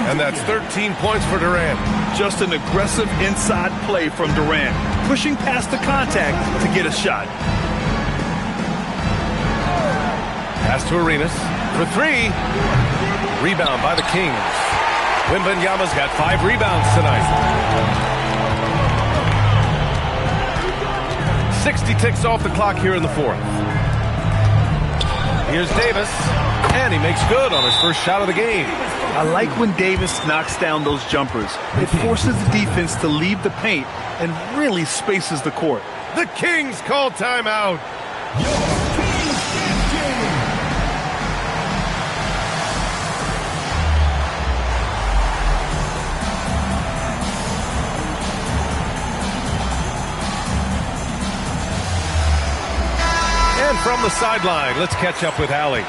And that's 13 points for Durant. Just an aggressive inside play from Durant. Pushing past the contact to get a shot. Pass to Arenas for 3. Rebound by the Kings. Wembanyama's got 5 rebounds tonight. 60 ticks off the clock here in the 4th. Here's Davis, and he makes good on his first shot of the game. I like when Davis knocks down those jumpers. It forces the defense to leave the paint and really spaces the court. The Kings call timeout. And from the sideline, let's catch up with Allie.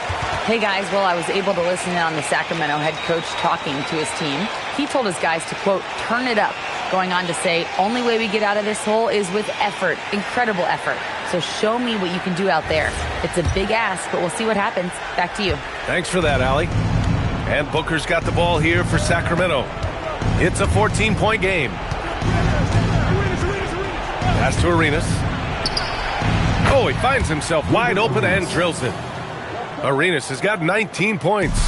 Hey guys, well, I was able to listen in on the Sacramento head coach talking to his team. He told his guys to, quote, turn it up, going on to say, only way we get out of this hole is with effort, incredible effort. So show me what you can do out there. It's a big ask, but we'll see what happens. Back to you. Thanks for that, Allie. And Booker's got the ball here for Sacramento. It's a 14-point game. Pass to Arenas. Oh, he finds himself wide open and drills it. Arenas has got 19 points.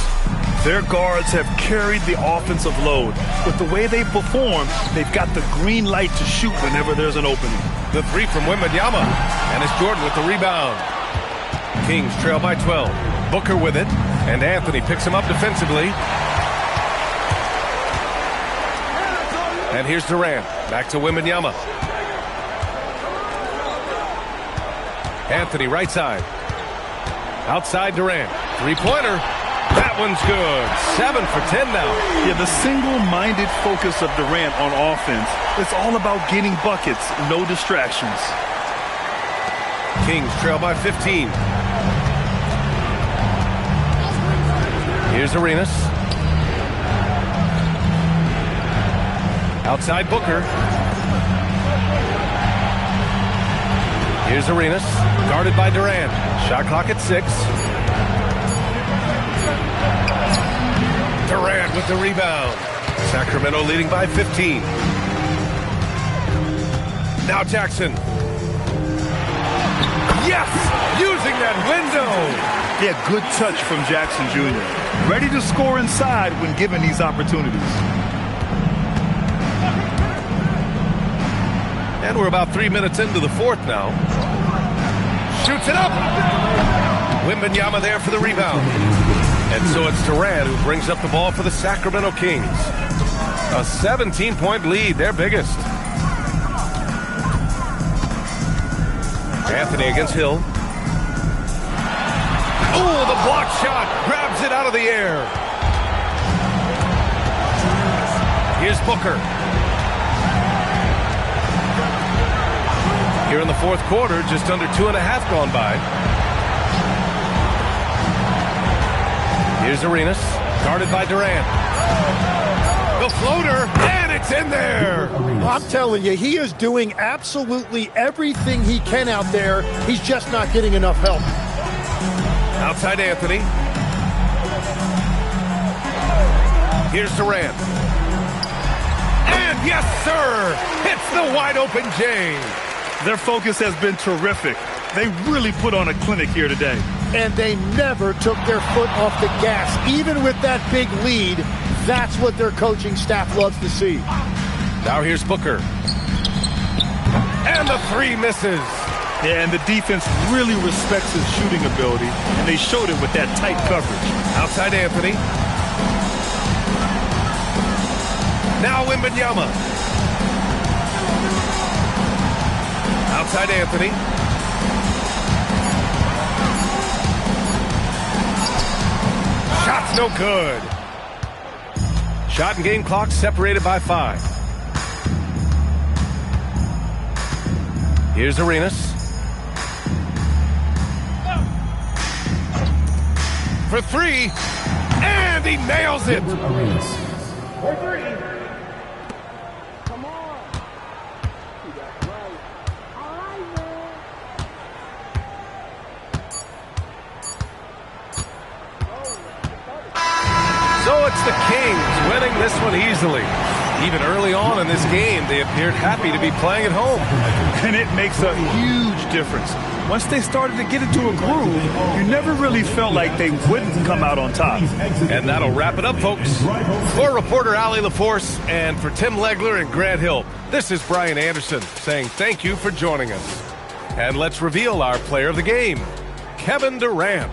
Their guards have carried the offensive load. With the way they perform, they've got the green light to shoot whenever there's an opening. The three from Wembanyama, and it's Jordan with the rebound. Kings trail by 12. Booker with it, and Anthony picks him up defensively. And here's Durant, back to Wembanyama. Anthony right side. Outside Durant, three-pointer. That one's good. 7 for 10 now. Yeah, the single-minded focus of Durant on offense, it's all about getting buckets, no distractions. Kings trail by 15. Here's Arenas. Outside Booker. Here's Arenas, guarded by Durant. Shot clock at 6. Durant with the rebound. Sacramento leading by 15. Now Jackson. Yes! Using that window! Yeah, good touch from Jackson Jr. Ready to score inside when given these opportunities. And we're about 3 minutes into the fourth now. Shoots it up! Wembanyama there for the rebound. And so it's Durant who brings up the ball for the Sacramento Kings. A 17-point lead, their biggest. Anthony against Hill. Oh, the block shot grabs it out of the air. Here's Booker. Here in the fourth quarter, just under 2.5 gone by. Here's Arenas, guarded by Durant. The floater, and it's in there. I'm telling you, he is doing absolutely everything he can out there. He's just not getting enough help. Outside Anthony. Here's Durant. And yes, sir, hits the wide open J. Their focus has been terrific. They really put on a clinic here today. And they never took their foot off the gas. Even with that big lead, that's what their coaching staff loves to see. Now here's Booker. And the three misses. Yeah, and the defense really respects his shooting ability, and they showed it with that tight coverage. Outside Anthony. Now Wembanyama. Outside Anthony. Shot's no good. Shot and game clock separated by 5. Here's Arenas. For 3. And he nails it. Arenas. For 3. Come on. So it's the Kings winning this one easily. Even early on in this game, they appeared happy to be playing at home. And it makes a huge difference. Once they started to get into a groove, you never really felt like they wouldn't come out on top. And that'll wrap it up, folks. For reporter Allie LaForce and for Tim Legler and Grant Hill, this is Brian Anderson saying thank you for joining us. And let's reveal our player of the game, Kevin Durant.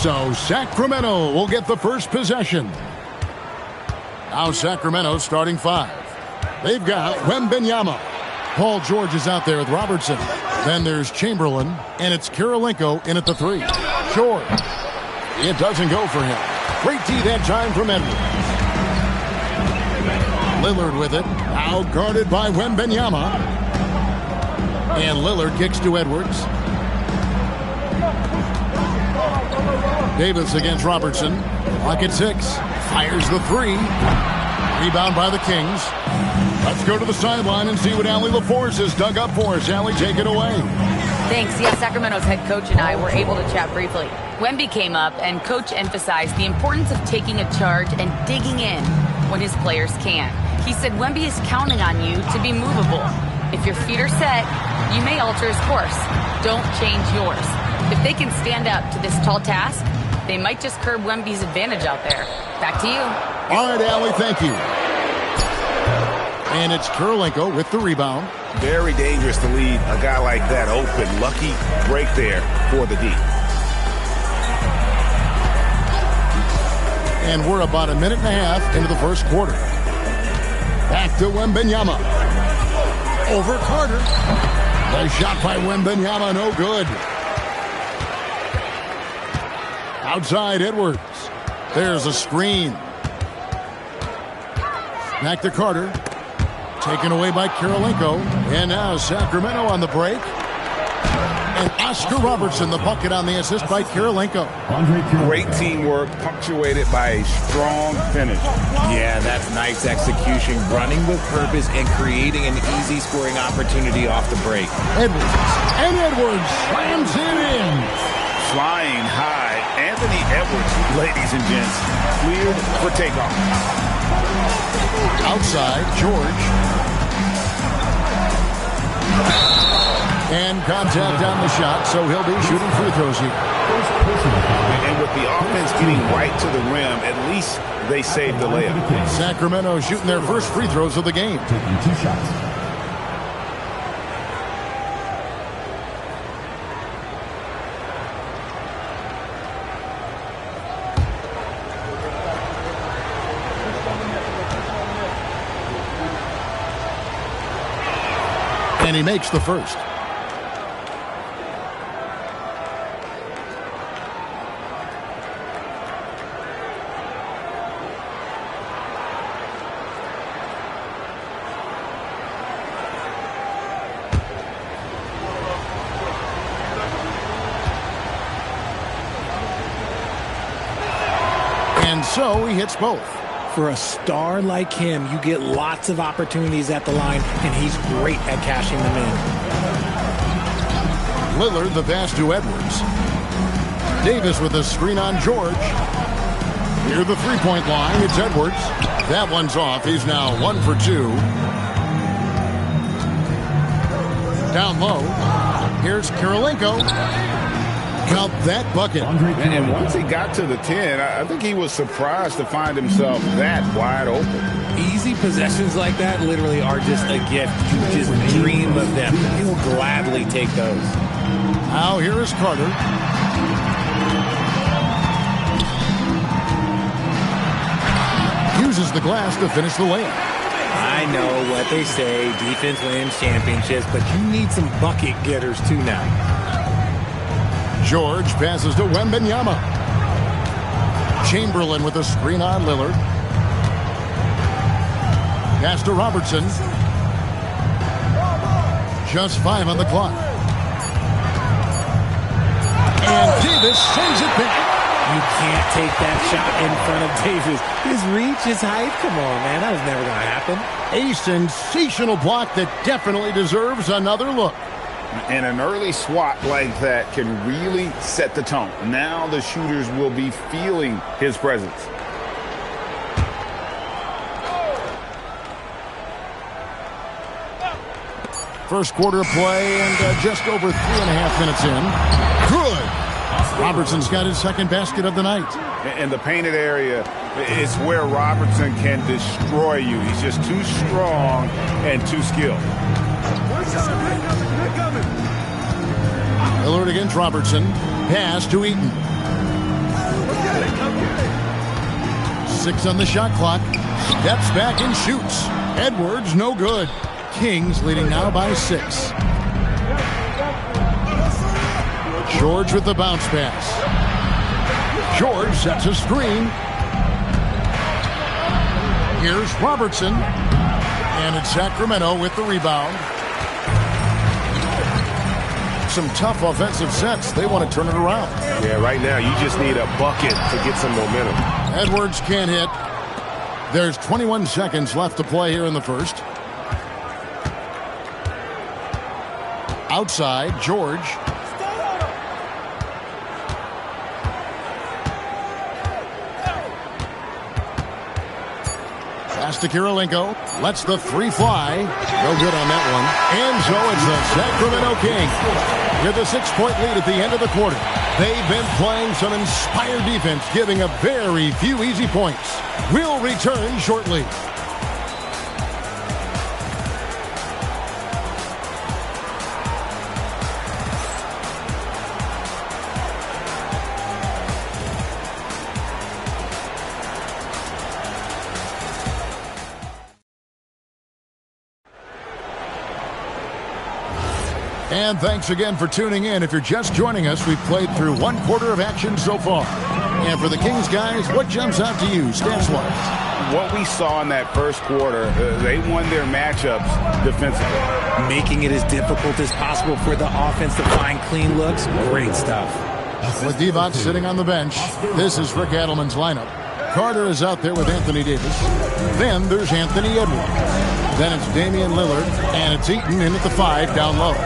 So Sacramento will get the first possession. Now Sacramento starting 5. They've got Wembanyama. Paul George is out there with Robertson. Then there's Chamberlain, and it's Kirilenko in at the 3. George. It doesn't go for him. Great D that time from Edwards. Lillard with it. Now guarded by Wembanyama. And Lillard kicks to Edwards. Davis against Robertson. Clock at 6. Fires the 3. Rebound by the Kings. Let's go to the sideline and see what Allie LaForce has dug up for us. Allie, take it away. Thanks. Yeah, Sacramento's head coach and I were able to chat briefly. Wemby came up, and Coach emphasized the importance of taking a charge and digging in when his players can. He said Wemby is counting on you to be movable. If your feet are set, you may alter his course. Don't change yours. If they can stand up to this tall task, they might just curb Wemby's advantage out there. Back to you. All right, Allie, thank you. And it's Kirilenko with the rebound. Very dangerous to leave a guy like that open. Lucky break there for the D. And we're about a minute and a half into the first quarter. Back to Wembanyama. Over Carter. The shot by Wembanyama, no good. Outside Edwards. There's a screen. Back to Carter. Taken away by Kirilenko. And now Sacramento on the break. And Oscar Robertson, the bucket on the assist by Kirilenko. Great teamwork, punctuated by a strong finish. Yeah, that's nice execution, running with purpose and creating an easy scoring opportunity off the break. Edwards. And Edwards slams it in. Flying high, Anthony Edwards, ladies and gents, cleared for takeoff. Outside, George. And contact on the shot, so he'll be shooting free throws here. And with the offense getting right to the rim, at least they saved the layup. Sacramento shooting their first free throws of the game. Taking 2 shots. And he makes the first. And so he hits both. For a star like him, you get lots of opportunities at the line, and he's great at cashing them in. Lillard, the pass to Edwards. Davis with a screen on George. Near the three-point line, it's Edwards. That one's off. He's now 1 for 2. Down low. Here's Kirilenko. Count that bucket. And once he got to the 10, I think he was surprised to find himself that wide open. Easy possessions like that literally are just a gift. You just dream of them. He'll gladly take those. Now here is Carter. Uses the glass to finish the layup. I know what they say, defense wins championships, but you need some bucket getters too now. George passes to Wembanyama. Chamberlain with a screen on Lillard. Pass to Robertson. Just 5 on the clock. And Davis sends it back. You can't take that shot in front of Davis. His reach, his height, come on, man. That was never going to happen. A sensational block that definitely deserves another look. And an early swat like that can really set the tone. Now the shooters will be feeling his presence. First quarter play and just over 3.5 minutes in. Good. Robertson's got his second basket of the night. In the painted area, it's where Robertson can destroy you. He's just too strong and too skilled. Lillard against Robertson. Pass to Eaton. 6 on the shot clock. Steps back and shoots. Edwards, no good. Kings leading now by 6. George with the bounce pass. George sets a screen. Here's Robertson. And it's Sacramento with the rebound. Some tough offensive sets. They want to turn it around. Yeah, right now you just need a bucket to get some momentum. Edwards can't hit. There's 21 seconds left to play here in the first. Outside, George. Pass to Kirilenko. Lets the 3 fly. No good on that one. And so it's the Sacramento Kings with a 6-point lead at the end of the quarter. They've been playing some inspired defense, giving up very few easy points. We'll return shortly. And thanks again for tuning in. If you're just joining us, we've played through 1 quarter of action so far. And for the Kings guys, what jumps out to you, stats-wise? What we saw in that first quarter, they won their matchups defensively. Making it as difficult as possible for the offense to find clean looks. Great stuff. With Divac sitting on the bench, this is Rick Adelman's lineup. Carter is out there with Anthony Davis. Then there's Anthony Edwards. Then it's Damian Lillard, and it's Eaton in at the 5 down low.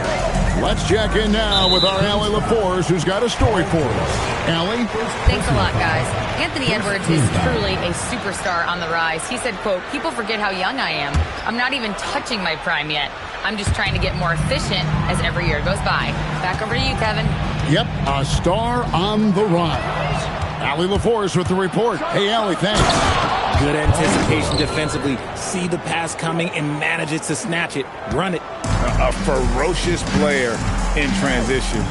Let's check in now with our Allie LaForce, who's got a story for us. Allie? Thanks a lot, guys. Anthony Edwards is truly a superstar on the rise. He said, quote, "People forget how young I am. I'm not even touching my prime yet. I'm just trying to get more efficient as every year goes by." Back over to you, Kevin. Yep, a star on the rise. Allie LaForce with the report. Hey, Allie, thanks. Good anticipation defensively. See the pass coming and manages to snatch it. Run it. A ferocious player in transition.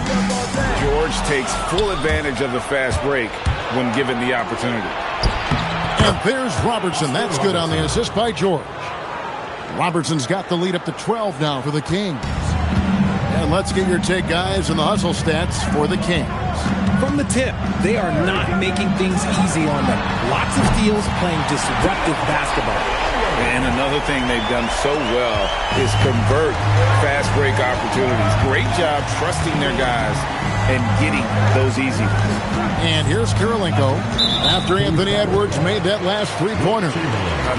George takes full advantage of the fast break when given the opportunity. And there's Robertson. That's good on the assist by George. Robertson's got the lead up to 12 now for the Kings. And let's get your take, guys, on the hustle stats for the Kings. From the tip, they are not making things easy on them. Lots of steals, playing disruptive basketball. And another thing they've done so well is convert fast break opportunities. Great job trusting their guys and getting those easy ones. And here's Kirilenko after Anthony Edwards made that last 3-pointer.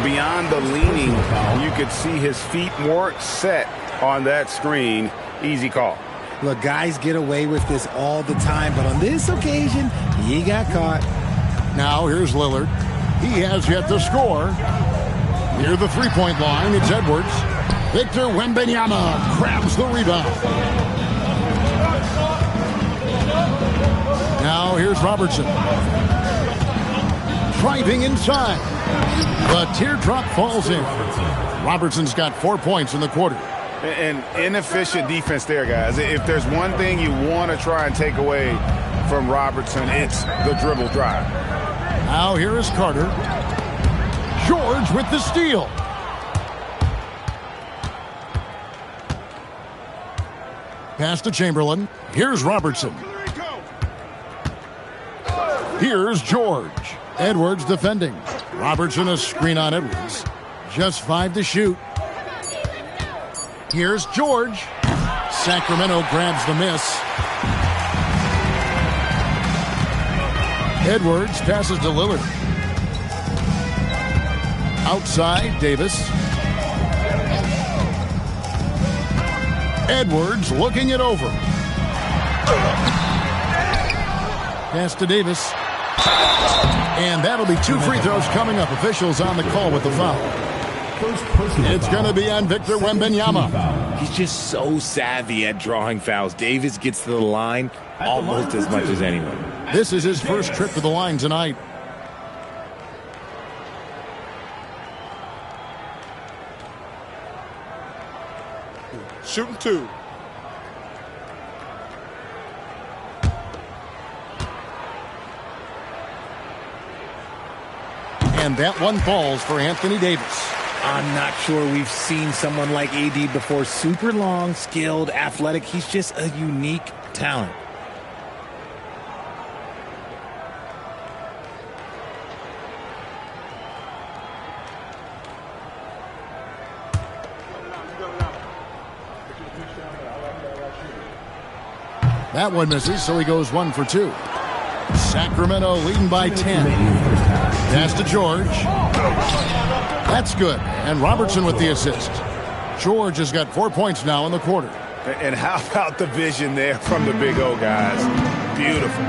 Beyond the leaning, you could see his feet more set on that screen. Easy call. Look, guys get away with this all the time, but on this occasion, he got caught. Now here's Lillard. He has yet to score. Near the 3-point line, it's Edwards. Victor Wembanyama grabs the rebound. Now here's Robertson. Driving inside. The teardrop falls in. Robertson's got 4 points in the quarter. And inefficient defense there, guys. If there's one thing you want to try and take away from Robertson, it's the dribble drive. Now here is Carter. George with the steal. Pass to Chamberlain. Here's Robertson. Here's George. Edwards defending. Robertson a screen on Edwards. Just 5 to shoot. Here's George. Sacramento grabs the miss. Edwards passes to Lillard. Outside, Davis. Edwards looking it over. Pass to Davis. And that'll be 2 free throws coming up. Officials on the call with the foul. It's going to be on Victor Wembanyama. He's just so savvy at drawing fouls. Davis gets to the line almost as much as anyone. This is his first trip to the line tonight. Shooting 2. And that one falls for Anthony Davis. I'm not sure we've seen someone like AD before. Super long, skilled, athletic. He's just a unique talent. That one misses, so he goes 1 for 2. Sacramento leading by 10. Pass to George. That's good. And Robertson with the assist. George has got 4 points now in the quarter. And how about the vision there from the Big O, guys? Beautiful.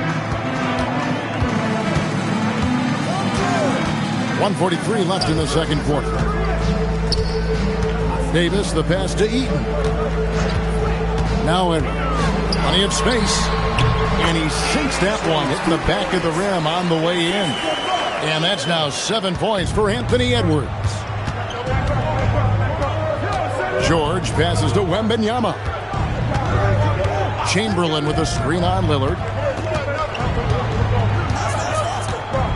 1:43 left in the second quarter. Davis, the pass to Eaton. Now in plenty of space. And he sinks that one, hitting the back of the rim on the way in. And that's now 7 points for Anthony Edwards. George passes to Wembanyama. Chamberlain with a screen on Lillard.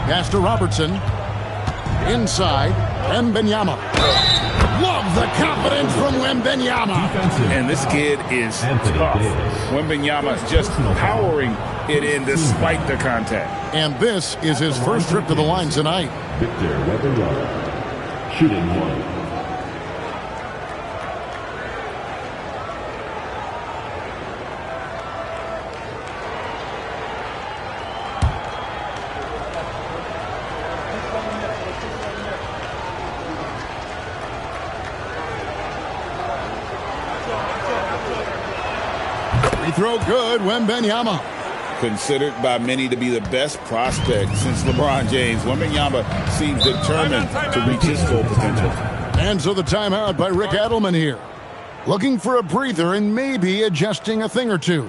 Pass to Robertson. Inside, Wembanyama. Love the confidence from Wembanyama. And this kid is tough. Wembanyama just powering it in despite the contact. And this is his first trip to the line tonight. Victor Wembanyama, shooting 1. Free throw good, Wembanyama. Considered by many to be the best prospect since LeBron James, Wembanyama seems determined to reach his full potential. And so the timeout by Rick Adelman here. Looking for a breather and maybe adjusting a thing or two.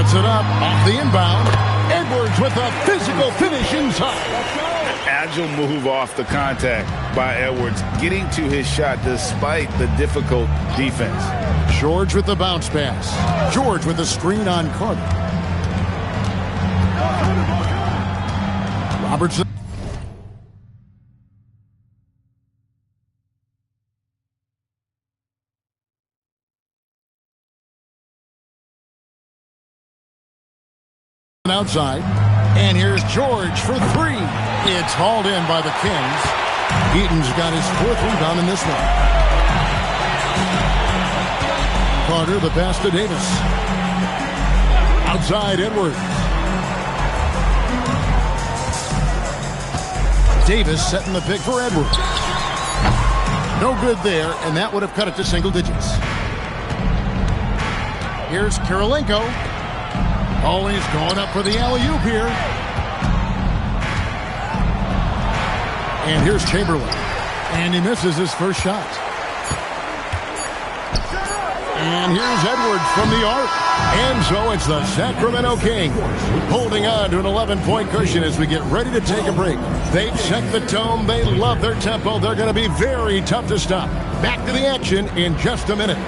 Puts it up off the inbound. Edwards with a physical finish inside. Agile move off the contact by Edwards, getting to his shot despite the difficult defense. George with the bounce pass. George with the screen on Carter. Robertson. Outside, and here's George for three. It's hauled in by the Kings. Eaton's got his fourth rebound in this one. Carter, the pass to Davis. Outside, Edwards. Davis setting the pick for Edwards. No good there, and that would have cut it to single digits. Here's Kirilenko. Oh, he's going up for the alley-oop here. And here's Chamberlain. And he misses his first shot. And here's Edwards from the arc. And so it's the Sacramento Kings holding on to an 11-point cushion as we get ready to take a break. They've checked the tone. They love their tempo. They're going to be very tough to stop. Back to the action in just a minute.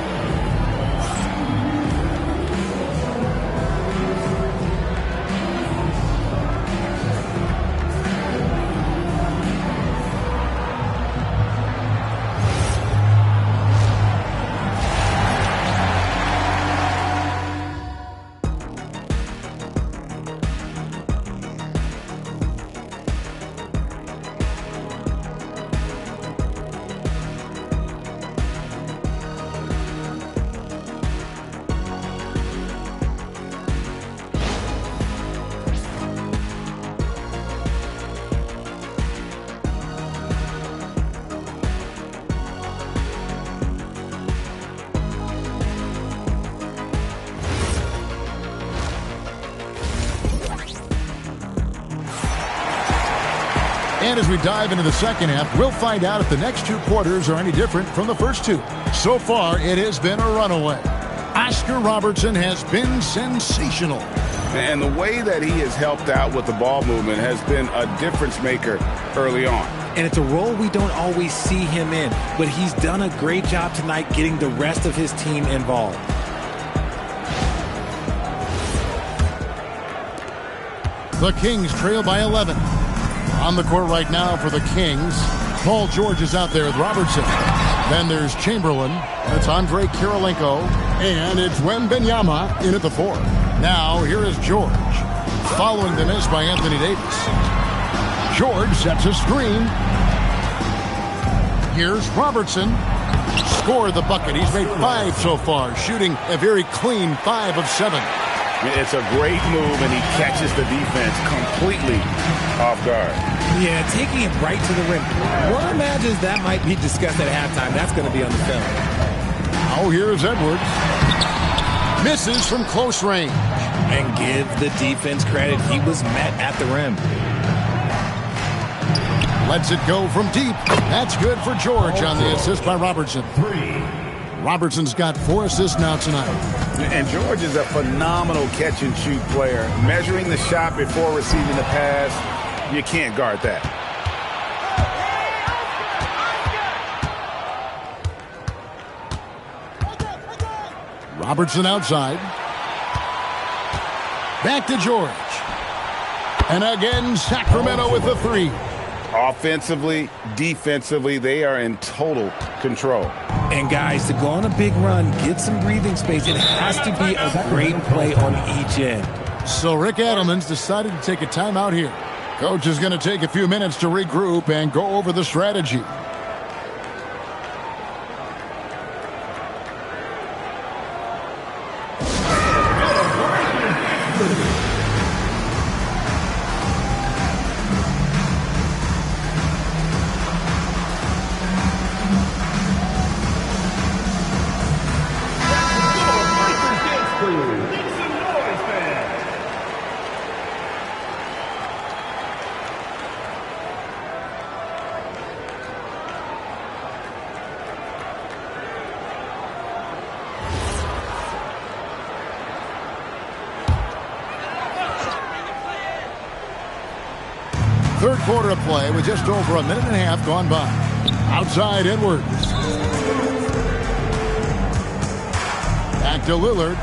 And as we dive into the second half, we'll find out if the next two quarters are any different from the first two. So far, it has been a runaway. Oscar Robertson has been sensational. And the way that he has helped out with the ball movement has been a difference maker early on. And it's a role we don't always see him in, but he's done a great job tonight getting the rest of his team involved. The Kings trail by 11. On the court right now for the Kings, Paul George is out there with Robertson. Then there's Chamberlain. That's Andre Kirilenko. And it's Wembanyama in at the 4. Now here is George. Following the miss by Anthony Davis. George sets a screen. Here's Robertson. Scored the bucket. He's made 5 so far, shooting a very clean 5 of 7. It's a great move, and he catches the defense completely off guard. Yeah, taking it right to the rim. One imagines that might be discussed at halftime. That's going to be on the film. Now here's Edwards. Misses from close range. And give the defense credit. He was met at the rim. Lets it go from deep. That's good for George on the assist by Robertson. Robertson's got 4 assists now tonight. And George is a phenomenal catch-and-shoot player. Measuring the shot before receiving the pass, you can't guard that. Robertson outside. Back to George. And again, Sacramento with the 3. Offensively, defensively, they are in total control. And guys, to go on a big run, get some breathing space, it has to be a great play on each end. So Rick Adelman's decided to take a timeout here. Coach is going to take a few minutes to regroup and go over the strategy. Third quarter of play with just over a minute and a half gone by. Outside Edwards. Back to Lillard.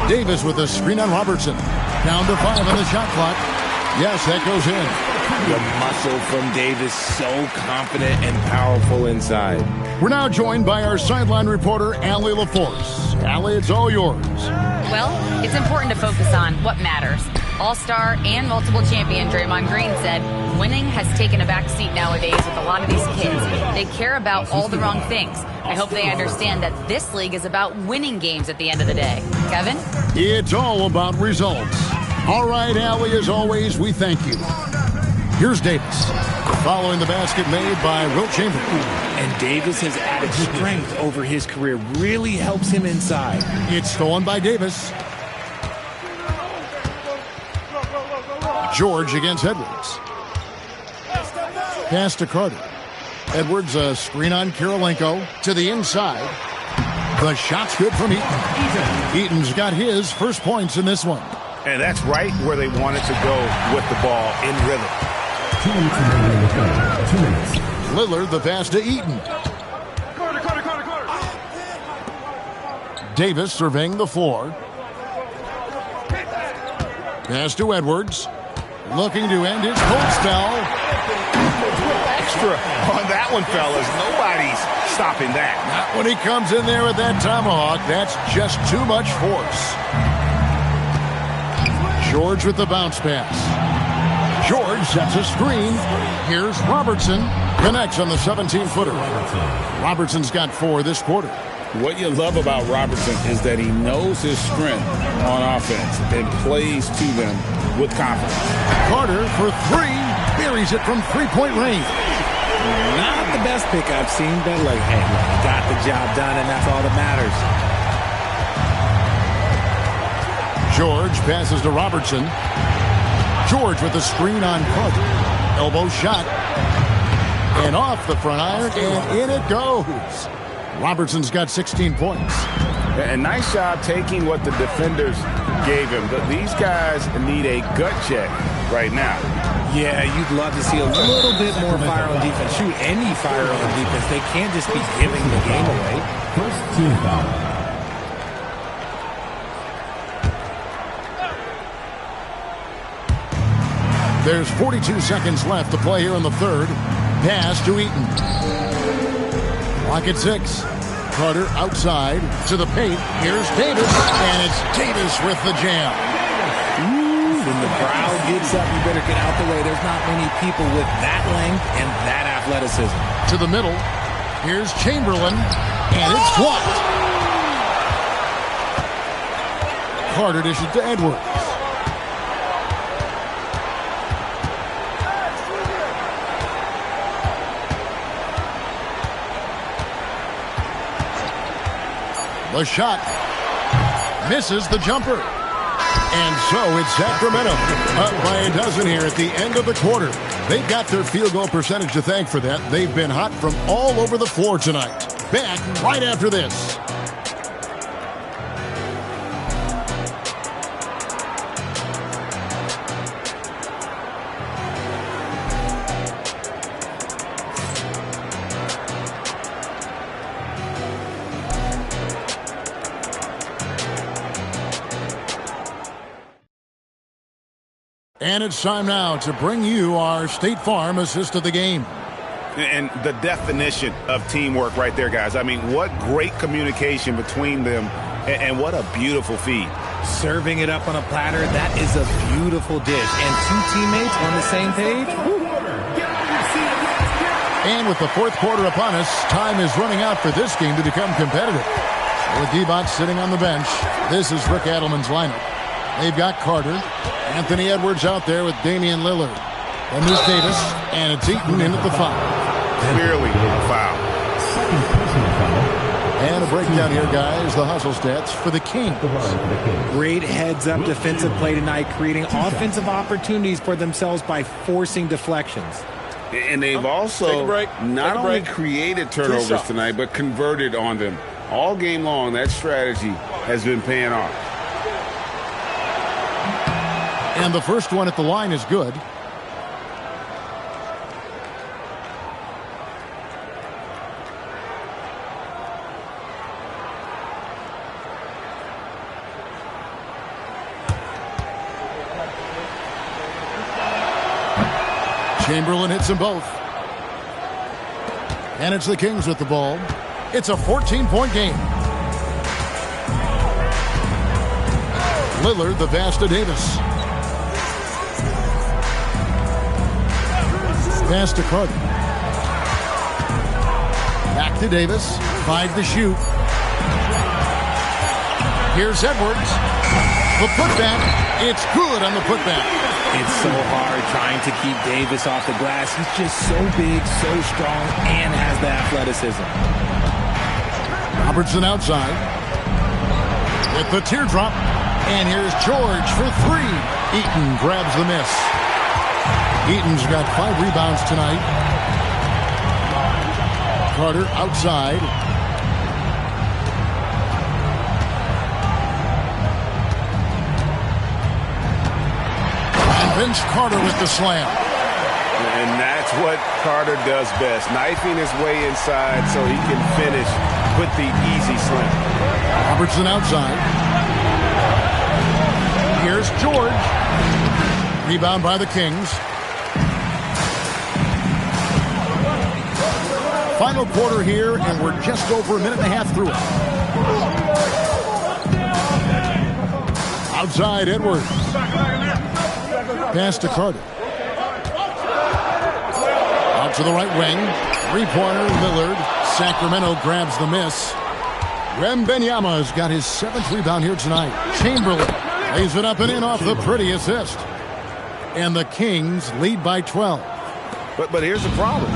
Davis with a screen on Robertson. Down to 5 on the shot clock. Yes, that goes in. The muscle from Davis, so confident and powerful inside. We're now joined by our sideline reporter, Allie LaForce. Allie, it's all yours. Well, it's important to focus on what matters. All-star and multiple champion Draymond Green said winning has taken a back seat nowadays with a lot of these kids. They care about all the wrong things. I hope they understand that this league is about winning games at the end of the day. Kevin? It's all about results. All right, Allie, as always, we thank you. Here's Davis, following the basket made by Wilt Chamberlain. And Davis has added strength over his career. Really helps him inside. It's stolen by Davis. George against Edwards. Pass to Carter. Edwards, a screen on Kirilenko to the inside. The shot's good from Eaton. Eaton's got his first points in this one. And that's right where they wanted to go with the ball, in rhythm. 2 minutes. Lillard, the pass to Eaton. Davis surveying the floor. Pass to Edwards. Looking to end his cold spell. Extra on that one, fellas. Nobody's stopping that. Not when he comes in there with that tomahawk. That's just too much force. George with the bounce pass. George sets a screen. Here's Robertson. Connects on the 17-footer. Robertson's got 4 this quarter. What you love about Robertson is that he knows his strength on offense and plays to them with confidence. Carter for 3. Buries it from three-point range. Not the best pick I've seen, but like, hey, he got the job done, and that's all that matters. George passes to Robertson. George with the screen on Carter. Elbow shot. And off the front iron, and in it goes. Robertson's got 16 points. And nice job taking what the defenders gave him. But these guys need a gut check right now. Yeah, you'd love to see a little bit more fire on defense. Shoot, any fire on defense. They can't just be giving the game away. First team foul. There's 42 seconds left to play here in the third. Pass to Eaton. Clock at 6. Carter outside to the paint. Here's Davis, and it's Davis with the jam. When the crowd gets up, you better get out the way. There's not many people with that length and that athleticism. To the middle. Here's Chamberlain, and it's blocked. Carter dishes to Edwards. The shot misses the jumper. And so it's Sacramento up by a dozen here at the end of the quarter. They've got their field goal percentage to thank for that. They've been hot from all over the floor tonight. Back right after this. And it's time now to bring you our State Farm assist of the game. And the definition of teamwork right there, guys. I mean, what great communication between them, and what a beautiful feed. Serving it up on a platter, that is a beautiful dish. And 2 teammates on the same page. And with the fourth quarter upon us, time is running out for this game to become competitive. With D-Bot sitting on the bench, this is Rick Adelman's lineup. They've got Carter, Anthony Edwards out there with Damian Lillard. Then there's Davis, and it's Eaton in at the foul. Clearly a foul. Second personal foul. And a breakdown here, guys. The hustle stats for the Kings. Great heads-up defensive play tonight, creating offensive opportunities for themselves by forcing deflections. And they've also not only created turnovers tonight, but converted on them. All game long, that strategy has been paying off. And the first one at the line is good. Chamberlain hits them both. And it's the Kings with the ball. It's a 14-point game. Lillard, the pass to Davis. Pass to Carter. Back to Davis. 5 to shoot. Here's Edwards. The putback. It's good on the putback. It's so hard trying to keep Davis off the glass. He's just so big, so strong, and has the athleticism. Robertson outside. With the teardrop. And here's George for 3. Eaton grabs the miss. Eaton's got 5 rebounds tonight. Carter outside. And Vince Carter with the slam. And that's what Carter does best. Knifing his way inside so he can finish with the easy slam. Robertson outside. Here's George. Rebound by the Kings. Final quarter here, and we're just over a minute and a half through it. Outside, Edwards. Pass to Carter. Out to the right wing. 3-pointer, Lillard. Sacramento grabs the miss. Wembanyama's got his 7th rebound here tonight. Chamberlain lays it up and in off the pretty assist. And the Kings lead by 12. But here's the problem.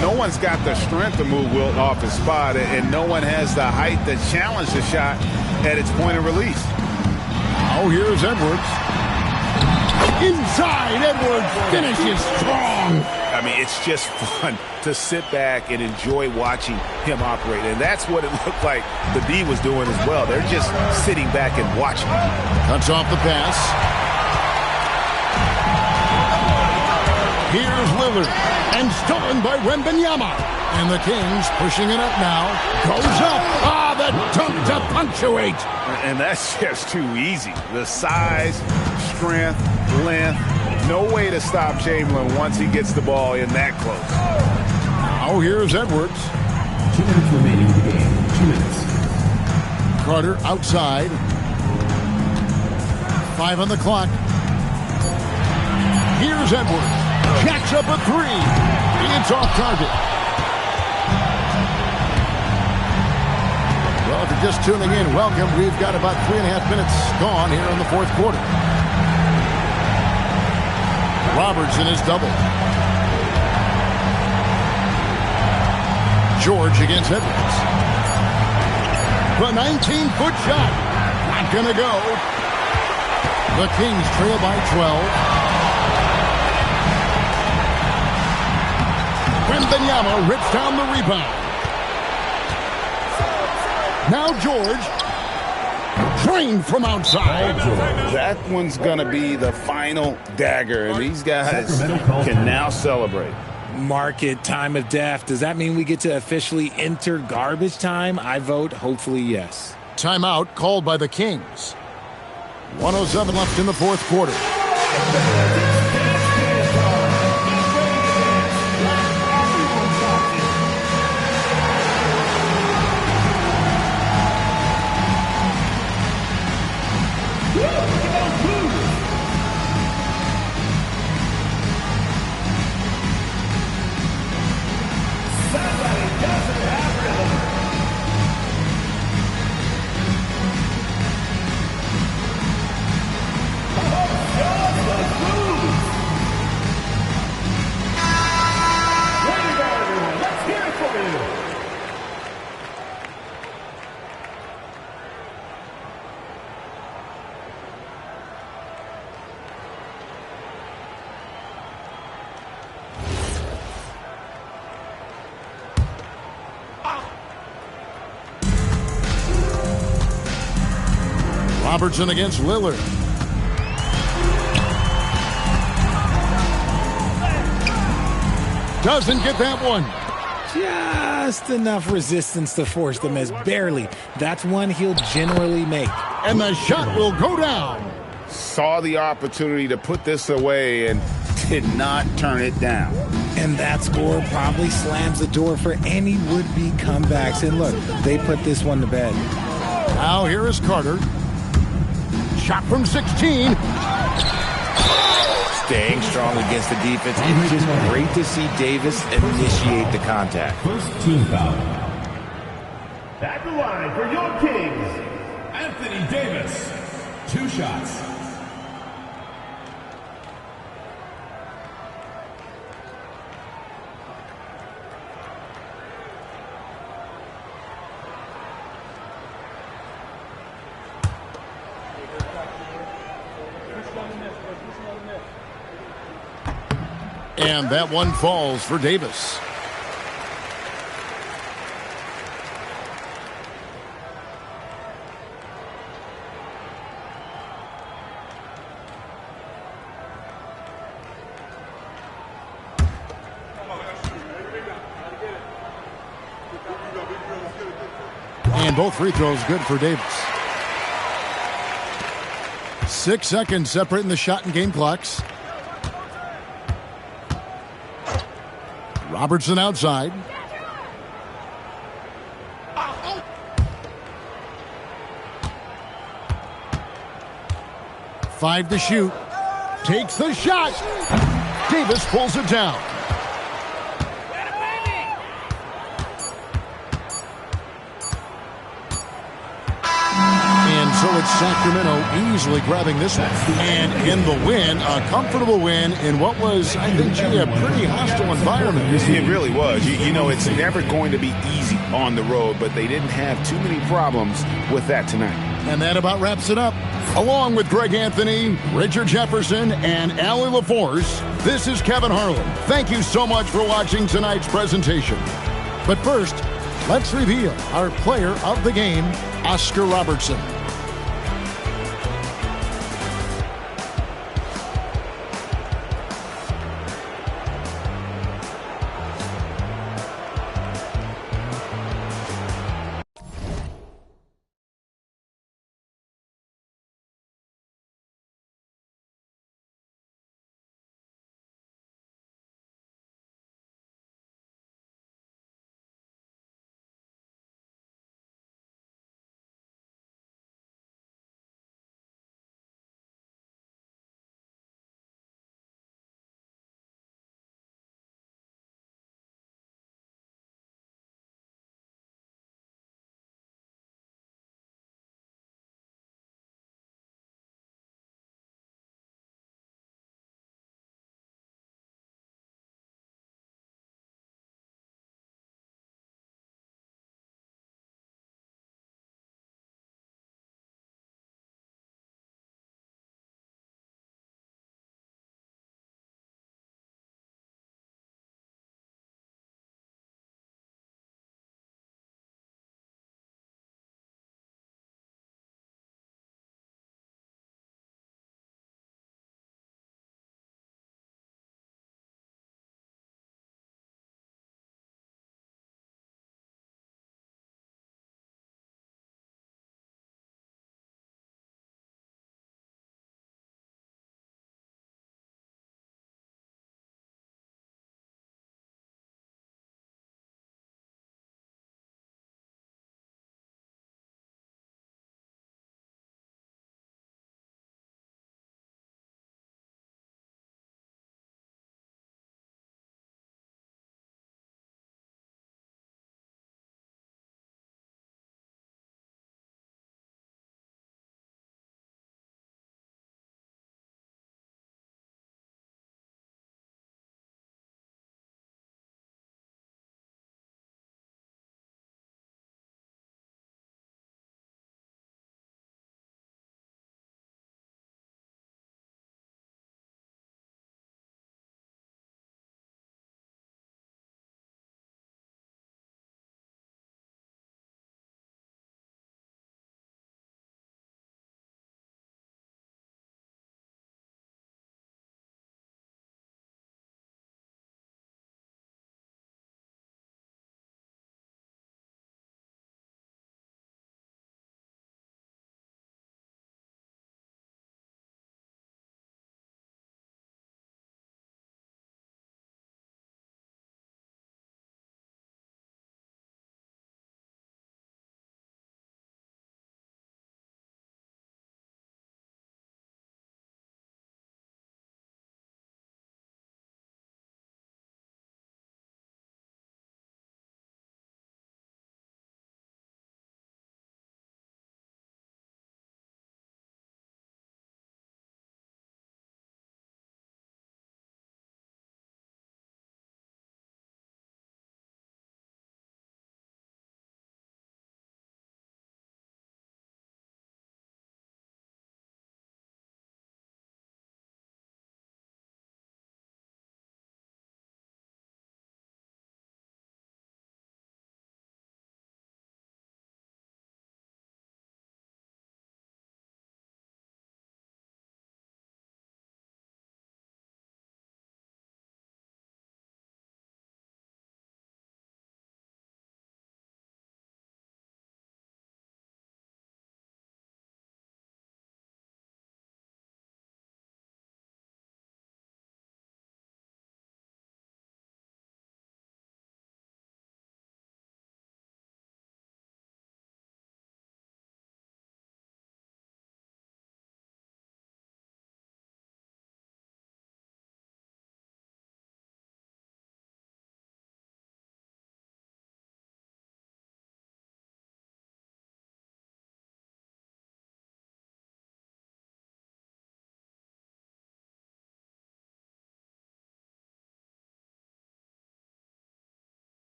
No one's got the strength to move Wilt off his spot, and no one has the height to challenge the shot at its point of release. Oh, here's Edwards. Inside, Edwards finishes strong. I mean, it's just fun to sit back and enjoy watching him operate. And that's what it looked like the D was doing as well. They're just sitting back and watching. Cuts off the pass. Here's Lillard. And stolen by Wembanyama. And the Kings pushing it up now. Goes up. Ah, the dunk to punctuate. And that's just too easy. The size, strength, length. No way to stop Chamberlain once he gets the ball in that close. Now here's Edwards. 2 minutes remaining in the game. 2 minutes. Carter outside. 5 on the clock. Here's Edwards. Jacks up a 3. It's off target. Well, if you're just tuning in, welcome. We've got about 3.5 minutes gone here in the 4th quarter. Robertson is double. George against Edwards. The 19-foot shot. Not going to go. The Kings trail by 12. Wembanyama rips down the rebound. Now George. Drained from outside. That one's going to be the final dagger, and these guys can now celebrate. Market time of death. Does that mean we get to officially enter garbage time? I vote hopefully yes. Timeout called by the Kings. 1:07 left in the 4th quarter. Robertson against Lillard. Doesn't get that one. Just enough resistance to force the miss. Barely. That's one he'll generally make. And the shot will go down. Saw the opportunity to put this away and did not turn it down. And that score probably slams the door for any would-be comebacks. And look, they put this one to bed. Now here is Carter. Shot from 16. Staying strong against the defense. It's just great to see Davis initiate the contact. First team foul. At the line for your Kings, Anthony Davis. 2 shots. And that one falls for Davis. And both free throws good for Davis. 6 seconds separating the shot and game clocks. Robertson outside. Five to shoot. Takes the shot. Davis pulls it down. And so it's Sacramento easily grabbing this one. And in the win, a comfortable win in what was, I think, a pretty hostile environment. It really was. You know, it's never going to be easy on the road, but they didn't have too many problems with that tonight. And that about wraps it up. Along with Greg Anthony, Richard Jefferson, and Allie LaForce, this is Kevin Harlan. Thank you so much for watching tonight's presentation. But first, let's reveal our player of the game, Oscar Robertson.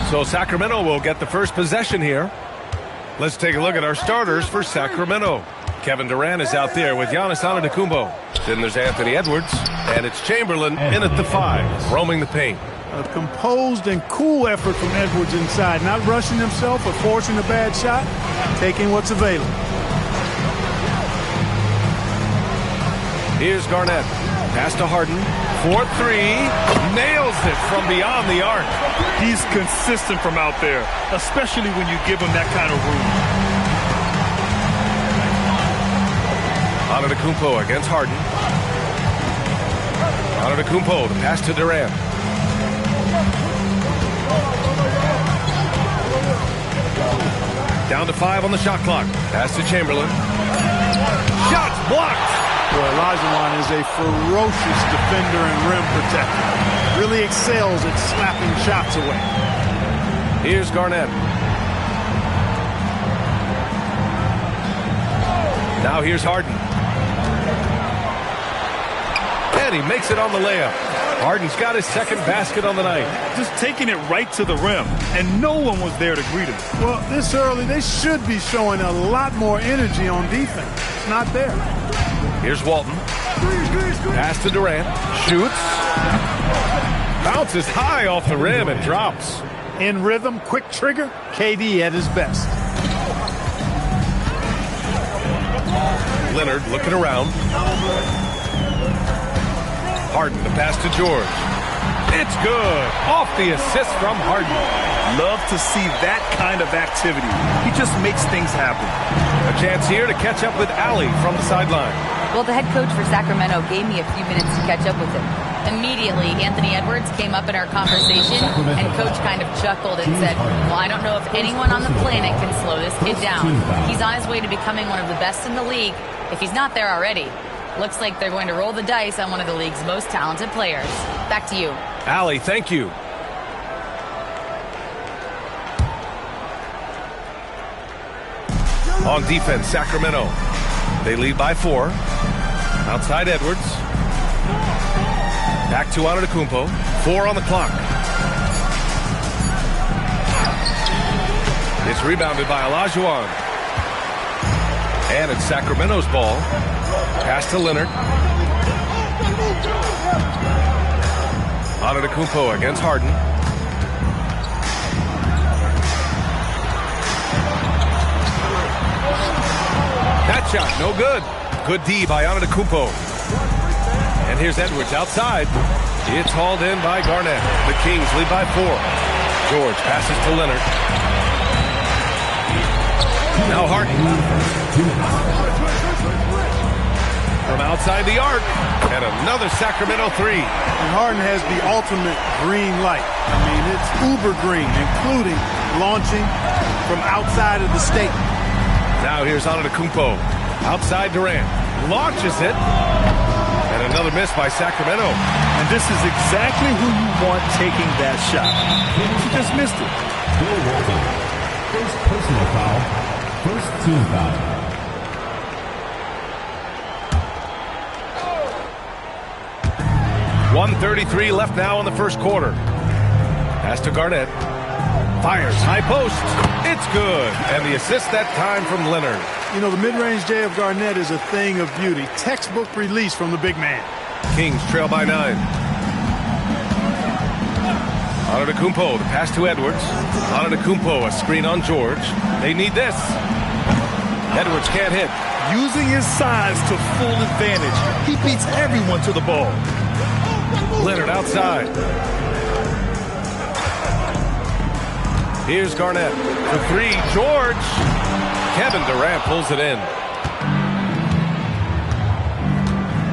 So Sacramento will get the first possession here. Let's take a look at our starters for Sacramento. Kevin Durant is out there with Giannis Antetokounmpo. Then there's Anthony Edwards, and it's Chamberlain in at the 5, roaming the paint. A composed and cool effort from Edwards inside, not rushing himself or forcing a bad shot, taking what's available. Here's Garnett. Pass to Harden. 4-3. Nails it from beyond the arc. He's consistent from out there, especially when you give him that kind of room. Antetokounmpo against Harden. Antetokounmpo, the pass to Durant. Down to 5 on the shot clock. Pass to Chamberlain. Shots blocked. Boy, Olajuwon is a ferocious defender and rim protector. Really excels at slapping shots away. Here's Garnett. Now here's Harden. And he makes it on the layup. Harden's got his second basket on the night. Just taking it right to the rim, and no one was there to greet him. Well, this early, they should be showing a lot more energy on defense. It's not there. Here's Walton. Pass to Durant. Shoots. Bounces high off the rim and drops. In rhythm, quick trigger, KD at his best. Leonard looking around. Harden, the pass to George. It's good. Off the assist from Harden. Love to see that kind of activity. He just makes things happen. A chance here to catch up with Allie from the sideline. Well, the head coach for Sacramento gave me a few minutes to catch up with him. Immediately, Anthony Edwards came up in our conversation, and Coach kind of chuckled and said, well, I don't know if anyone on the planet can slow this kid down. He's on his way to becoming one of the best in the league, if he's not there already. Looks like they're going to roll the dice on one of the league's most talented players. Back to you. Allie, thank you. On defense, Sacramento. They lead by 4. Outside Edwards. Back to Antetokounmpo. 4 on the clock. It's rebounded by Olajuwon. And it's Sacramento's ball. Pass to Leonard. Antetokounmpo against Harden. That shot, no good. Good D by Antetokounmpo. And here's Edwards outside. It's hauled in by Garnett. The Kings lead by 4. George passes to Leonard. Now Harden. From outside the arc. And another Sacramento 3. And Harden has the ultimate green light. I mean, it's uber green, including launching from outside of the state. Now here's Antetokounmpo. Outside Durant. Launches it. And another miss by Sacramento. And this is exactly who you want taking that shot. He just missed it. Bill Walton. First personal foul. First team foul. .133 left now in the first quarter. Pass to Garnett. Fires, high post. It's good. And the assist that time from Leonard. You know, the mid-range J of Garnett is a thing of beauty. Textbook release from the big man. Kings trail by 9. Antetokounmpo, the pass to Edwards. Antetokounmpo, a screen on George. They need this. Edwards can't hit. Using his size to full advantage. He beats everyone to the ball. Leonard outside. Here's Garnett. The 3, George. Kevin Durant pulls it in.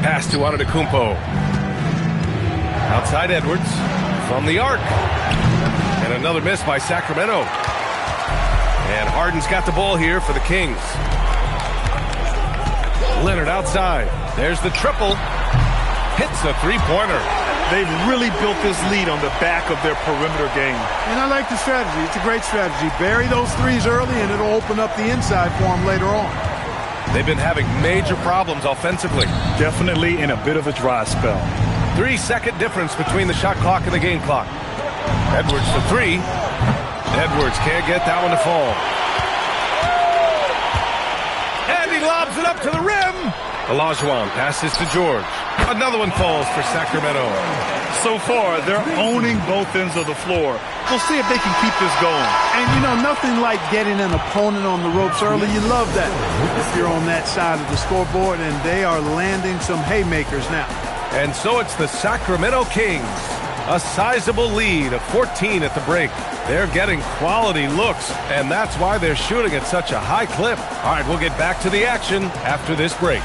Pass to Antetokounmpo. Outside Edwards. From the arc. And another miss by Sacramento. And Harden's got the ball here for the Kings. Leonard outside. There's the triple. Hits a three-pointer. They've really built this lead on the back of their perimeter game. And I like the strategy. It's a great strategy. Bury those threes early, and it'll open up the inside for them later on. They've been having major problems offensively. Definitely in a bit of a dry spell. 3-second difference between the shot clock and the game clock. Edwards for 3. Edwards can't get that one to fall. And he lobs it up to the rim. Olajuwon passes to George. Another one falls for Sacramento. So far, they're owning both ends of the floor. We'll see if they can keep this going. And, you know, nothing like getting an opponent on the ropes early. You love that if you're on that side of the scoreboard, and they are landing some haymakers now. And so it's the Sacramento Kings. A sizable lead of 14 at the break. They're getting quality looks, and that's why they're shooting at such a high clip. All right, we'll get back to the action after this break.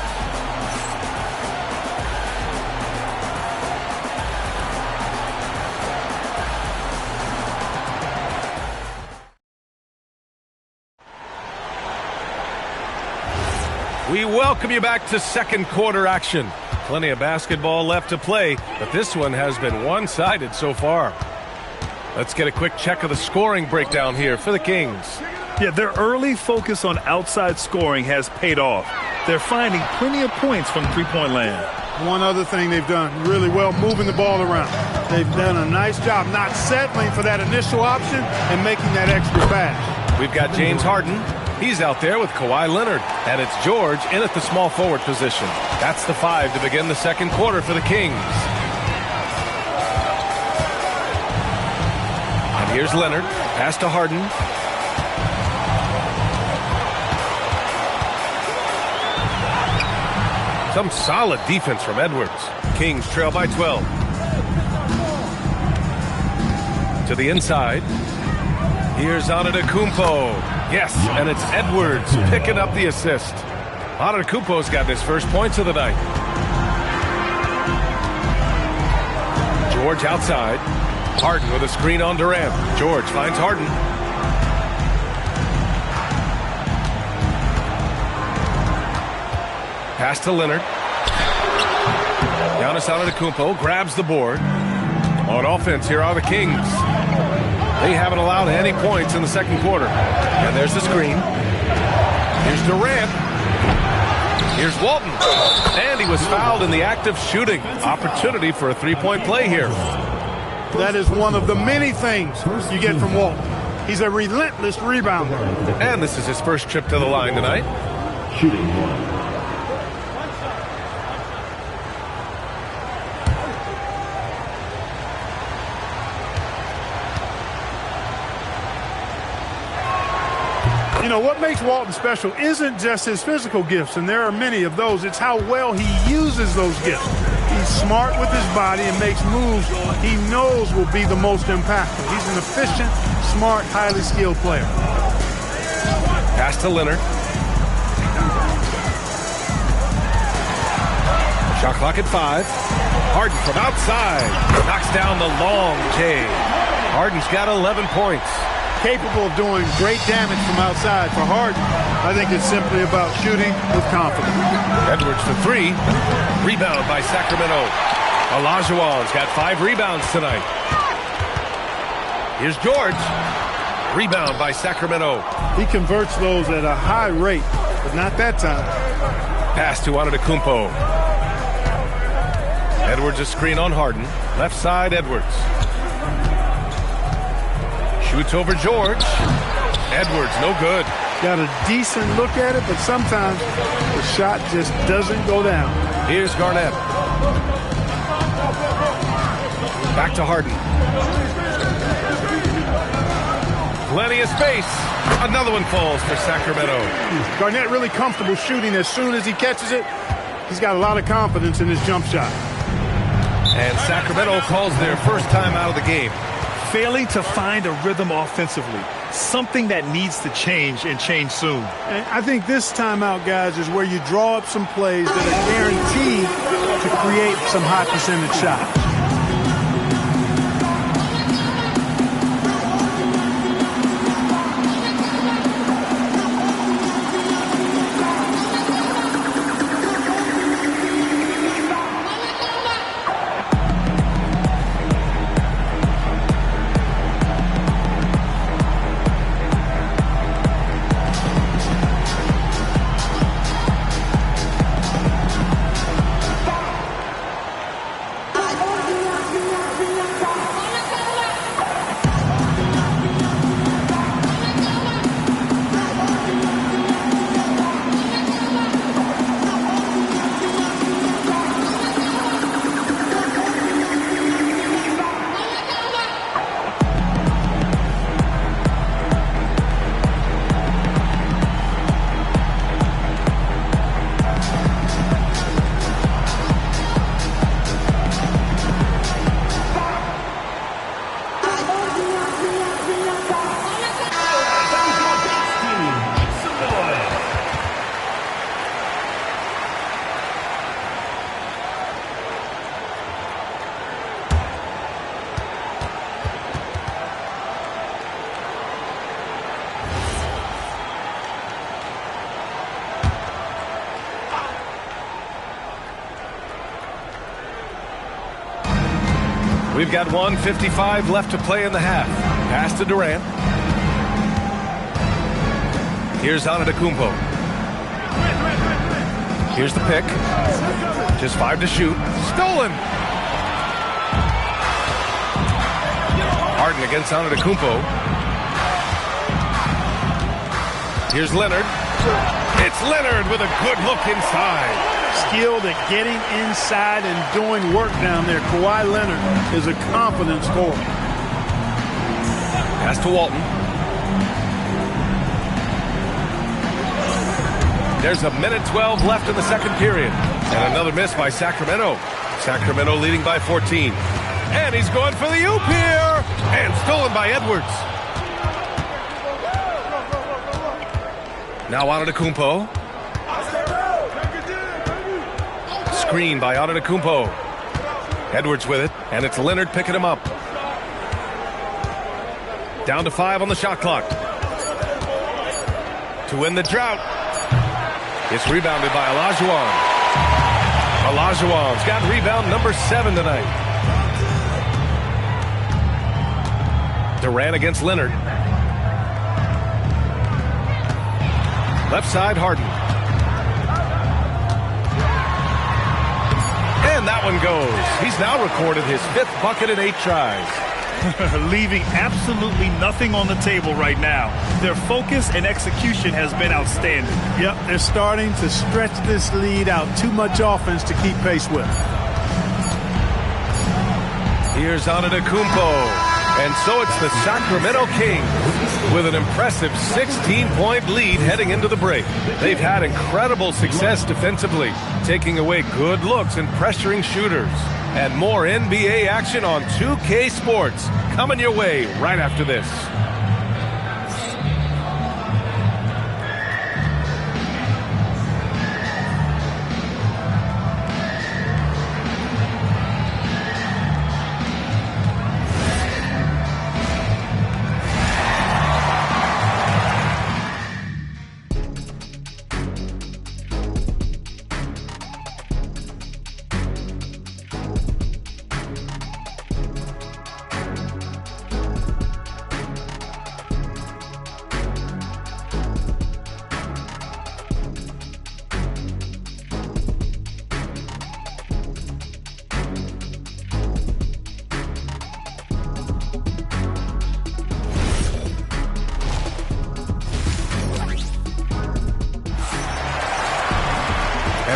We welcome you back to second quarter action. Plenty of basketball left to play, but this one has been one-sided so far. Let's get a quick check of the scoring breakdown here for the Kings. Yeah, their early focus on outside scoring has paid off. They're finding plenty of points from three-point land. One other thing they've done really well, moving the ball around. They've done a nice job not settling for that initial option and making that extra pass. We've got James Harden. He's out there with Kawhi Leonard. And it's George in at the small forward position. That's the 5 to begin the second quarter for the Kings. And here's Leonard. Pass to Harden. Some solid defense from Edwards. Kings trail by 12. To the inside. Here's Antetokounmpo. Yes, and it's Edwards picking up the assist. Antetokounmpo's got his first points of the night. George outside. Harden with a screen on Durant. George finds Harden. Pass to Leonard. Giannis Antetokounmpo grabs the board. On offense, here are the Kings. They haven't allowed any points in the second quarter. And there's the screen. Here's Durant. Here's Walton. And he was fouled in the act of shooting. Opportunity for a three-point play here. That is one of the many things you get from Walton. He's a relentless rebounder. And this is his first trip to the line tonight. Shooting one. You know, what makes Walton special isn't just his physical gifts, and there are many of those. It's how well he uses those gifts. He's smart with his body and makes moves he knows will be the most impactful. He's an efficient, smart, highly skilled player. Pass to Leonard. Shot clock at 5. Harden from outside. Knocks down the long J. Harden's got 11 points. Capable of doing great damage from outside. For Harden, I think it's simply about shooting with confidence. Edwards for 3. Rebound by Sacramento. Olajuwon's got 5 rebounds tonight. Here's George. Rebound by Sacramento. He converts those at a high rate, but not that time. Pass to Antetokounmpo. Edwards a screen on Harden. Left side, Edwards. Shoots over George. Edwards, no good. Got a decent look at it, but sometimes the shot just doesn't go down. Here's Garnett. Back to Harden. Plenty of space. Another one falls for Sacramento. Garnett really comfortable shooting as soon as he catches it. He's got a lot of confidence in his jump shot. And Sacramento calls their first time out of the game. Failing to find a rhythm offensively, something that needs to change and change soon. And I think this timeout, guys, is where you draw up some plays that are guaranteed to create some high percentage shots. We've got 1:55 left to play in the half. Pass to Durant. Here's Antetokounmpo. Here's the pick. Just 5 to shoot. Stolen. Harden against Antetokounmpo. Here's Leonard. It's Leonard with a good look inside. Skilled at getting inside and doing work down there. Kawhi Leonard is a confident scorer. Pass to Walton. There's 1:12 left in the second period. And another miss by Sacramento. Sacramento leading by 14. And he's going for the oop here. And stolen by Edwards. Now Antetokounmpo. Screen by Antetokounmpo. Edwards with it, and it's Leonard picking him up. Down to 5 on the shot clock. To win the drought. It's rebounded by Olajuwon. Olajuwon's got rebound number 7 tonight. Durant against Leonard. Left side, Harden. And that one goes. He's now recorded his 5th bucket in 8 tries. Leaving absolutely nothing on the table right now. Their focus and execution has been outstanding. Yep, they're starting to stretch this lead out. Too much offense to keep pace with. Here's Antetokounmpo. And so it's the Sacramento Kings with an impressive 16-point lead heading into the break. They've had incredible success defensively, taking away good looks and pressuring shooters. And more NBA action on 2K Sports coming your way right after this.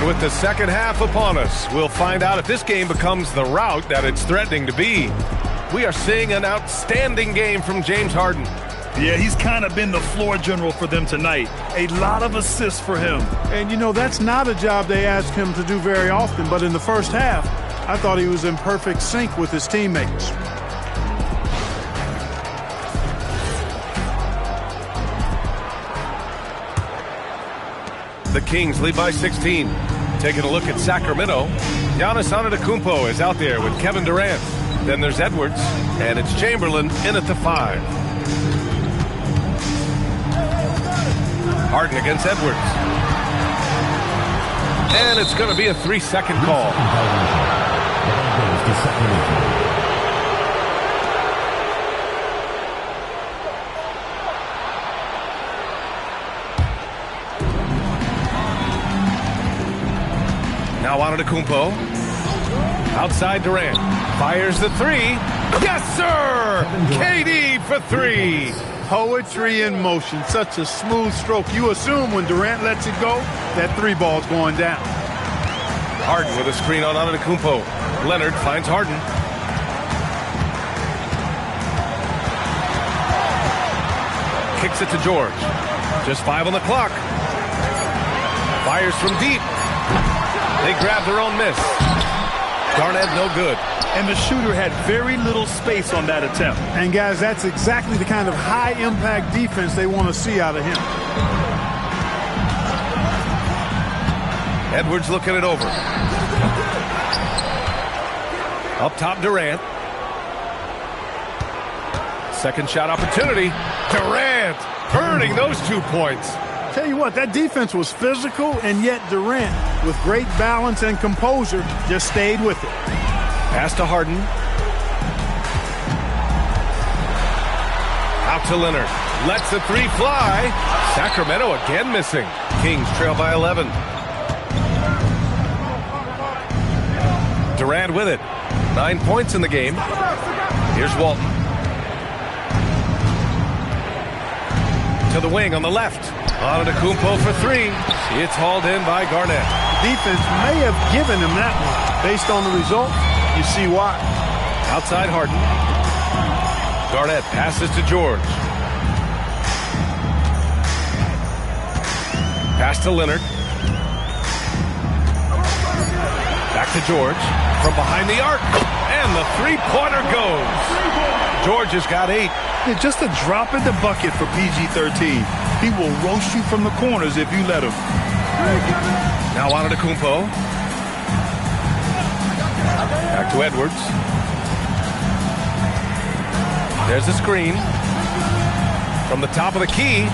With the second half upon us, we'll find out if this game becomes the rout that it's threatening to be. We are seeing an outstanding game from James Harden. Yeah, he's kind of been the floor general for them tonight. A lot of assists for him. And, you know, that's not a job they ask him to do very often. But in the first half, I thought he was in perfect sync with his teammates. The Kings lead by 16. Taking a look at Sacramento, Giannis Antetokounmpo is out there with Kevin Durant. Then there's Edwards, and it's Chamberlain in at the 5. Harden against Edwards. And it's going to be a 3-second call. Now Antetokounmpo. Outside Durant. Fires the 3. Yes, sir! KD for 3. Poetry in motion. Such a smooth stroke. You assume when Durant lets it go, that 3 ball's going down. Harden with a screen on Antetokounmpo. Leonard finds Harden. Kicks it to George. Just 5 on the clock. Fires from deep. They grab their own miss. Garnett no good. And the shooter had very little space on that attempt. And guys, that's exactly the kind of high-impact defense they want to see out of him. Edwards looking it over. Up top, Durant. Second shot opportunity. Durant earning those 2 points. Tell you what, that defense was physical, and yet Durant, with great balance and composure, just stayed with it. Pass to Harden. Out to Leonard. Lets the three fly. Sacramento again missing. Kings trail by 11. Durant with it. 9 points in the game. Here's Walton. To the wing on the left. Antetokounmpo for three. It's hauled in by Garnett. Defense may have given him that one. Based on the result, you see why. Outside Harden. Garnett passes to George. Pass to Leonard. Back to George. From behind the arc. And the three-pointer goes. George has got 8. Yeah, just a drop in the bucket for PG-13. He will roast you from the corners if you let him. Now Antetokounmpo. Back to Edwards. There's the screen. From the top of the key.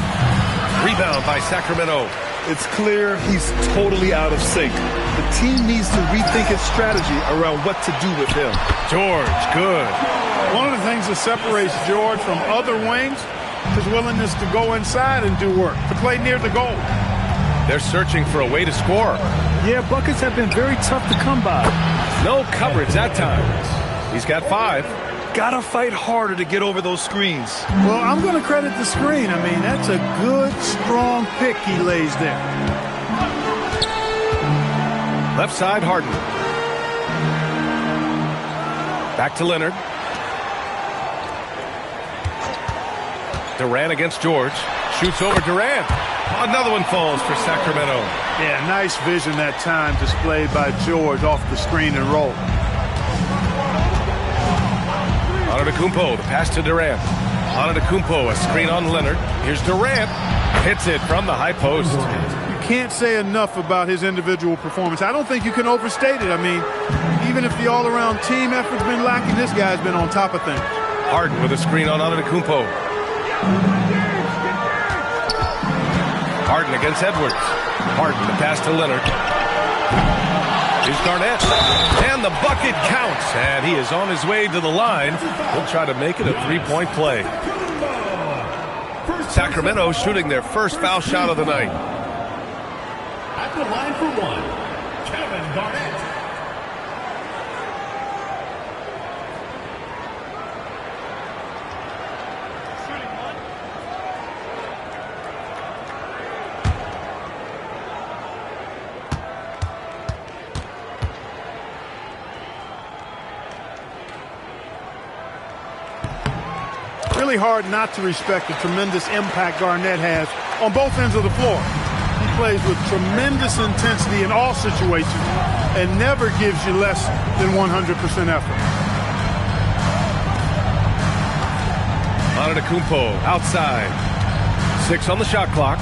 Rebound by Sacramento. It's clear he's totally out of sync. The team needs to rethink its strategy around what to do with him. George, good. One of the things that separates George from other wings is his willingness to go inside and do work, to play near the goal. They're searching for a way to score. Yeah, buckets have been very tough to come by. No coverage that time. He's got 5. Gotta fight harder to get over those screens. Well, I'm going to credit the screen. I mean, that's a good, strong pick he lays there. Left side, Harden. Back to Leonard. Durant against George. Shoots over Durant. Another one falls for Sacramento. Yeah, nice vision that time displayed by George off the screen and roll. Antetokounmpo, the pass to Durant. Antetokounmpo, a screen on Leonard. Here's Durant. Hits it from the high post. You can't say enough about his individual performance. I don't think you can overstate it. I mean, even if the all-around team effort's been lacking, this guy's been on top of things. Harden with a screen on Antetokounmpo. Harden against Edwards. Harden, the pass to Leonard. Here's Garnett. And the bucket counts. And he is on his way to the line. He'll try to make it a three-point play. Sacramento shooting their first foul shot of the night. At the line for one, Kevin Garnett. Really hard not to respect the tremendous impact Garnett has on both ends of the floor. He plays with tremendous intensity in all situations and never gives you less than 100% effort. Antetokounmpo outside. 6 on the shot clock.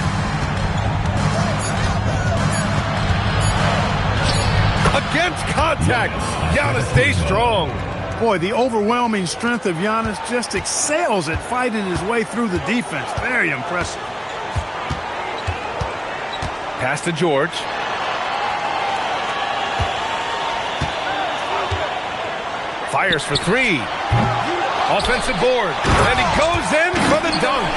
Against contact. Giannis stays strong. Boy, the overwhelming strength of Giannis just excels at fighting his way through the defense. Very impressive. Pass to George. Fires for 3. Offensive board. And he goes in for the dunk.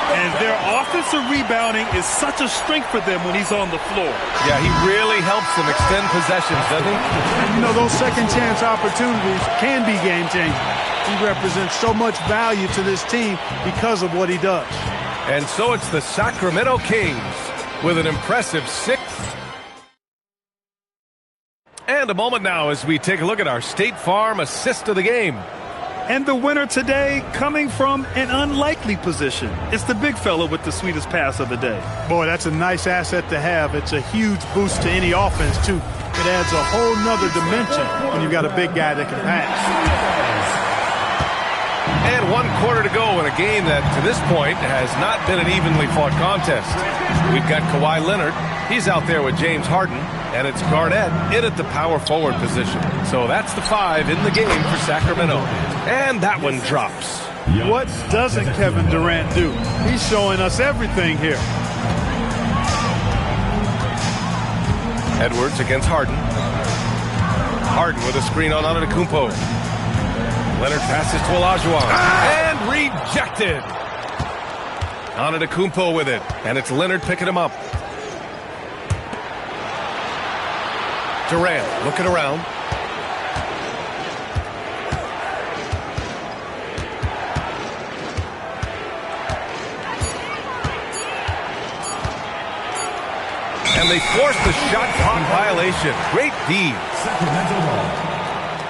And their offensive rebounding is such a strength for them when he's on the floor. Yeah, he really helps them extend possessions, doesn't he? And you know, those second chance opportunities can be game changing. He represents so much value to this team because of what he does. And so it's the Sacramento Kings with an impressive 6th. And a moment now as we take a look at our State Farm assist of the game. And the winner today coming from an unlikely position. It's the big fella with the sweetest pass of the day. Boy, that's a nice asset to have. It's a huge boost to any offense, too. It adds a whole nother dimension when you've got a big guy that can pass. And 1 quarter to go in a game that, to this point, has not been an evenly fought contest. We've got Kawhi Leonard. He's out there with James Harden. And it's Garnett in at the power forward position. So that's the 5 in the game for Sacramento. And that one drops. What doesn't Kevin Durant do? He's showing us everything here. Edwards against Harden. Harden with a screen on Antetokounmpo. Leonard passes to Olajuwon. And rejected. Antetokounmpo with it, and it's Leonard picking him up. Durant looking around. And they force the shot clock violation. Great D.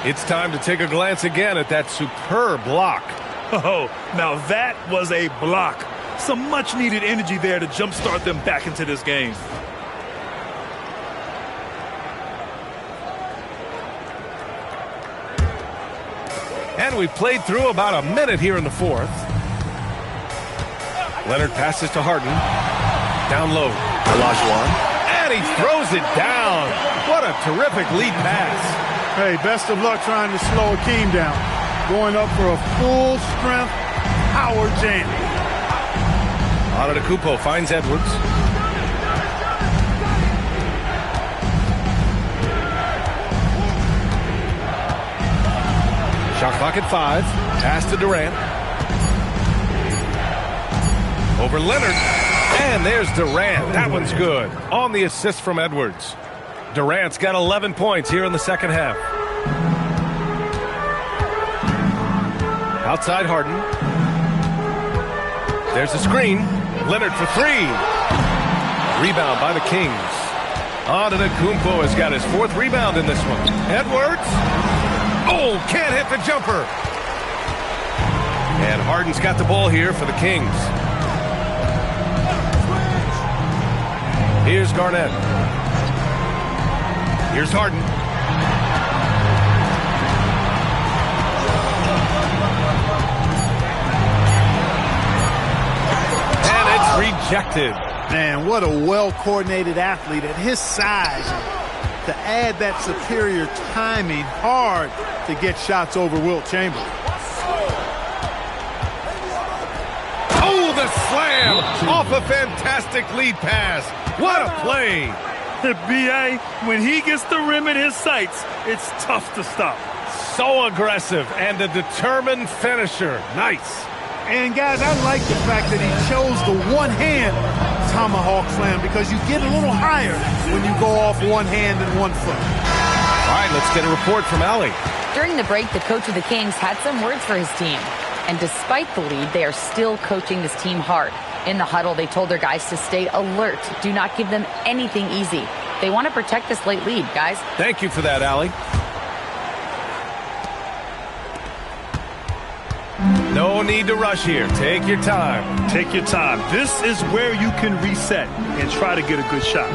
It's time to take a glance again at that superb block. Oh, now that was a block. Some much-needed energy there to jumpstart them back into this game. And we've played through about a minute here in the fourth. Leonard passes to Harden. Down low. Olajuwon. And he throws it down. What a terrific lead pass. Hey, best of luck trying to slow Akeem down. Going up for a full-strength power jam. Antetokounmpo finds Edwards. Shot clock at 5. Pass to Durant. Over Leonard. And there's Durant. That one's good. On the assist from Edwards. Durant's got 11 points here in the second half. Outside Harden. There's a screen. Leonard for 3. Rebound by the Kings. Antetokounmpo has got his 4th rebound in this one. Edwards. Oh, can't hit the jumper. And Harden's got the ball here for the Kings. Here's Garnett. Here's Harden. And it's rejected. Man, what a well-coordinated athlete at his size. To add that superior timing, hard to get shots over Wilt Chamberlain. Oh, the slam off a fantastic lead pass. What a play. B.A., when he gets the rim in his sights, it's tough to stop. So aggressive and a determined finisher. Nice. And, guys, I like the fact that he chose the one-hand tomahawk slam because you get a little higher when you go off one hand and one foot. All right, let's get a report from Allie. During the break, the coach of the Kings had some words for his team. And despite the lead, they are still coaching this team hard. In the huddle, they told their guys to stay alert. Do not give them anything easy. They want to protect this late lead, guys. Thank you for that, Allie. No need to rush here. Take your time. Take your time. This is where you can reset and try to get a good shot.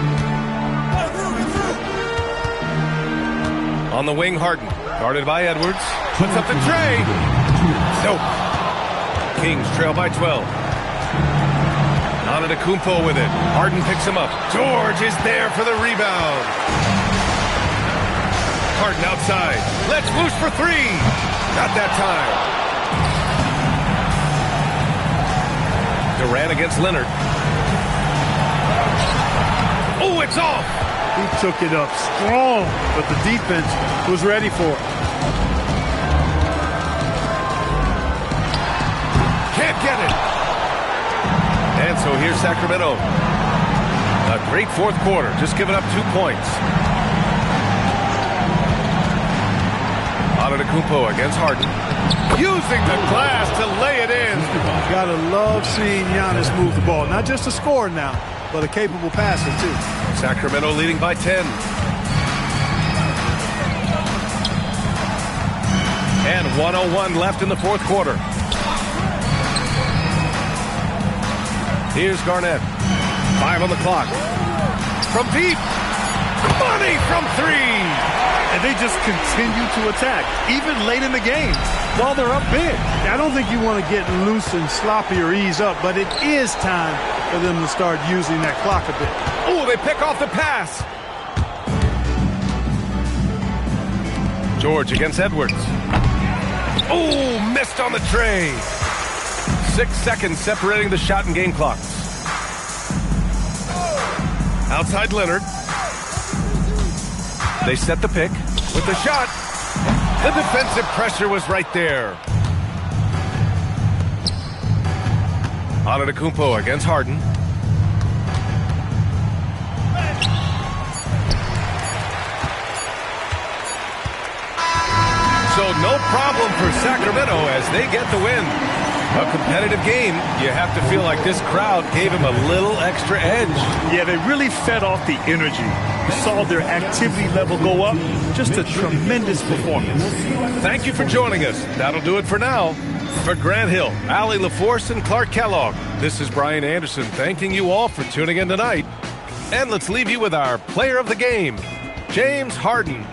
On the wing, Harden. Guarded by Edwards. Puts up the tray. Nope. Kings trail by 12. Antetokounmpo with it. Harden picks him up. George is there for the rebound. Harden outside. Let's whoosh for 3. Not that time. Durant against Leonard. Oh, it's off. He took it up strong, but the defense was ready for it. Can't get it. And so here's Sacramento. A great fourth quarter, just giving up 2 points. Antetokounmpo against Harden. Using the glass to lay it in. Gotta love seeing Giannis move the ball. Not just a scorer now, but a capable passer, too. Sacramento leading by 10. And 1:01 left in the fourth quarter. Here's Garnett. 5 on the clock. From deep. Money from 3. And they just continue to attack, even late in the game, while they're up big. I don't think you want to get loose and sloppy or ease up, but it is time for them to start using that clock a bit. Oh, they pick off the pass. George against Edwards. Oh, missed on the tray. 6 seconds separating the shot and game clocks. Outside Leonard. They set the pick with the shot. The defensive pressure was right there. Antetokounmpo against Harden. So no problem for Sacramento as they get the win. A competitive game. You have to feel like this crowd gave him a little extra edge. Yeah, they really fed off the energy. You saw their activity level go up. Just a tremendous performance. Thank you for joining us. That'll do it for now. For Grant Hill, Allie LaForce, and Clark Kellogg, this is Brian Anderson thanking you all for tuning in tonight. And let's leave you with our player of the game, James Harden.